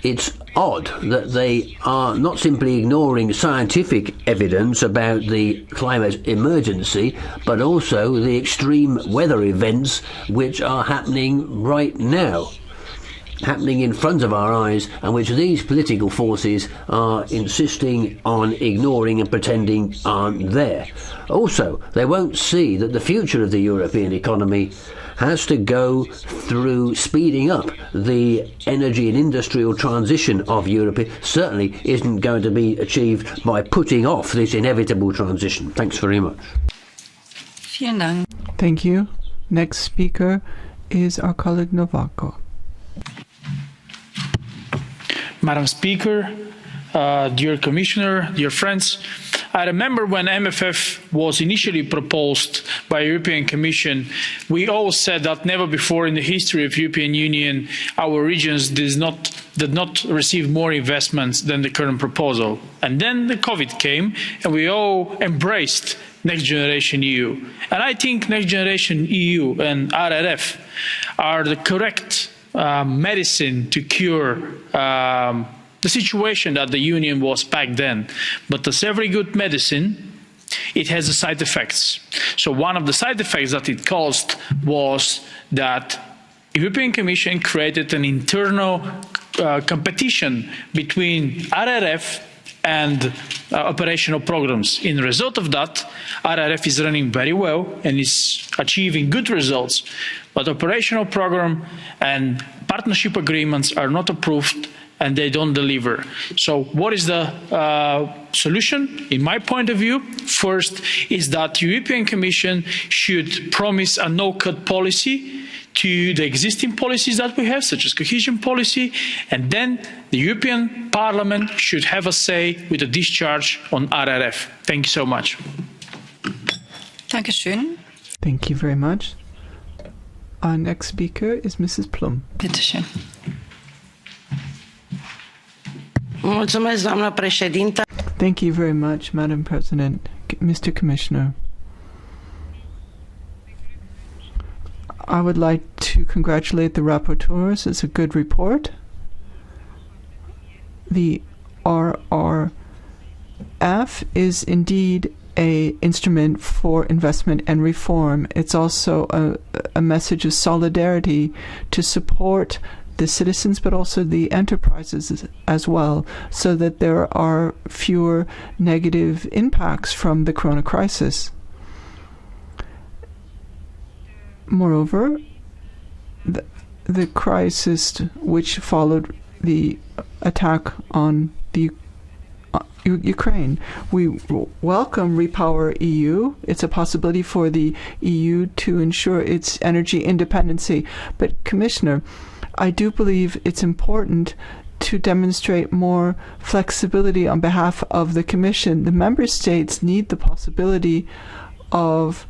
It's odd that they are not simply ignoring scientific evidence about the climate emergency, but also the extreme weather events which are happening right now. happening in front of our eyes and which these political forces are insisting on ignoring and pretending aren't there. Also, they won't see that the future of the European economy has to go through speeding up the energy and industrial transition of Europe. It certainly isn't going to be achieved by putting off this inevitable transition. Thanks very much. Vielen Dank. Thank you. Next speaker is our colleague Novako. Madam Speaker, dear Commissioner, dear friends, I remember when MFF was initially proposed by the European Commission, we all said that never before in the history of the European Union our regions did not receive more investments than the current proposal. And then the COVID came and we all embraced Next Generation EU. And I think Next Generation EU and RRF are the correct medicine to cure the situation that the Union was back then. But as every good medicine, it has side effects. So one of the side effects that it caused was that the European Commission created an internal competition between RRF and operational programs. In the result of that, RRF is running very well and is achieving good results, but operational program and partnership agreements are not approved and they don't deliver. So what is the solution? In my point of view, first is that the European Commission should promise a no-cut policy to the existing policies that we have, such as cohesion policy, and then the European Parliament should have a say with a discharge on RRF. Thank you so much. Dankeschön. Thank you very much. Our next speaker is Mrs. Plum. Bitteschön. Thank you very much, Madam President, Mr. Commissioner. I would like to congratulate the rapporteurs. It's a good report. The RRF is indeed an instrument for investment and reform. It's also a message of solidarity to support the citizens, but also the enterprises as well, so that there are fewer negative impacts from the corona crisis. Moreover, the crisis which followed the attack on the Ukraine. We welcome Repower EU. It's a possibility for the EU to ensure its energy independency. But, Commissioner, I do believe it's important to demonstrate more flexibility on behalf of the Commission. The Member States need the possibility of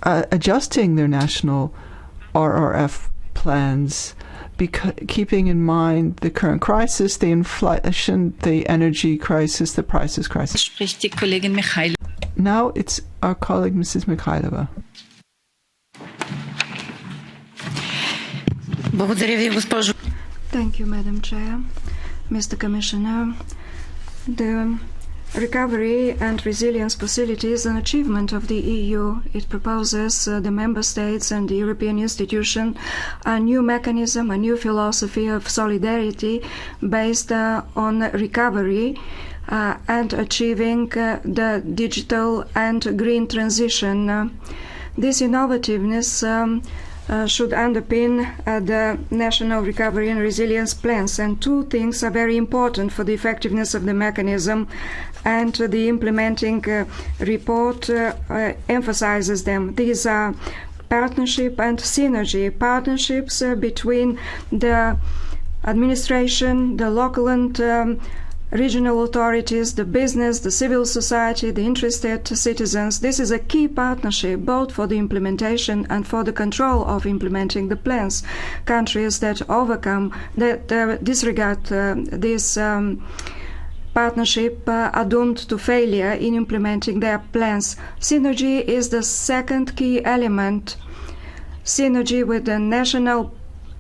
adjusting their national RRF plans, keeping in mind the current crisis, the inflation, the energy crisis, the prices crisis. Now it's our colleague, Mrs. Mikhailova. Thank you, Madam Chair. Mr. Commissioner, the Recovery and Resilience Facility is an achievement of the EU. It proposes the Member States and the European institution a new mechanism, a new philosophy of solidarity based on recovery and achieving the digital and green transition. This innovativeness should underpin the national recovery and resilience plans. And two things are very important for the effectiveness of the mechanism, and the implementing report emphasizes them. These are partnership and synergy. Partnerships between the administration, the local and regional authorities, the business, the civil society, the interested citizens. This is a key partnership both for the implementation and for the control of implementing the plans. Countries that disregard this partnership are doomed to failure in implementing their plans. Synergy is the second key element. Synergy with the national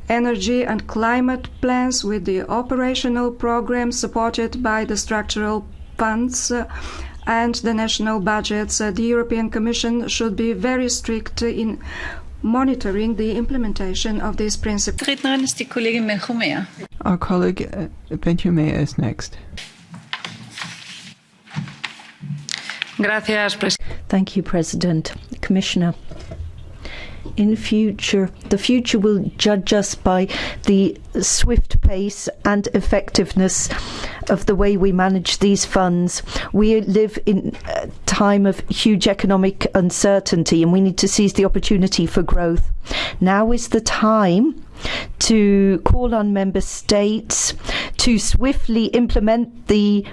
energy and climate plans, with the operational programs supported by the structural funds and the national budgets. The European Commission should be very strict in monitoring the implementation of these principles. Our colleague Benjumea is next. Thank you, President. Commissioner, in future, the future will judge us by the swift pace and effectiveness of the way we manage these funds. We live in a time of huge economic uncertainty, and we need to seize the opportunity for growth. Now is the time to call on member states to swiftly implement the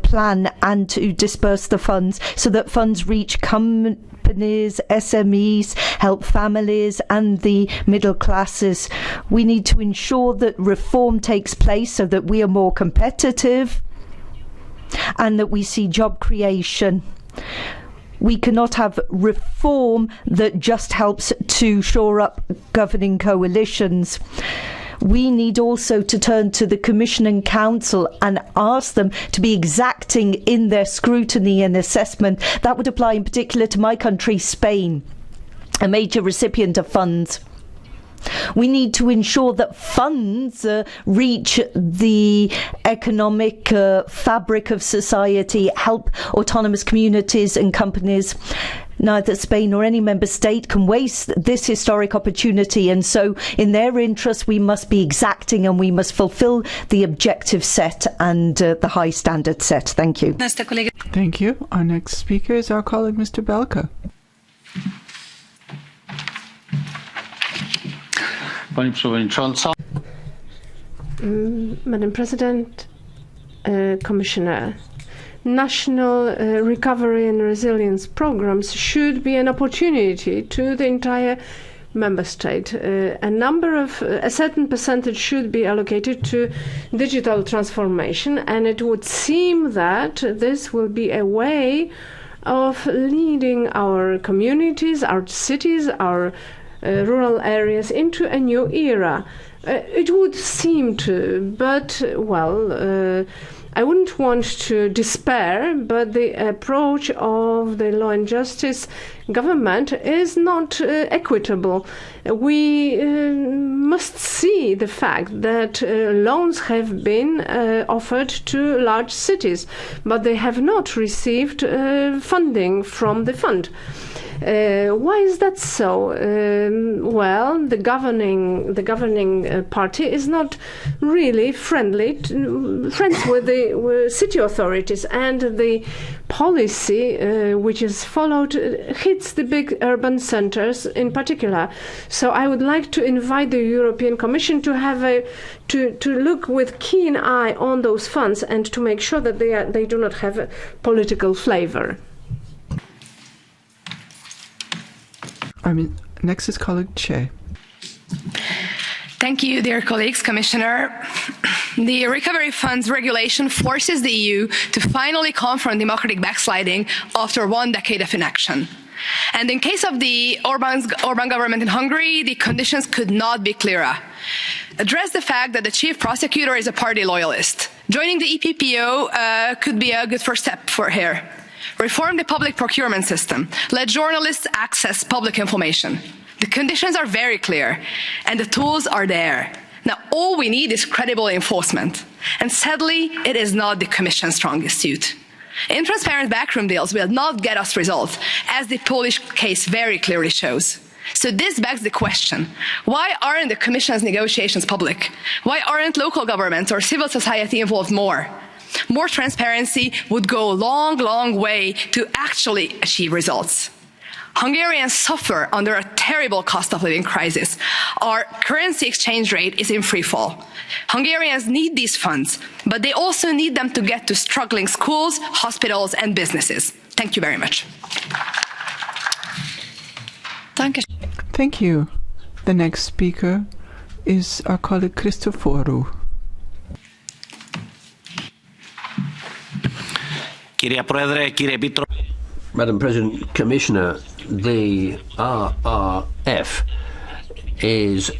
plan and to disperse the funds so that funds reach companies, SMEs, help families and the middle classes. We need to ensure that reform takes place so that we are more competitive and that we see job creation. We cannot have reform that just helps to shore up governing coalitions. We need also to turn to the Commission and Council and ask them to be exacting in their scrutiny and assessment. That would apply in particular to my country, Spain, a major recipient of funds. We need to ensure that funds reach the economic fabric of society, help autonomous communities and companies. Neither Spain nor any member state can waste this historic opportunity, and so in their interest we must be exacting and we must fulfil the objective set and the high standard set. Thank you. Thank you. Our next speaker is our colleague Mr. Belka. Madam President, Commissioner, national recovery and resilience programs should be an opportunity to the entire member state. A certain percentage should be allocated to digital transformation, and it would seem that this will be a way of leading our communities, our cities, our rural areas into a new era. It would seem to, but, well, I wouldn't want to despair, but the approach of the Law and Justice government is not equitable. We must see the fact that loans have been offered to large cities, but they have not received funding from the fund. Why is that so? Well, the governing party is not really friends with the city authorities, and the policy which is followed hits the big urban centers in particular. So I would like to invite the European Commission to have to look with keen eye on those funds and to make sure that they do not have a political flavor. Next is colleague Che. Thank you, dear colleagues, Commissioner. The Recovery Funds regulation forces the EU to finally confront democratic backsliding after 1 decade of inaction. And in case of the Orban government in Hungary, the conditions could not be clearer. Address the fact that the chief prosecutor is a party loyalist. Joining the EPPO could be a good first step for here. Reform the public procurement system. Let journalists access public information. The conditions are very clear, and the tools are there. Now, all we need is credible enforcement. And sadly, it is not the Commission's strongest suit. Intransparent backroom deals will not get us results, as the Polish case very clearly shows. So this begs the question, why aren't the Commission's negotiations public? Why aren't local governments or civil society involved more? More transparency would go a long, long way to actually achieve results. Hungarians suffer under a terrible cost of living crisis. Our currency exchange rate is in free fall. Hungarians need these funds, but they also need them to get to struggling schools, hospitals and businesses. Thank you very much. Thank you. The next speaker is our colleague Christoforu. Madam President, Commissioner, the RRF is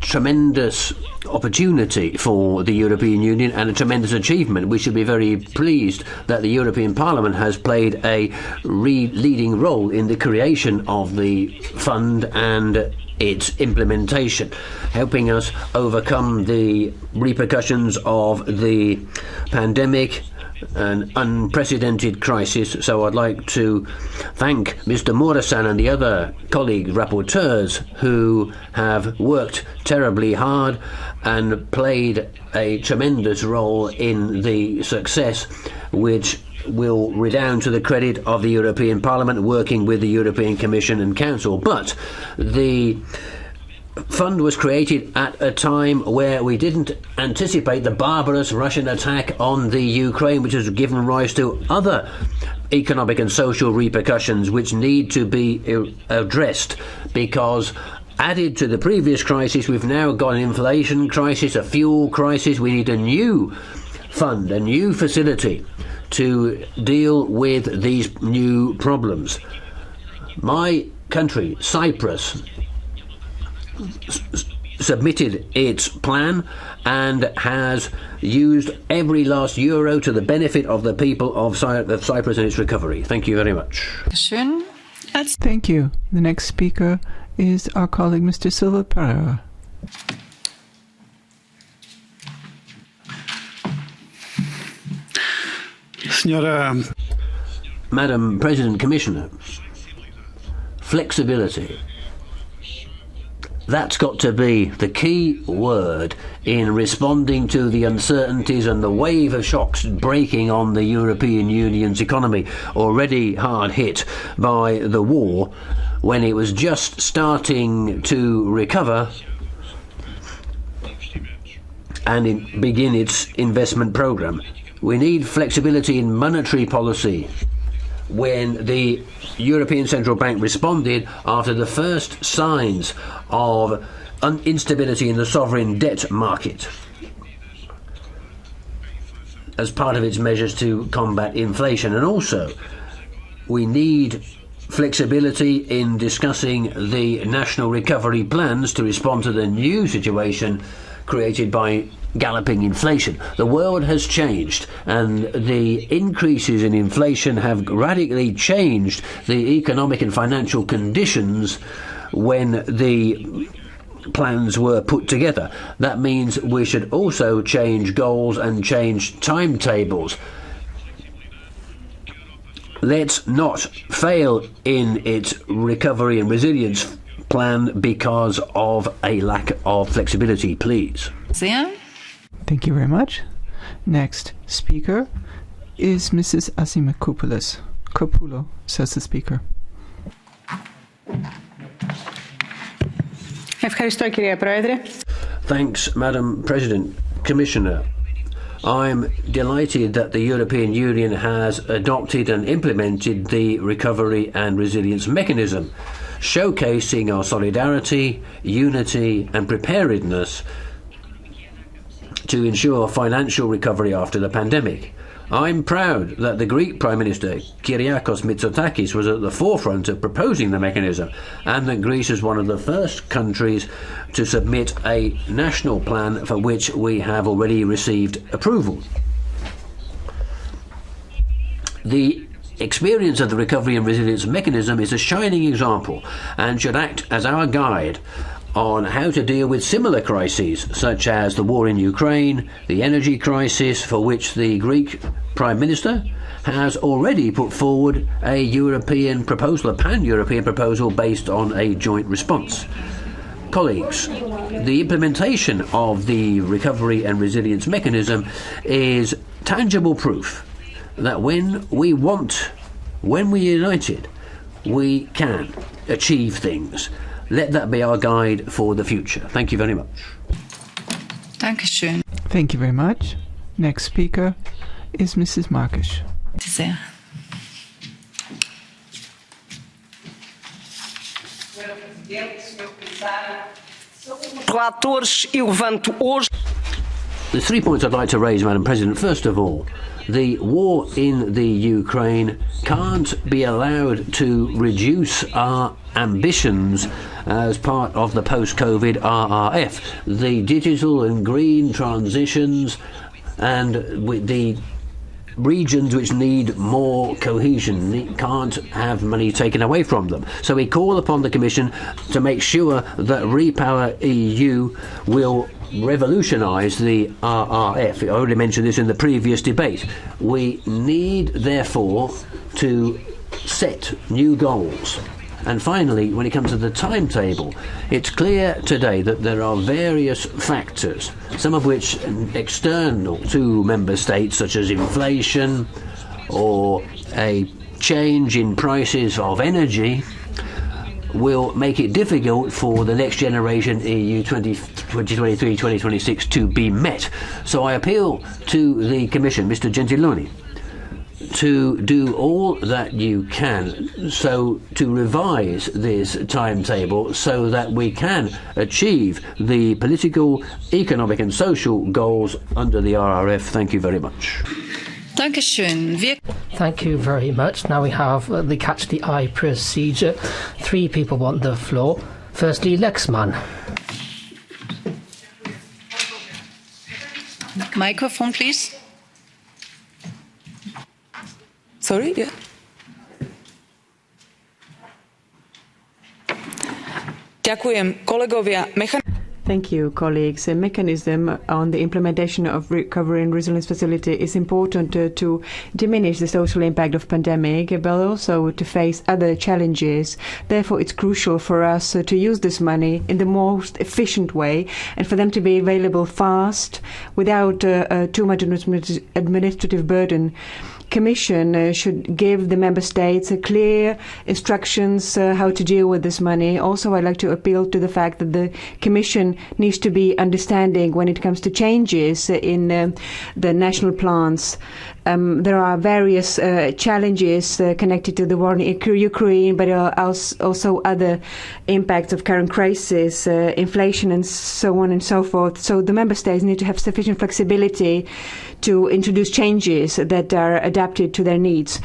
tremendous opportunity for the European Union and a tremendous achievement. We should be very pleased that the European Parliament has played a leading role in the creation of the fund and its implementation, helping us overcome the repercussions of the pandemic, an unprecedented crisis. So I'd like to thank Mr. Mureşan and the other colleague rapporteurs who have worked terribly hard and played a tremendous role in the success, which will redound to the credit of the European Parliament working with the European Commission and Council. But the fund was created at a time where we didn't anticipate the barbarous Russian attack on the Ukraine, which has given rise to other economic and social repercussions which need to be addressed, because added to the previous crisis, we've now got an inflation crisis, a fuel crisis. We need a new fund, a new facility to deal with these new problems. My country, Cyprus, submitted its plan and has used every last euro to the benefit of the people of Cyprus and its recovery. Thank you very much. Thank you. The next speaker is our colleague, Mr. Silva Pereira. Madam President, Commissioner, flexibility. That's got to be the key word in responding to the uncertainties and the wave of shocks breaking on the European Union's economy, already hard hit by the war, when it was just starting to recover and begin its investment programme. We need flexibility in monetary policy. When the European Central Bank responded after the first signs of instability in the sovereign debt market as part of its measures to combat inflation. And also, we need flexibility in discussing the national recovery plans to respond to the new situation created by galloping inflation. The world has changed, and the increases in inflation have radically changed the economic and financial conditions when the plans were put together. That means we should also change goals and change timetables. Let's not fail in its recovery and resilience plan because of a lack of flexibility, please. Thank you very much. Next speaker is Mrs. Asimakopoulos. Kopoulo, says the speaker. Thanks, Madam President. Commissioner, I'm delighted that the European Union has adopted and implemented the Recovery and Resilience Mechanism, showcasing our solidarity, unity and preparedness to ensure financial recovery after the pandemic. I'm proud that the Greek Prime Minister, Kyriakos Mitsotakis, was at the forefront of proposing the mechanism, and that Greece is one of the first countries to submit a national plan for which we have already received approval. The experience of the Recovery and Resilience Mechanism is a shining example and should act as our guide on how to deal with similar crises, such as the war in Ukraine, the energy crisis, for which the Greek Prime Minister has already put forward a European proposal, a pan-European proposal based on a joint response. Colleagues, the implementation of the Recovery and Resilience Mechanism is tangible proof that when we want, when we're united, we can achieve things. Let that be our guide for the future. Thank you very much. Dankeschön. Thank you very much. Next speaker is Mrs. Marques. There's 3 points I'd like to raise, Madam President. First of all, the war in the Ukraine can't be allowed to reduce our ambitions as part of the post-COVID RRF. The digital and green transitions and with the regions which need more cohesion can't have money taken away from them. So we call upon the Commission to make sure that Repower EU will revolutionise the RRF. I already mentioned this in the previous debate. We need, therefore, to set new goals. And finally, when it comes to the timetable, it's clear today that there are various factors, some of which external to member states, such as inflation or a change in prices of energy, will make it difficult for the next generation EU 2023-2026 to be met. So I appeal to the Commission, Mr Gentiloni, to do all that you can so to revise this timetable so that we can achieve the political, economic and social goals under the RRF. Thank you very much. Thank you very much. Now we have the Catch the Eye procedure. 3 people want the floor. Firstly, Lexman. Microphone, please. Sorry, yeah. Thank you, colleagues. A mechanism on the implementation of Recovery and Resilience Facility is important to diminish the social impact of pandemic, but also to face other challenges. Therefore, it's crucial for us to use this money in the most efficient way and for them to be available fast without too much administrative burden. Commission should give the member states clear instructions how to deal with this money. Also, I'd like to appeal to the fact that the Commission needs to be understanding when it comes to changes in the national plans. There are various challenges connected to the war in Ukraine, but also other impacts of current crisis, inflation and so on and so forth. So the member states need to have sufficient flexibility to introduce changes that are adapted to their needs.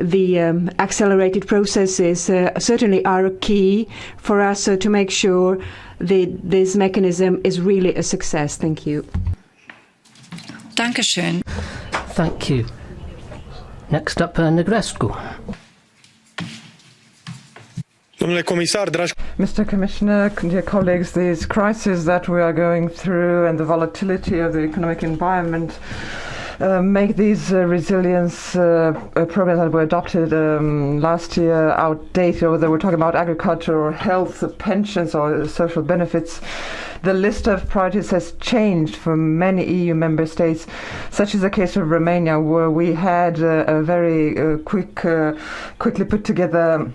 The accelerated processes certainly are key for us to make sure that this mechanism is really a success. Thank you. Dankeschön. Thank you. Next up, Negrescu. Mr. Commissioner, dear colleagues, these crises that we are going through and the volatility of the economic environment make these resilience programs that were adopted last year outdated, whether we're talking about agriculture or health, pensions or social benefits. The list of priorities has changed for many EU member states, such as the case of Romania, where we had a very quickly put together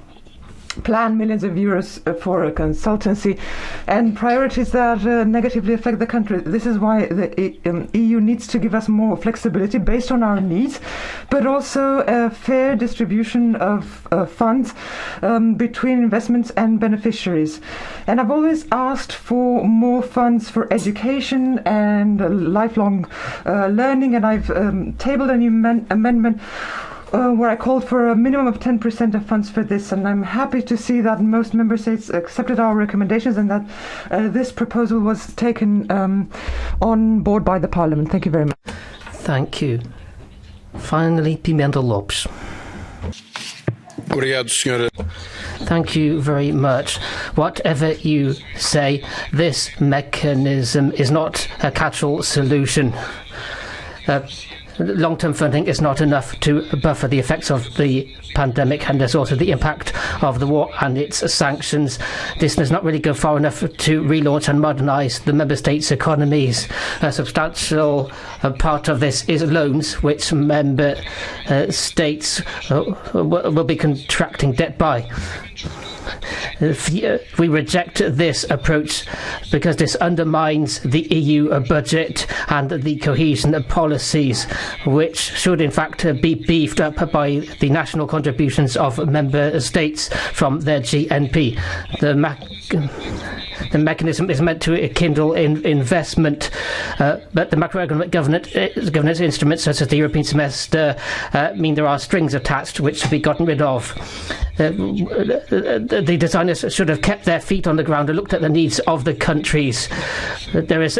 plan, millions of euros for a consultancy, and priorities that negatively affect the country. This is why the EU needs to give us more flexibility based on our needs, but also a fair distribution of funds between investments and beneficiaries. And I've always asked for more funds for education and lifelong learning, and I've tabled a new amendment where I called for a minimum of 10% of funds for this, and I'm happy to see that most member states accepted our recommendations and that this proposal was taken on board by the Parliament. Thank you very much. Thank you. Finally, Pimenta Lopes. Thank you very much. Whatever you say, this mechanism is not a catch-all solution. Long-term funding is not enough to buffer the effects of the pandemic, and there's also the impact of the war and its sanctions. This does not really go far enough to relaunch and modernise the member states' economies. A substantial part of this is loans, which member states will be contracting debt by. We reject this approach because this undermines the EU budget and the cohesion policies, which should in fact be beefed up by the national contributions of member states from their GNP. The the mechanism is meant to kindle investment, but the macroeconomic governance instruments, such as the European semester, mean there are strings attached which should be gotten rid of. The designers should have kept their feet on the ground and looked at the needs of the countries. There is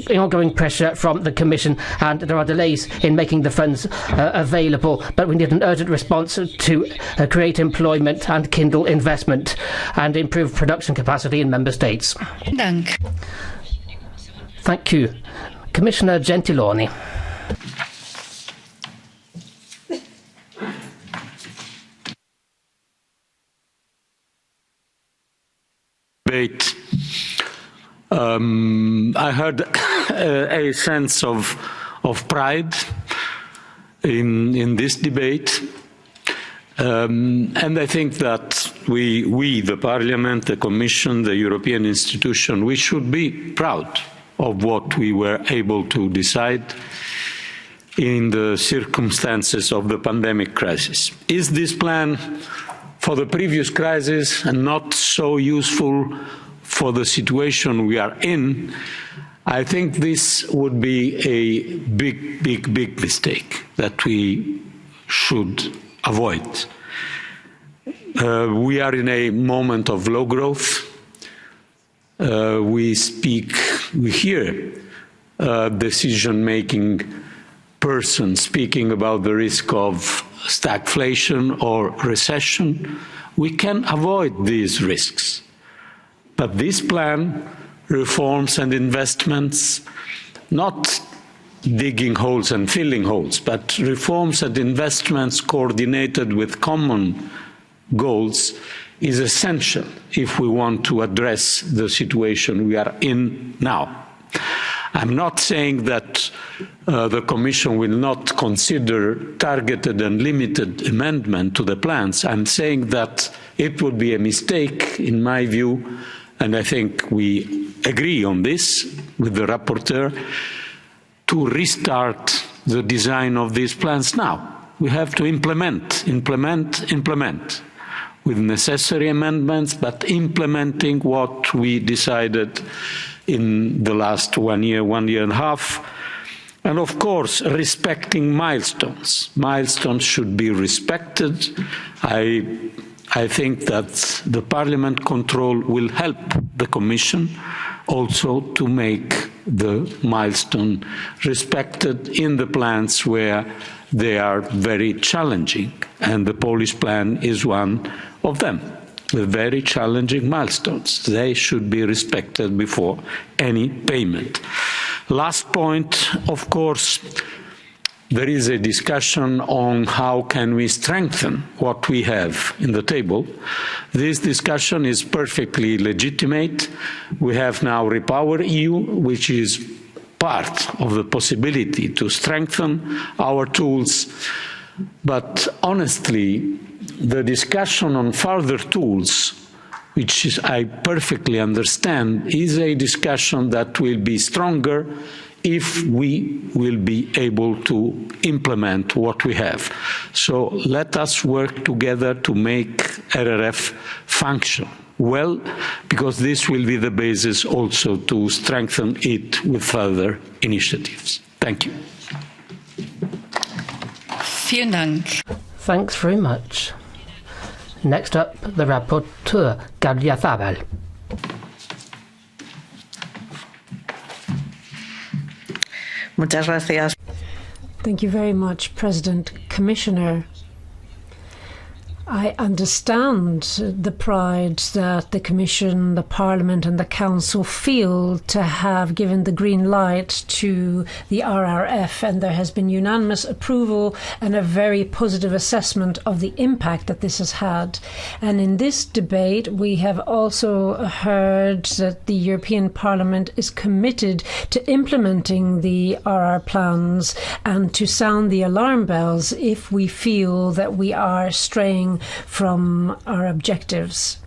ongoing pressure from the Commission, and there are delays in making the funds available, but we need an urgent response to create employment and kindle investment and improve production capacity in Member States. Thank you. Commissioner Gentiloni. Debate. I heard a sense of pride in this debate, and I think that we, the Parliament, the Commission, the European institution, we should be proud of what we were able to decide in the circumstances of the pandemic crisis. Is this plan for the previous crisis and not so useful for the situation we are in? I think this would be a big mistake that we should avoid. We are in a moment of low growth. We hear decision-making persons speaking about the risk of stagflation or recession. We can avoid these risks. But this plan, reforms and investments, not digging holes and filling holes, but reforms and investments coordinated with common goals, is essential if we want to address the situation we are in now. I'm not saying that the Commission will not consider targeted and limited amendment to the plans. I'm saying that it would be a mistake, in my view, and I think we agree on this with the rapporteur, to restart the design of these plans now. We have to implement with necessary amendments, but implementing what we decided in the last 1 year and a half. And of course, respecting milestones. Milestones should be respected. I think that the Parliament control will help the Commission also to make the milestone respected in the plans where they are very challenging. And the Polish plan is one of them, with very challenging milestones. They should be respected before any payment. Last point, of course, there is a discussion on how can we strengthen what we have in the table. This discussion is perfectly legitimate. We have now Repower EU, which is part of the possibility to strengthen our tools. But honestly, the discussion on further tools, which I perfectly understand, is a discussion that will be stronger if we will be able to implement what we have. So let us work together to make RRF function well, because this will be the basis also to strengthen it with further initiatives. Thank you. Vielen Dank. Thanks very much. Next up, the rapporteur, Gardia Zabal. Muchas gracias. Thank you very much, President. Commissioner, I understand the pride that the Commission, the Parliament and the Council feel to have given the green light to the RRF, and there has been unanimous approval and a very positive assessment of the impact that this has had. And in this debate, we have also heard that the European Parliament is committed to implementing the RR plans and to sound the alarm bells if we feel that we are straying from our objectives.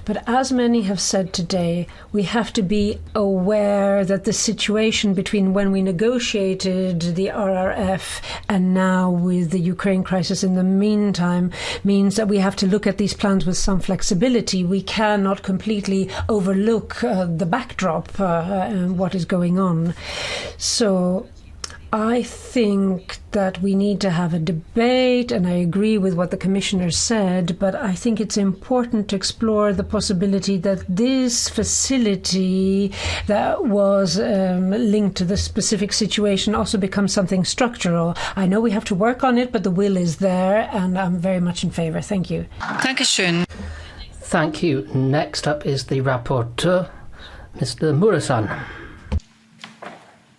But as many have said today, we have to be aware that the situation between when we negotiated the RRF and now with the Ukraine crisis in the meantime means that we have to look at these plans with some flexibility. We cannot completely overlook the backdrop and what is going on. So I think that we need to have a debate, and I agree with what the Commissioner said, but I think it's important to explore the possibility that this facility that was linked to the specific situation also becomes something structural. I know we have to work on it, but the will is there, and I'm very much in favour. Thank you. Dankeschön. Thank you. Next up is the rapporteur, Mr. Muresan.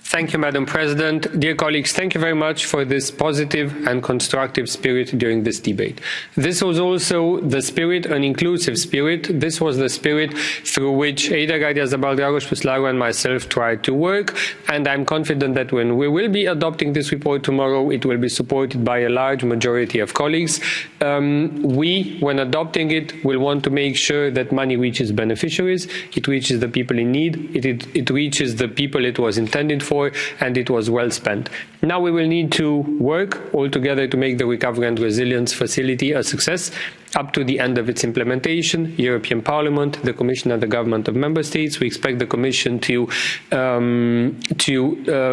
Thank you, Madam President. Dear colleagues, thank you very much for this positive and constructive spirit during this debate. This was also the spirit, an inclusive spirit. This was the spirit through which Ada Gardiazabal Dragos Puslaru and myself tried to work, and I'm confident that when we will be adopting this report tomorrow, it will be supported by a large majority of colleagues. We, when adopting it, will want to make sure that money reaches beneficiaries, it reaches the people in need, it reaches the people it was intended for, and it was well spent. Now we will need to work all together to make the Recovery and Resilience Facility a success up to the end of its implementation. European Parliament, the Commission and the government of Member States. We expect the Commission to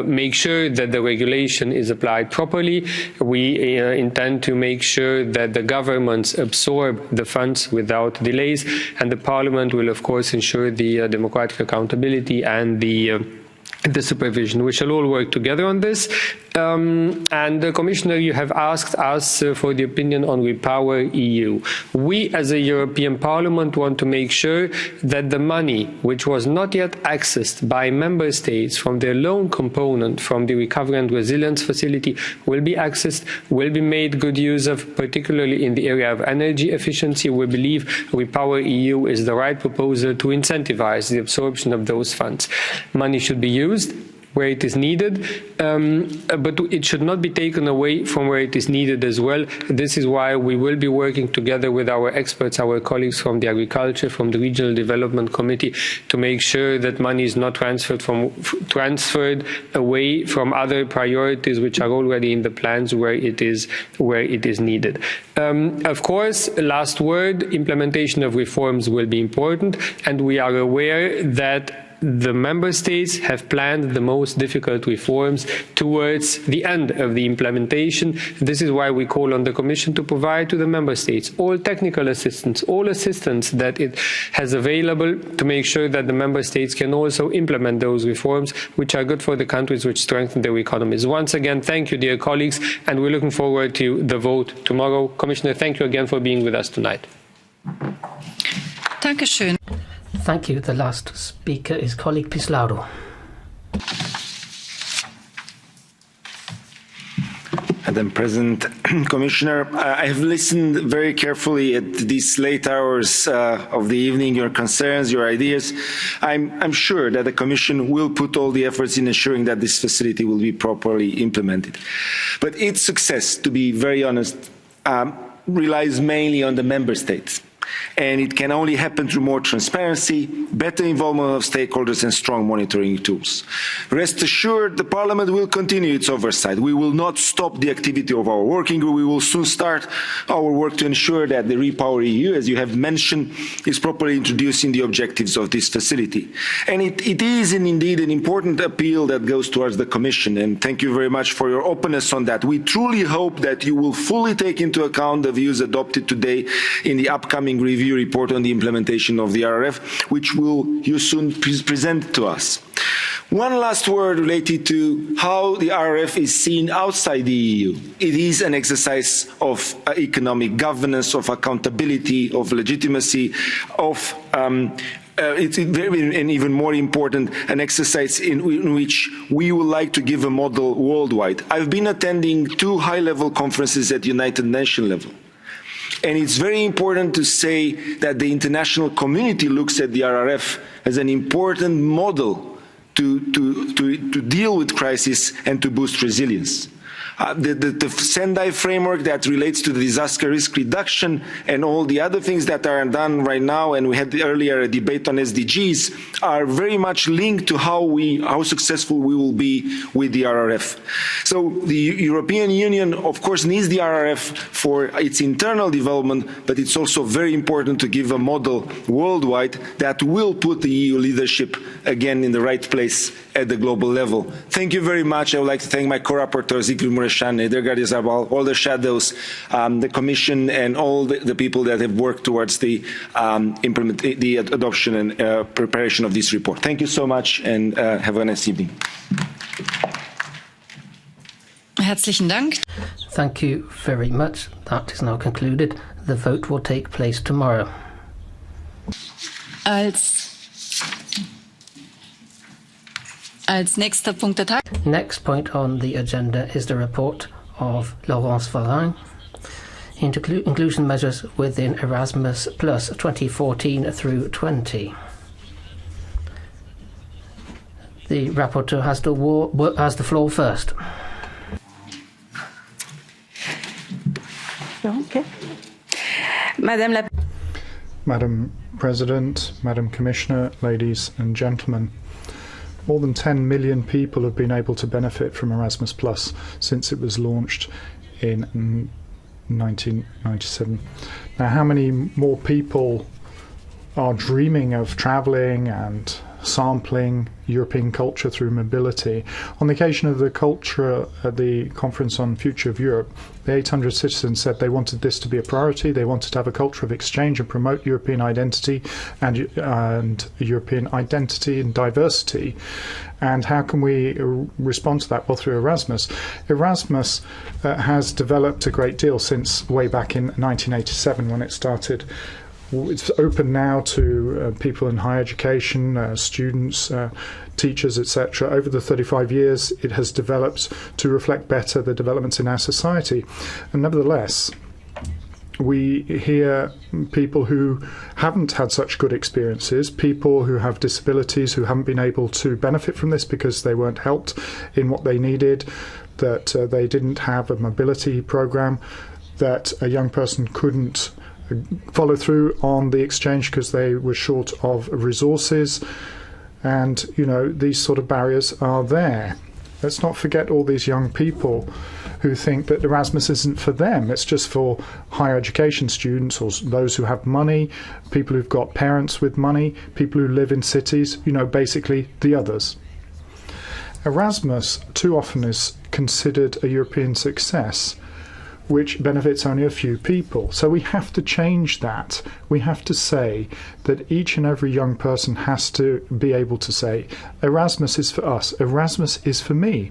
make sure that the regulation is applied properly. We intend to make sure that the governments absorb the funds without delays, and the Parliament will of course ensure the democratic accountability and the supervision. We shall all work together on this. And Commissioner, you have asked us for the opinion on Repower EU. We as a European Parliament want to make sure that the money which was not yet accessed by Member States from their loan component from the Recovery and Resilience Facility will be accessed, will be made good use of, particularly in the area of energy efficiency. We believe Repower EU is the right proposal to incentivize the absorption of those funds. Money should be used where it is needed, but it should not be taken away from where it is needed as well. This is why we will be working together with our experts, our colleagues from the Agriculture, from the Regional Development Committee, to make sure that money is not transferred away from other priorities which are already in the plans where it is needed. Of course, last word, implementation of reforms will be important, and we are aware that the Member States have planned the most difficult reforms towards the end of the implementation. This is why we call on the Commission to provide to the Member States all technical assistance, all assistance that it has available to make sure that the Member States can also implement those reforms which are good for the countries which strengthen their economies. Once again, thank you, dear colleagues, and we're looking forward to the vote tomorrow. Commissioner, thank you again for being with us tonight. Dankeschön. Thank you. The last speaker is colleague Puslaru. Madam President, Commissioner, I have listened very carefully at these late hours of the evening, your concerns, your ideas. I'm sure that the Commission will put all the efforts in ensuring that this facility will be properly implemented. But its success, to be very honest, relies mainly on the Member States. And it can only happen through more transparency, better involvement of stakeholders and strong monitoring tools. Rest assured, the Parliament will continue its oversight. We will not stop the activity of our working group. We will soon start our work to ensure that the Repower EU, as you have mentioned, is properly introducing the objectives of this facility. And it is indeed an important appeal that goes towards the Commission, and thank you very much for your openness on that. We truly hope that you will fully take into account the views adopted today in the upcoming review report on the implementation of the RRF, which you soon present to us. One last word related to how the RRF is seen outside the EU. It is an exercise of economic governance, of accountability, of legitimacy, of it's very, and even more important, an exercise in which we would like to give a model worldwide. I've been attending 2 high-level conferences at United Nations level. And it's very important to say that the international community looks at the RRF as an important model to deal with crisis and to boost resilience. the Sendai framework that relates to the disaster risk reduction and all the other things that are done right now, and we had earlier a debate on SDGs, are very much linked to how successful we will be with the RRF. So the European Union, of course, needs the RRF for its internal development, but it's also very important to give a model worldwide that will put the EU leadership again in the right place at the global level. Thank you very much. I would like to thank my co-rapporteurs, Iker Mureşan, Eder Gardiazabal, all the shadows, the Commission, and all the people that have worked towards the adoption and preparation of this report. Thank you so much, and have a nice evening. Herzlichen Dank. Thank you very much. That is now concluded. The vote will take place tomorrow. Als nächster Punkt der Next point on the agenda is the report of Laurence Varrin, inclusion measures within Erasmus Plus 2014 through 20. The rapporteur has the floor first. Okay. Madam President, Madam Commissioner, ladies and gentlemen, more than 10 million people have been able to benefit from Erasmus Plus since it was launched in 1997. Now, how many more people are dreaming of travelling and sampling European culture through mobility? On the occasion of the Conference on Future of Europe, the 800 citizens said they wanted this to be a priority. They wanted to have a culture of exchange and promote European identity and European identity and diversity. And how can we respond to that? Well, through Erasmus. Erasmus has developed a great deal since way back in 1987 when it started. It's open now to people in higher education, students, teachers, etc. Over the 35 years, it has developed to reflect better the developments in our society. And nevertheless, we hear people who haven't had such good experiences, people who have disabilities who haven't been able to benefit from this because they weren't helped in what they needed, that they didn't have a mobility program, that a young person couldn't follow through on the exchange because they were short of resources. And, you know, these sort of barriers are there. Let's not forget all these young people who think that Erasmus isn't for them. It's just for higher education students or those who have money, people who've got parents with money, people who live in cities, you know, basically the others. Erasmus too often is considered a European success, which benefits only a few people. So we have to change that. We have to say that each and every young person has to be able to say, Erasmus is for us, Erasmus is for me.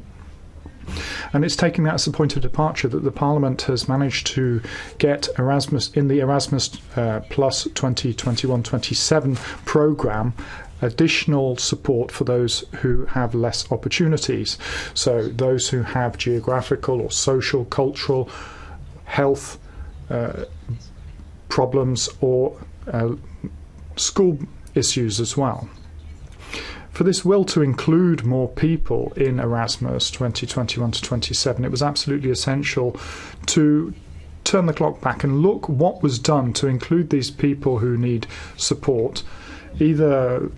And it's taking that as a point of departure that the Parliament has managed to get Erasmus in the Erasmus Plus 2021-27 programme additional support for those who have less opportunities. So those who have geographical or social, cultural, health problems or school issues as well. For this will to include more people in Erasmus 2021-27, it was absolutely essential to turn the clock back and look what was done to include these people who need support, either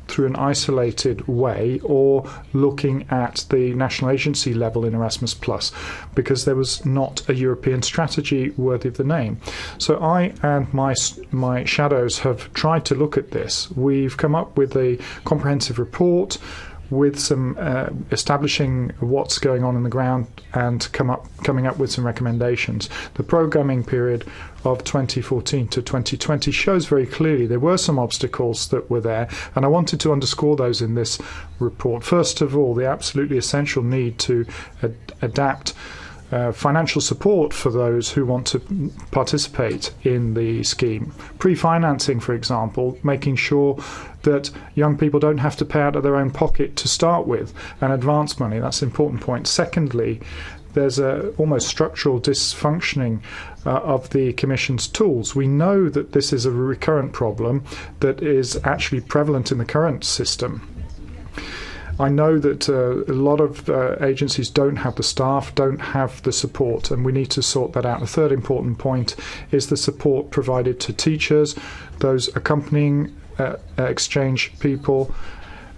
through an isolated way or looking at the national agency level in Erasmus Plus, because there was not a European strategy worthy of the name. So I and my shadows have tried to look at this. We've come up with a comprehensive report with some establishing what's going on in the ground and coming up with some recommendations. The programming period of 2014 to 2020 shows very clearly there were some obstacles that were there, and I wanted to underscore those in this report. First of all, the absolutely essential need to adapt financial support for those who want to participate in the scheme. Pre-financing, for example, making sure that young people don't have to pay out of their own pocket to start with, and advance money. That's an important point. Secondly, there's a almost structural dysfunctioning of the Commission's tools. We know that this is a recurrent problem that is actually prevalent in the current system. I know that a lot of agencies don't have the staff, don't have the support, and we need to sort that out. The third important point is the support provided to teachers, those accompanying exchange people,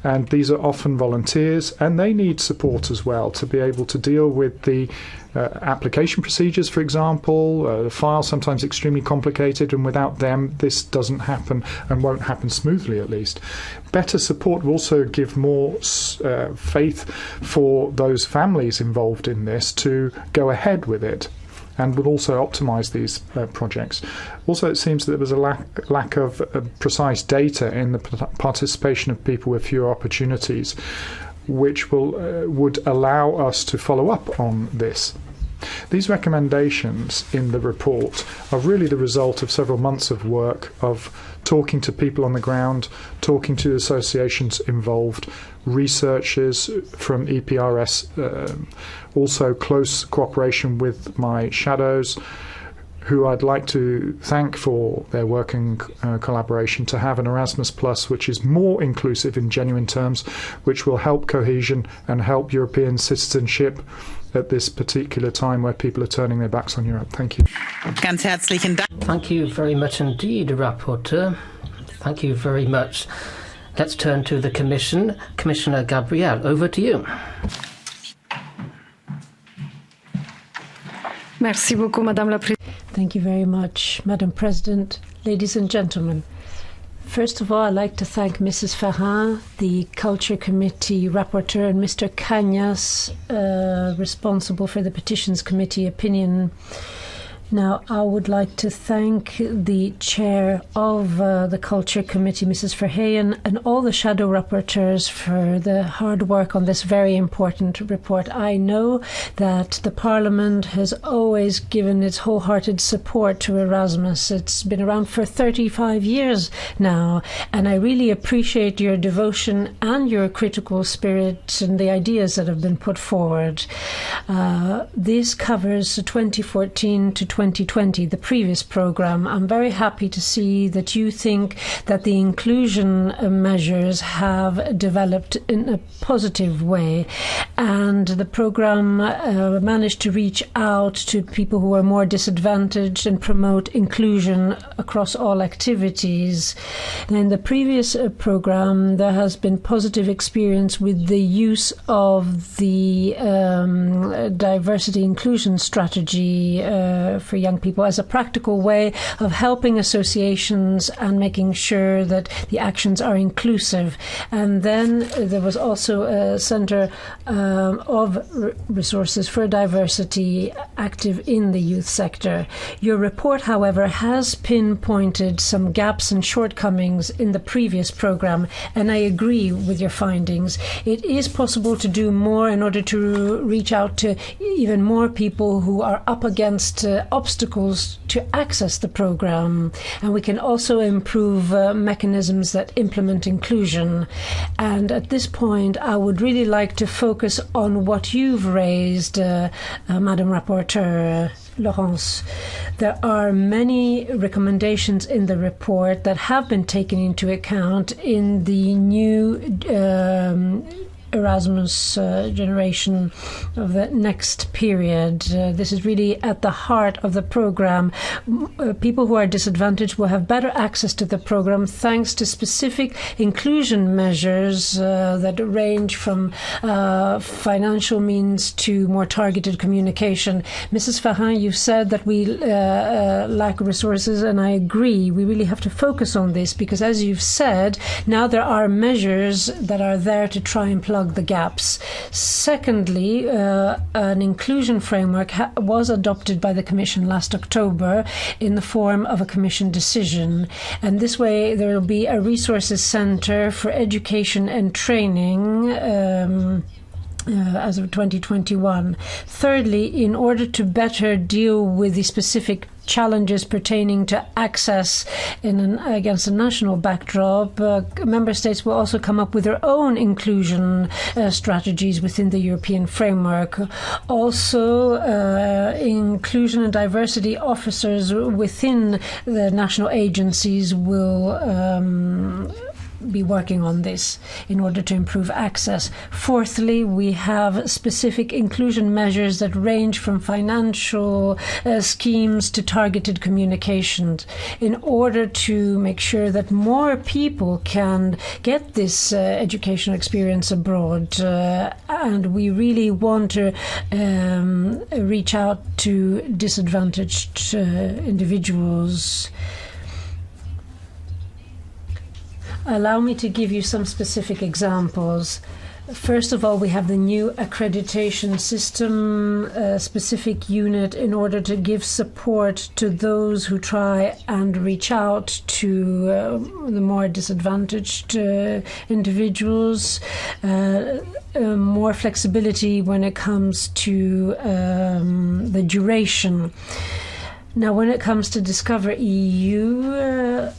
and these are often volunteers, and they need support as well to be able to deal with the application procedures, for example. The file's sometimes extremely complicated, and without them this doesn't happen, and won't happen smoothly at least. Better support will also give more faith for those families involved in this to go ahead with it, and will also optimise these projects. Also, it seems that there was a lack of precise data in the participation of people with fewer opportunities, which would allow us to follow up on this. These recommendations in the report are really the result of several months of work, of talking to people on the ground, talking to associations involved, researchers from EPRS, also close cooperation with my shadows, who I'd like to thank for their work and collaboration, to have an Erasmus Plus which is more inclusive in genuine terms, which will help cohesion and help European citizenship at this particular time where people are turning their backs on Europe. Thank you. Ganz herzlichen Dank. Thank you very much indeed, Rapporteur. Thank you very much. Let's turn to the Commission. Commissioner Gabriel, over to you. Merci beaucoup, Madame la Présidente. Thank you very much, Madam President, ladies and gentlemen. First of all, I'd like to thank Mrs. Ferrand, the Culture Committee Rapporteur, and Mr. Cañas, responsible for the Petitions Committee opinion. Now, I would like to thank the chair of the Culture Committee, Mrs. Verheyen, and all the shadow rapporteurs for the hard work on this very important report. I know that the Parliament has always given its wholehearted support to Erasmus. It's been around for 35 years now, and I really appreciate your devotion and your critical spirit and the ideas that have been put forward. This covers 2014 to 2020, the previous program. I'm very happy to see that you think that the inclusion measures have developed in a positive way, and the program managed to reach out to people who are more disadvantaged and promote inclusion across all activities. In the previous program, there has been positive experience with the use of the diversity inclusion strategy for young people as a practical way of helping associations and making sure that the actions are inclusive. And then there was also a centre of resources for diversity active in the youth sector. Your report, however, has pinpointed some gaps and shortcomings in the previous programme, and I agree with your findings. It is possible to do more in order to reach out to even more people who are up against obstacles to access the program, and we can also improve mechanisms that implement inclusion. And at this point, I would really like to focus on what you've raised, Madam Rapporteur Laurence. There are many recommendations in the report that have been taken into account in the new Erasmus generation of the next period. This is really at the heart of the program. People who are disadvantaged will have better access to the program thanks to specific inclusion measures that range from financial means to more targeted communication. Mrs. Ferrand, you said that we lack resources, and I agree. We really have to focus on this because, as you've said, now there are measures that are there to try and plug the gaps. Secondly, an inclusion framework was adopted by the Commission last October in the form of a Commission decision, and this way there will be a resources centre for education and training as of 2021. Thirdly, in order to better deal with the specific challenges pertaining to access against a national backdrop, member states will also come up with their own inclusion strategies within the European framework. Also, inclusion and diversity officers within the national agencies will be working on this in order to improve access. Fourthly, we have specific inclusion measures that range from financial schemes to targeted communications in order to make sure that more people can get this educational experience abroad. And we really want to reach out to disadvantaged individuals. Allow me to give you some specific examples. First of all, we have the new accreditation system, a specific unit in order to give support to those who try and reach out to the more disadvantaged individuals. More flexibility when it comes to the duration. Now, when it comes to Discover EU,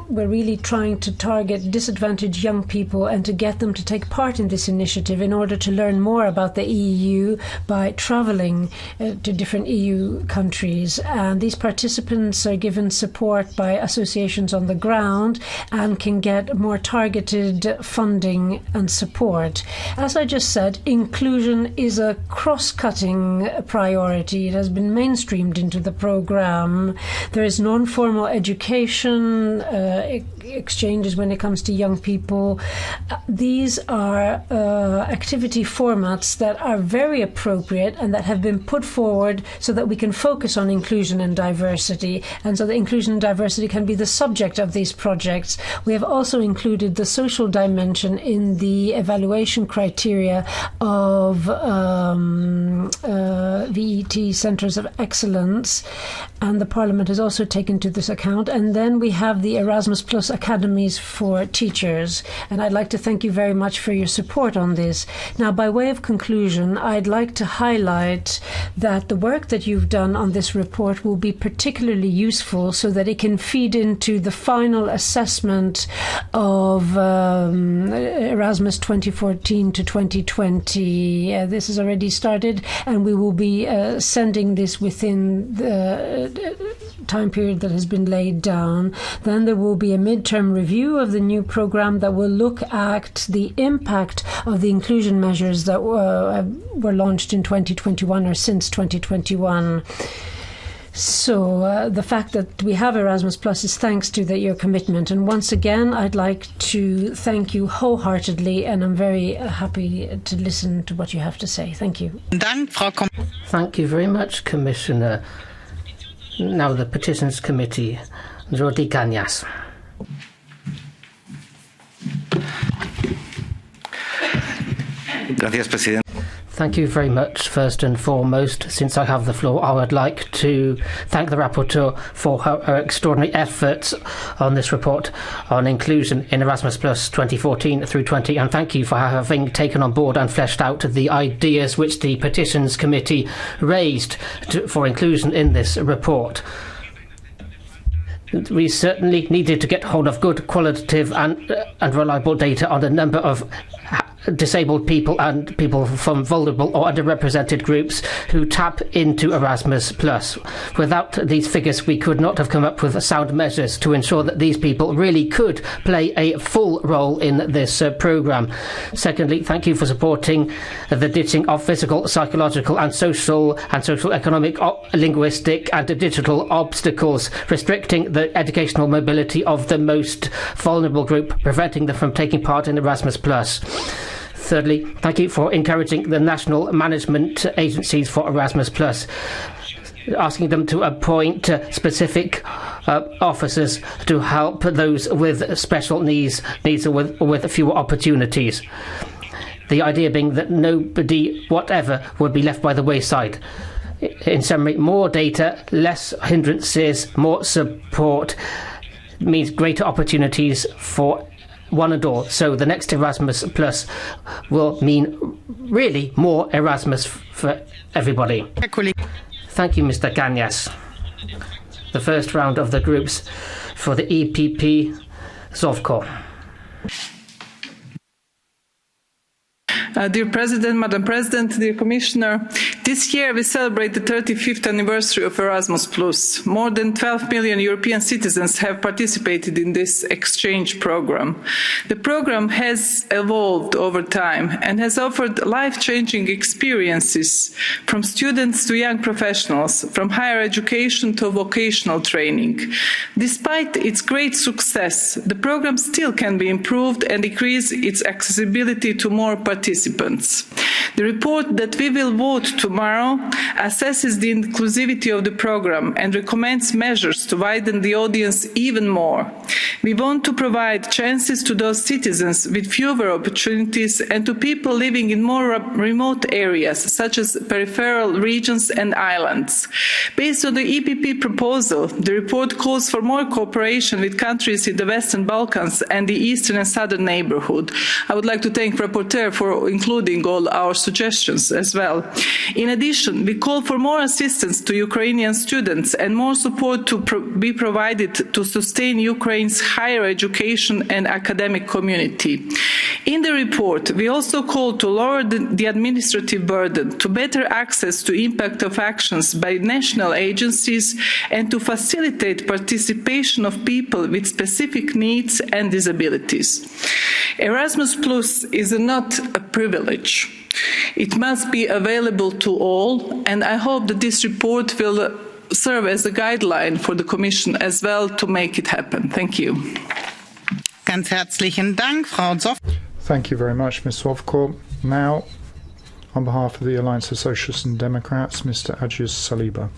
we're really trying to target disadvantaged young people and to get them to take part in this initiative in order to learn more about the EU by traveling to different EU countries. And these participants are given support by associations on the ground and can get more targeted funding and support. As I just said, inclusion is a cross-cutting priority. It has been mainstreamed into the program. There is non-formal education, exchanges when it comes to young people. These are activity formats that are very appropriate and that have been put forward so that we can focus on inclusion and diversity, and so that inclusion and diversity can be the subject of these projects. We have also included the social dimension in the evaluation criteria of VET Centres of Excellence, and the Parliament has also taken to this account. And then we have the Erasmus Plus Academies for teachers, and I'd like to thank you very much for your support on this. Now, by way of conclusion, I'd like to highlight that the work that you've done on this report will be particularly useful so that it can feed into the final assessment of Erasmus 2014 to 2020. This has already started, and we will be sending this within the time period that has been laid down. Then there will be a midterm review of the new program that will look at the impact of the inclusion measures that were launched in 2021 or since 2021. So the fact that we have Erasmus Plus is thanks to your commitment. And once again, I'd like to thank you wholeheartedly, and I'm very happy to listen to what you have to say. Thank you. Thank you very much, Commissioner. Now the Petitions Committee, Jordi Cañas. Gracias, Presidente. Thank you very much. First and foremost, since I have the floor, I would like to thank the rapporteur for her extraordinary efforts on this report on inclusion in Erasmus Plus 2014 through 20, and thank you for having taken on board and fleshed out the ideas which the Petitions Committee raised for inclusion in this report. We certainly needed to get hold of good, qualitative and reliable data on the number of disabled people and people from vulnerable or underrepresented groups who tap into Erasmus+. Without these figures, we could not have come up with sound measures to ensure that these people really could play a full role in this programme. Secondly, thank you for supporting the ditching of physical, psychological and social economic, linguistic and digital obstacles, restricting the educational mobility of the most vulnerable group, preventing them from taking part in Erasmus+. Thirdly, thank you for encouraging the national management agencies for Erasmus+, asking them to appoint specific officers to help those with special needs or with fewer opportunities. The idea being that nobody, whatever, would be left by the wayside. In summary, more data, less hindrances, more support means greater opportunities for one and all. So the next Erasmus Plus will mean really more Erasmus for everybody. Thank you, Mr. Cañas. The first round of the groups for the EPP, Zovko. Dear President, Madam President, dear Commissioner, This year we celebrate the 35th anniversary of Erasmus+. More than 12 million European citizens have participated in this exchange program. The program has evolved over time and has offered life-changing experiences from students to young professionals, from higher education to vocational training. Despite its great success, the program still can be improved and increase its accessibility to more participants. The report that we will vote tomorrow assesses the inclusivity of the program and recommends measures to widen the audience even more. We want to provide chances to those citizens with fewer opportunities and to people living in more remote areas, such as peripheral regions and islands. Based on the EPP proposal, the report calls for more cooperation with countries in the Western Balkans and the Eastern and Southern neighbourhood. I would like to thank the rapporteur for including all our suggestions as well. In addition, we call for more assistance to Ukrainian students and more support to be provided to sustain Ukraine's higher education and academic community. In the report, we also call to lower the administrative burden, to better access to impact of actions by national agencies, and to facilitate participation of people with specific needs and disabilities. Erasmus Plus is not a privilege. It must be available to all, and I hope that this report will serve as a guideline for the Commission as well to make it happen. Thank you. Ganz herzlichen Dank, Frau Zoff. Thank you very much, Ms. Sovko. Now, on behalf of the Alliance of Socialists and Democrats, Mr. Agius Saliba.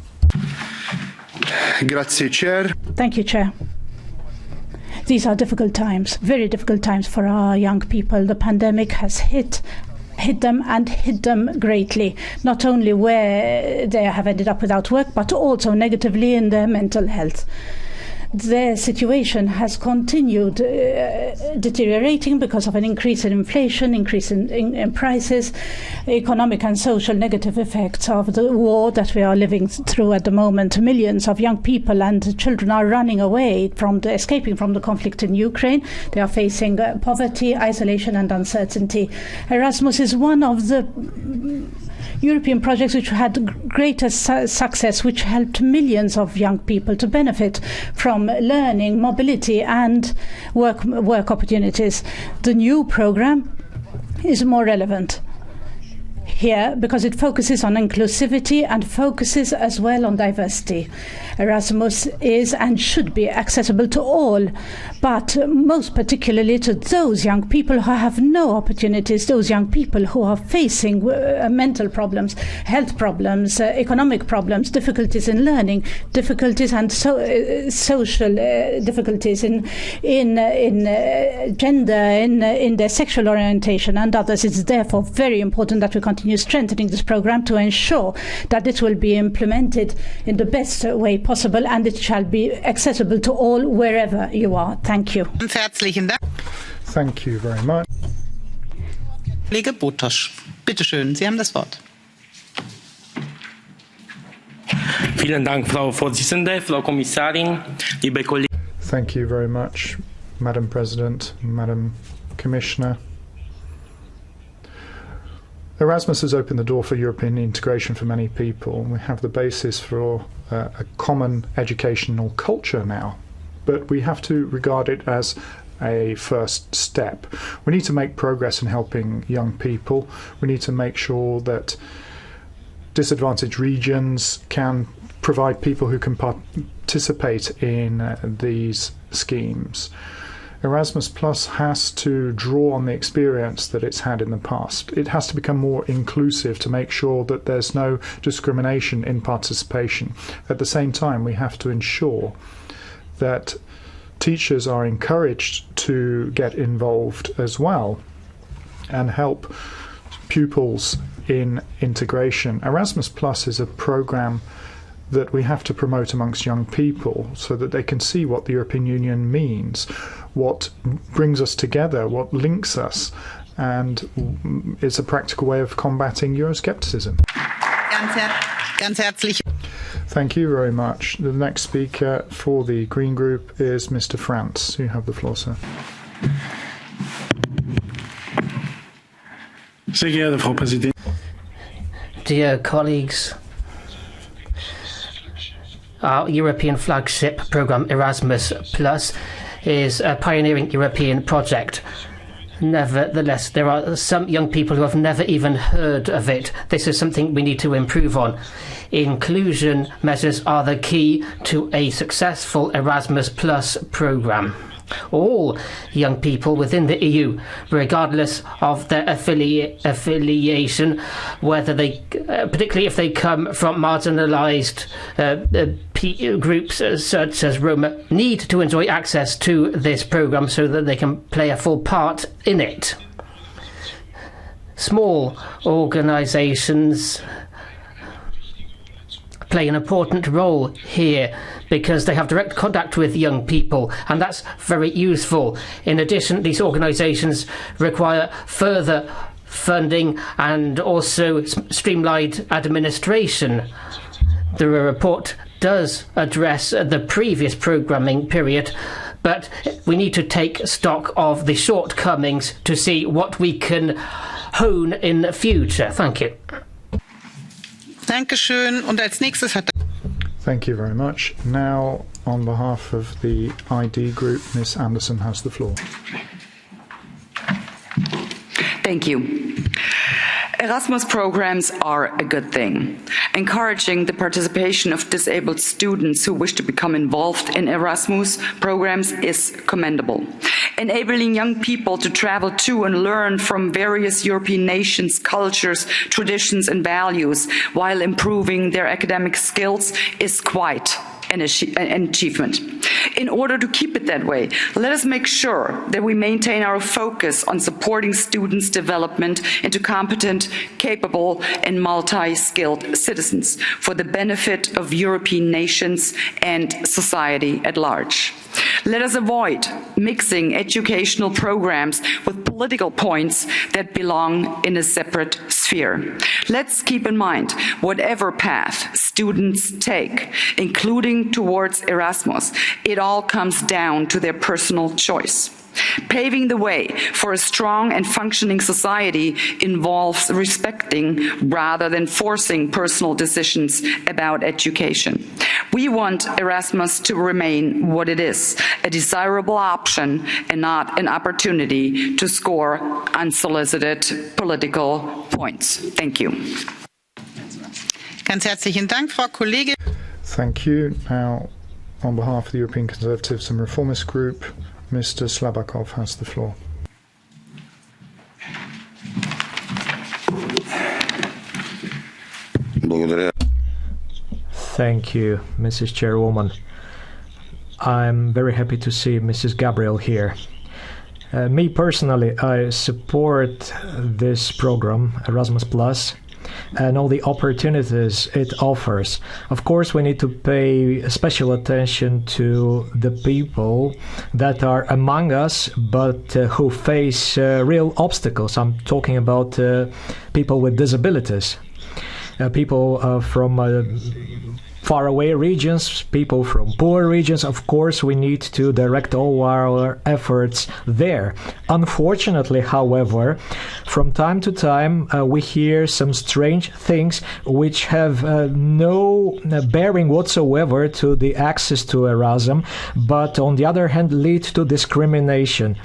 Grazie, Chair. Thank you, Chair. These are difficult times, very difficult times for our young people. The pandemic has hit them greatly, not only where they have ended up without work, but also negatively in their mental health. Their situation has continued deteriorating because of an increase in inflation, increase in prices, economic and social negative effects of the war that we are living through at the moment. Millions of young people and children are running away escaping from the conflict in Ukraine. They are facing poverty, isolation and uncertainty. Erasmus is one of the European projects which had greatest success, which helped millions of young people to benefit from learning, mobility and work opportunities. The new program is more relevant here because it focuses on inclusivity and focuses as well on diversity. Erasmus is and should be accessible to all, but most particularly to those young people who have no opportunities, those young people who are facing mental problems, health problems, economic problems, difficulties in learning, difficulties and social difficulties in gender, in their sexual orientation and others. It's therefore very important that we continue strengthening this program to ensure that it will be implemented in the best way possible and it shall be accessible to all wherever you are. Thank you. Thank you very much. Kollege Botosch, bitte schön, Sie haben das Wort. Vielen Dank, Frau Vorsitzende, Frau Kommissarin, liebe Kollegen. Thank you very much, Madam President, Madam Commissioner. Erasmus has opened the door for European integration for many people. We have the basis for a common educational culture now, but we have to regard it as a first step. We need to make progress in helping young people. We need to make sure that disadvantaged regions can provide people who can participate in these schemes. Erasmus Plus has to draw on the experience that it's had in the past. It has to become more inclusive to make sure that there's no discrimination in participation. At the same time, we have to ensure that teachers are encouraged to get involved as well and help pupils in integration. Erasmus Plus is a program that we have to promote amongst young people so that they can see what the European Union means, what brings us together, what links us, and it's a practical way of combating Euroscepticism. Ganz herzlich. Thank you very much. The next speaker for the Green Group is Mr. Frantz. You have the floor, sir. Sehr geehrte Frau Präsidentin. Dear colleagues, our European flagship programme Erasmus Plus is a pioneering European project. Nevertheless, there are some young people who have never even heard of it. This is something we need to improve on. Inclusion measures are the key to a successful Erasmus Plus programme. All young people within the EU, regardless of their affiliation, whether they, particularly if they come from marginalised groups such as Roma, need to enjoy access to this programme so that they can play a full part in it. Small organisations play an important role here because they have direct contact with young people, and that's very useful. In addition, these organisations require further funding and also streamlined administration. The report does address the previous programming period, but we need to take stock of the shortcomings to see what we can hone in the future. Thank you. Dankeschön. Und als nächstes hat Thank you very much. Now, on behalf of the ID group, Ms. Anderson has the floor. Thank you. Erasmus programs are a good thing. Encouraging the participation of disabled students who wish to become involved in Erasmus programs is commendable. Enabling young people to travel to and learn from various European nations, cultures, traditions and values while improving their academic skills is quite an achievement. In order to keep it that way, let us make sure that we maintain our focus on supporting students' development into competent, capable and multi-skilled citizens for the benefit of European nations and society at large. Let us avoid mixing educational programs with political points that belong in a separate sphere. Let's keep in mind, whatever path students take, including towards Erasmus, it all comes down to their personal choice. Paving the way for a strong and functioning society involves respecting rather than forcing personal decisions about education. We want Erasmus to remain what it is, a desirable option and not an opportunity to score unsolicited political points. Thank you. Ganz herzlichen Dank, Frau Kollegin. Thank you. Now, on behalf of the European Conservatives and Reformist Group, Mr. Slabakov has the floor. Thank you, Mrs. Chairwoman. I'm very happy to see Mrs. Gabriel here. Me personally, I support this program, Erasmus Plus, and all the opportunities it offers. Of course, we need to pay special attention to the people that are among us, but who face real obstacles. I'm talking about people with disabilities, people from faraway regions, people from poor regions. Of course, we need to direct all our efforts there. Unfortunately, however, from time to time, we hear some strange things which have no bearing whatsoever to the access to Erasmus, but on the other hand, lead to discrimination.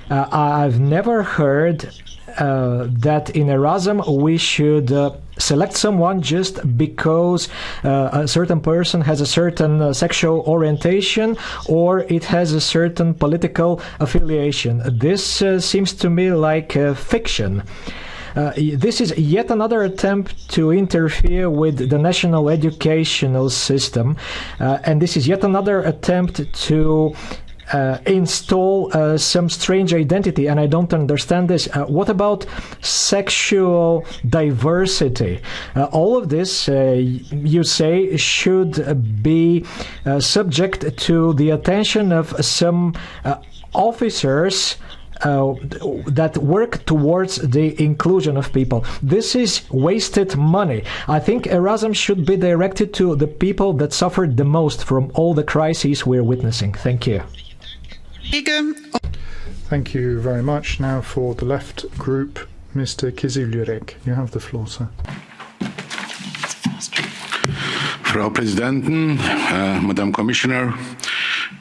I've never heard that in Erasmus we should select someone just because a certain person has a certain sexual orientation or it has a certain political affiliation. This seems to me like fiction. This is yet another attempt to interfere with the national educational system, and this is yet another attempt to install some strange identity, and I don't understand this. What about sexual diversity? All of this, you say, should be subject to the attention of some officers that work towards the inclusion of people. This is wasted money. I think Erasmus should be directed to the people that suffered the most from all the crises we're witnessing. Thank you. Thank you very much. Now for the left group, Mr. Kizilurek. You have the floor, sir. Frau Präsidentin, Madam Commissioner,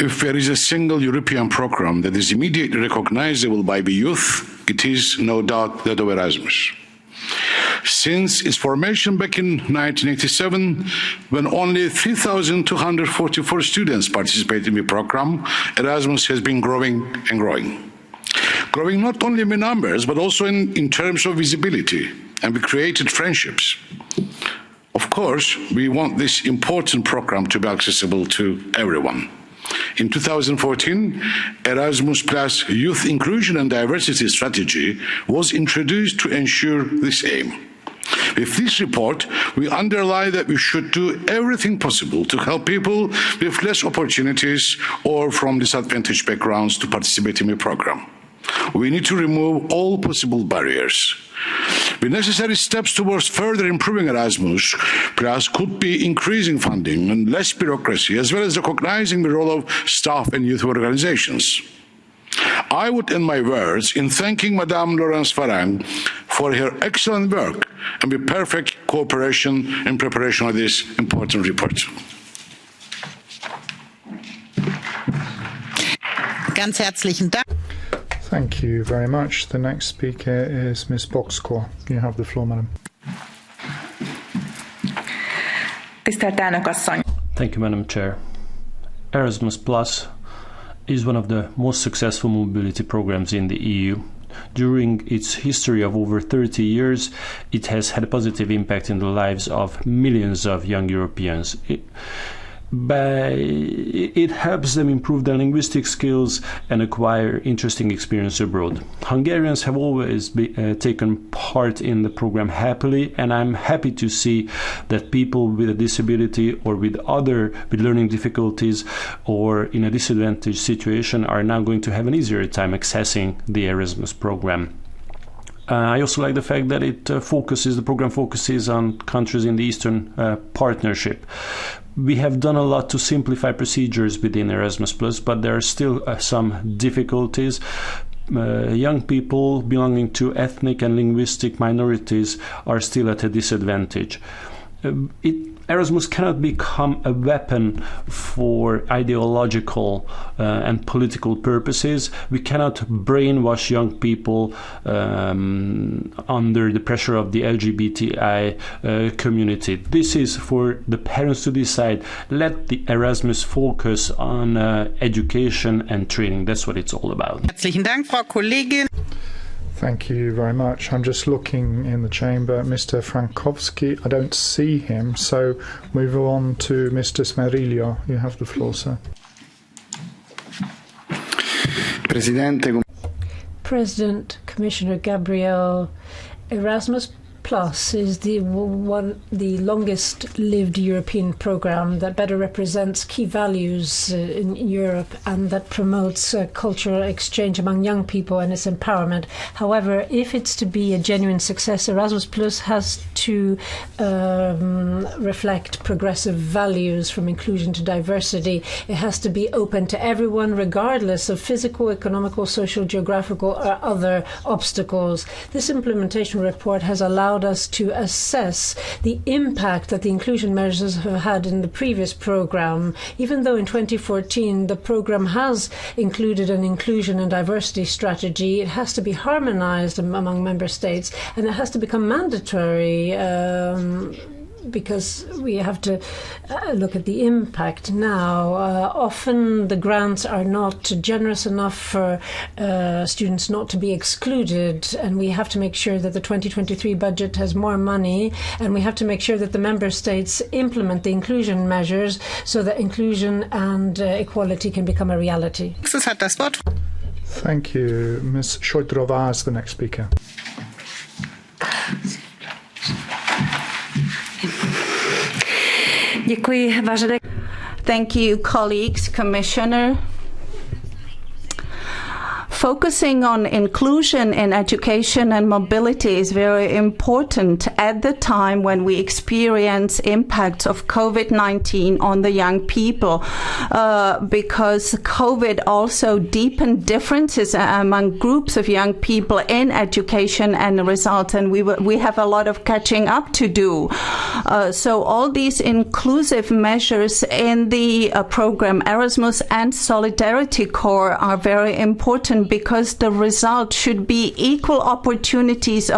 if there is a single European program that is immediately recognizable by the youth, it is no doubt that of Erasmus. Since its formation back in 1987, when only 3,244 students participated in the program, Erasmus has been growing and growing. Growing not only in numbers, but also in terms of visibility, and we created friendships. Of course, we want this important program to be accessible to everyone. In 2014, Erasmus Plus Youth Inclusion and Diversity Strategy was introduced to ensure this aim. With this report, we underline that we should do everything possible to help people with less opportunities or from disadvantaged backgrounds to participate in the program. We need to remove all possible barriers. The necessary steps towards further improving Erasmus Plus could be increasing funding and less bureaucracy, as well as recognizing the role of staff and youth organizations. I would end my words in thanking Madame Laurence Farang for her excellent work and the perfect cooperation in preparation of this important report. Ganz herzlichen Dank. Thank you very much. The next speaker is Ms. Boxcore. You have the floor, madam. Thank you, Madam Chair. Erasmus Plus is one of the most successful mobility programs in the EU. During its history of over 30 years, it has had a positive impact in the lives of millions of young Europeans. It helps them improve their linguistic skills and acquire interesting experience abroad. Hungarians have always taken part in the program happily, and I'm happy to see that people with a disability or with learning difficulties or in a disadvantaged situation are now going to have an easier time accessing the Erasmus program. I also like the fact that the program focuses on countries in the Eastern Partnership. We have done a lot to simplify procedures within Erasmus+, but there are still some difficulties. Young people belonging to ethnic and linguistic minorities are still at a disadvantage. Erasmus cannot become a weapon for ideological and political purposes. We cannot brainwash young people under the pressure of the LGBTI community. This is for the parents to decide. Let the Erasmus focus on education and training. That's what it's all about. Herzlichen Dank, Frau Kollegin. Thank you very much. I'm just looking in the chamber. Mr. Frankowski, I don't see him, so move on to Mr. Smerillo. You have the floor, sir. President, Commissioner Gabriel, Erasmus Plus is the longest-lived European program that better represents key values in Europe and that promotes cultural exchange among young people and its empowerment. However, if it's to be a genuine success, Erasmus Plus has to reflect progressive values from inclusion to diversity. It has to be open to everyone, regardless of physical, economical, social, geographical, or other obstacles. This implementation report has allowed us to assess the impact that the inclusion measures have had in the previous program. Even though in 2014 the program has included an inclusion and diversity strategy, it has to be harmonized among member states and it has to become mandatory because we have to look at the impact now. Often the grants are not generous enough for students not to be excluded, and we have to make sure that the 2023 budget has more money, and we have to make sure that the member states implement the inclusion measures so that inclusion and equality can become a reality. Thank you. Ms. Šojdrová is the next speaker. Thank you, colleagues, Commissioner. Focusing on inclusion in education and mobility is very important at the time when we experience impacts of COVID-19 on the young people, because COVID also deepened differences among groups of young people in education and results, and we have a lot of catching up to do. So all these inclusive measures in the program Erasmus and Solidarity Corps are very important, because the result should be equal opportunities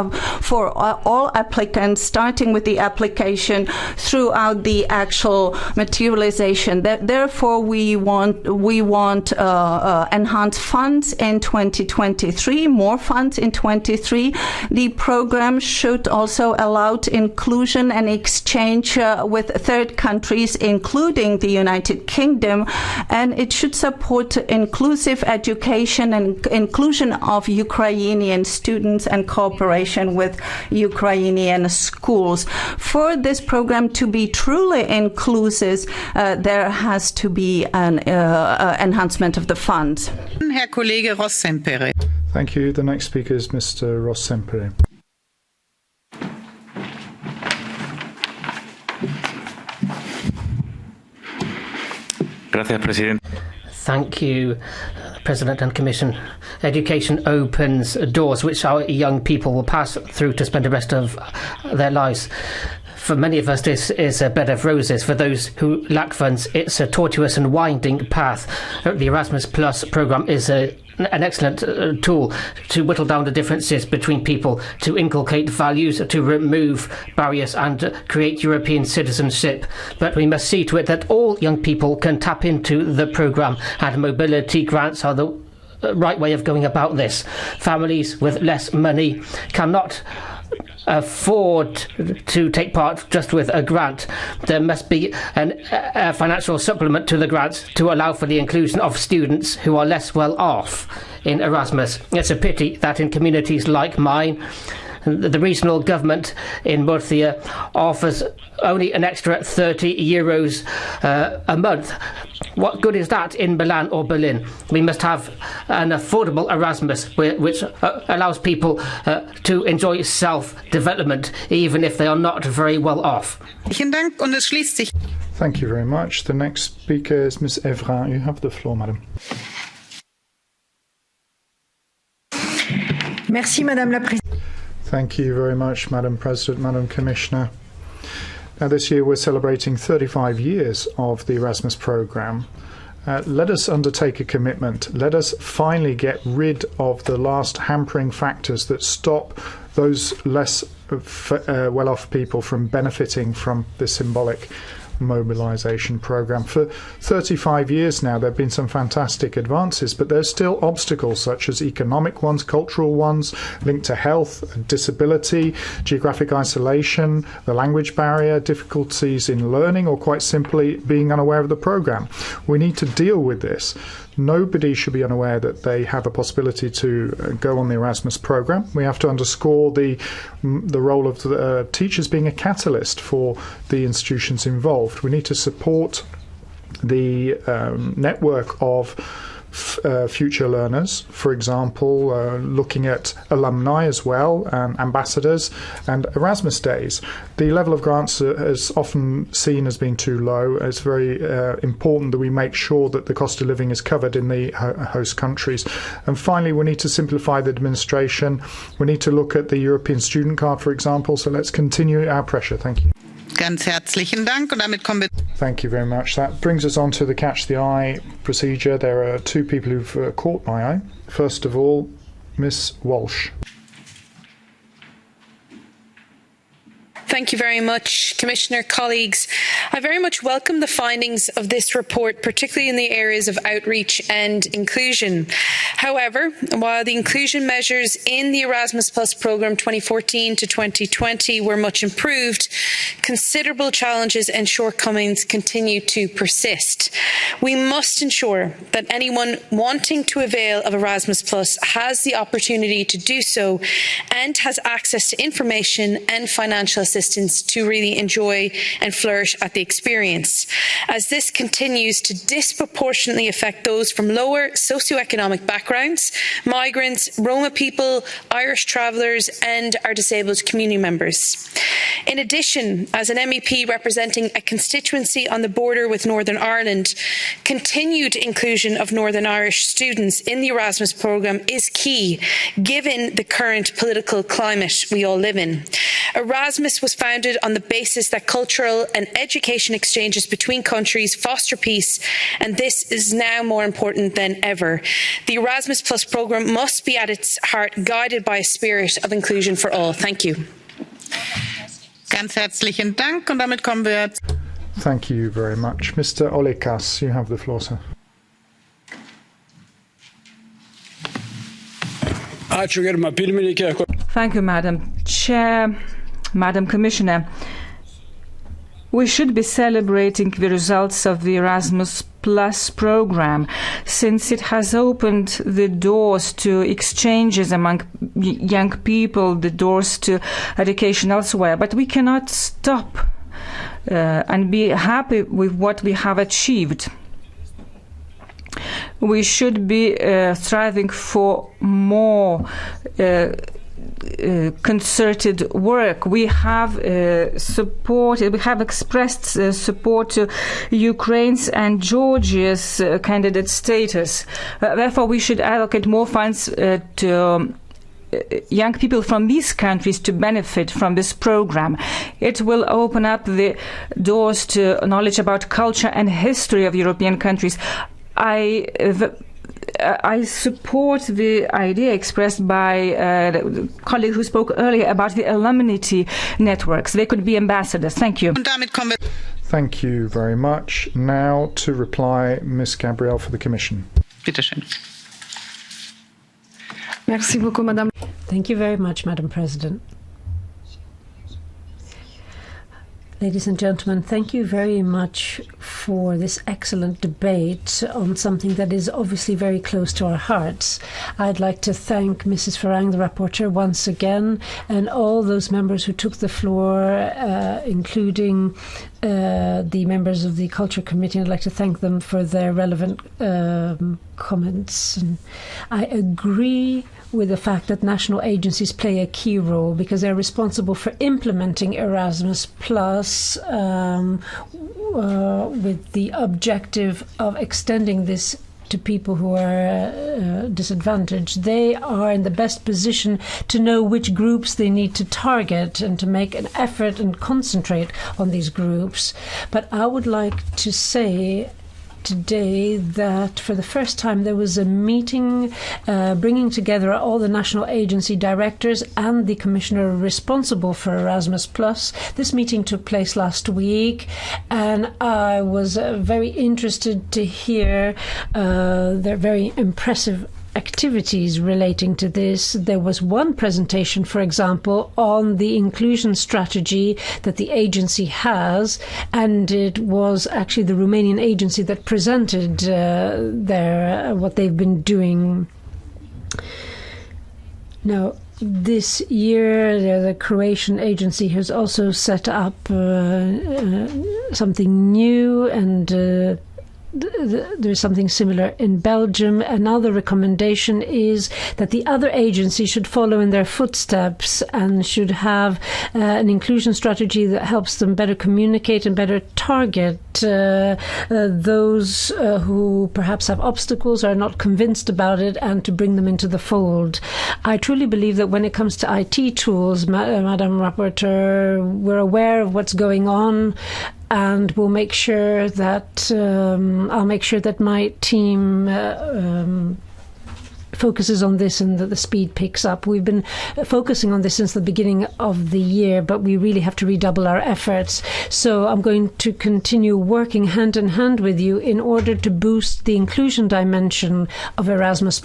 for all applicants, starting with the application throughout the actual materialization. Therefore, we want enhanced funds in 2023, more funds in 23. The program should also allow inclusion and exchange with third countries, including the United Kingdom, and it should support inclusive education and inclusion of Ukrainian students and cooperation with Ukrainian schools. For this program to be truly inclusive, there has to be an enhancement of the funds. Herr Kollege Rossempere. Thank you. The next speaker is Mr. Rossempere. Gracias, President. Thank you, President and Commission. Education opens doors which our young people will pass through to spend the rest of their lives. For many of us, this is a bed of roses. For those who lack funds, it's a tortuous and winding path. The Erasmus Plus programme is an excellent tool to whittle down the differences between people, to inculcate values, to remove barriers and create European citizenship. But we must see to it that all young people can tap into the programme, and mobility grants are the right way of going about this. Families with less money cannot afford to take part just with a grant. There must be a financial supplement to the grants to allow for the inclusion of students who are less well off in Erasmus. It's a pity that in communities like mine, the regional government in Murcia offers only an extra €30 a month. What good is that in Milan or Berlin? We must have an affordable Erasmus which allows people to enjoy self-development, even if they are not very well off. Thank you very much. The next speaker is Ms. Evra. You have the floor, madam. Merci, Madame la Présidente. Thank you very much, Madam President, Madam Commissioner. Now, this year we're celebrating 35 years of the Erasmus programme. Let us undertake a commitment. Let us finally get rid of the last hampering factors that stop those less well-off people from benefiting from this symbolic mobilisation programme. For 35 years now, there have been some fantastic advances, but there's still obstacles such as economic ones, cultural ones, linked to health, disability, geographic isolation, the language barrier, difficulties in learning, or quite simply being unaware of the programme. We need to deal with this. Nobody should be unaware that they have a possibility to go on the Erasmus programme. We have to underscore the role of the teachers being a catalyst for the institutions involved. We need to support the network of future learners, for example, looking at alumni as well, and ambassadors and Erasmus days. The level of grants is often seen as being too low. It's very important that we make sure that the cost of living is covered in the host countries. And finally, we need to simplify the administration. We need to look at the European student card, for example. So let's continue our pressure. Thank you. Ganz herzlichen Dank. Und damit kommen wir. Thank you very much. That brings us on to the Catch the Eye procedure. There are two people who've caught my eye. First of all, Miss Walsh. Thank you very much, Commissioner, colleagues. I very much welcome the findings of this report, particularly in the areas of outreach and inclusion. However, while the inclusion measures in the Erasmus Plus programme 2014 to 2020 were much improved, considerable challenges and shortcomings continue to persist. We must ensure that anyone wanting to avail of Erasmus Plus has the opportunity to do so and has access to information and financial assistance distance to really enjoy and flourish at the experience, as this continues to disproportionately affect those from lower socioeconomic backgrounds, migrants, Roma people, Irish travellers and our disabled community members. In addition, as an MEP representing a constituency on the border with Northern Ireland, continued inclusion of Northern Irish students in the Erasmus programme is key, given the current political climate we all live in. Erasmus was founded on the basis that cultural and education exchanges between countries foster peace, and this is now more important than ever. The Erasmus Plus programme must be at its heart guided by a spirit of inclusion for all. Thank you. Ganz herzlichen Dank und damit kommen wir. Thank you very much. Mr. Olekas, you have the floor, sir. Thank you, Madam Chair, Madam Commissioner. We should be celebrating the results of the Erasmus Plus program, since it has opened the doors to exchanges among young people, the doors to education elsewhere. But we cannot stop and be happy with what we have achieved. We should be striving for more concerted work. We have expressed support to Ukraine's and Georgia's candidate status. Therefore, we should allocate more funds to young people from these countries to benefit from this program. It will open up the doors to knowledge about culture and history of European countries. I support the idea expressed by the colleague who spoke earlier about the alumni networks. They could be ambassadors. Thank you. Thank you very much. Now to reply, Ms. Gabriel for the Commission. Merci beaucoup, Madame. Thank you very much, Madam President. Ladies and gentlemen, thank you very much for this excellent debate on something that is obviously very close to our hearts. I'd like to thank Mrs. Farang, the rapporteur, once again, and all those members who took the floor, including the members of the Culture Committee. I'd like to thank them for their relevant comments. And I agree with the fact that national agencies play a key role because they're responsible for implementing Erasmus Plus with the objective of extending this to people who are disadvantaged. They are in the best position to know which groups they need to target and to make an effort and concentrate on these groups. But I would like to say today that for the first time there was a meeting bringing together all the national agency directors and the commissioner responsible for Erasmus+. This meeting took place last week, and I was very interested to hear their very impressive activities relating to this. There was one presentation, for example, on the inclusion strategy that the agency has, and it was actually the Romanian agency that presented what they've been doing. Now, this year, the Croatian agency has also set up something new, and there's something similar in Belgium. Another recommendation is that the other agencies should follow in their footsteps and should have an inclusion strategy that helps them better communicate and better target those who perhaps have obstacles, are not convinced about it, and to bring them into the fold. I truly believe that when it comes to IT tools, Madam Rapporteur, we're aware of what's going on, and we'll make sure that I'll make sure that my team focuses on this and that the speed picks up. We've been focusing on this since the beginning of the year, but we really have to redouble our efforts. So I'm going to continue working hand in hand with you in order to boost the inclusion dimension of Erasmus+.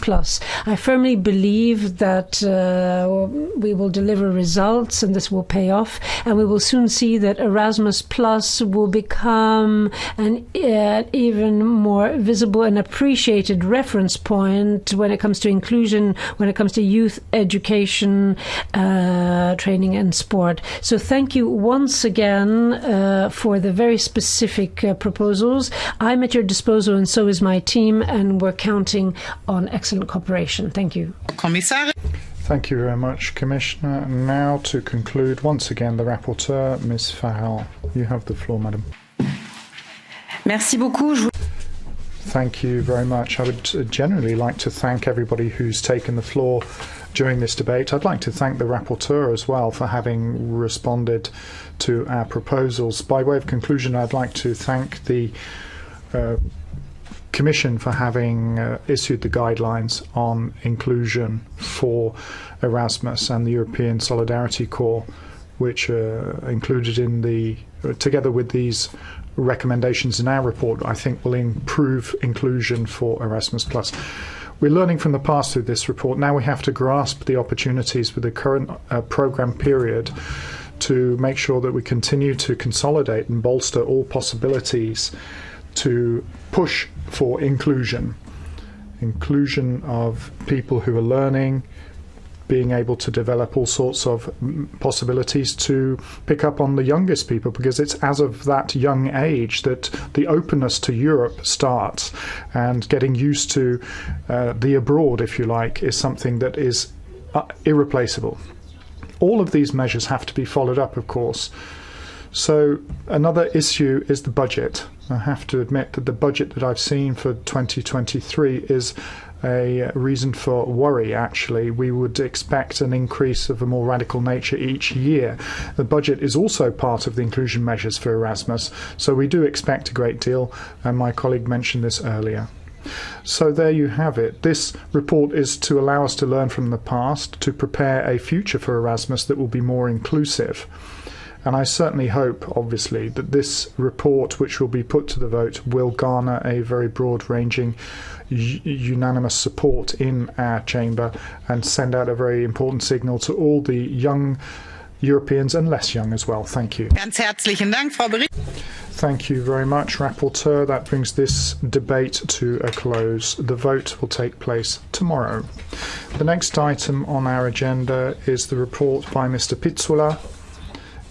I firmly believe that we will deliver results and this will pay off, and we will soon see that Erasmus+ will become an even more more visible and appreciated reference point when it comes to inclusion, when it comes to youth education, training and sport. So thank you once again for the very specific proposals. I'm at your disposal and so is my team, and we're counting on excellent cooperation. Thank you. Commissar. Thank you very much, Commissioner. Now to conclude, once again, the rapporteur, Ms. Farrell. You have the floor, madam. Merci beaucoup. Thank you very much. I would generally like to thank everybody who's taken the floor during this debate. I'd like to thank the rapporteur as well for having responded to our proposals. By way of conclusion, I'd like to thank the Commission for having issued the guidelines on inclusion for Erasmus and the European Solidarity Corps, which are included in together with these recommendations in our report, I think will improve inclusion for Erasmus+. We're learning from the past through this report. Now we have to grasp the opportunities with the current programme period to make sure that we continue to consolidate and bolster all possibilities to push for inclusion of people who are learning, being able to develop all sorts of possibilities to pick up on the youngest people, because it's as of that young age that the openness to Europe starts, and getting used to the abroad, if you like, is something that is irreplaceable. All of these measures have to be followed up, of course. So another issue is the budget. I have to admit that the budget that I've seen for 2023 is a reason for worry, actually. We would expect an increase of a more radical nature each year. The budget is also part of the inclusion measures for Erasmus, so we do expect a great deal, and my colleague mentioned this earlier. So there you have it. This report is to allow us to learn from the past, to prepare a future for Erasmus that will be more inclusive. And I certainly hope, obviously, that this report, which will be put to the vote, will garner a very broad-ranging, unanimous support in our chamber and send out a very important signal to all the young Europeans and less young as well. Thank you. Ganz herzlichen Dank, Frau Thank you very much, Rapporteur. That brings this debate to a close. The vote will take place tomorrow. The next item on our agenda is the report by Mr. Pizzula.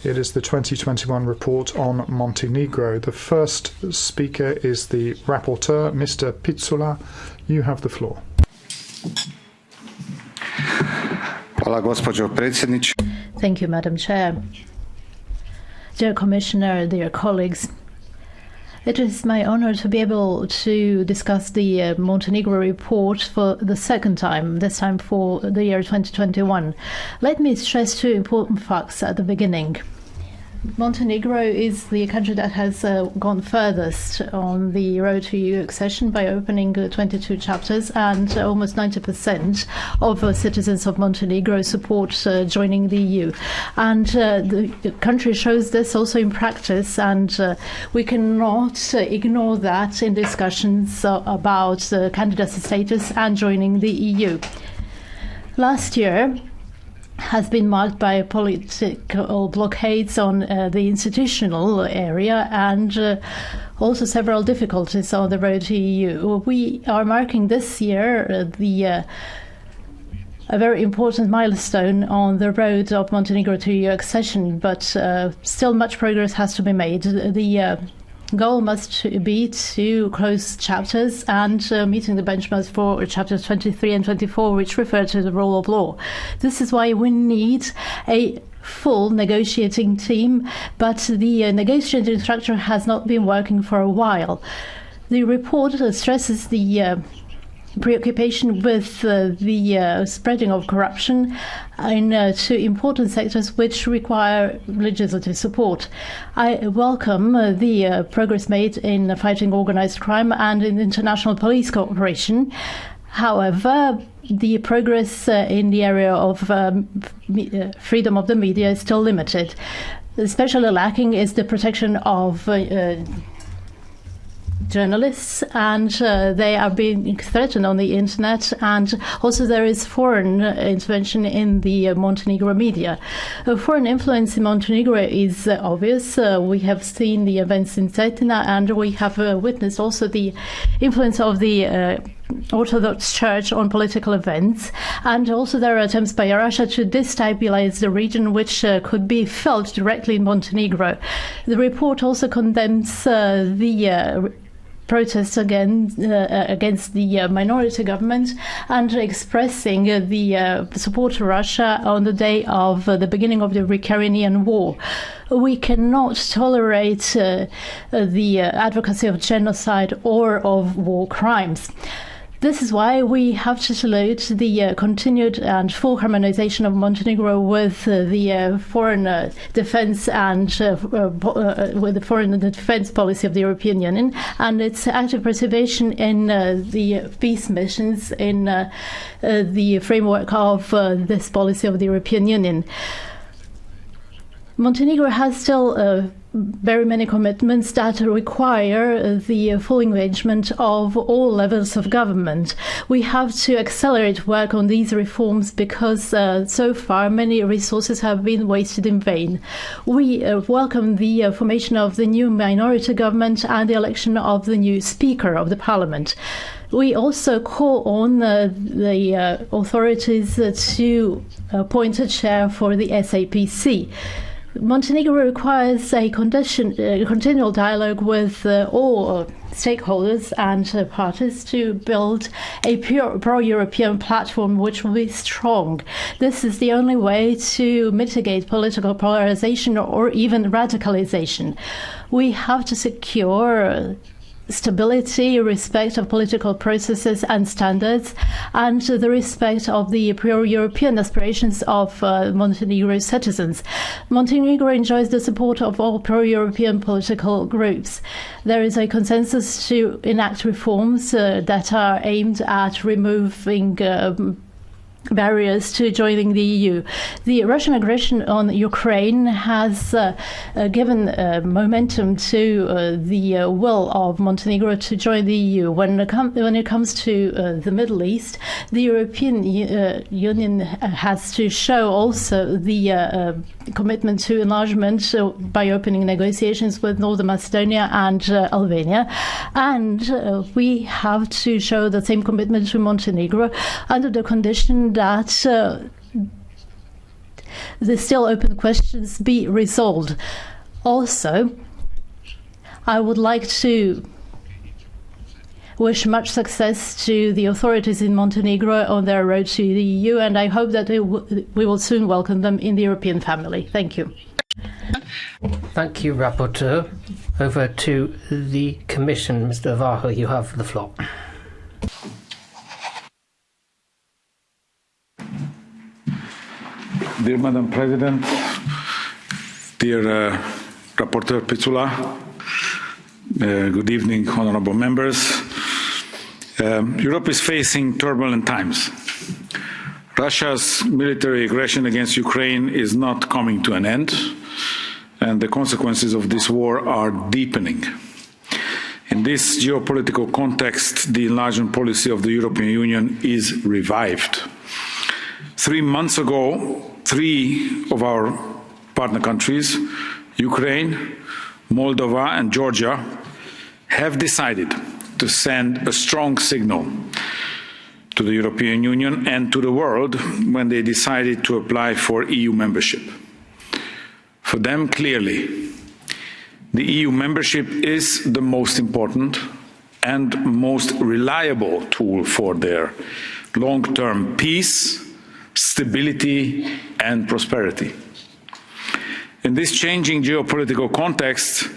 It is the 2021 report on Montenegro. The first speaker is the rapporteur, Mr. Pizzula. You have the floor. Thank you, Madam Chair. Dear Commissioner, dear colleagues, it is my honor to be able to discuss the Montenegro report for the second time, this time for the year 2021. Let me stress two important facts at the beginning. Montenegro is the country that has gone furthest on the road to EU accession by opening 22 chapters, and almost 90% of citizens of Montenegro support joining the EU. And the country shows this also in practice, and we cannot ignore that in discussions about candidate status and joining the EU. Last year has been marked by political blockades on the institutional area and also several difficulties on the road to EU. We are marking this year a very important milestone on the road of Montenegro to EU accession, but still much progress has to be made. The goal must be to close chapters and meeting the benchmarks for chapters 23 and 24, which refer to the rule of law. This is why we need a full negotiating team, but the negotiating structure has not been working for a while. The report stresses the preoccupation with the spreading of corruption in two important sectors which require legislative support. I welcome the progress made in fighting organised crime and in international police cooperation. However, the progress in the area of freedom of the media is still limited. Especially lacking is the protection of journalists, and they are being threatened on the internet, and also there is foreign intervention in the Montenegro media. Foreign influence in Montenegro is obvious. We have seen the events in Cetina, and we have witnessed also the influence of the Orthodox Church on political events, and also there are attempts by Russia to destabilize the region, which could be felt directly in Montenegro. The report also condemns the protests against the minority government, and expressing the support to Russia on the day of the beginning of the Ukrainian war. We cannot tolerate the advocacy of genocide or of war crimes. This is why we have to salute the continued and full harmonization of Montenegro with the foreign defense and with the foreign defense policy of the European Union, and its active participation in the peace missions in the framework of this policy of the European Union. Montenegro has still very many commitments that require the full engagement of all levels of government. We have to accelerate work on these reforms because so far many resources have been wasted in vain. We welcome the formation of the new minority government and the election of the new Speaker of the Parliament. We also call on the authorities to appoint a chair for the SAPC. Montenegro requires a continual dialogue with all stakeholders and parties to build a pro-European platform which will be strong. This is the only way to mitigate political polarization or even radicalization. We have to secure stability, respect of political processes and standards, and the respect of the pro-European aspirations of Montenegro citizens. Montenegro enjoys the support of all pro-European political groups. There is a consensus to enact reforms that are aimed at removing barriers to joining the EU. The Russian aggression on Ukraine has given momentum to the will of Montenegro to join the EU. When it comes to the Middle East, the European Union has to show also the commitment to enlargement by opening negotiations with Northern Macedonia and Albania, and we have to show the same commitment to Montenegro under the condition that the still open questions be resolved. Also, I would like to wish much success to the authorities in Montenegro on their road to the EU, and I hope that we will soon welcome them in the European family. Thank you. Thank you, Rapporteur. Over to the Commission. Mr. Vaho, you have the floor. Dear Madam President, dear Rapporteur Pitsula, good evening, honorable members. Europe is facing turbulent times. Russia's military aggression against Ukraine is not coming to an end, and the consequences of this war are deepening. In this geopolitical context, the enlargement policy of the European Union is revived. 3 months ago, 3 of our partner countries, Ukraine, Moldova and Georgia, have decided to send a strong signal to the European Union and to the world when they decided to apply for EU membership. For them, clearly, the EU membership is the most important and most reliable tool for their long-term peace, stability and prosperity. In this changing geopolitical context,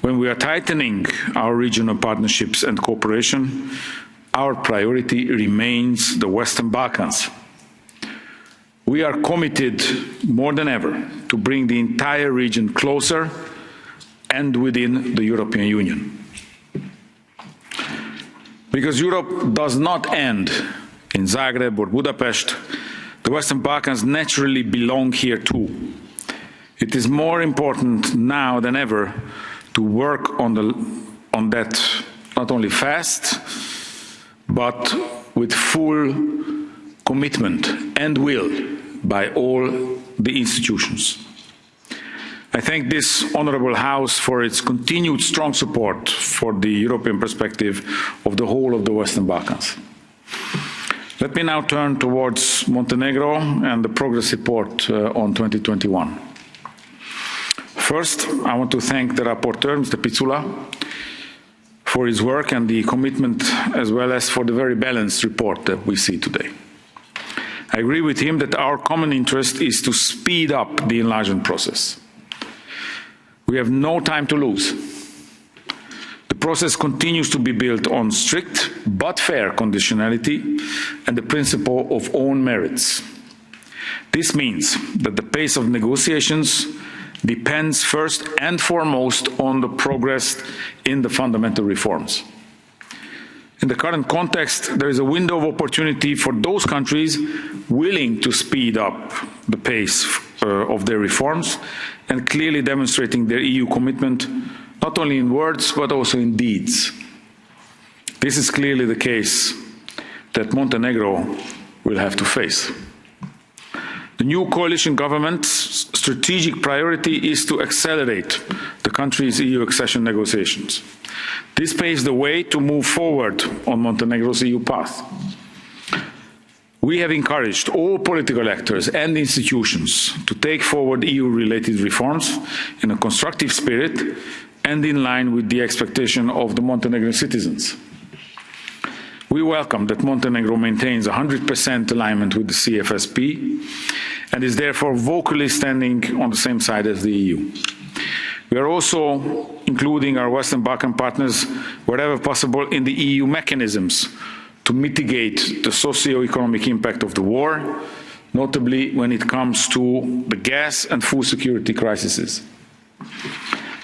when we are tightening our regional partnerships and cooperation, our priority remains the Western Balkans. We are committed more than ever to bring the entire region closer and within the European Union. Because Europe does not end in Zagreb or Budapest, the Western Balkans naturally belong here too. It is more important now than ever to work on that not only fast, but with full commitment and will by all the institutions. I thank this honourable House for its continued strong support for the European perspective of the whole of the Western Balkans. Let me now turn towards Montenegro and the progress report on 2021. First, I want to thank the rapporteur, Mr. Picula, for his work and the commitment, as well as for the very balanced report that we see today. I agree with him that our common interest is to speed up the enlargement process. We have no time to lose. The process continues to be built on strict but fair conditionality and the principle of own merits. This means that the pace of negotiations depends first and foremost on the progress in the fundamental reforms. In the current context, there is a window of opportunity for those countries willing to speed up the pace of their reforms and clearly demonstrating their EU commitment, not only in words, but also in deeds. This is clearly the case that Montenegro will have to face. The new coalition government's strategic priority is to accelerate the country's EU accession negotiations. This paves the way to move forward on Montenegro's EU path. We have encouraged all political actors and institutions to take forward EU-related reforms in a constructive spirit and in line with the expectation of the Montenegrin citizens. We welcome that Montenegro maintains 100% alignment with the CFSP and is therefore vocally standing on the same side as the EU. We are also including our Western Balkan partners wherever possible in the EU mechanisms to mitigate the socio-economic impact of the war, notably when it comes to the gas and food security crises.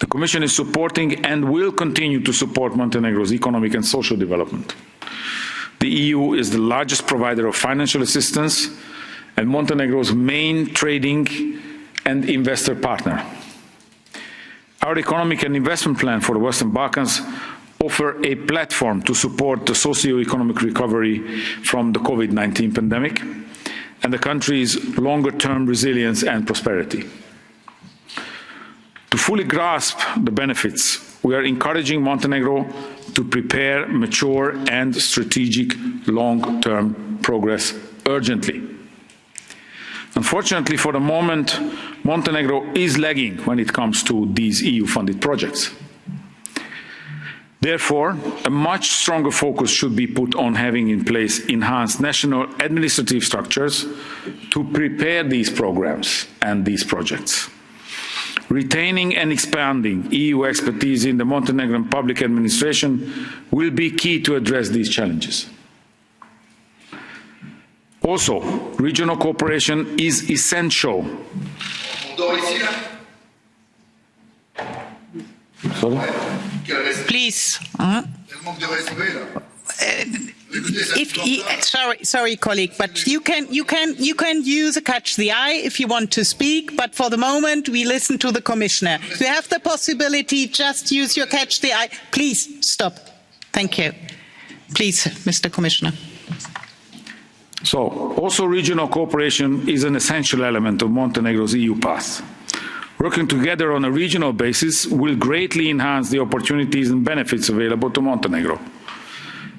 The Commission is supporting and will continue to support Montenegro's economic and social development. The EU is the largest provider of financial assistance and Montenegro's main trading and investor partner. Our economic and investment plan for the Western Balkans offer a platform to support the socio-economic recovery from the COVID-19 pandemic and the country's longer-term resilience and prosperity. To fully grasp the benefits, we are encouraging Montenegro to prepare mature and strategic long-term progress urgently. Unfortunately, for the moment, Montenegro is lagging when it comes to these EU-funded projects. Therefore, a much stronger focus should be put on having in place enhanced national administrative structures to prepare these programs and these projects. Retaining and expanding EU expertise in the Montenegrin public administration will be key to address these challenges. Also, regional cooperation is essential. Please. Sorry, colleague, but you can use a catch the eye if you want to speak. But for the moment, we listen to the Commissioner. You have the possibility. Just use your catch the eye. Please stop. Thank you. Please, Mr. Commissioner. So, also regional cooperation is an essential element of Montenegro's EU path. Working together on a regional basis will greatly enhance the opportunities and benefits available to Montenegro.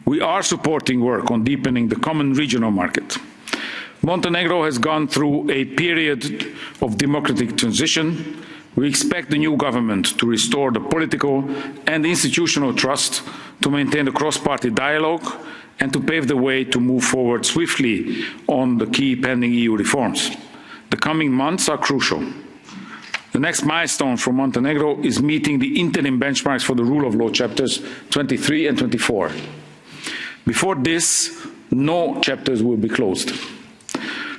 We are supporting work on deepening the common regional market. Montenegro has gone through a period of democratic transition. We expect the new government to restore the political and institutional trust, to maintain the cross-party dialogue, and to pave the way to move forward swiftly on the key pending EU reforms. The coming months are crucial. The next milestone for Montenegro is meeting the interim benchmarks for the rule of law chapters 23 and 24. Before this, no chapters will be closed.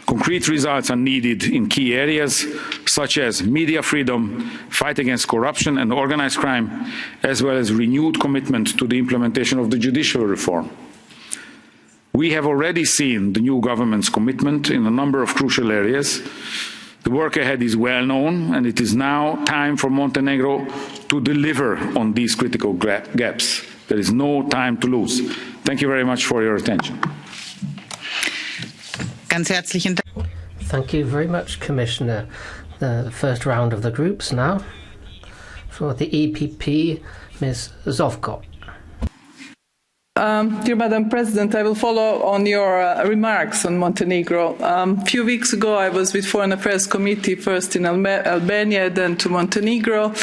Concrete results are needed in key areas such as media freedom, fight against corruption and organised crime, as well as renewed commitment to the implementation of the judicial reform. We have already seen the new government's commitment in a number of crucial areas. The work ahead is well known, and it is now time for Montenegro to deliver on these critical gaps. There is no time to lose. Thank you very much for your attention. Ganz herzlichen Dank. Thank you very much, Commissioner. The first round of the groups now. For the EPP, Ms. Zovko. Dear Madam President, I will follow on your remarks on Montenegro. A few weeks ago, I was with Foreign Affairs Committee, first in Albania, then to Montenegro.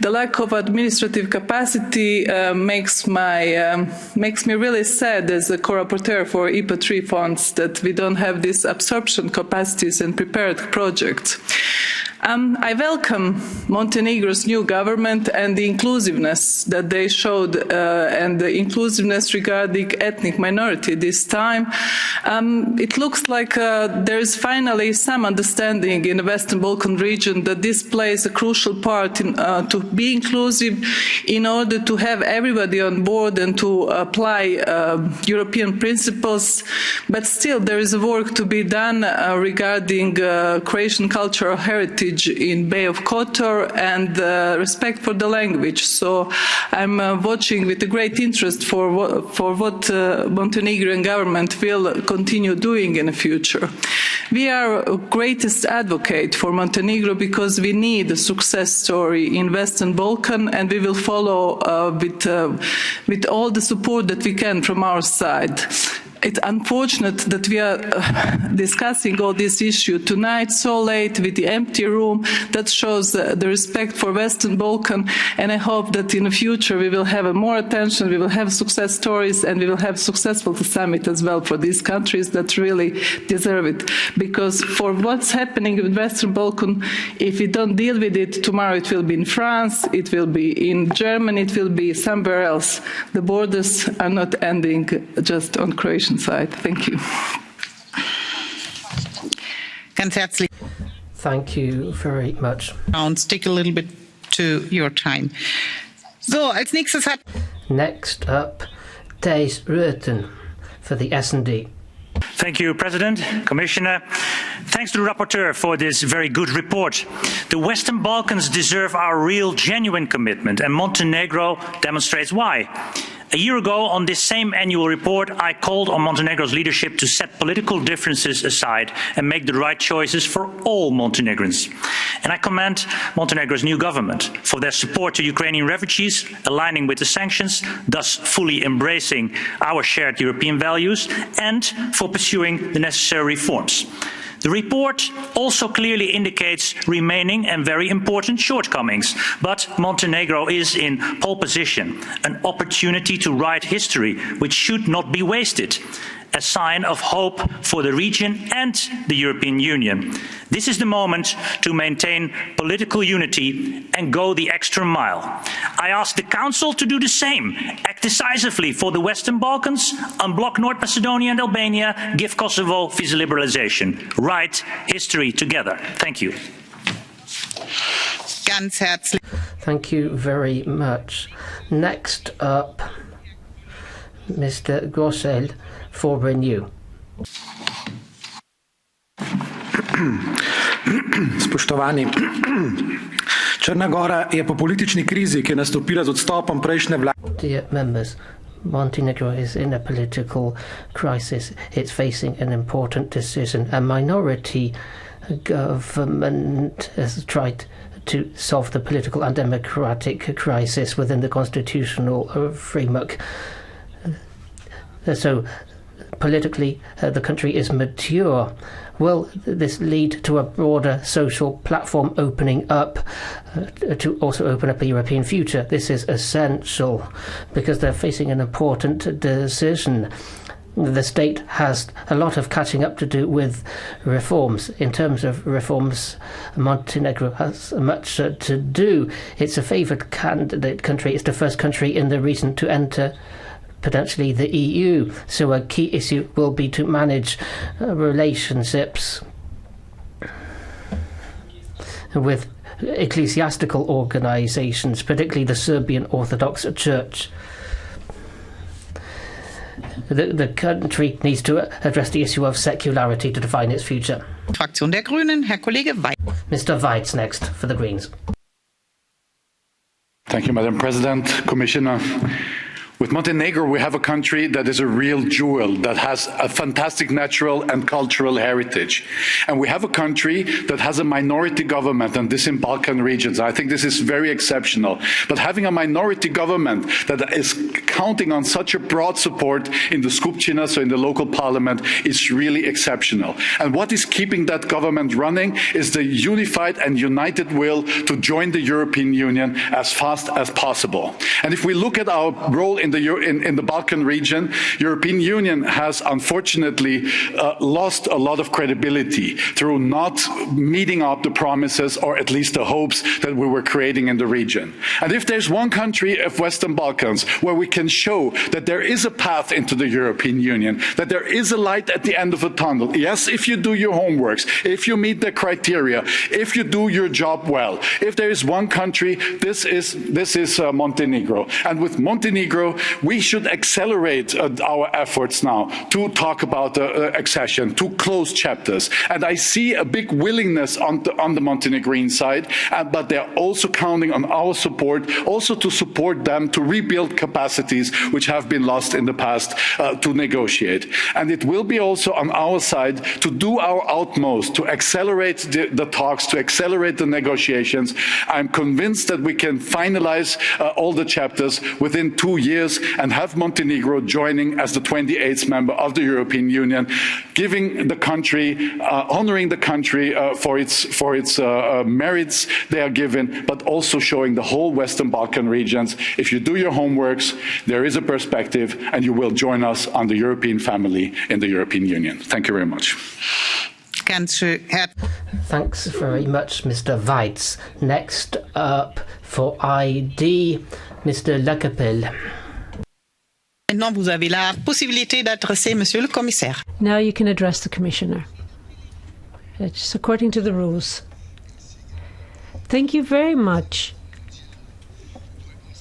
The lack of administrative capacity makes me really sad as a co-rapporteur for IPA 3 funds that we don't have these absorption capacities and prepared projects. I welcome Montenegro's new government and the inclusiveness that they showed and the inclusiveness regarding ethnic minority this time. It looks like there is finally some understanding in the Western Balkan region that this plays a crucial part in, to be inclusive in order to have everybody on board and to apply European principles. But still, there is work to be done regarding Croatian cultural heritage in Bay of Kotor and respect for the language. So I'm watching with a great interest for what Montenegrin government will continue doing in the future. We are a greatest advocate for Montenegro because we need a success story in Western Balkan, and we will follow with all the support that we can from our side. It's unfortunate that we are discussing all this issue tonight so late with the empty room. That shows the respect for Western Balkan, and I hope that in the future we will have more attention, we will have success stories, and we will have successful summit as well for these countries that really deserve it. Because for what's happening with Western Balkan, if we don't deal with it, tomorrow it will be in France, it will be in Germany, it will be somewhere else. The borders are not ending just on Croatian side. Thank you. Ganz herzlich. Thank you very much. Stick a little bit to your time. So, als nächstes hat... Next up, Thijs Ruiten for the S&D. Thank you, President, Commissioner. Thanks to the rapporteur for this very good report. The Western Balkans deserve our real, genuine commitment, and Montenegro demonstrates why. A year ago, on this same annual report, I called on Montenegro's leadership to set political differences aside and make the right choices for all Montenegrins. And I commend Montenegro's new government for their support to Ukrainian refugees, aligning with the sanctions, thus fully embracing our shared European values, and for pursuing the necessary reforms. The report also clearly indicates remaining and very important shortcomings, but Montenegro is in pole position, an opportunity to write history which should not be wasted, a sign of hope for the region and the European Union. This is the moment to maintain political unity and go the extra mile. I ask the Council to do the same, act decisively for the Western Balkans, unblock North Macedonia and Albania, give Kosovo visa liberalization. Write history together. Thank you. Ganz herzlich. Thank you very much. Next up, Mr. Gossel for Renew. Spoštovani, Črna Gora je po politični krizi, ki je nastopila z odstopom prejšnje vlade. Dear members, Montenegro is in a political crisis. It's facing an important decision. A minority government has tried to solve the political and democratic crisis within the constitutional framework. So, politically, the country is mature. Will this lead to a broader social platform opening up to also open up a European future? This is essential because they're facing an important decision. The state has a lot of catching up to do with reforms. In terms of reforms, Montenegro has much to do. It's a favoured candidate country. It's the first country in the region to enter potentially the EU. So a key issue will be to manage relationships with ecclesiastical organizations, particularly the Serbian Orthodox Church. The country needs to address the issue of secularity to define its future. Fraktion der Grünen, Herr Kollege Weitz. Mr. Weitz next for the Greens. Thank you, Madam President, Commissioner. With Montenegro, we have a country that is a real jewel, that has a fantastic natural and cultural heritage. And we have a country that has a minority government, and this in Balkan regions. I think this is very exceptional. But having a minority government that is counting on such a broad support in the Skupština, so in the local parliament, is really exceptional. And what is keeping that government running is the unified and united will to join the European Union as fast as possible. And if we look at our role in the Balkan region, European Union has unfortunately lost a lot of credibility through not meeting up the promises or at least the hopes that we were creating in the region. And if there's one country of Western Balkans where we can show that there is a path into the European Union, that there is a light at the end of a tunnel, yes, if you do your homeworks, if you meet the criteria, if you do your job well, if there is one country, this is Montenegro. And with Montenegro, we should accelerate our efforts now to talk about accession, to close chapters. And I see a big willingness on the Montenegrin side, but they're also counting on our support, also to support them to rebuild capacities which have been lost in the past to negotiate. And it will be also on our side to do our utmost to accelerate the talks, to accelerate the negotiations. I'm convinced that we can finalize all the chapters within 2 years and have Montenegro joining as the 28th member of the European Union, giving the country, honoring the country for its merits they are given, but also showing the whole Western Balkan regions, if you do your homeworks, there is a perspective and you will join us on the European family in the European Union. Thank you very much. Thanks very much, Mr. Weitz. Next up for ID, Mr. Lacapelle. Maintenant, vous avez la possibilité d'adresser Monsieur le Commissaire. Now you can address the Commissioner. It's according to the rules. Thank you very much.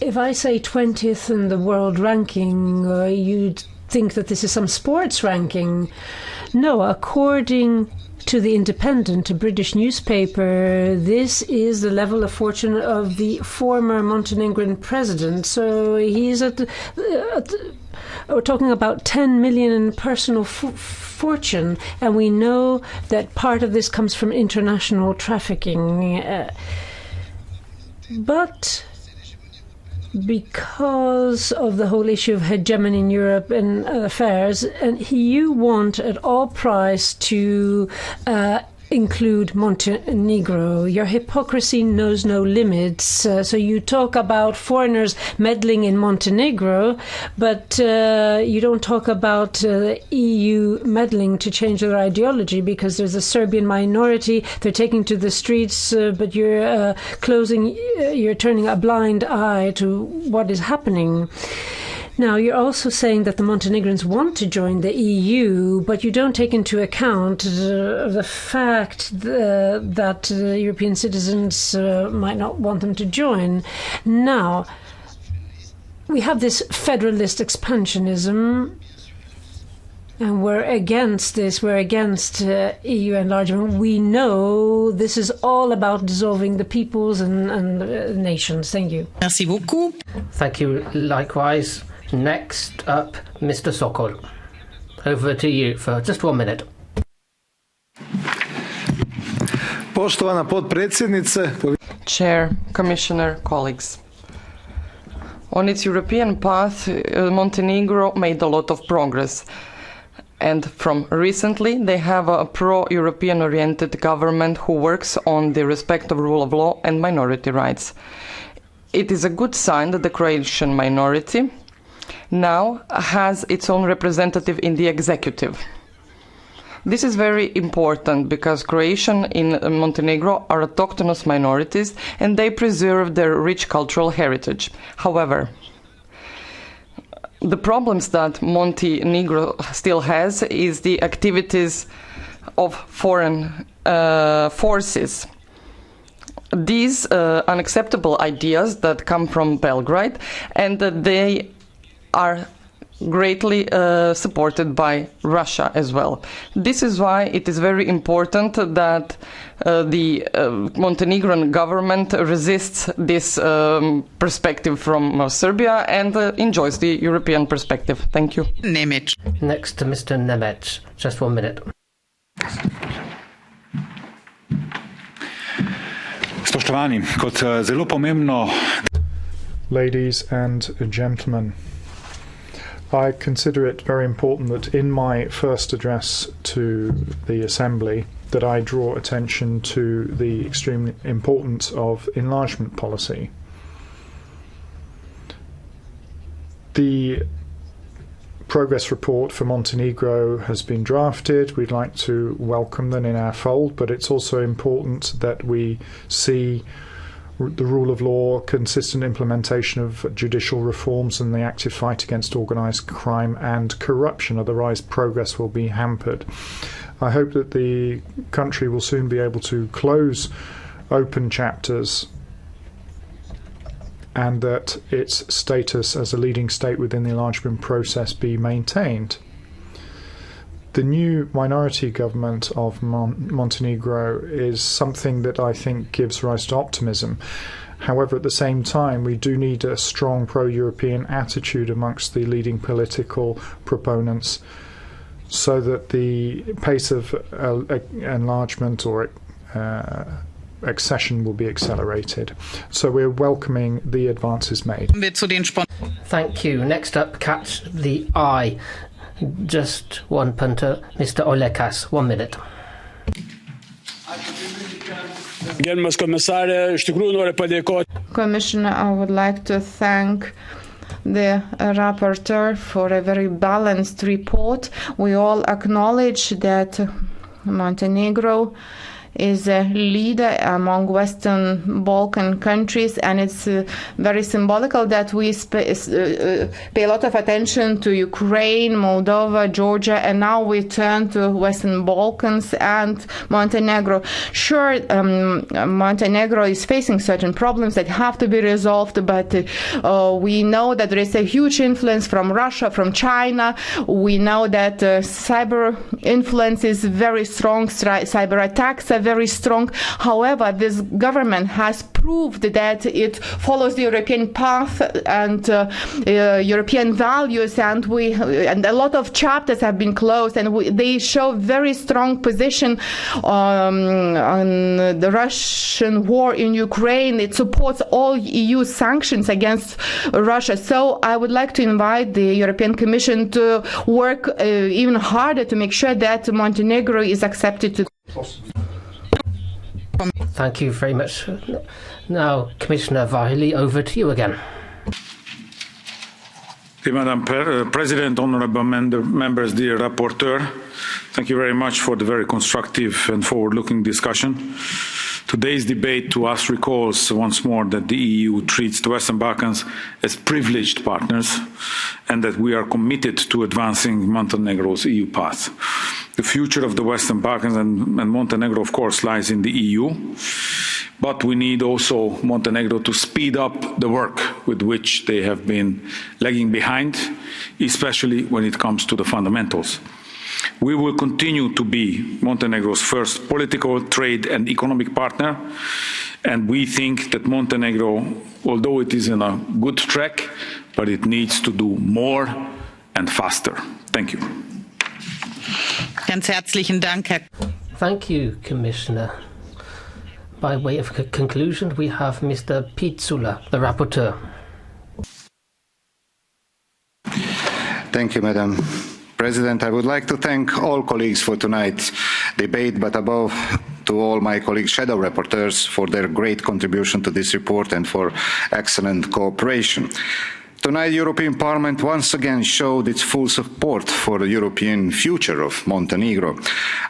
If I say 20th in the world ranking, you'd think that this is some sports ranking. No, according to The Independent, a British newspaper, this is the level of fortune of the former Montenegrin president. So he's we're talking about 10 million in personal fortune, and we know that part of this comes from international trafficking. But because of the whole issue of hegemony in Europe and affairs, and you want at all price to include Montenegro. Your hypocrisy knows no limits. So you talk about foreigners meddling in Montenegro, but you don't talk about EU meddling to change their ideology, because there's a Serbian minority. They're taking to the streets, but you're turning a blind eye to what is happening. Now, you're also saying that the Montenegrins want to join the EU, but you don't take into account the fact that European citizens might not want them to join. Now, we have this federalist expansionism, and we're against this. We're against EU enlargement. We know this is all about dissolving the peoples and nations. Thank you. Merci beaucoup. Thank you likewise. Next up, Mr. Sokol. Over to you for just 1 minute. Poštovana potpredsjednice. Chair, Commissioner, colleagues. On its European path, Montenegro made a lot of progress. And from recently, they have a pro-European oriented government who works on the respect of rule of law and minority rights. It is a good sign that the Croatian minority now has its own representative in the executive. This is very important because Croatian in Montenegro are autochthonous minorities and they preserve their rich cultural heritage. However, the problems that Montenegro still has is the activities of foreign forces. These unacceptable ideas that come from Belgrade, and that they are greatly supported by Russia as well. This is why it is very important that the Montenegrin government resists this perspective from Serbia and enjoys the European perspective. Thank you. Next to Mr. Nemec. Just 1 minute. Spoštovani, kot zelo pomembno. Ladies and gentlemen, I consider it very important that in my first address to the Assembly that I draw attention to the extreme importance of enlargement policy. The progress report for Montenegro has been drafted. We'd like to welcome them in our fold, but it's also important that we see the rule of law, consistent implementation of judicial reforms and the active fight against organised crime and corruption, otherwise progress will be hampered. I hope that the country will soon be able to close open chapters and that its status as a leading state within the enlargement process be maintained. The new minority government of Montenegro is something that I think gives rise to optimism. However, at the same time, we do need a strong pro-European attitude amongst the leading political proponents so that the pace of enlargement or accession will be accelerated. So we're welcoming the advances made. Thank you. Next up, catch the eye. Just one punter, Mr. Olekas. 1 minute. Commissioner, I would like to thank the rapporteur for a very balanced report. We all acknowledge that Montenegro is a leader among Western Balkan countries, and it's very symbolical that we pay a lot of attention to Ukraine, Moldova, Georgia, and now we turn to Western Balkans and Montenegro. Sure, Montenegro is facing certain problems that have to be resolved, but we know that there is a huge influence from Russia, from China. We know that cyber influence is very strong, cyber attacks are very strong. However, this government has proved that it follows the European path and European values, and a lot of chapters have been closed, and they show very strong position on the Russian war in Ukraine. It supports all EU sanctions against Russia. So I would like to invite the European Commission to work even harder to make sure that Montenegro is accepted to. Thank you very much. Now, Commissioner Vahili, over to you again. Madam President, honourable members, dear rapporteur, thank you very much for the very constructive and forward-looking discussion. Today's debate to us recalls once more that the EU treats the Western Balkans as privileged partners and that we are committed to advancing Montenegro's EU path. The future of the Western Balkans and Montenegro, of course, lies in the EU, but we need also Montenegro to speed up the work with which they have been lagging behind, especially when it comes to the fundamentals. We will continue to be Montenegro's first political, trade and economic partner, and we think that Montenegro, although it is in a good track, but it needs to do more and faster. Thank you. Ganz herzlichen Dank, Herr. Thank you, Commissioner. By way of conclusion, we have Mr. Pizzula, the rapporteur. Thank you, Madam President. I would like to thank all colleagues for tonight's debate, but above to all my colleagues, shadow rapporteurs, for their great contribution to this report and for excellent cooperation. Tonight, the European Parliament once again showed its full support for the European future of Montenegro.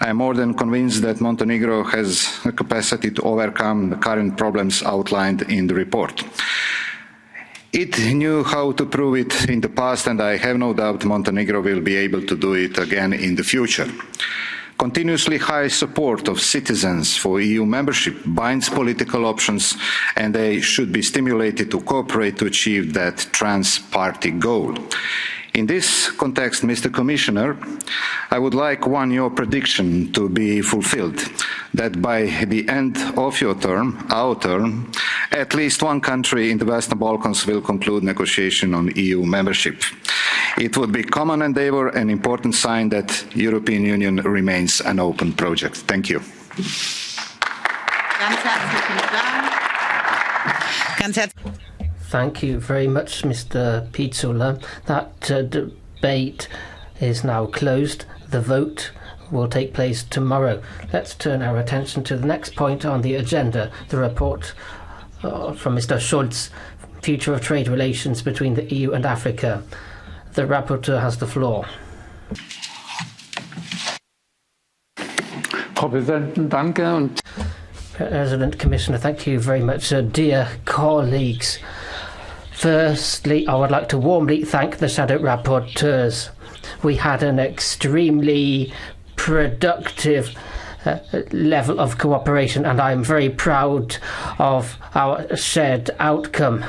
I am more than convinced that Montenegro has the capacity to overcome the current problems outlined in the report. It knew how to prove it in the past, and I have no doubt Montenegro will be able to do it again in the future. Continuously high support of citizens for EU membership binds political options, and they should be stimulated to cooperate to achieve that trans-party goal. In this context, Mr. Commissioner, I would like your prediction to be fulfilled, that by the end of your term, our term, at least one country in the Western Balkans will conclude negotiation on EU membership. It would be common endeavour, an important sign that the European Union remains an open project. Thank you. Thank you very much, Mr. Pizzula. That debate is now closed. The vote will take place tomorrow. Let's turn our attention to the next point on the agenda, the report from Mr. Schulz, Future of Trade Relations between the EU and Africa. The rapporteur has the floor. President, Commissioner, thank you very much. Dear colleagues, firstly, I would like to warmly thank the shadow rapporteurs. We had an extremely productive level of cooperation, and I am very proud of our shared outcome.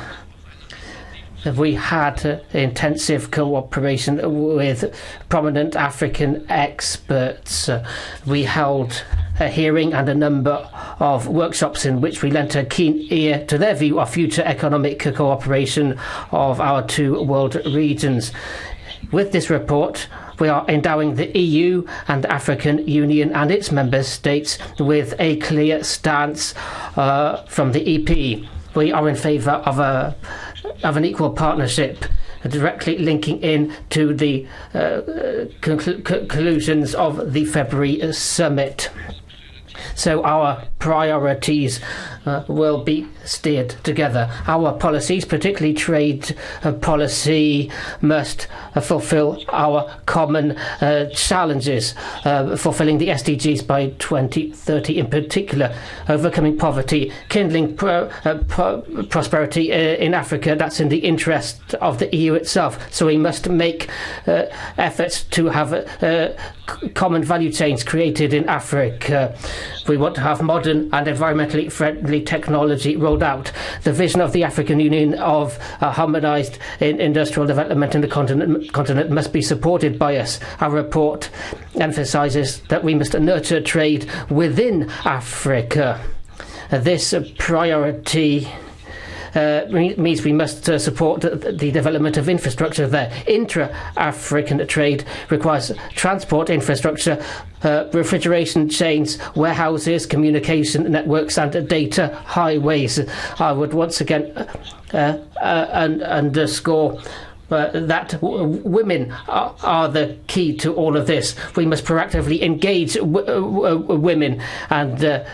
We had intensive cooperation with prominent African experts. We held a hearing and a number of workshops in which we lent a keen ear to their view of future economic cooperation of our two world regions. With this report, we are endowing the EU and the African Union and its member states with a clear stance from the EP. We are in favour of an equal partnership, directly linking in to the conclusions of the February summit. So our priorities will be steered together. Our policies, particularly trade policy, must fulfil our common challenges, fulfilling the SDGs by 2030 in particular, overcoming poverty, kindling prosperity in Africa. That's in the interest of the EU itself. So we must make efforts to have common value chains created in Africa. We want to have modern and environmentally friendly technology rolled out. The vision of the African Union of harmonised industrial development in the continent must be supported by us. Our report emphasises that we must nurture trade within Africa. This priority means we must support the development of infrastructure there. Intra-African trade requires transport infrastructure, refrigeration chains, warehouses, communication networks and data highways. I would once again underscore that women are the key to all of this. We must proactively engage women and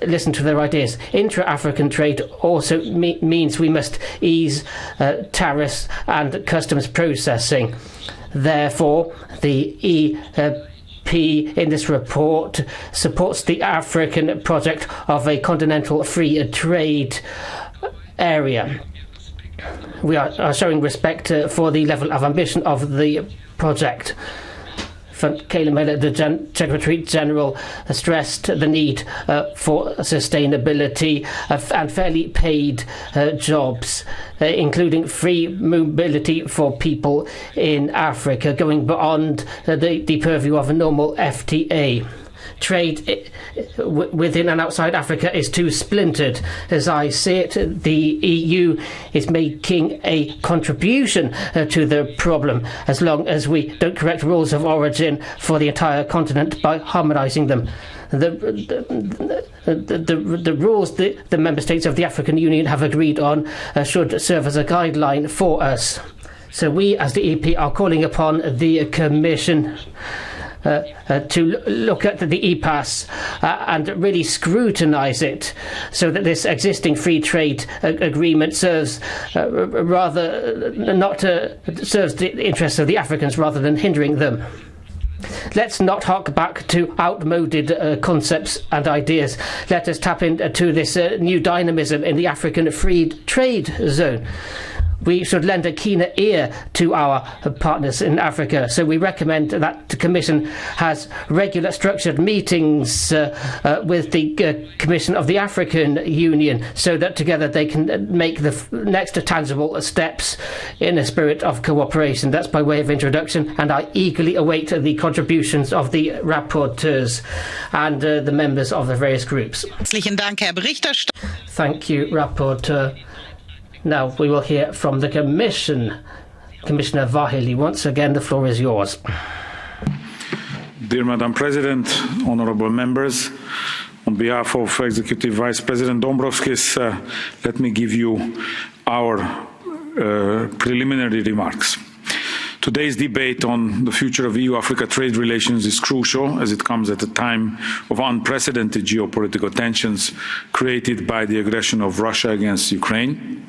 listen to their ideas. Intra-African trade also means we must ease tariffs and customs processing. Therefore, the EP in this report supports the African project of a continental free trade area. We are showing respect for the level of ambition of the project. Kayla Miller, the Secretary General, stressed the need for sustainability and fairly paid jobs, including free mobility for people in Africa, going beyond the purview of a normal FTA. Trade within and outside Africa is too splintered. As I see it, the EU is making a contribution to the problem as long as we don't correct rules of origin for the entire continent by harmonising them. The rules the member states of the African Union have agreed on should serve as a guideline for us. So we, as the EP, are calling upon the Commission to look at the EPAS and really scrutinise it, so that this existing free trade agreement serves serves the interests of the Africans rather than hindering them. Let's not hark back to outmoded concepts and ideas. Let us tap into this new dynamism in the African free trade zone. we should lend a keener ear to our partners in Africa. So we recommend that the Commission has regular structured meetings with the Commission of the African Union, so that together they can make the next tangible steps in a spirit of cooperation. That's by way of introduction, and I eagerly await the contributions of the rapporteurs and the members of the various groups. Thank you, Rapporteur. Now we will hear from the Commission. Commissioner Vaheli, once again the floor is yours. Dear Madam President, honourable members, on behalf of Executive Vice President Dombrovskis, let me give you our preliminary remarks. Today's debate on the future of EU-Africa trade relations is crucial, as it comes at a time of unprecedented geopolitical tensions created by the aggression of Russia against Ukraine.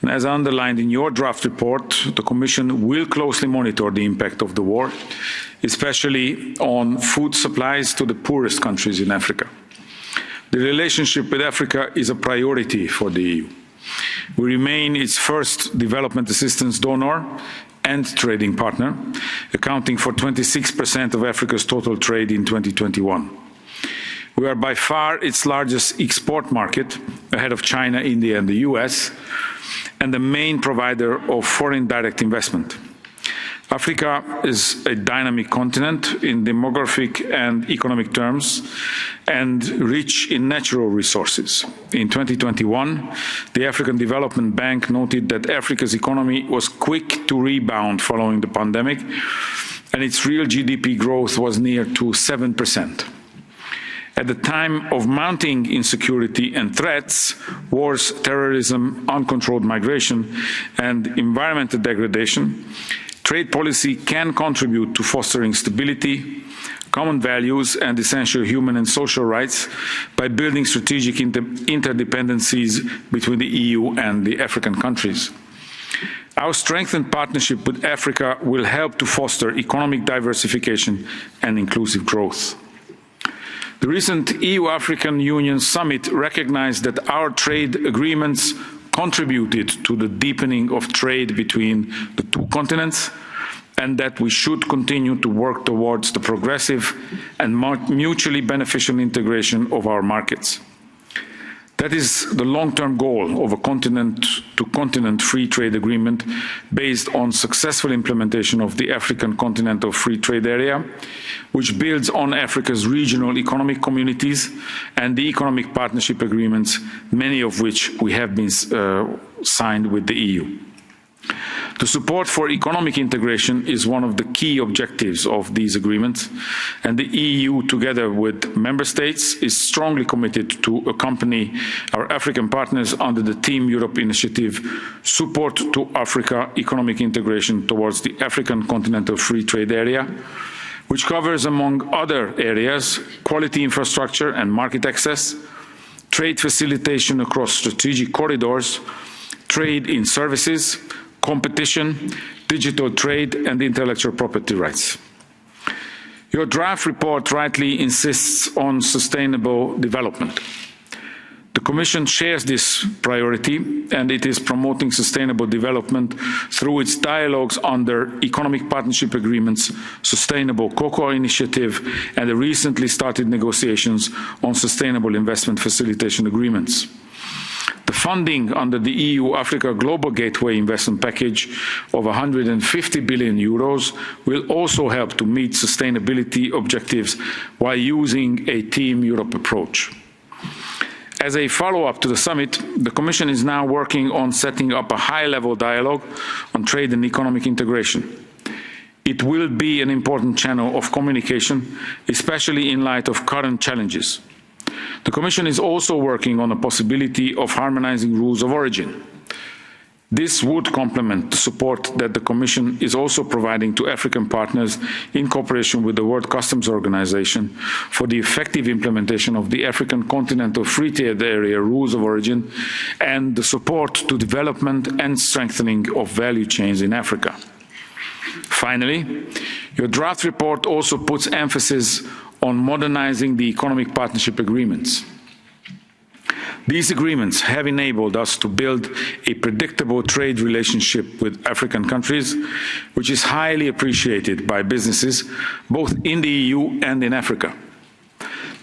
And as underlined in your draft report, the Commission will closely monitor the impact of the war, especially on food supplies to the poorest countries in Africa. The relationship with Africa is a priority for the EU. We remain its first development assistance donor and trading partner, accounting for 26% of Africa's total trade in 2021. We are by far its largest export market, ahead of China, India and the US, and the main provider of foreign direct investment. Africa is a dynamic continent in demographic and economic terms, and rich in natural resources. In 2021, the African Development Bank noted that Africa's economy was quick to rebound following the pandemic, and its real GDP growth was near to 7%. At the time of mounting insecurity and threats, wars, terrorism, uncontrolled migration, and environmental degradation, trade policy can contribute to fostering stability, common values and essential human and social rights by building strategic interdependencies between the EU and the African countries. Our strengthened partnership with Africa will help to foster economic diversification and inclusive growth. The recent EU-African Union summit recognized that our trade agreements contributed to the deepening of trade between the two continents, and that we should continue to work towards the progressive and mutually beneficial integration of our markets. That is the long-term goal of a continent-to-continent free trade agreement based on successful implementation of the African Continental Free Trade Area, which builds on Africa's regional economic communities and the economic partnership agreements, many of which we have been signed with the EU. The support for economic integration is one of the key objectives of these agreements, and the EU, together with member states, is strongly committed to accompany our African partners under the Team Europe initiative, Support to Africa Economic Integration towards the African Continental Free Trade Area, which covers, among other areas, quality infrastructure and market access, trade facilitation across strategic corridors, trade in services, competition, digital trade and intellectual property rights. Your draft report rightly insists on sustainable development. The Commission shares this priority, and it is promoting sustainable development through its dialogues under Economic Partnership Agreements, Sustainable Cocoa Initiative and the recently started negotiations on Sustainable Investment Facilitation Agreements. The funding under the EU-Africa Global Gateway Investment Package of €150 billion will also help to meet sustainability objectives while using a Team Europe approach. As a follow-up to the summit, the Commission is now working on setting up a high-level dialogue on trade and economic integration. It will be an important channel of communication, especially in light of current challenges. The Commission is also working on the possibility of harmonising rules of origin. This would complement the support that the Commission is also providing to African partners in cooperation with the World Customs Organization for the effective implementation of the African Continental Free Trade Area rules of origin and the support to development and strengthening of value chains in Africa. Finally, your draft report also puts emphasis on modernising the economic partnership agreements. These agreements have enabled us to build a predictable trade relationship with African countries, which is highly appreciated by businesses both in the EU and in Africa.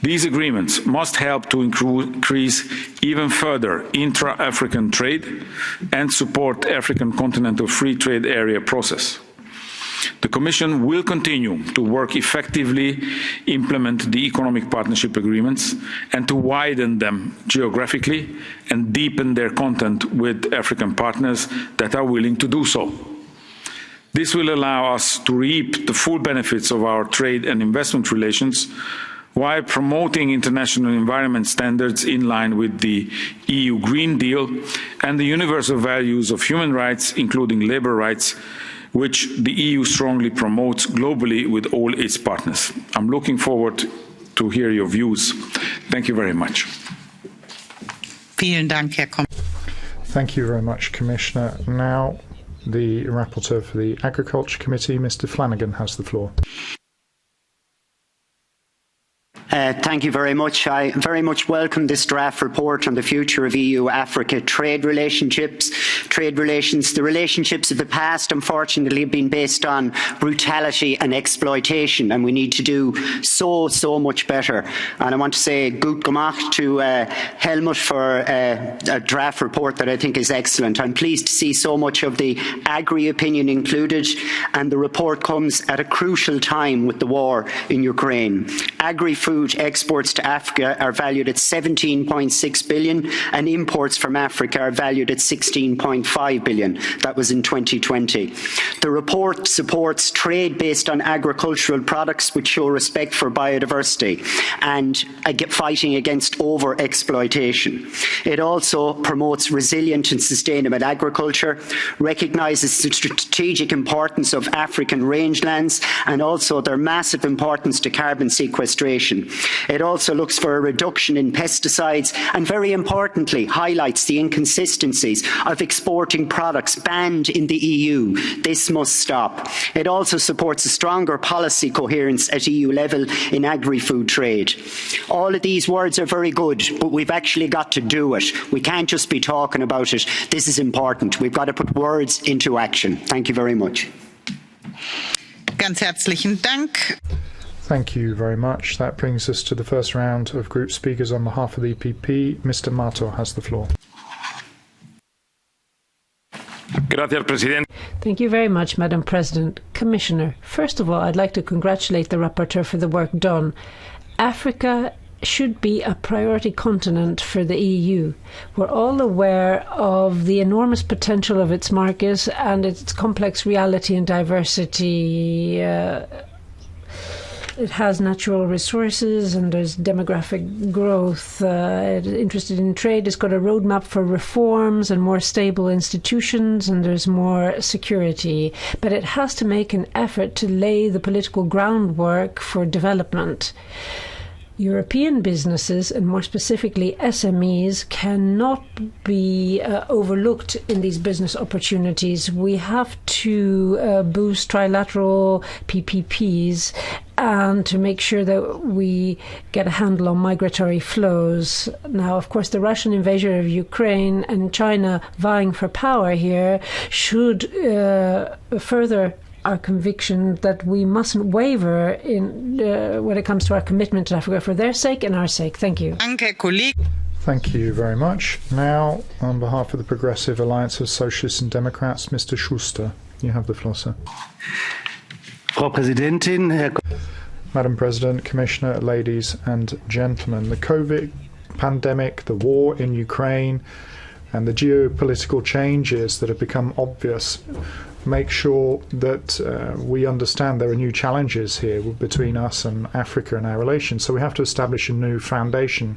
These agreements must help to increase even further intra-African trade and support African Continental Free Trade Area process. The Commission will continue to work effectively, implement the economic partnership agreements and to widen them geographically and deepen their content with African partners that are willing to do so. This will allow us to reap the full benefits of our trade and investment relations while promoting international environment standards in line with the EU Green Deal and the universal values of human rights, including labour rights, which the EU strongly promotes globally with all its partners. I'm looking forward to hear your views. Thank you very much. Thank you very much, Commissioner. Now, the rapporteur for the Agriculture Committee, Mr. Flanagan, has the floor. Thank you very much. I very much welcome this draft report on the future of EU-Africa trade relationships. The relationships of the past, unfortunately, have been based on brutality and exploitation, and we need to do so much better. And I want to say gut gemacht to Helmut for a draft report that I think is excellent. I'm pleased to see so much of the Agri opinion included, and the report comes at a crucial time with the war in Ukraine. Agri-food exports to Africa are valued at 17.6 billion and imports from Africa are valued at 16.5 billion. That was in 2020. The report supports trade based on agricultural products which show respect for biodiversity and fighting against over-exploitation. It also promotes resilient and sustainable agriculture, recognises the strategic importance of African rangelands and also their massive importance to carbon sequestration. It also looks for a reduction in pesticides and, very importantly, highlights the inconsistencies of exporting products banned in the EU. This must stop. It also supports a stronger policy coherence at EU level in agri-food trade. All of these words are very good, but we've actually got to do it. We can't just be talking about it. This is important. We've got to put words into action. Thank you very much. Ganz herzlichen Dank. Thank you very much. That brings us to the first round of group speakers on behalf of the EPP. Mr. Mato has the floor. Thank you very much, Madam President. Commissioner, first of all, I'd like to congratulate the rapporteur for the work done. Africa should be a priority continent for the EU. We're all aware of the enormous potential of its markets and its complex reality and diversity. It has natural resources and there's demographic growth. It's interested in trade. It's got a roadmap for reforms and more stable institutions, and there's more security. But it has to make an effort to lay the political groundwork for development. European businesses, and more specifically SMEs, cannot be overlooked in these business opportunities. We have to boost trilateral PPPs and to make sure that we get a handle on migratory flows. Now, of course, the Russian invasion of Ukraine and China vying for power here should further our conviction that we mustn't waver in when it comes to our commitment to Africa for their sake and our sake. Thank you. Thank you very much. Now, on behalf of the Progressive Alliance of Socialists and Democrats, Mr. Schuster, you have the floor, sir. Frau Präsidentin, Herr Madam President, Commissioner, ladies and gentlemen, the COVID pandemic, the war in Ukraine, and the geopolitical changes that have become obvious make sure that we understand there are new challenges here between us and Africa and our relations. So we have to establish a new foundation.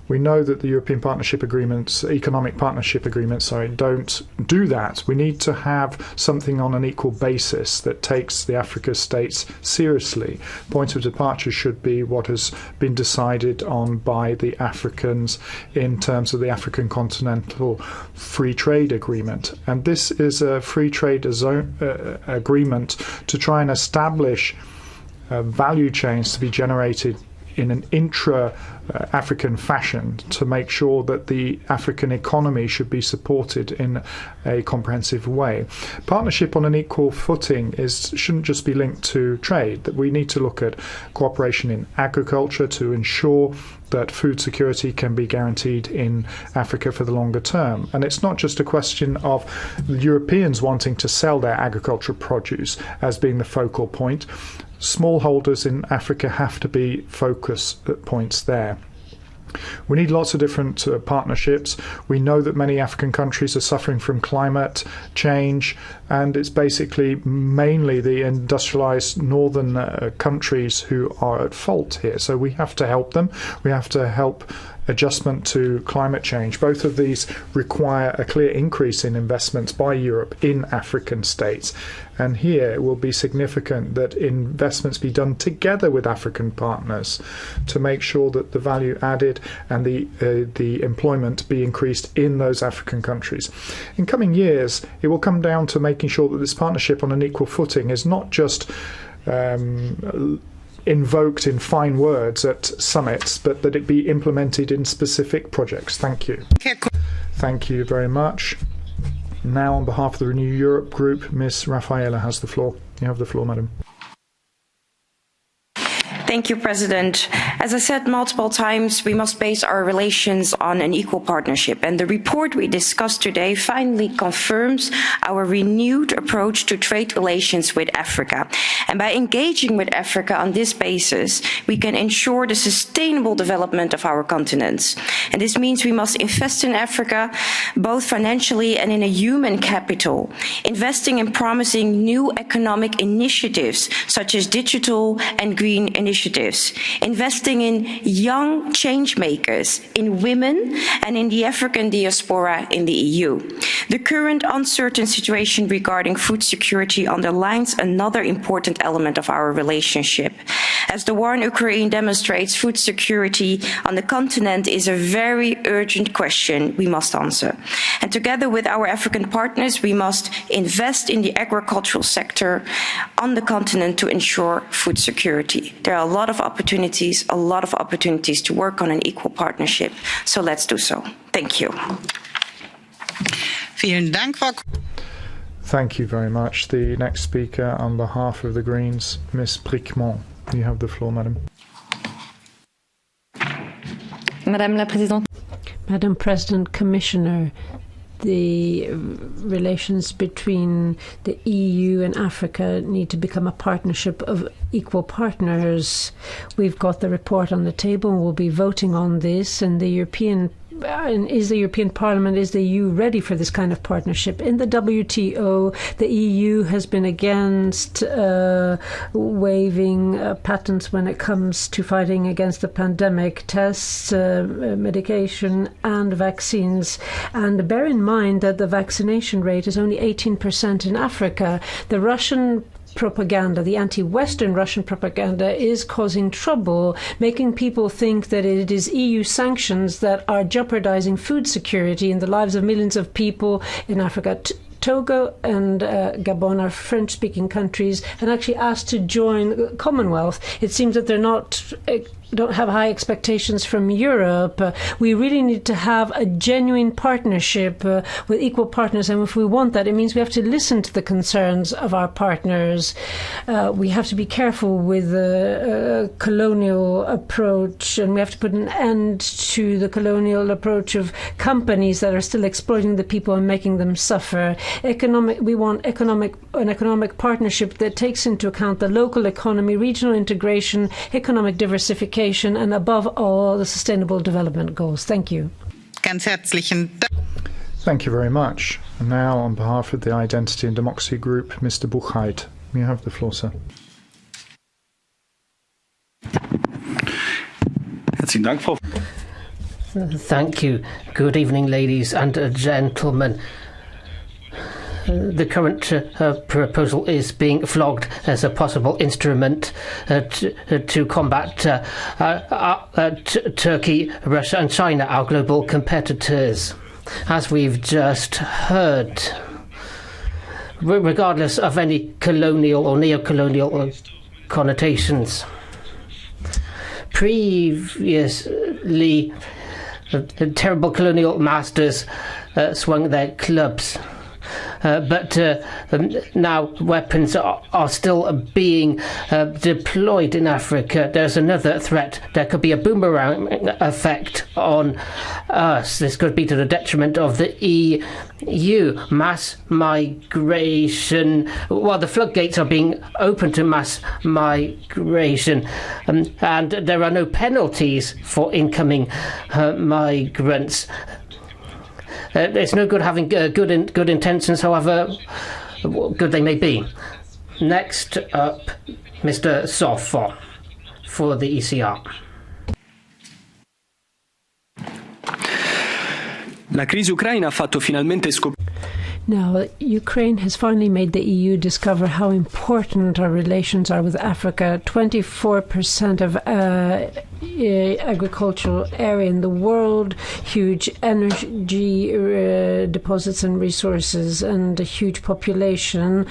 We know that the European Partnership Agreements, Economic Partnership Agreements, don't do that. We need to have something on an equal basis that takes the Africa states seriously. Point of departure should be what has been decided on by the Africans in terms of the African Continental Free Trade Agreement. And this is a free trade agreement to try and establish value chains to be generated in an African fashion to make sure that the African economy should be supported in a comprehensive way. Partnership on an equal footing shouldn't just be linked to trade, that we need to look at cooperation in agriculture to ensure that food security can be guaranteed in Africa for the longer term. And it's not just a question of Europeans wanting to sell their agricultural produce as being the focal point. Smallholders in Africa have to be focus points there. We need lots of different partnerships. We know that many African countries are suffering from climate change, and it's basically mainly the industrialized northern countries who are at fault here. So we have to help them. We have to help adjustment to climate change. Both of these require a clear increase in investments by Europe in African states. And here it will be significant that investments be done together with African partners to make sure that the value added and the employment be increased in those African countries. In coming years, it will come down to making sure that this partnership on an equal footing is not just invoked in fine words at summits, but that it be implemented in specific projects. Thank you. Thank you very much. Now, on behalf of the Renew Europe group, Ms. Raffaella has the floor. You have the floor, madam. Thank you, President. As I said multiple times, we must base our relations on an equal partnership. And the report we discussed today finally confirms our renewed approach to trade relations with Africa. And by engaging with Africa on this basis, we can ensure the sustainable development of our continent. And this means we must invest in Africa, both financially and in a human capital, investing in promising new economic initiatives, such as digital and green initiatives, investing in young change makers, in women, and in the African diaspora in the EU. The current uncertain situation regarding food security underlines another important element of our relationship. As the war in Ukraine demonstrates, food security on the continent is a very urgent question we must answer. And together with our African partners, we must invest in the agricultural sector on the continent to ensure food security. There are a lot of opportunities to work on an equal partnership. So let's do so. Thank you. Thank you very much. The next speaker on behalf of the Greens, Ms. Bricmont. You have the floor, madam. Madame la Présidente. Madam President, Commissioner, the relations between the EU and Africa need to become a partnership of equal partners. We've got the report on the table and we'll be voting on this, and is the European Parliament, is the EU ready for this kind of partnership? In the WTO, the EU has been against waiving patents when it comes to fighting against the pandemic, tests, medication and vaccines. And bear in mind that the vaccination rate is only 18% in Africa. The Russian propaganda, the anti-Western Russian propaganda, is causing trouble, making people think that it is EU sanctions that are jeopardizing food security in the lives of millions of people in Africa. Togo and Gabon are French-speaking countries and actually asked to join the Commonwealth. It seems that they're don't have high expectations from Europe. We really need to have a genuine partnership with equal partners, and if we want that, it means we have to listen to the concerns of our partners. We have to be careful with the colonial approach, and we have to put an end to the colonial approach of companies that are still exploiting the people and making them suffer. We want an economic partnership that takes into account the local economy, regional integration, economic diversification, and above all, the Sustainable Development Goals. Thank you. Thank you very much. And now, on behalf of the Identity and Democracy Group, Mr. Buchheit, you have the floor, sir. Thank you. Good evening, ladies and gentlemen. The current proposal is being flogged as a possible instrument to combat Turkey, Russia and China, our global competitors. As we've just heard, regardless of any colonial or neo-colonial connotations, previous absolutely terrible colonial masters swung their clubs. But now weapons are still being deployed in Africa. There's another threat. There could be a boomerang effect on us. This could be to the detriment of the EU. Mass migration. Well, the floodgates are being open to mass migration, and there are no penalties for incoming migrants. It's no good having good intentions, however good they may be. Next up, Mr. Soffo for the ECR. La crisi ucraina ha fatto finalmente scoprire. Now, Ukraine has finally made the EU discover how important our relations are with Africa. 24% of agricultural area in the world, huge energy deposits and resources, and a huge population.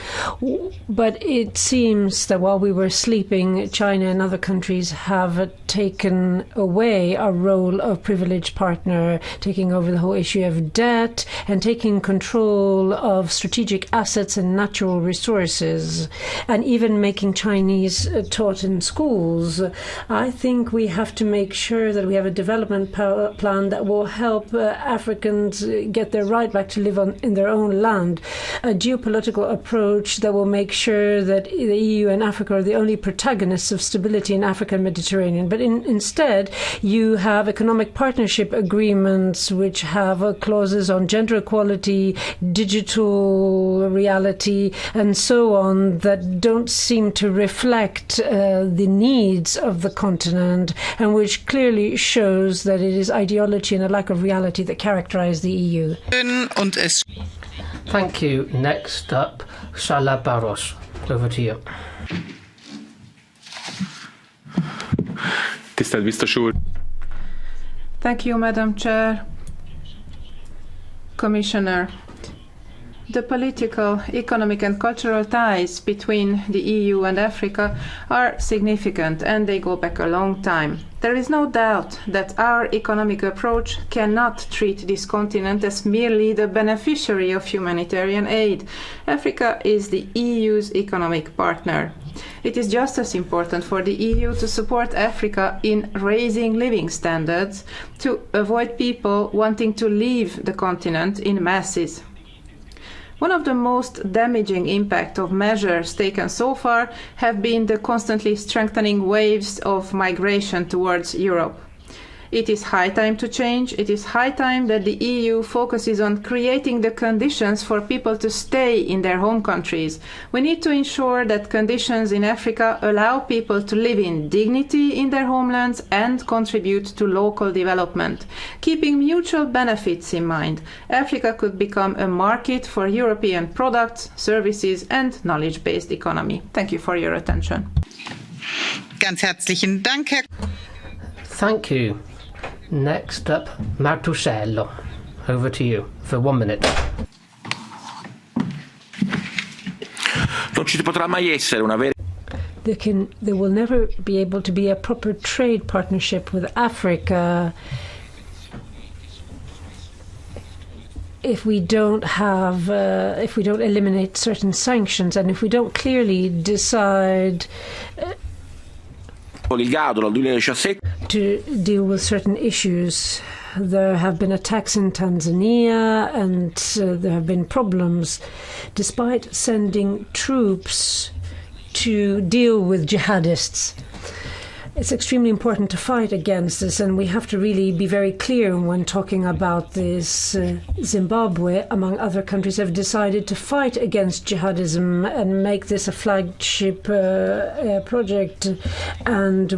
But it seems that while we were sleeping, China and other countries have taken away our role of privileged partner, taking over the whole issue of debt and taking control of strategic assets and natural resources, and even making Chinese taught in schools. I think we have to make sure that we have a development plan that will help Africans get their right back to live in their own land, a geopolitical approach that will make sure that the EU and Africa are the only protagonists of stability in Africa and Mediterranean. But instead, you have economic partnership agreements which have clauses on gender equality, digital reality, and so on, that don't seem to reflect the needs of the continent, and which clearly shows that it is ideology and a lack of reality that characterize the EU. Thank you. Next up, Shala Baros. Over to you. Thank you, Madam Chair. Commissioner, the political, economic and cultural ties between the EU and Africa are significant, and they go back a long time. There is no doubt that our economic approach cannot treat this continent as merely the beneficiary of humanitarian aid. Africa is the EU's economic partner. It is just as important for the EU to support Africa in raising living standards, to avoid people wanting to leave the continent in masses. One of the most damaging impacts of measures taken so far have been the constantly strengthening waves of migration towards Europe. It is high time to change. It is high time that the EU focuses on creating the conditions for people to stay in their home countries. We need to ensure that conditions in Africa allow people to live in dignity in their homelands and contribute to local development. Keeping mutual benefits in mind, Africa could become a market for European products, services and knowledge-based economy. Thank you for your attention. Ganz herzlichen Dank, Herr. Thank you. Next up, Martuscello. Over to you for 1 minute. Non ci potrà mai essere una vera. There will never be able to be a proper trade partnership with Africa if we don't eliminate certain sanctions, and if we don't clearly decide to deal with certain issues. There have been attacks in Tanzania, and there have been problems. Despite sending troops to deal with jihadists, it's extremely important to fight against this, and we have to really be very clear when talking about this. Zimbabwe, among other countries, have decided to fight against jihadism and make this a flagship project. And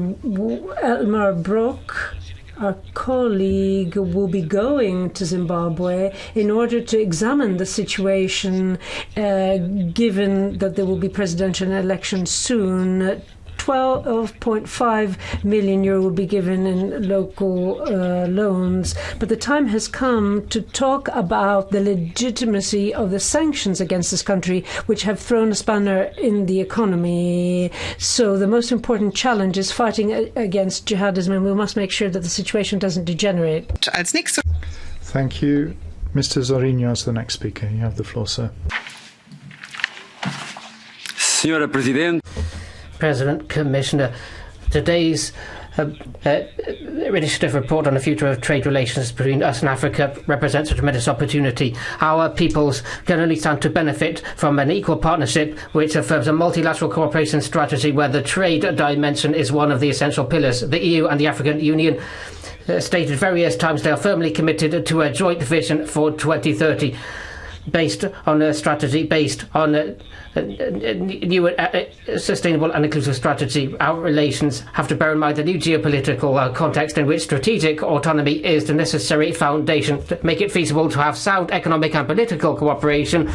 Elmar Brok, our colleague, will be going to Zimbabwe in order to examine the situation, given that there will be presidential elections soon. 12.5 million euro will be given in local loans. But the time has come to talk about the legitimacy of the sanctions against this country, which have thrown a spanner in the economy. So the most important challenge is fighting against jihadism, and we must make sure that the situation doesn't degenerate. Thank you. Mr. Zorrinho is the next speaker. You have the floor, sir. Senhora Presidente. President, Commissioner, today's initiative report on the future of trade relations between us and Africa represents a tremendous opportunity. Our peoples can only stand to benefit from an equal partnership which affirms a multilateral cooperation strategy where the trade dimension is one of the essential pillars. The EU and the African Union stated various times they are firmly committed to a joint vision for 2030 based on a strategy based on a new sustainable and inclusive strategy. Our relations have to bear in mind the new geopolitical context in which strategic autonomy is the necessary foundation to make it feasible to have sound economic and political cooperation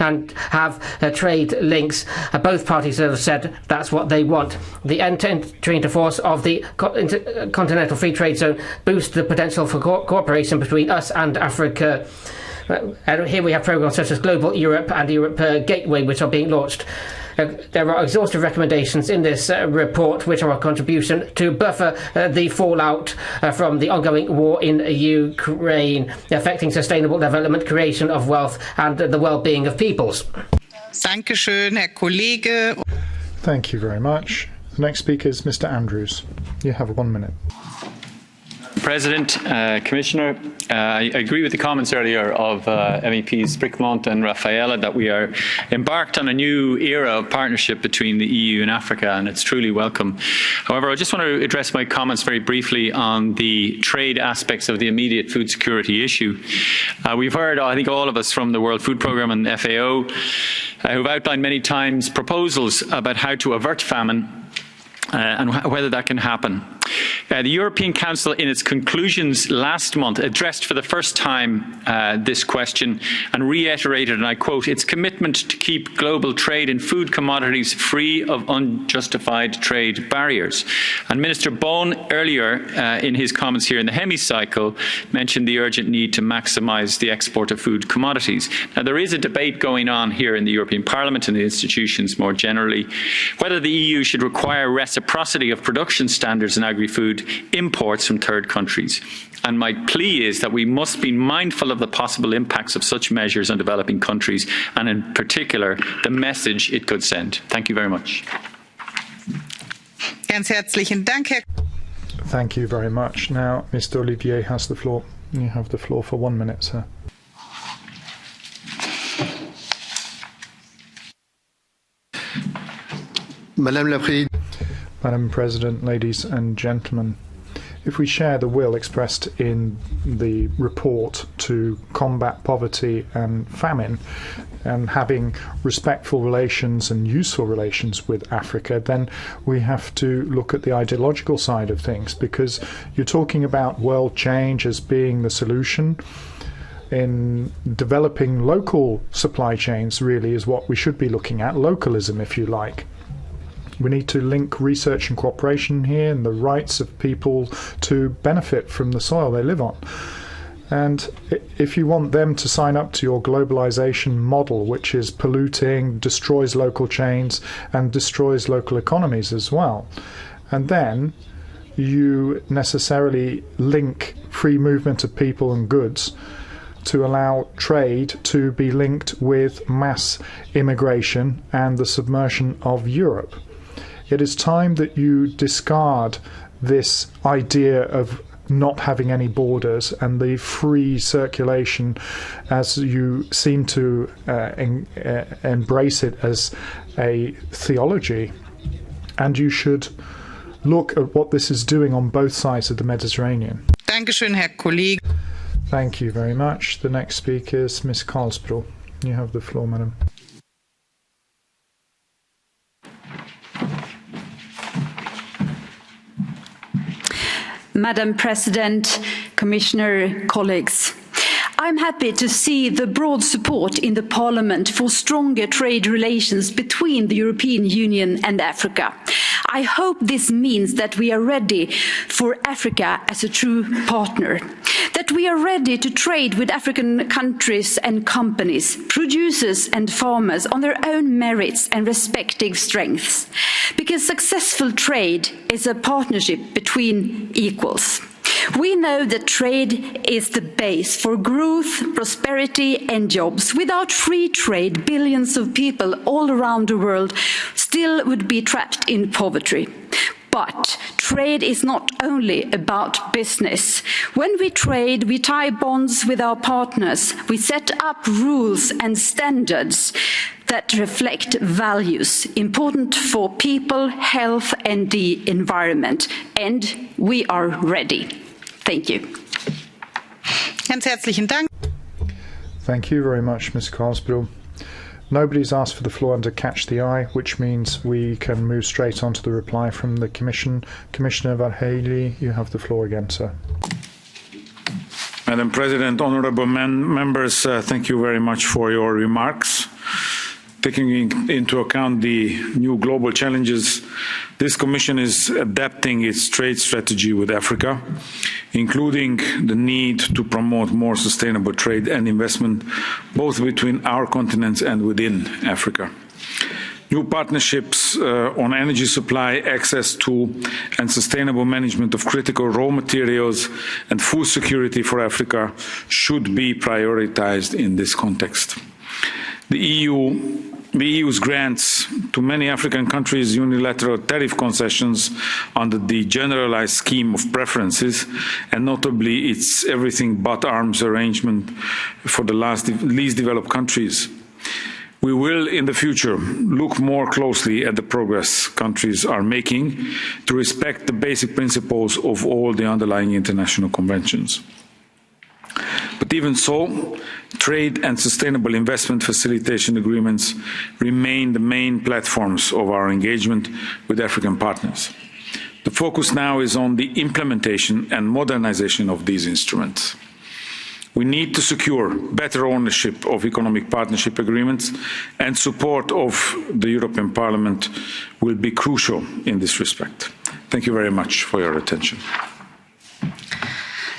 and have trade links. Both parties have said that's what they want. The entry into force of the Continental Free Trade Zone boosts the potential for cooperation between us and Africa. And here we have programmes such as Global Europe and Europe Gateway, which are being launched. There are exhaustive recommendations in this report, which are a contribution to buffer the fallout from the ongoing war in Ukraine, affecting sustainable development, creation of wealth, and the well-being of peoples. Thank you very much. The next speaker is Mr. Andrews. You have 1 minute. President, Commissioner, I agree with the comments earlier of MEPs Brickmont and Rafaela that we are embarked on a new era of partnership between the EU and Africa, and it's truly welcome. However, I just want to address my comments very briefly on the trade aspects of the immediate food security issue. We've heard, I think all of us, from the World Food Programme and FAO, who've outlined many times proposals about how to avert famine and whether that can happen. The European Council, in its conclusions last month, addressed for the first time this question and reiterated, and I quote, its commitment to keep global trade in food commodities free of unjustified trade barriers. And Minister Bone earlier in his comments here in the hemicycle mentioned the urgent need to maximise the export of food commodities. Now, there is a debate going on here in the European Parliament and the institutions more generally whether the EU should require reciprocity of production standards in agri-food imports from third countries. And my plea is that we must be mindful of the possible impacts of such measures on developing countries, and in particular, the message it could send. Thank you very much. Thank you very much. Now, Mr. Olivier has the floor. You have the floor for 1 minute, sir. Madam President, ladies and gentlemen, if we share the will expressed in the report to combat poverty and famine and having respectful relations and useful relations with Africa, then we have to look at the ideological side of things, because you're talking about world change as being the solution. In developing local supply chains really is what we should be looking at, localism if you like. We need to link research and cooperation here and the rights of people to benefit from the soil they live on. And if you want them to sign up to your globalization model, which is polluting, destroys local chains and destroys local economies as well, and then you necessarily link free movement of people and goods to allow trade to be linked with mass immigration and the submersion of Europe. It is time that you discard this idea of not having any borders and the free circulation as you seem to embrace it as a theology. And you should look at what this is doing on both sides of the Mediterranean. Thank you very much. The next speaker is Ms. Karlsbro. You have the floor, madam. Madam President, Commissioner, colleagues, I'm happy to see the broad support in the Parliament for stronger trade relations between the European Union and Africa. I hope this means that we are ready for Africa as a true partner, that we are ready to trade with African countries and companies, producers and farmers on their own merits and respective strengths, because successful trade is a partnership between equals. We know that trade is the base for growth, prosperity and jobs. Without free trade, billions of people all around the world still would be trapped in poverty. But trade is not only about business. When we trade, we tie bonds with our partners. We set up rules and standards that reflect values important for people, health and the environment. And we are ready. Thank you. Ganz herzlichen Dank. Thank you very much, Ms. Cosbrill. Nobody's asked for the floor under Catch the Eye, which means we can move straight on to the reply from the Commission. Commissioner Várhelyi, you have the floor again, sir. Madam President, honourable members, thank you very much for your remarks. Taking into account the new global challenges, this Commission is adapting its trade strategy with Africa, including the need to promote more sustainable trade and investment, both between our continents and within Africa. New partnerships on energy supply, access to and sustainable management of critical raw materials and food security for Africa should be prioritised in this context. The EU's grants to many African countries unilateral tariff concessions under the generalised scheme of preferences, and notably its everything but arms arrangement for the least developed countries. We will, in the future, look more closely at the progress countries are making to respect the basic principles of all the underlying international conventions. But even so, trade and sustainable investment facilitation agreements remain the main platforms of our engagement with African partners. The focus now is on the implementation and modernisation of these instruments. We need to secure better ownership of economic partnership agreements, and support of the European Parliament will be crucial in this respect. Thank you very much for your attention.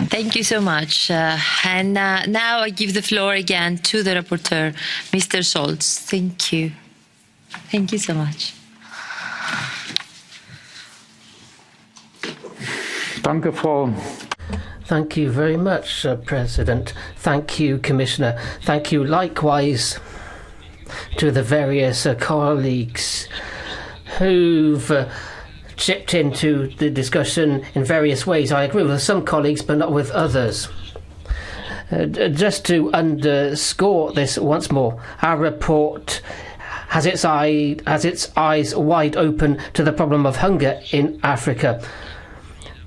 Thank you so much. Now I give the floor again to the rapporteur, Mr. Scholz. Thank you. Thank you so much. Thank you very much, President. Thank you, Commissioner. Thank you likewise to the various colleagues who've chipped into the discussion in various ways. I agree with some colleagues, but not with others. Just to underscore this once more, our report has its eyes wide open to the problem of hunger in Africa.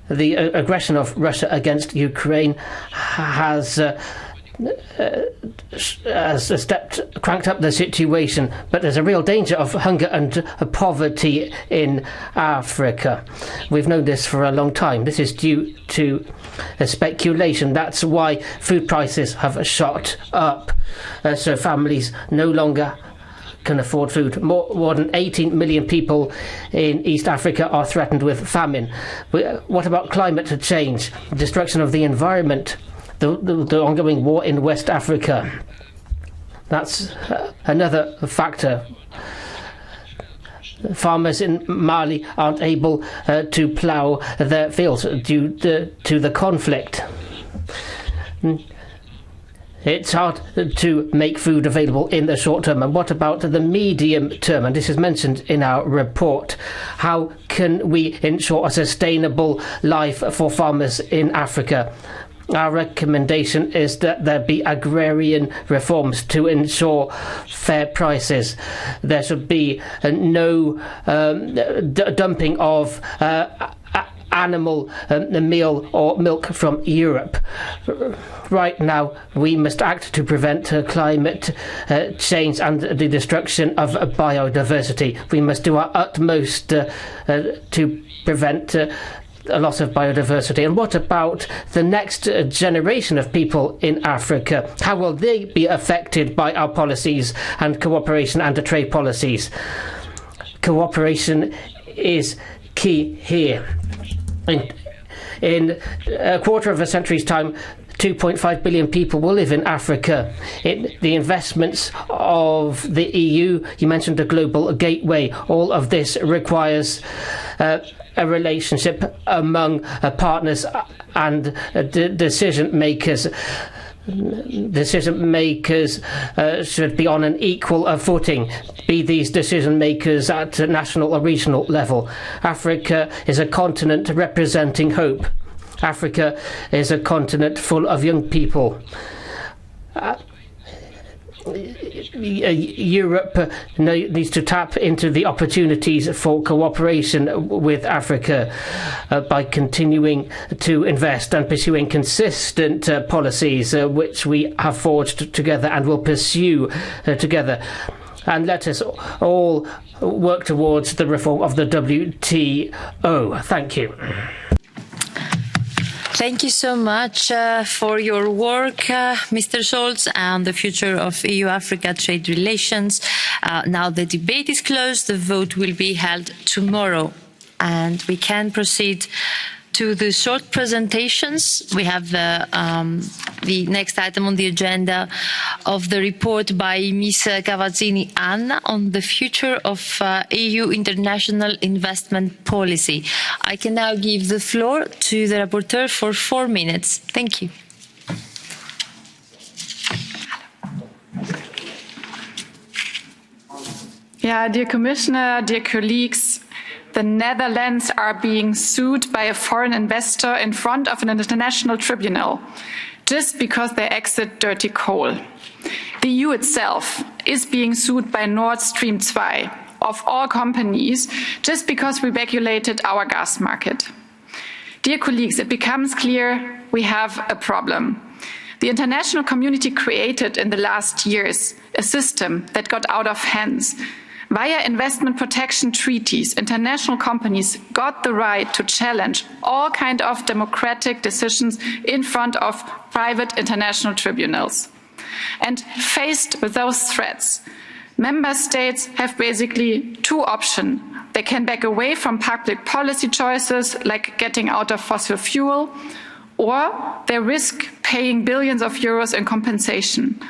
The aggression of Russia against Ukraine has cranked up the situation, but there's a real danger of hunger and poverty in Africa. We've known this for a long time. This is due to speculation. That's why food prices have shot up. So families no longer can afford food. More than 18 million people in East Africa are threatened with famine. What about climate change, destruction of the environment, the ongoing war in West Africa? That's another factor. Farmers in Mali aren't able to plough their fields due to the conflict. It's hard to make food available in the short term. And what about the medium term? And this is mentioned in our report. How can we ensure a sustainable life for farmers in Africa? Our recommendation is that there be agrarian reforms to ensure fair prices. There should be no dumping of animal meal or milk from Europe. Right now, we must act to prevent climate change and the destruction of biodiversity. We must do our utmost to prevent a loss of biodiversity. And what about the next generation of people in Africa? How will they be affected by our policies and cooperation and trade policies? Cooperation is key here. In a quarter of a century's time, 2.5 billion people will live in Africa. The investments of the EU, you mentioned a global gateway, all of this requires a relationship among partners and decision makers. Decision makers should be on an equal footing, be these decision makers at national or regional level. Africa is a continent representing hope. Africa is a continent full of young people. Europe needs to tap into the opportunities for cooperation with Africa by continuing to invest and pursuing consistent policies which we have forged together and will pursue together. And let us all work towards the reform of the WTO. Thank you. Thank you so much for your work, Mr. Scholz, and the future of EU-Africa trade relations. Now the debate is closed. The vote will be held tomorrow. And we can proceed to the short presentations. We have the next item on the agenda of the report by Ms. Cavazzini Anna on the future of EU international investment policy. I can now give the floor to the rapporteur for 4 minutes. Thank you. Yeah, dear Commissioner, dear colleagues, the Netherlands are being sued by a foreign investor in front of an international tribunal just because they exit dirty coal. The EU itself is being sued by Nord Stream 2, of all companies, just because we regulated our gas market. Dear colleagues, it becomes clear we have a problem. The international community created in the last years a system that got out of hands. Via investment protection treaties, international companies got the right to challenge all kinds of democratic decisions in front of private international tribunals. And faced with those threats, member states have basically 2 options. They can back away from public policy choices like getting out of fossil fuel, or they risk paying billions of euros in compensation.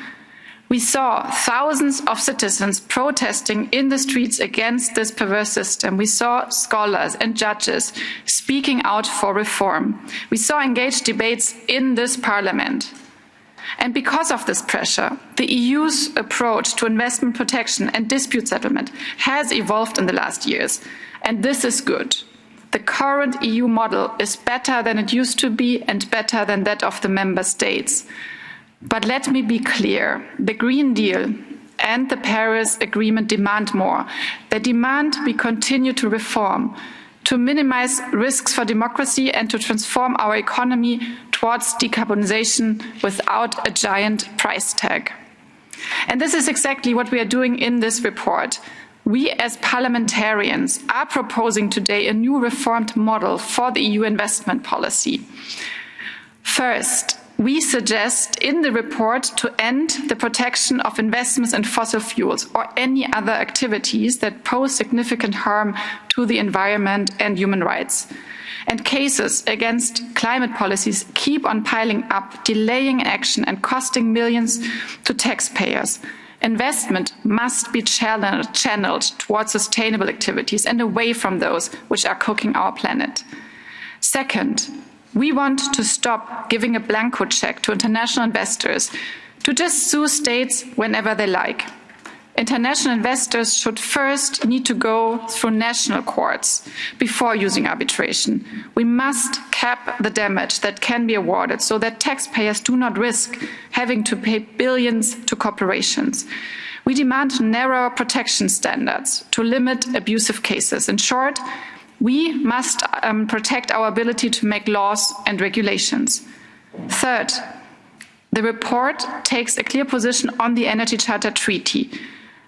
We saw thousands of citizens protesting in the streets against this perverse system. We saw scholars and judges speaking out for reform. We saw engaged debates in this parliament. And because of this pressure, the EU's approach to investment protection and dispute settlement has evolved in the last years. And this is good. The current EU model is better than it used to be and better than that of the member states. But let me be clear, the Green Deal and the Paris Agreement demand more. They demand we continue to reform, to minimize risks for democracy and to transform our economy towards decarbonization without a giant price tag. And this is exactly what we are doing in this report. We as parliamentarians are proposing today a new reformed model for the EU investment policy. First, we suggest in the report to end the protection of investments in fossil fuels or any other activities that pose significant harm to the environment and human rights. And cases against climate policies keep on piling up, delaying action and costing millions to taxpayers. Investment must be channeled towards sustainable activities and away from those which are cooking our planet. Second, we want to stop giving a blanco check to international investors to just sue states whenever they like. International investors should first need to go through national courts before using arbitration. We must cap the damage that can be awarded so that taxpayers do not risk having to pay billions to corporations. We demand narrower protection standards to limit abusive cases. In short, we must protect our ability to make laws and regulations. Third, the report takes a clear position on the Energy Charter Treaty.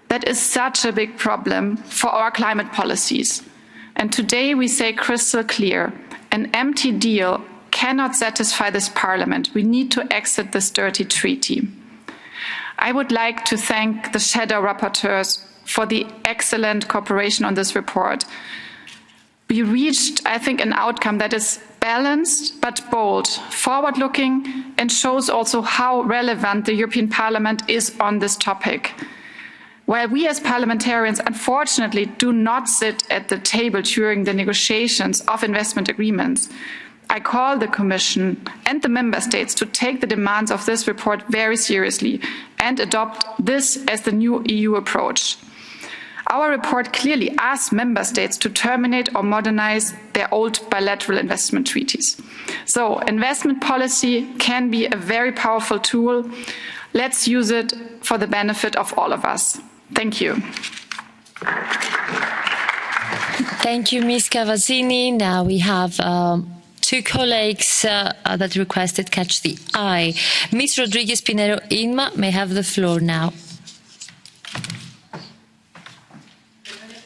That is such a big problem for our climate policies. And today we say crystal clear, an empty deal cannot satisfy this Parliament. We need to exit this dirty treaty. I would like to thank the shadow rapporteurs for the excellent cooperation on this report. We reached, I think, an outcome that is balanced but bold, forward-looking, and shows also how relevant the European Parliament is on this topic. While we as parliamentarians unfortunately do not sit at the table during the negotiations of investment agreements, I call the Commission and the Member States to take the demands of this report very seriously and adopt this as the new EU approach. Our report clearly asks Member States to terminate or modernize their old bilateral investment treaties. So investment policy can be a very powerful tool. Let's use it for the benefit of all of us. Thank you. Thank you, Ms. Cavazzini. Now we have two colleagues that requested Catch the Eye. Ms. Rodriguez Pinero Inma may have the floor now.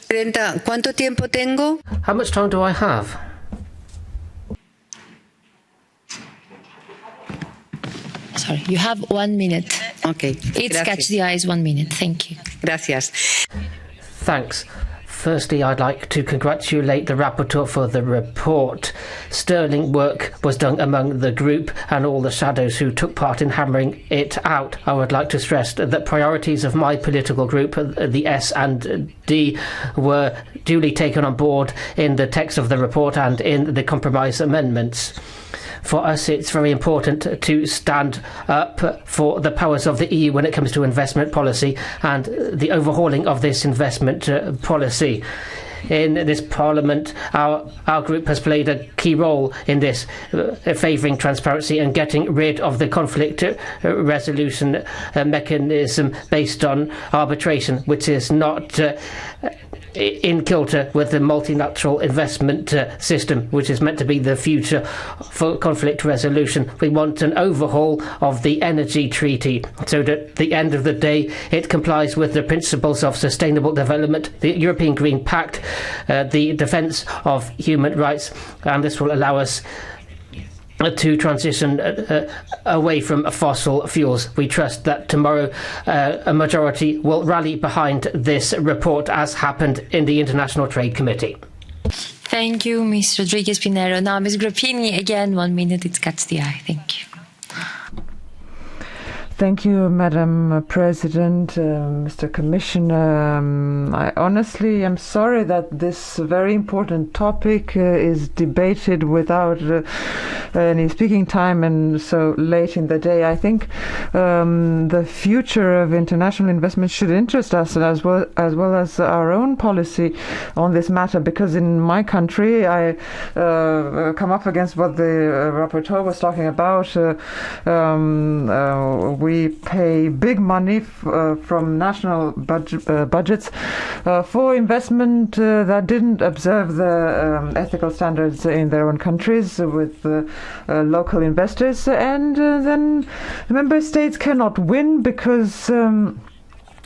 Presidenta, ¿cuánto tiempo tengo? How much time do I have? Sorry, you have 1 minute. Okay. It's Catch the Eyes 1 minute. Thank you. Gracias. Thanks. Firstly, I'd like to congratulate the rapporteur for the report. Sterling work was done among the group and all the shadows who took part in hammering it out. I would like to stress that priorities of my political group, the S&D, were duly taken on board in the text of the report and in the compromise amendments. For us, it's very important to stand up for the powers of the EU when it comes to investment policy and the overhauling of this investment policy. In this Parliament, our group has played a key role in this, favouring transparency and getting rid of the conflict resolution mechanism based on arbitration, which is not in kilter with the multilateral investment system, which is meant to be the future for conflict resolution. We want an overhaul of the energy treaty so that at the end of the day it complies with the principles of sustainable development, the European Green Pact, the defence of human rights, and this will allow us to transition away from fossil fuels. We trust that tomorrow a majority will rally behind this report, as happened in the International Trade Committee. Thank you, Ms. Rodriguez Pinero. Now, Ms. Grappini, again, 1 minute. It's Catch the Eye. Thank you. Thank you, Madam President, Mr. Commissioner. I honestly am sorry that this very important topic is debated without any speaking time and so late in the day. I think the future of international investment should interest us as well as our own policy on this matter, because in my country I come up against what the rapporteur was talking about. We pay big money from national budgets for investment that didn't observe the ethical standards in their own countries with local investors, and then member states cannot win because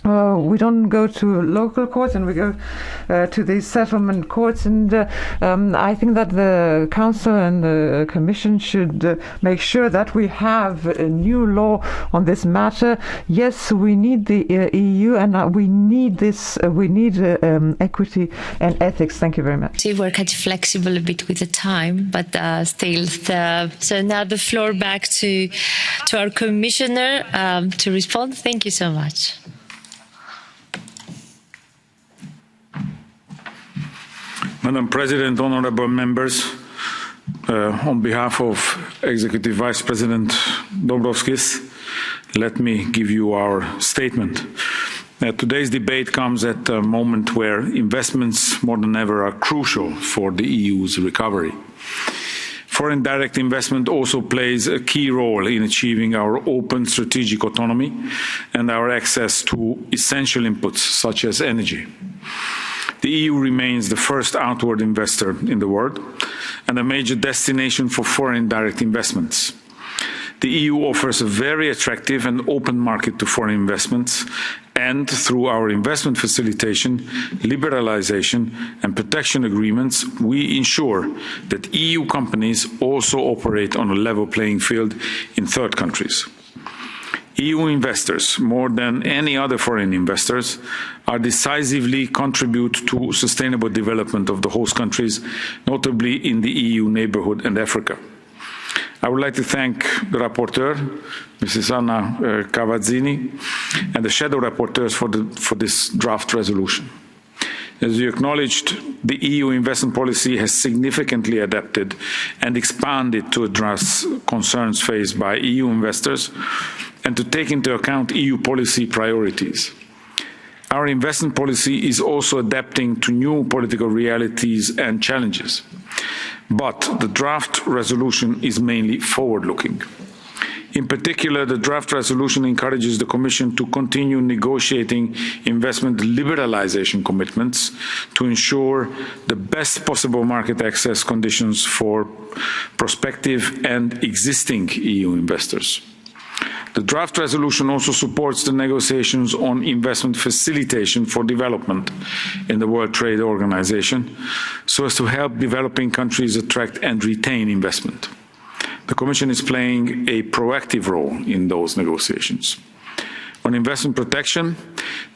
we don't go to local courts and we go to these settlement courts, and I think that the Council and the Commission should make sure that we have a new law on this matter. Yes, we need the EU, and we need this. We need equity and ethics. Thank you very much. We're kind of flexible a bit with the time, but still. So now the floor back to our Commissioner to respond. Thank you so much. Madam President, honourable members, on behalf of Executive Vice President Dombrovskis, let me give you our statement. Today's debate comes at a moment where investments more than ever are crucial for the EU's recovery. Foreign direct investment also plays a key role in achieving our open strategic autonomy and our access to essential inputs such as energy. The EU remains the first outward investor in the world and a major destination for foreign direct investments. The EU offers a very attractive and open market to foreign investments, and through our investment facilitation, liberalisation and protection agreements, we ensure that EU companies also operate on a level playing field in third countries. EU investors, more than any other foreign investors, are decisively contribute to sustainable development of the host countries, notably in the EU neighbourhood and Africa. I would like to thank the rapporteur, Mrs. Anna Cavazzini, and the shadow rapporteurs for this draft resolution. As you acknowledged, the EU investment policy has significantly adapted and expanded to address concerns faced by EU investors and to take into account EU policy priorities. Our investment policy is also adapting to new political realities and challenges. But the draft resolution is mainly forward-looking. In particular, the draft resolution encourages the Commission to continue negotiating investment liberalisation commitments to ensure the best possible market access conditions for prospective and existing EU investors. The draft resolution also supports the negotiations on investment facilitation for development in the World Trade Organization, so as to help developing countries attract and retain investment. The Commission is playing a proactive role in those negotiations. On investment protection,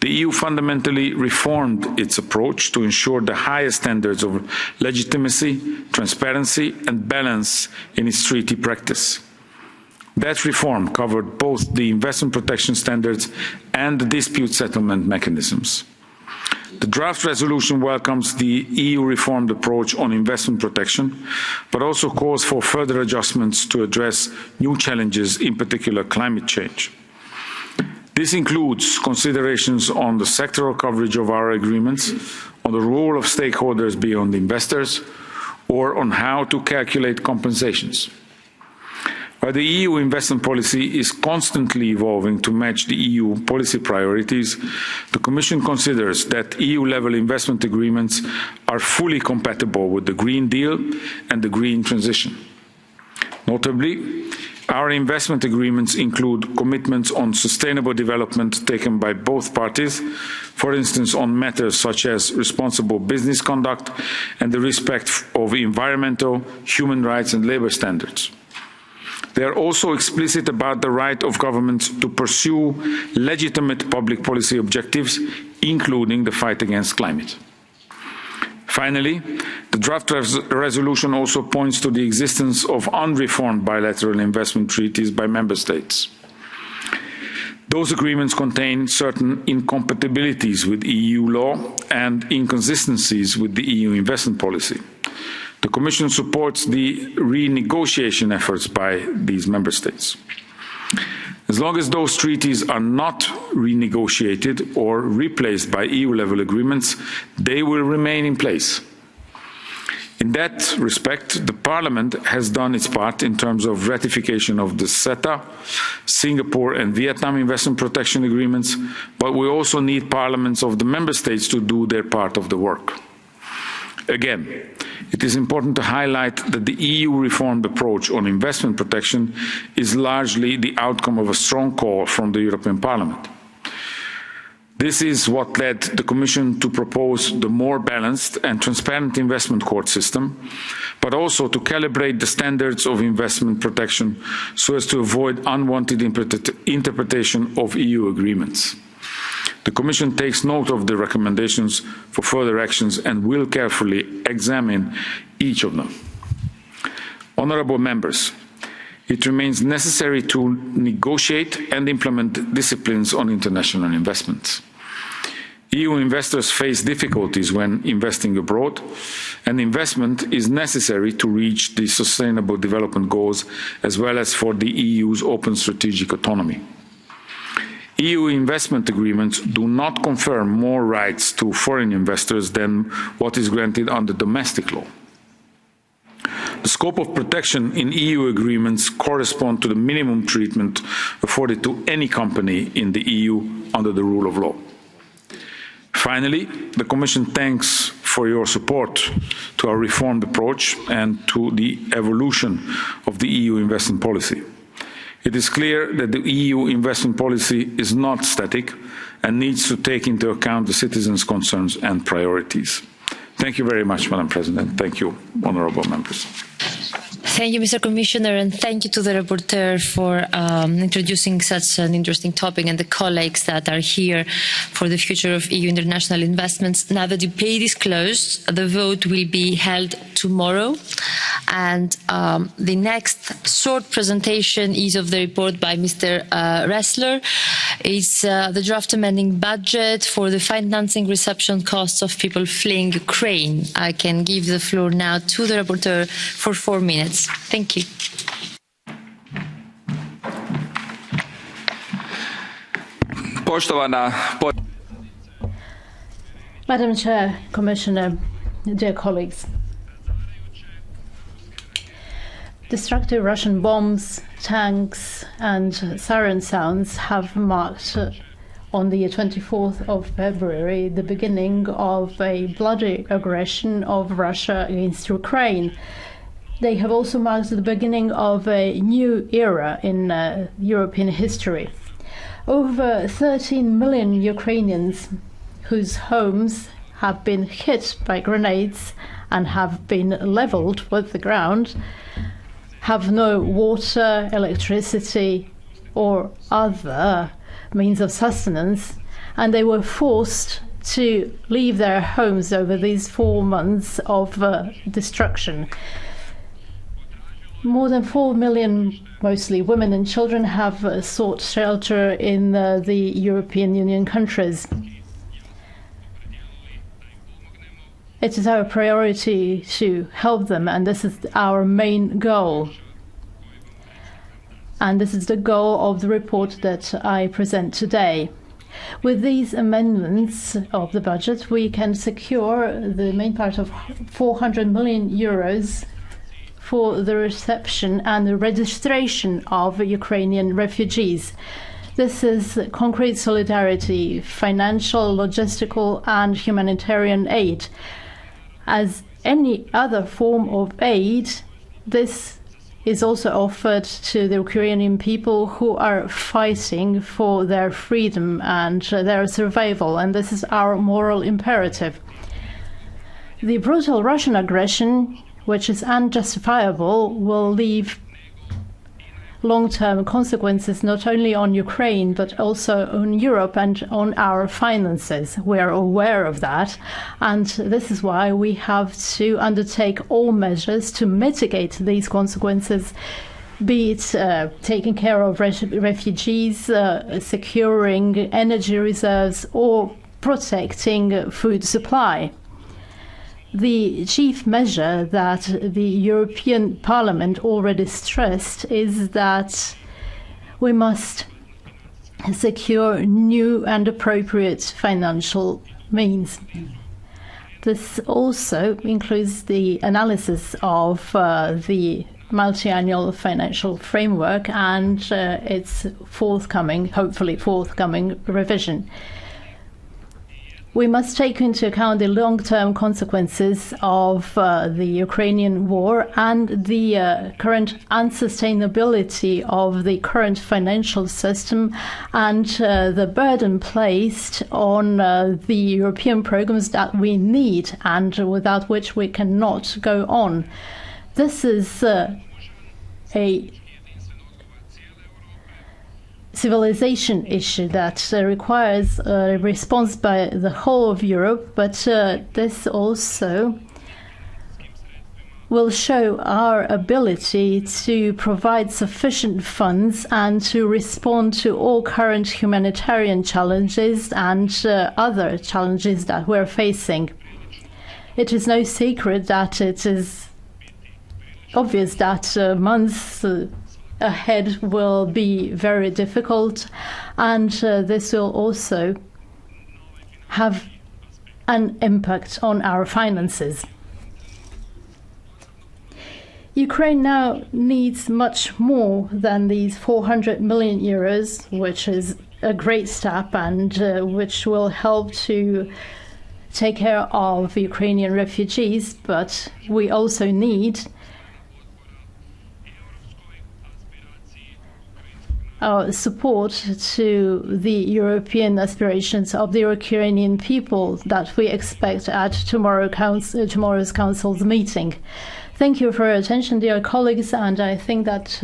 the EU fundamentally reformed its approach to ensure the highest standards of legitimacy, transparency and balance in its treaty practice. That reform covered both the investment protection standards and the dispute settlement mechanisms. The draft resolution welcomes the EU reformed approach on investment protection, but also calls for further adjustments to address new challenges, in particular climate change. This includes considerations on the sectoral coverage of our agreements, on the role of stakeholders beyond investors, or on how to calculate compensations. While the EU investment policy is constantly evolving to match the EU policy priorities, the Commission considers that EU-level investment agreements are fully compatible with the Green Deal and the green transition. Notably, our investment agreements include commitments on sustainable development taken by both parties, for instance on matters such as responsible business conduct and the respect of environmental, human rights and labour standards. They are also explicit about the right of governments to pursue legitimate public policy objectives, including the fight against climate. Finally, the draft resolution also points to the existence of unreformed bilateral investment treaties by member states. Those agreements contain certain incompatibilities with EU law and inconsistencies with the EU investment policy. The Commission supports the renegotiation efforts by these member states. As long as those treaties are not renegotiated or replaced by EU-level agreements, they will remain in place. In that respect, the Parliament has done its part in terms of ratification of the CETA, Singapore and Vietnam investment protection agreements, but we also need parliaments of the member states to do their part of the work. Again, it is important to highlight that the EU reformed approach on investment protection is largely the outcome of a strong call from the European Parliament. This is what led the Commission to propose the more balanced and transparent investment court system, but also to calibrate the standards of investment protection so as to avoid unwanted interpretation of EU agreements. The Commission takes note of the recommendations for further actions and will carefully examine each of them. Honourable members, it remains necessary to negotiate and implement disciplines on international investments. EU investors face difficulties when investing abroad, and investment is necessary to reach the Sustainable Development Goals as well as for the EU's open strategic autonomy. EU investment agreements do not confer more rights to foreign investors than what is granted under domestic law. The scope of protection in EU agreements corresponds to the minimum treatment afforded to any company in the EU under the rule of law. Finally, the Commission thanks for your support to our reformed approach and to the evolution of the EU investment policy. It is clear that the EU investment policy is not static and needs to take into account the citizens' concerns and priorities. Thank you very much, Madam President. Thank you, honourable members. Thank you, Mr. Commissioner, and thank you to the rapporteur for introducing such an interesting topic and the colleagues that are here for the future of EU international investments. Now the debate is closed. The vote will be held tomorrow. And the next short presentation is of the report by Mr. Ressler. It's the draft amending budget for the financing reception costs of people fleeing Ukraine. I can give the floor now to the rapporteur for 4 minutes. Thank you. Madam Chair, Commissioner, dear colleagues. Destructive Russian bombs, tanks and siren sounds have marked on the 24th of February the beginning of a bloody aggression of Russia against Ukraine. They have also marked the beginning of a new era in European history. Over 13 million Ukrainians whose homes have been hit by grenades and have been leveled with the ground have no water, electricity or other means of sustenance, and they were forced to leave their homes over these 4 months of destruction. More than 4 million, mostly women and children, have sought shelter in the European Union countries. It is our priority to help them, and this is our main goal. And this is the goal of the report that I present today. With these amendments of the budget, we can secure the main part of 400 million euros for the reception and the registration of Ukrainian refugees. This is concrete solidarity, financial, logistical and humanitarian aid. As any other form of aid, this is also offered to the Ukrainian people who are fighting for their freedom and their survival, and this is our moral imperative. The brutal Russian aggression, which is unjustifiable, will leave long-term consequences not only on Ukraine but also on Europe and on our finances. We are aware of that, and this is why we have to undertake all measures to mitigate these consequences, be it taking care of refugees, securing energy reserves or protecting food supply. The chief measure that the European Parliament already stressed is that we must secure new and appropriate financial means. This also includes the analysis of the multi-annual financial framework and its hopefully forthcoming revision. We must take into account the long-term consequences of the Ukrainian war and the current unsustainability of the current financial system and the burden placed on the European programs that we need and without which we cannot go on. This is a civilization issue that requires a response by the whole of Europe, but this also will show our ability to provide sufficient funds and to respond to all current humanitarian challenges and other challenges that we're facing. It is no secret that it is obvious that months ahead will be very difficult, and this will also have an impact on our finances. Ukraine now needs much more than these 400 million euros, which is a great step and which will help to take care of Ukrainian refugees, but we also need our support to the European aspirations of the Ukrainian people that we expect at tomorrow's Council's meeting. Thank you for your attention, dear colleagues, and I think that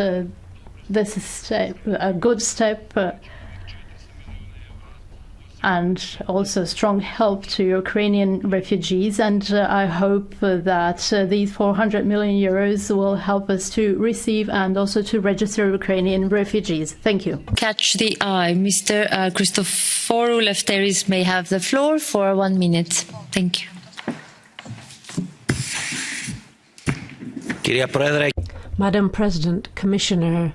this is a good step and also strong help to Ukrainian refugees. And I hope that these 400 million euros will help us to receive and also to register Ukrainian refugees. Thank you. Catch the eye. Mr. Christoforou Lefteris may have the floor for 1 minute. Thank you. Madam President, Commissioner,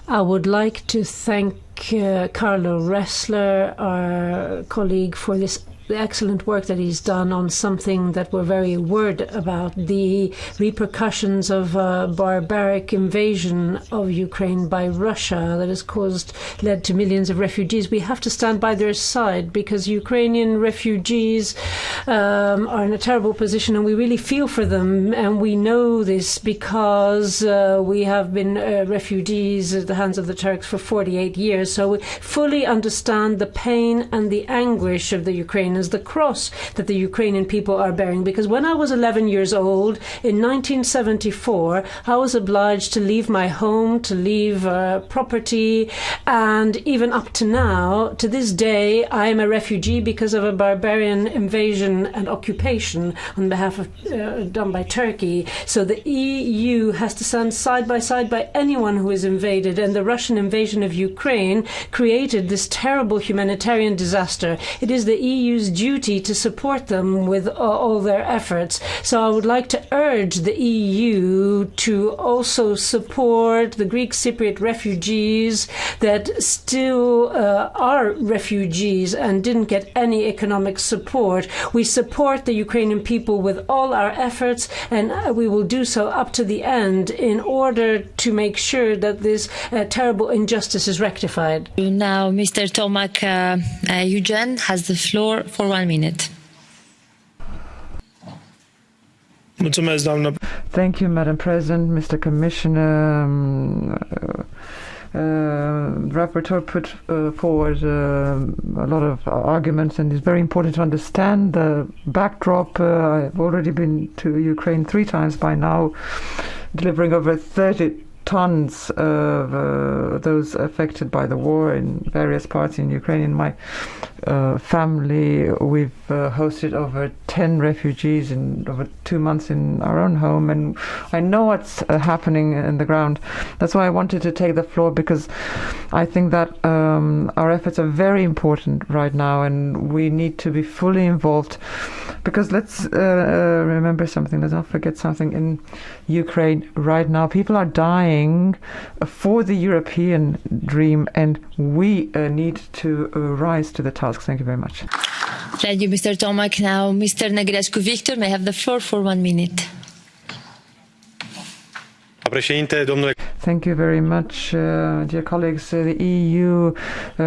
I would like to thank Carlo Ressler, our colleague, for the excellent work that he's done on something that we're very worried about, the repercussions of a barbaric invasion of Ukraine by Russia that has led to millions of refugees. We have to stand by their side because Ukrainian refugees are in a terrible position, and we really feel for them. And we know this because we have been refugees at the hands of the Turks for 48 years. So we fully understand the pain and the anguish of the Ukrainians, the cross that the Ukrainian people are bearing. Because when I was 11 years old, in 1974, I was obliged to leave my home, to leave property, and even up to now, to this day, I am a refugee because of a barbarian invasion and occupation on behalf of done by Turkey. So the EU has to stand side by anyone who is invaded, and the Russian invasion of Ukraine created this terrible humanitarian disaster. It is the EU's duty to support them with all their efforts. So I would like to urge the EU to also support the Greek Cypriot refugees that still are refugees and didn't get any economic support. We support the Ukrainian people with all our efforts, and we will do so up to the end in order to make sure that this terrible injustice is rectified. Now, Mr. Tomak Eugen has the floor for 1 minute. Thank you, Madam President, Mr. Commissioner. Rapporteur put forward a lot of arguments, and it's very important to understand the backdrop. I've already been to Ukraine 3 times by now, delivering over 30 tons of those affected by the war in various parts in Ukraine. In my family, we've hosted over 10 refugees in over 2 months in our own home, and I know what's happening in the ground. That's why I wanted to take the floor, because I think that our efforts are very important right now, and we need to be fully involved. Because let's remember something, let's not forget something. In Ukraine right now, people are dying for the European dream, and we need to rise to the task. Thank you very much. Thank you, Mr. Tomak. Now, Mr. Negrescu Victor may have the floor for 1 minute. Thank you very much, dear colleagues. The EU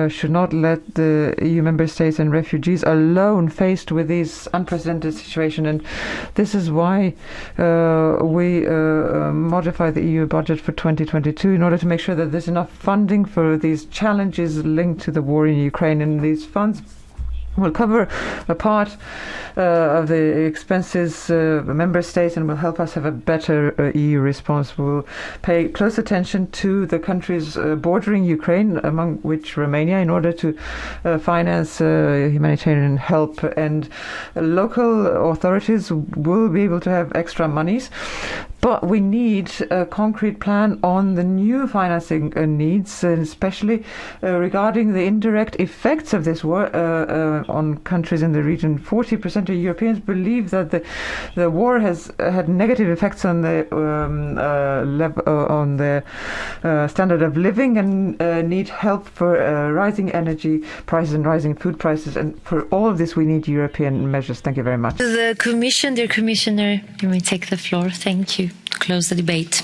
should not let the EU member states and refugees alone faced with this unprecedented situation, and this is why we modify the EU budget for 2022 in order to make sure that there's enough funding for these challenges linked to the war in Ukraine, and these funds will cover a part of the expenses of member states and will help us have a better EU response. We'll pay close attention to the countries bordering Ukraine, among which Romania, in order to finance humanitarian help, and local authorities will be able to have extra monies. But we need a concrete plan on the new financing needs, especially regarding the indirect effects of this war on countries in the region. 40% of Europeans believe that the war has had negative effects on the standard of living, and need help for rising energy prices and rising food prices. And for all of this, we need European measures. Thank you very much. The Commission, dear Commissioner, you may take the floor. Thank you. To close the debate.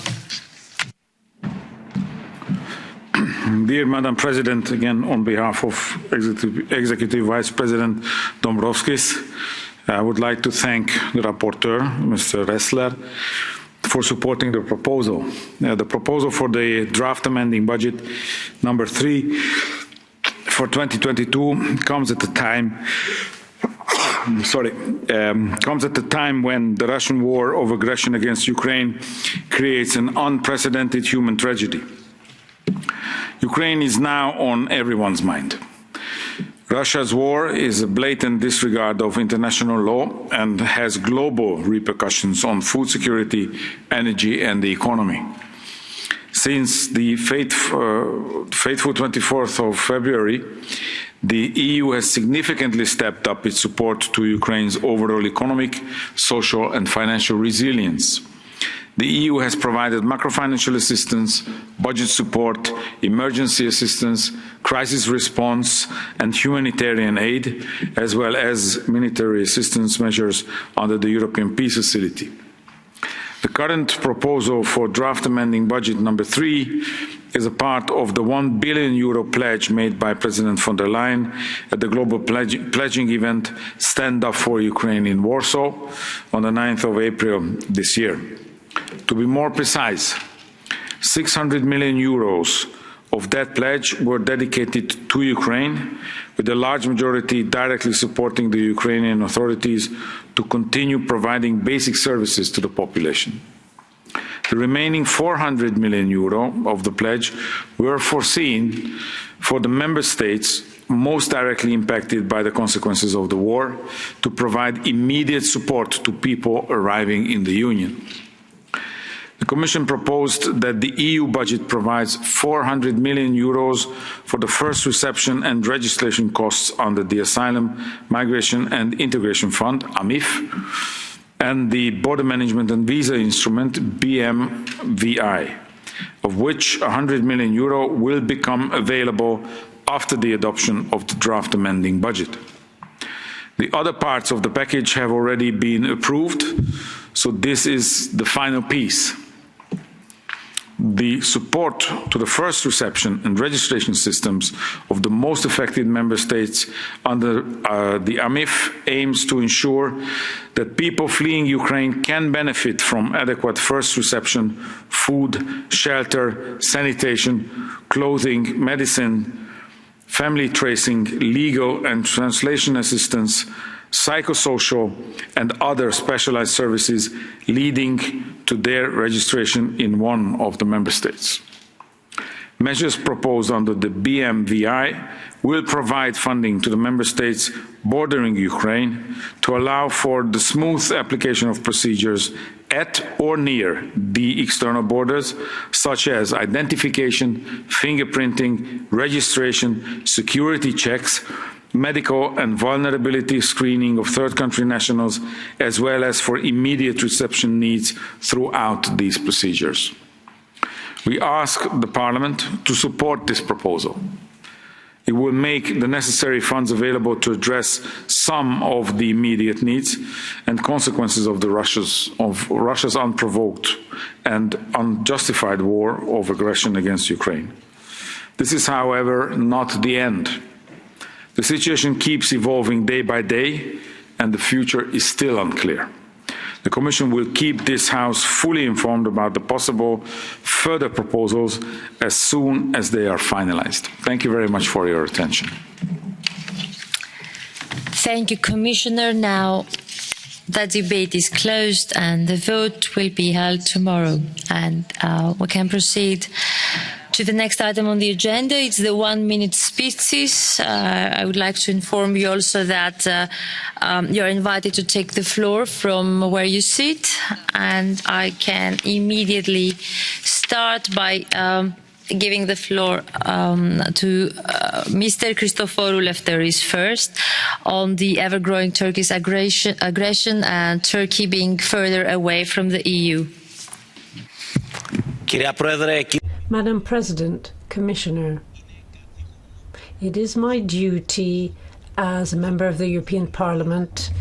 Dear Madam President, again on behalf of Executive Vice President Dombrovskis, I would like to thank the rapporteur, Mr. Ressler, for supporting the proposal. The proposal for the draft amending budget number 3 for 2022 comes at a time comes at a time when the Russian war of aggression against Ukraine creates an unprecedented human tragedy. Ukraine is now on everyone's mind. Russia's war is a blatant disregard of international law and has global repercussions on food security, energy and the economy. Since the fateful 24th of February, the EU has significantly stepped up its support to Ukraine's overall economic, social and financial resilience. The EU has provided macrofinancial assistance, budget support, emergency assistance, crisis response and humanitarian aid, as well as military assistance measures under the European Peace Facility. The current proposal for draft amending budget number 3 is a part of the €1 billion pledge made by President von der Leyen at the global pledging event Stand Up for Ukraine in Warsaw on the 9th of April this year. To be more precise, €600 million of that pledge were dedicated to Ukraine, with a large majority directly supporting the Ukrainian authorities to continue providing basic services to the population. The remaining €400 million of the pledge were foreseen for the member states most directly impacted by the consequences of the war to provide immediate support to people arriving in the Union. The Commission proposed that the EU budget provides €400 million for the first reception and registration costs under the Asylum, Migration and Integration Fund, AMIF, and the Border Management and Visa Instrument, BMVI, of which €100 million will become available after the adoption of the draft amending budget. The other parts of the package have already been approved, so this is the final piece. The support to the first reception and registration systems of the most affected member states under the AMIF aims to ensure that people fleeing Ukraine can benefit from adequate first reception, food, shelter, sanitation, clothing, medicine, family tracing, legal and translation assistance, psychosocial and other specialized services leading to their registration in one of the member states. Measures proposed under the BMVI will provide funding to the member states bordering Ukraine to allow for the smooth application of procedures at or near the external borders, such as identification, fingerprinting, registration, security checks, medical and vulnerability screening of third country nationals, as well as for immediate reception needs throughout these procedures. We ask the Parliament to support this proposal. It will make the necessary funds available to address some of the immediate needs and consequences of Russia's unprovoked and unjustified war of aggression against Ukraine. This is, however, not the end. The situation keeps evolving day by day, and the future is still unclear. The Commission will keep this House fully informed about the possible further proposals as soon as they are finalised. Thank you very much for your attention. Thank you, Commissioner. Now the debate is closed and the vote will be held tomorrow. And we can proceed to the next item on the agenda. It's the 1-minute speeches. I would like to inform you also that you're invited to take the floor from where you sit, and I can immediately start by giving the floor to Mr. Christoforou Lefteris first on the ever-growing Turkish aggression and Turkey being further away from the EU. Madam President, Commissioner, it is my duty as a member of the European Parliament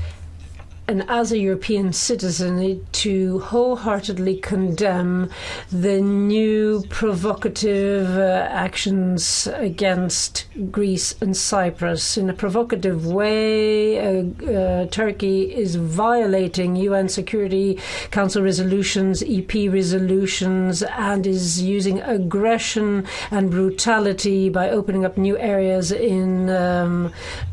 and as a European citizen to wholeheartedly condemn the new provocative actions against Greece and Cyprus. In a provocative way, Turkey is violating UN Security Council resolutions, EP resolutions, and is using aggression and brutality by opening up new areas in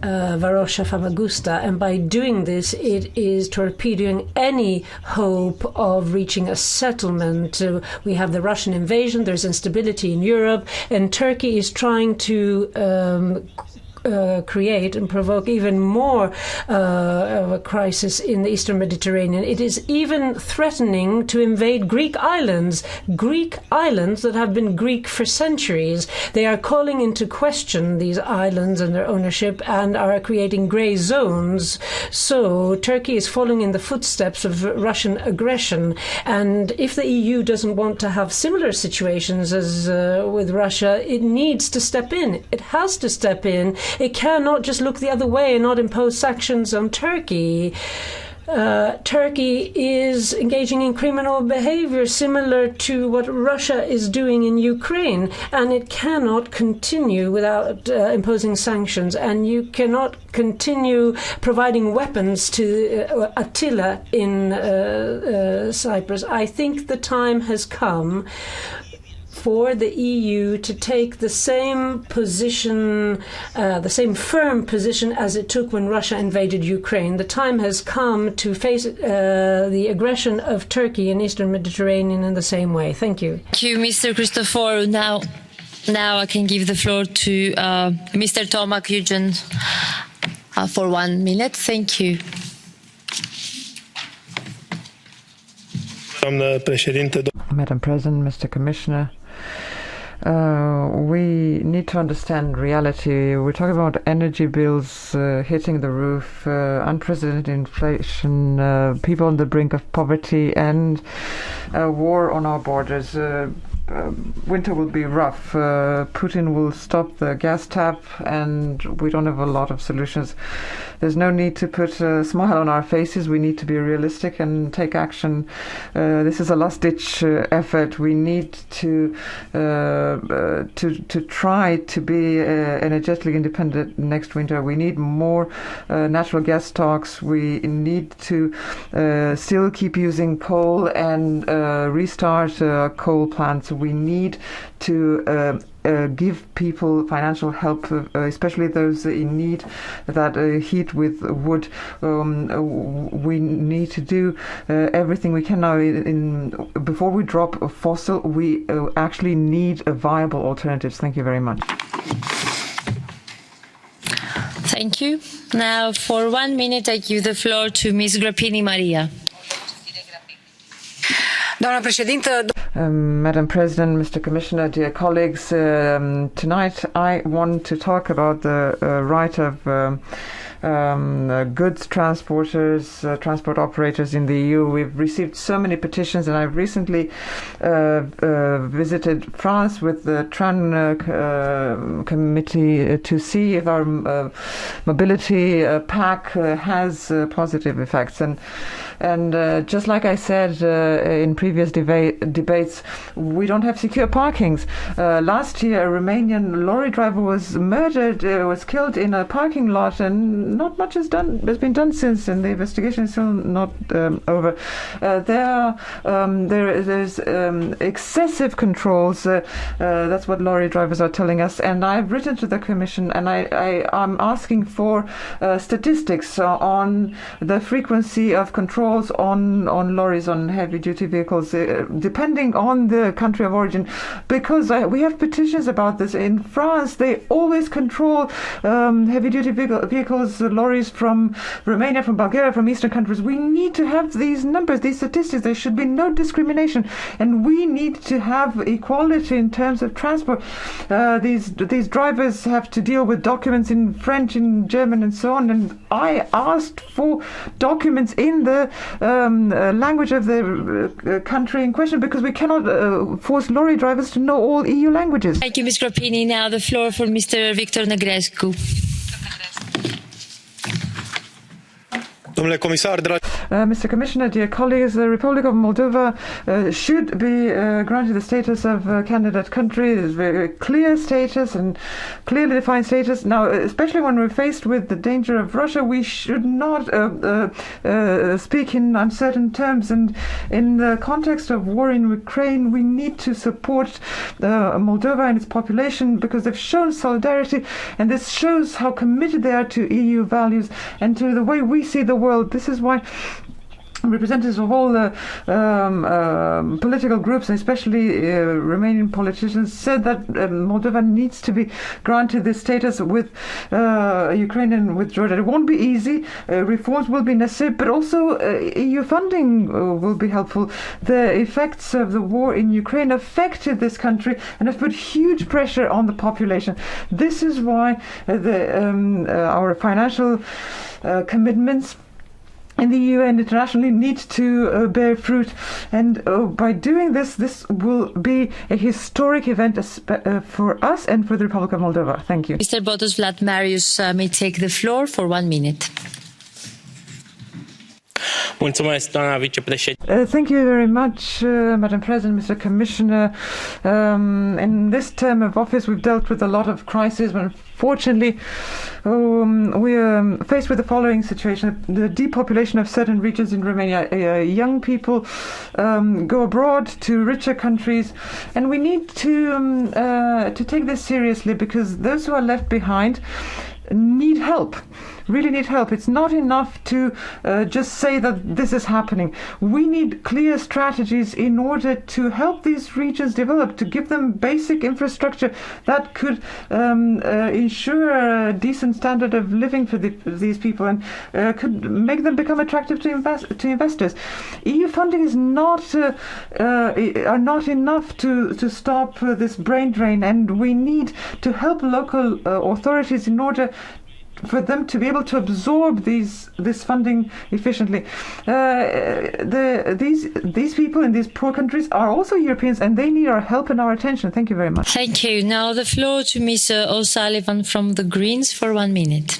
Varosha, Famagusta, and by doing this it is torpedoing any hope of reaching a settlement. We have the Russian invasion, there's instability in Europe, and Turkey is trying to create and provoke even more of a crisis in the Eastern Mediterranean. It is even threatening to invade Greek islands that have been Greek for centuries. They are calling into question these islands and their ownership and are creating grey zones. So Turkey is following in the footsteps of Russian aggression. And if the EU doesn't want to have similar situations as with Russia, it needs to step in. It has to step in. It cannot just look the other way and not impose sanctions on Turkey. Turkey is engaging in criminal behavior similar to what Russia is doing in Ukraine, and it cannot continue without imposing sanctions, and you cannot continue providing weapons to Attila in Cyprus. I think the time has come for the EU to take the same position, the same firm position as it took when Russia invaded Ukraine. The time has come to face the aggression of Turkey in Eastern Mediterranean in the same way. Thank you. Thank you, Mr. Christoforou. Now I can give the floor to Mr. Tomak Eugen for 1 minute. Thank you. Madam President, Mr. Commissioner, we need to understand reality. We're talking about energy bills hitting the roof, unprecedented inflation, people on the brink of poverty, and war on our borders. Winter will be rough. Putin will stop the gas tap, and we don't have a lot of solutions. There's no need to put a smile on our faces. We need to be realistic and take action. This is a last-ditch effort. We need to try to be energetically independent next winter. We need more natural gas stocks. We need to still keep using coal and restart coal plants. We need to give people financial help, especially those in need, that heat with wood. We need to do everything we can now. Before we drop fossil, we actually need viable alternatives. Thank you very much. Thank you. Now, for 1 minute, I give the floor to Ms. Grappini Maria. Madam President, Mr. Commissioner, dear colleagues, tonight I want to talk about the right of goods transporters, transport operators in the EU. We've received so many petitions, and I've recently visited France with the TRAN committee to see if our mobility pack has positive effects. And just like I said in previous debates, we don't have secure parkings. Last year, a Romanian lorry driver was murdered, was killed in a parking lot, and not much has been done since, and the investigation is still not over. There's excessive controls. That's what lorry drivers are telling us. And I've written to the Commission, and I'm asking for statistics on the frequency of controls on lorries, on heavy-duty vehicles, depending on the country of origin, because we have petitions about this. In France, they always control heavy-duty vehicles, lorries from Romania, from Bulgaria, from Eastern countries. We need to have these numbers, these statistics. There should be no discrimination, and we need to have equality in terms of transport. These drivers have to deal with documents in French, in German, and so on. And I asked for documents in the language of the country in question, because we cannot force lorry drivers to know all EU languages. Thank you, Ms. Grappini. Now the floor for Mr. Victor Negrescu. Mr. Commissioner, dear colleagues, the Republic of Moldova should be granted the status of candidate country. It's a very clear status and clearly defined status. Now, especially when we're faced with the danger of Russia, we should not speak in uncertain terms. And in the context of war in Ukraine, we need to support Moldova and its population because they've shown solidarity, and this shows how committed they are to EU values and to the way we see the world. This is why representatives of all the political groups, and especially Romanian politicians, said that Moldova needs to be granted this status with Ukraine and with Georgia. It won't be easy. Reforms will be necessary, but also EU funding will be helpful. The effects of the war in Ukraine affected this country and have put huge pressure on the population. This is why our financial commitments in the EU and internationally need to bear fruit, and by doing this will be a historic event for us and for the Republic of Moldova. Thank you. Mr. Botos Vlad Marius may take the floor for 1 minute. Thank you very much, Madam President, Mr. Commissioner. In this term of office, we've dealt with a lot of crises. Unfortunately, we are faced with the following situation: the depopulation of certain regions in Romania. Young people go abroad to richer countries, and we need to take this seriously, because those who are left behind need help. Really need help. It's not enough to just say that this is happening. We need clear strategies in order to help these regions develop, to give them basic infrastructure that could ensure a decent standard of living for these people, and could make them become attractive to investors. EU funding is are not enough to stop this brain drain, and we need to help local authorities in order for them to be able to absorb this funding efficiently. These people in these poor countries are also Europeans, and they need our help and our attention. Thank you very much. Thank you. Now the floor to Ms. O'Sullivan from the Greens for 1 minute.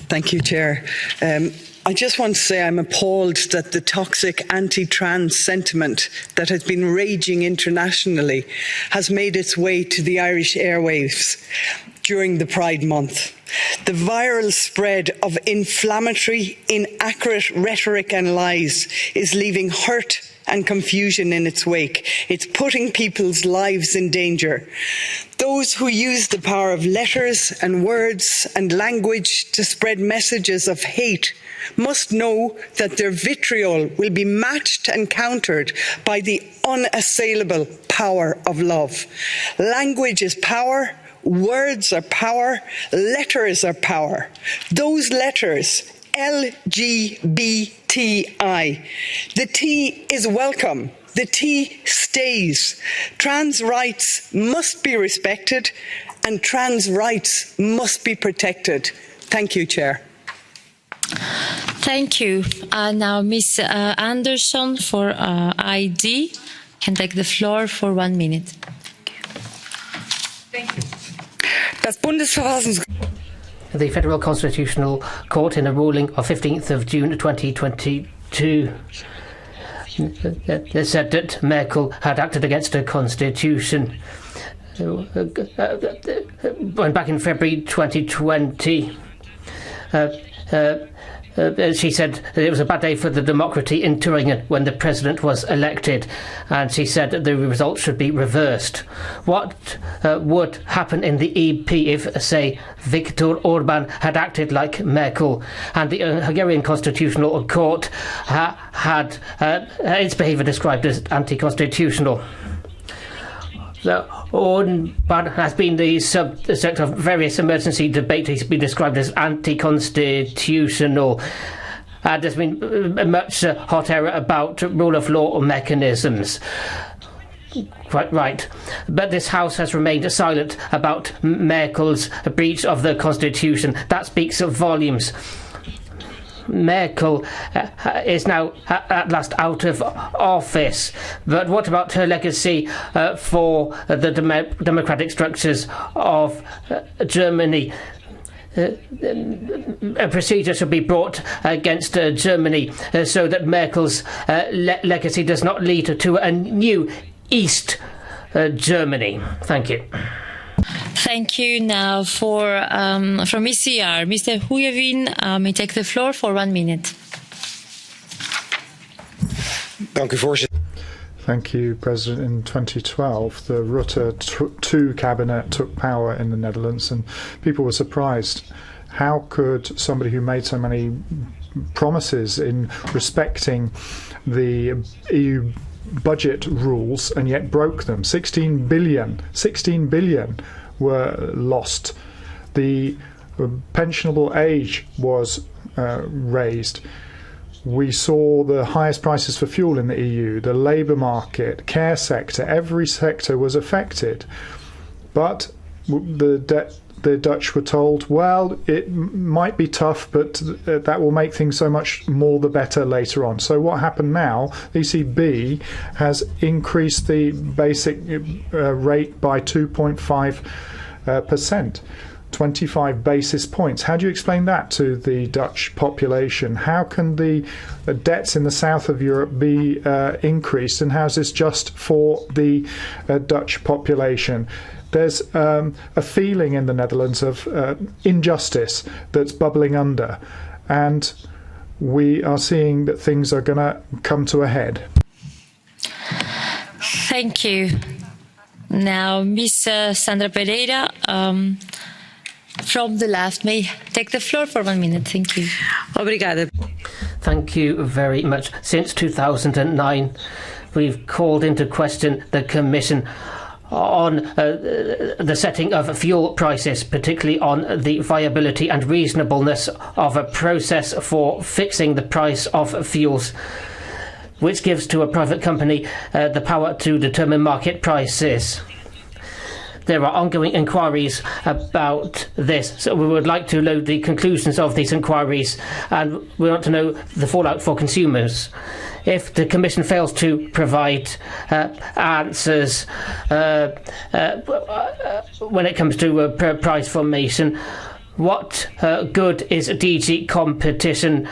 Thank you, Chair. I just want to say I'm appalled that the toxic anti-trans sentiment that has been raging internationally has made its way to the Irish airwaves during the Pride Month. The viral spread of inflammatory, inaccurate rhetoric and lies is leaving hurt and confusion in its wake. It's putting people's lives in danger. Those who use the power of letters and words and language to spread messages of hate must know that their vitriol will be matched and countered by the unassailable power of love. Language is power. Words are power. Letters are power. Those letters, LGBTI. The T is welcome. The T stays. Trans rights must be respected, and trans rights must be protected. Thank you, Chair. Thank you. Now Ms. Anderson for ID can take the floor for 1 minute. Thank you. The Federal Constitutional Court, in a ruling of 15th of June 2022, said that Merkel had acted against the Constitution. When back in February 2020, she said that it was a bad day for the democracy in Thuringen when the president was elected, and she said that the results should be reversed. What would happen in the EP if, say, Viktor Orban had acted like Merkel, and the Hungarian Constitutional Court had its behaviour described as anti-constitutional? Orban has been the subject of various emergency debate. He's been described as anti-constitutional. There's been much hot air about rule of law mechanisms. Quite right. But this House has remained silent about Merkel's breach of the Constitution. That speaks of volumes. Merkel is now at last out of office. But what about her legacy for the democratic structures of Germany? a procedure should be brought against Germany so that Merkel's legacy does not lead to a new East Germany. Thank you. Thank you. Now from ECR, Mr. Huyevin may take the floor for 1 minute. Thank you, President. In 2012, the Rutte II cabinet took power in the Netherlands, and people were surprised. How could somebody who made so many promises in respecting the EU budget rules and yet broke them? 16 billion were lost. The pensionable age was raised. We saw the highest prices for fuel in the EU, the labour market, care sector, every sector was affected. But the Dutch were told, well, it might be tough, but that will make things so much more the better later on. So what happened now, the ECB has increased the basic rate by 2.5%. 25 basis points. How do you explain that to the Dutch population? How can the debts in the south of Europe be increased, and how is this just for the Dutch population? There's a feeling in the Netherlands of injustice that's bubbling under, and we are seeing that things are going to come to a head. Thank you. Now, Ms. Sandra Pereira, from the left, may take the floor for 1 minute. Thank you. Obrigada. Thank you very much. Since 2009, we've called into question the Commission on the setting of fuel prices, particularly on the viability and reasonableness of a process for fixing the price of fuels, which gives to a private company the power to determine market prices. There are ongoing inquiries about this, so we would like to know the conclusions of these inquiries, and we want to know the fallout for consumers. If the Commission fails to provide answers when it comes to price formation, what good is DG Competition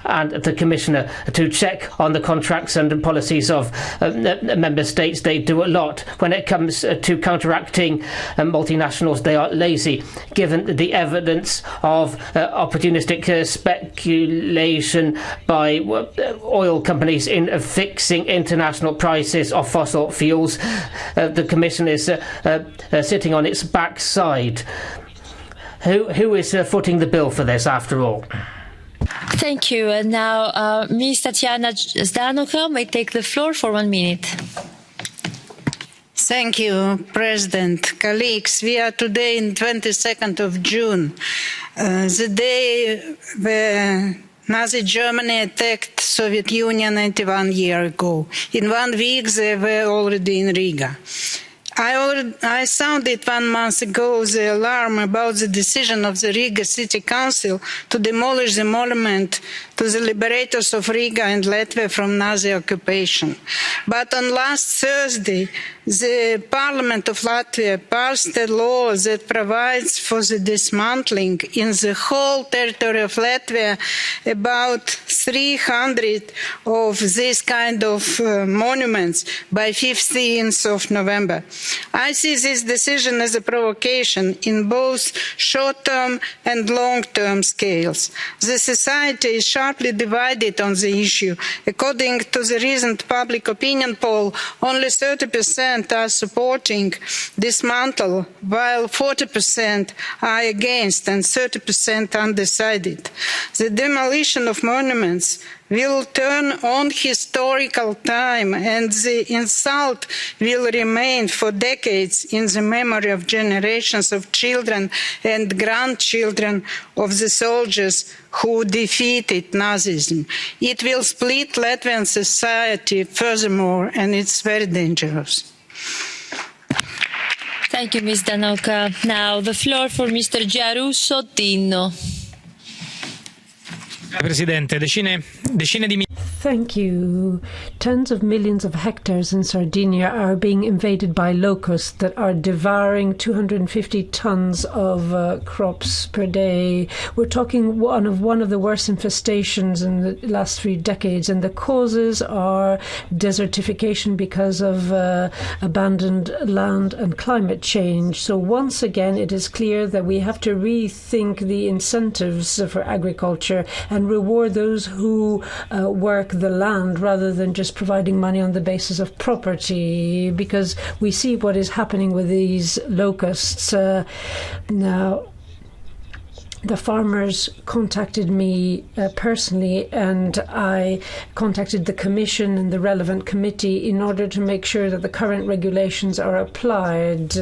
and the Commissioner to check on the contracts and policies of member states? They do a lot. When it comes to counteracting multinationals, they are lazy. Given the evidence of opportunistic speculation by oil companies in fixing international prices of fossil fuels, the Commission is sitting on its backside. Who is footing the bill for this, after all? Thank you. And now Ms. Tatiana Zdanoka may take the floor for 1 minute. Thank you, President. Colleagues, we are today in 22nd of June, the day when Nazi Germany attacked Soviet Union 81 years ago. In 1 week, they were already in Riga. I sounded 1 month ago the alarm about the decision of the Riga City Council to demolish the monument to the liberators of Riga and Latvia from Nazi occupation. But on last Thursday, the Parliament of Latvia passed a law that provides for the dismantling in the whole territory of Latvia about 300 of this kind of monuments by 15th of November. I see this decision as a provocation in both short-term and long-term scales. The society is sharply divided on the issue. According to the recent public opinion poll, only 30% are supporting dismantle, while 40% are against and 30% undecided. The demolition of monuments will turn on historical time, and the insult will remain for decades in the memory of generations of children and grandchildren of the soldiers who defeated Nazism. It will split Latvian society furthermore, and it's very dangerous. Thank you, Ms. Danoka. Now the floor for Mr. Giarrusso Tinno. Presidente, decine di Thank you. Tens of millions of hectares in Sardinia are being invaded by locusts that are devouring 250 tons of crops per day. We're talking one of the worst infestations in the last 3 decades, and the causes are desertification because of abandoned land and climate change. So once again, it is clear that we have to rethink the incentives for agriculture and reward those who work the land rather than just providing money on the basis of property, because we see what is happening with these locusts now. The farmers contacted me personally, and I contacted the Commission and the relevant committee in order to make sure that the current regulations are applied.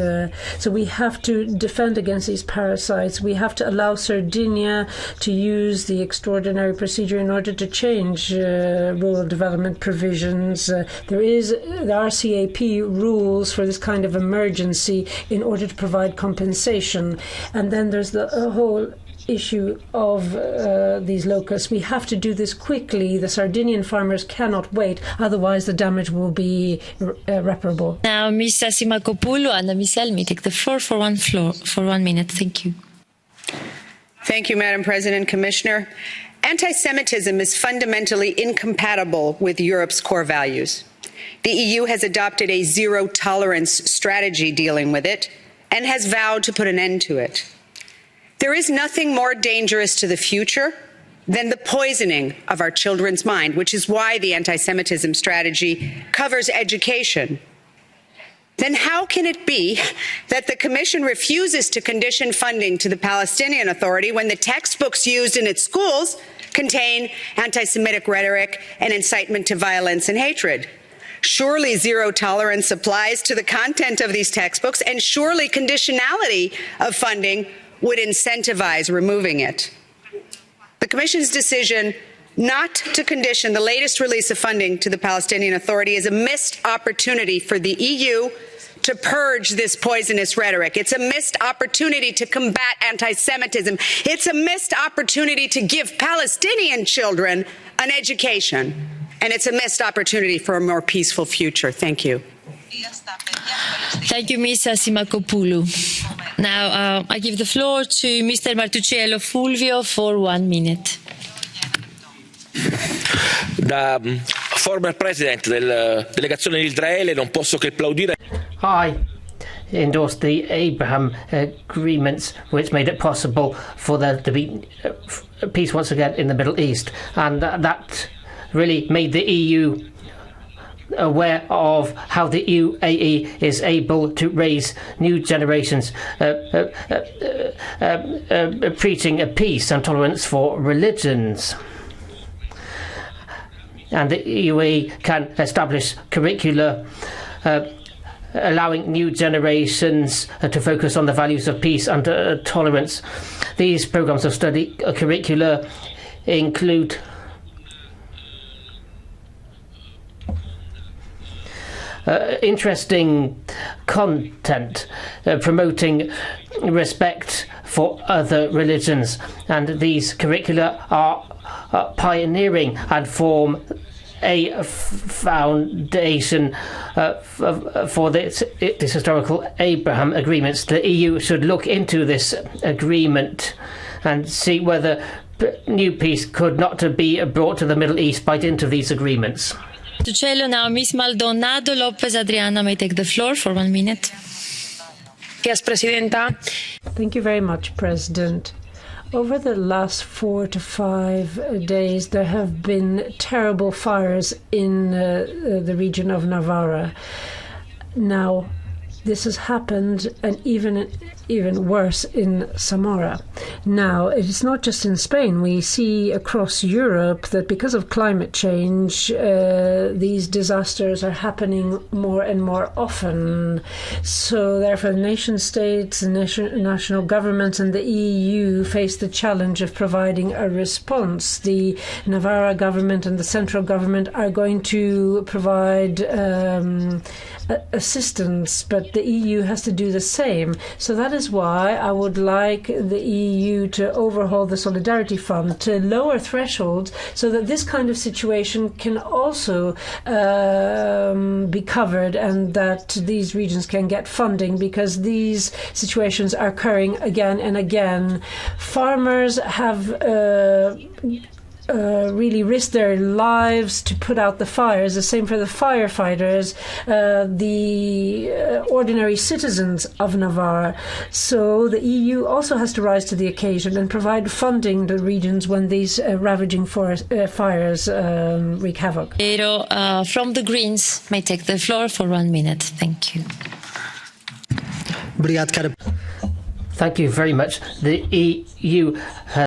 So we have to defend against these parasites. We have to allow Sardinia to use the extraordinary procedure in order to change rural development provisions. There are CAP rules for this kind of emergency in order to provide compensation. And then there's the whole issue of these locusts. We have to do this quickly. The Sardinian farmers cannot wait, otherwise the damage will be irreparable. Now, Ms. Asimakopoulou and Ms. Elmi take the floor for 1 minute. Thank you. Thank you, Madam President, Commissioner. Anti-Semitism is fundamentally incompatible with Europe's core values. The EU has adopted a zero-tolerance strategy dealing with it and has vowed to put an end to it. There is nothing more dangerous to the future than the poisoning of our children's mind, which is why the anti-Semitism strategy covers education. Then how can it be that the Commission refuses to condition funding to the Palestinian Authority when the textbooks used in its schools contain anti-Semitic rhetoric and incitement to violence and hatred? Surely zero tolerance applies to the content of these textbooks, and surely conditionality of funding would incentivize removing it. The Commission's decision not to condition the latest release of funding to the Palestinian Authority is a missed opportunity for the EU to purge this poisonous rhetoric. It's a missed opportunity to combat anti-Semitism. It's a missed opportunity to give Palestinian children an education. And it's a missed opportunity for a more peaceful future. Thank you. Thank you, Ms. Asimakopoulou. Now, I give the floor to Mr. Martucciello Fulvio for 1 minute. Da former president della delegazione di Israele non posso che applaudire. I endorsed the Abraham agreements, which made it possible for there to be peace once again in the Middle East, and that really made the EU aware of how the UAE is able to raise new generations, preaching peace and tolerance for religions. And the UAE can establish curricula allowing new generations to focus on the values of peace and tolerance. These programs of study curricula include interesting content, promoting respect for other religions, and these curricula are pioneering and form a foundation for this historical Abraham agreements. The EU should look into this agreement and see whether new peace could not be brought to the Middle East by dint of these agreements. Now, Ms. Maldonado Lopez Adriana may take the floor for 1 minute. Yes, Presidenta. Thank you very much, President. Over the last 4 to 5 days, there have been terrible fires in the region of Navarra. Now, this has happened, and even worse in Samara. Now, it's not just in Spain. We see across Europe that because of climate change, these disasters are happening more and more often. So therefore, nation states, national governments and the EU face the challenge of providing a response. The Navarra government and the central government are going to provide assistance, but the EU has to do the same. So that is why I would like the EU to overhaul the Solidarity Fund, to lower thresholds so that this kind of situation can also be covered and that these regions can get funding, because these situations are occurring again and again. Farmers have really risked their lives to put out the fires. The same for the firefighters, the ordinary citizens of Navarre. So the EU also has to rise to the occasion and provide funding to regions when these ravaging fires wreak havoc. From the Greens, may take the floor for 1 minute. Thank you. Thank you very much. The EU has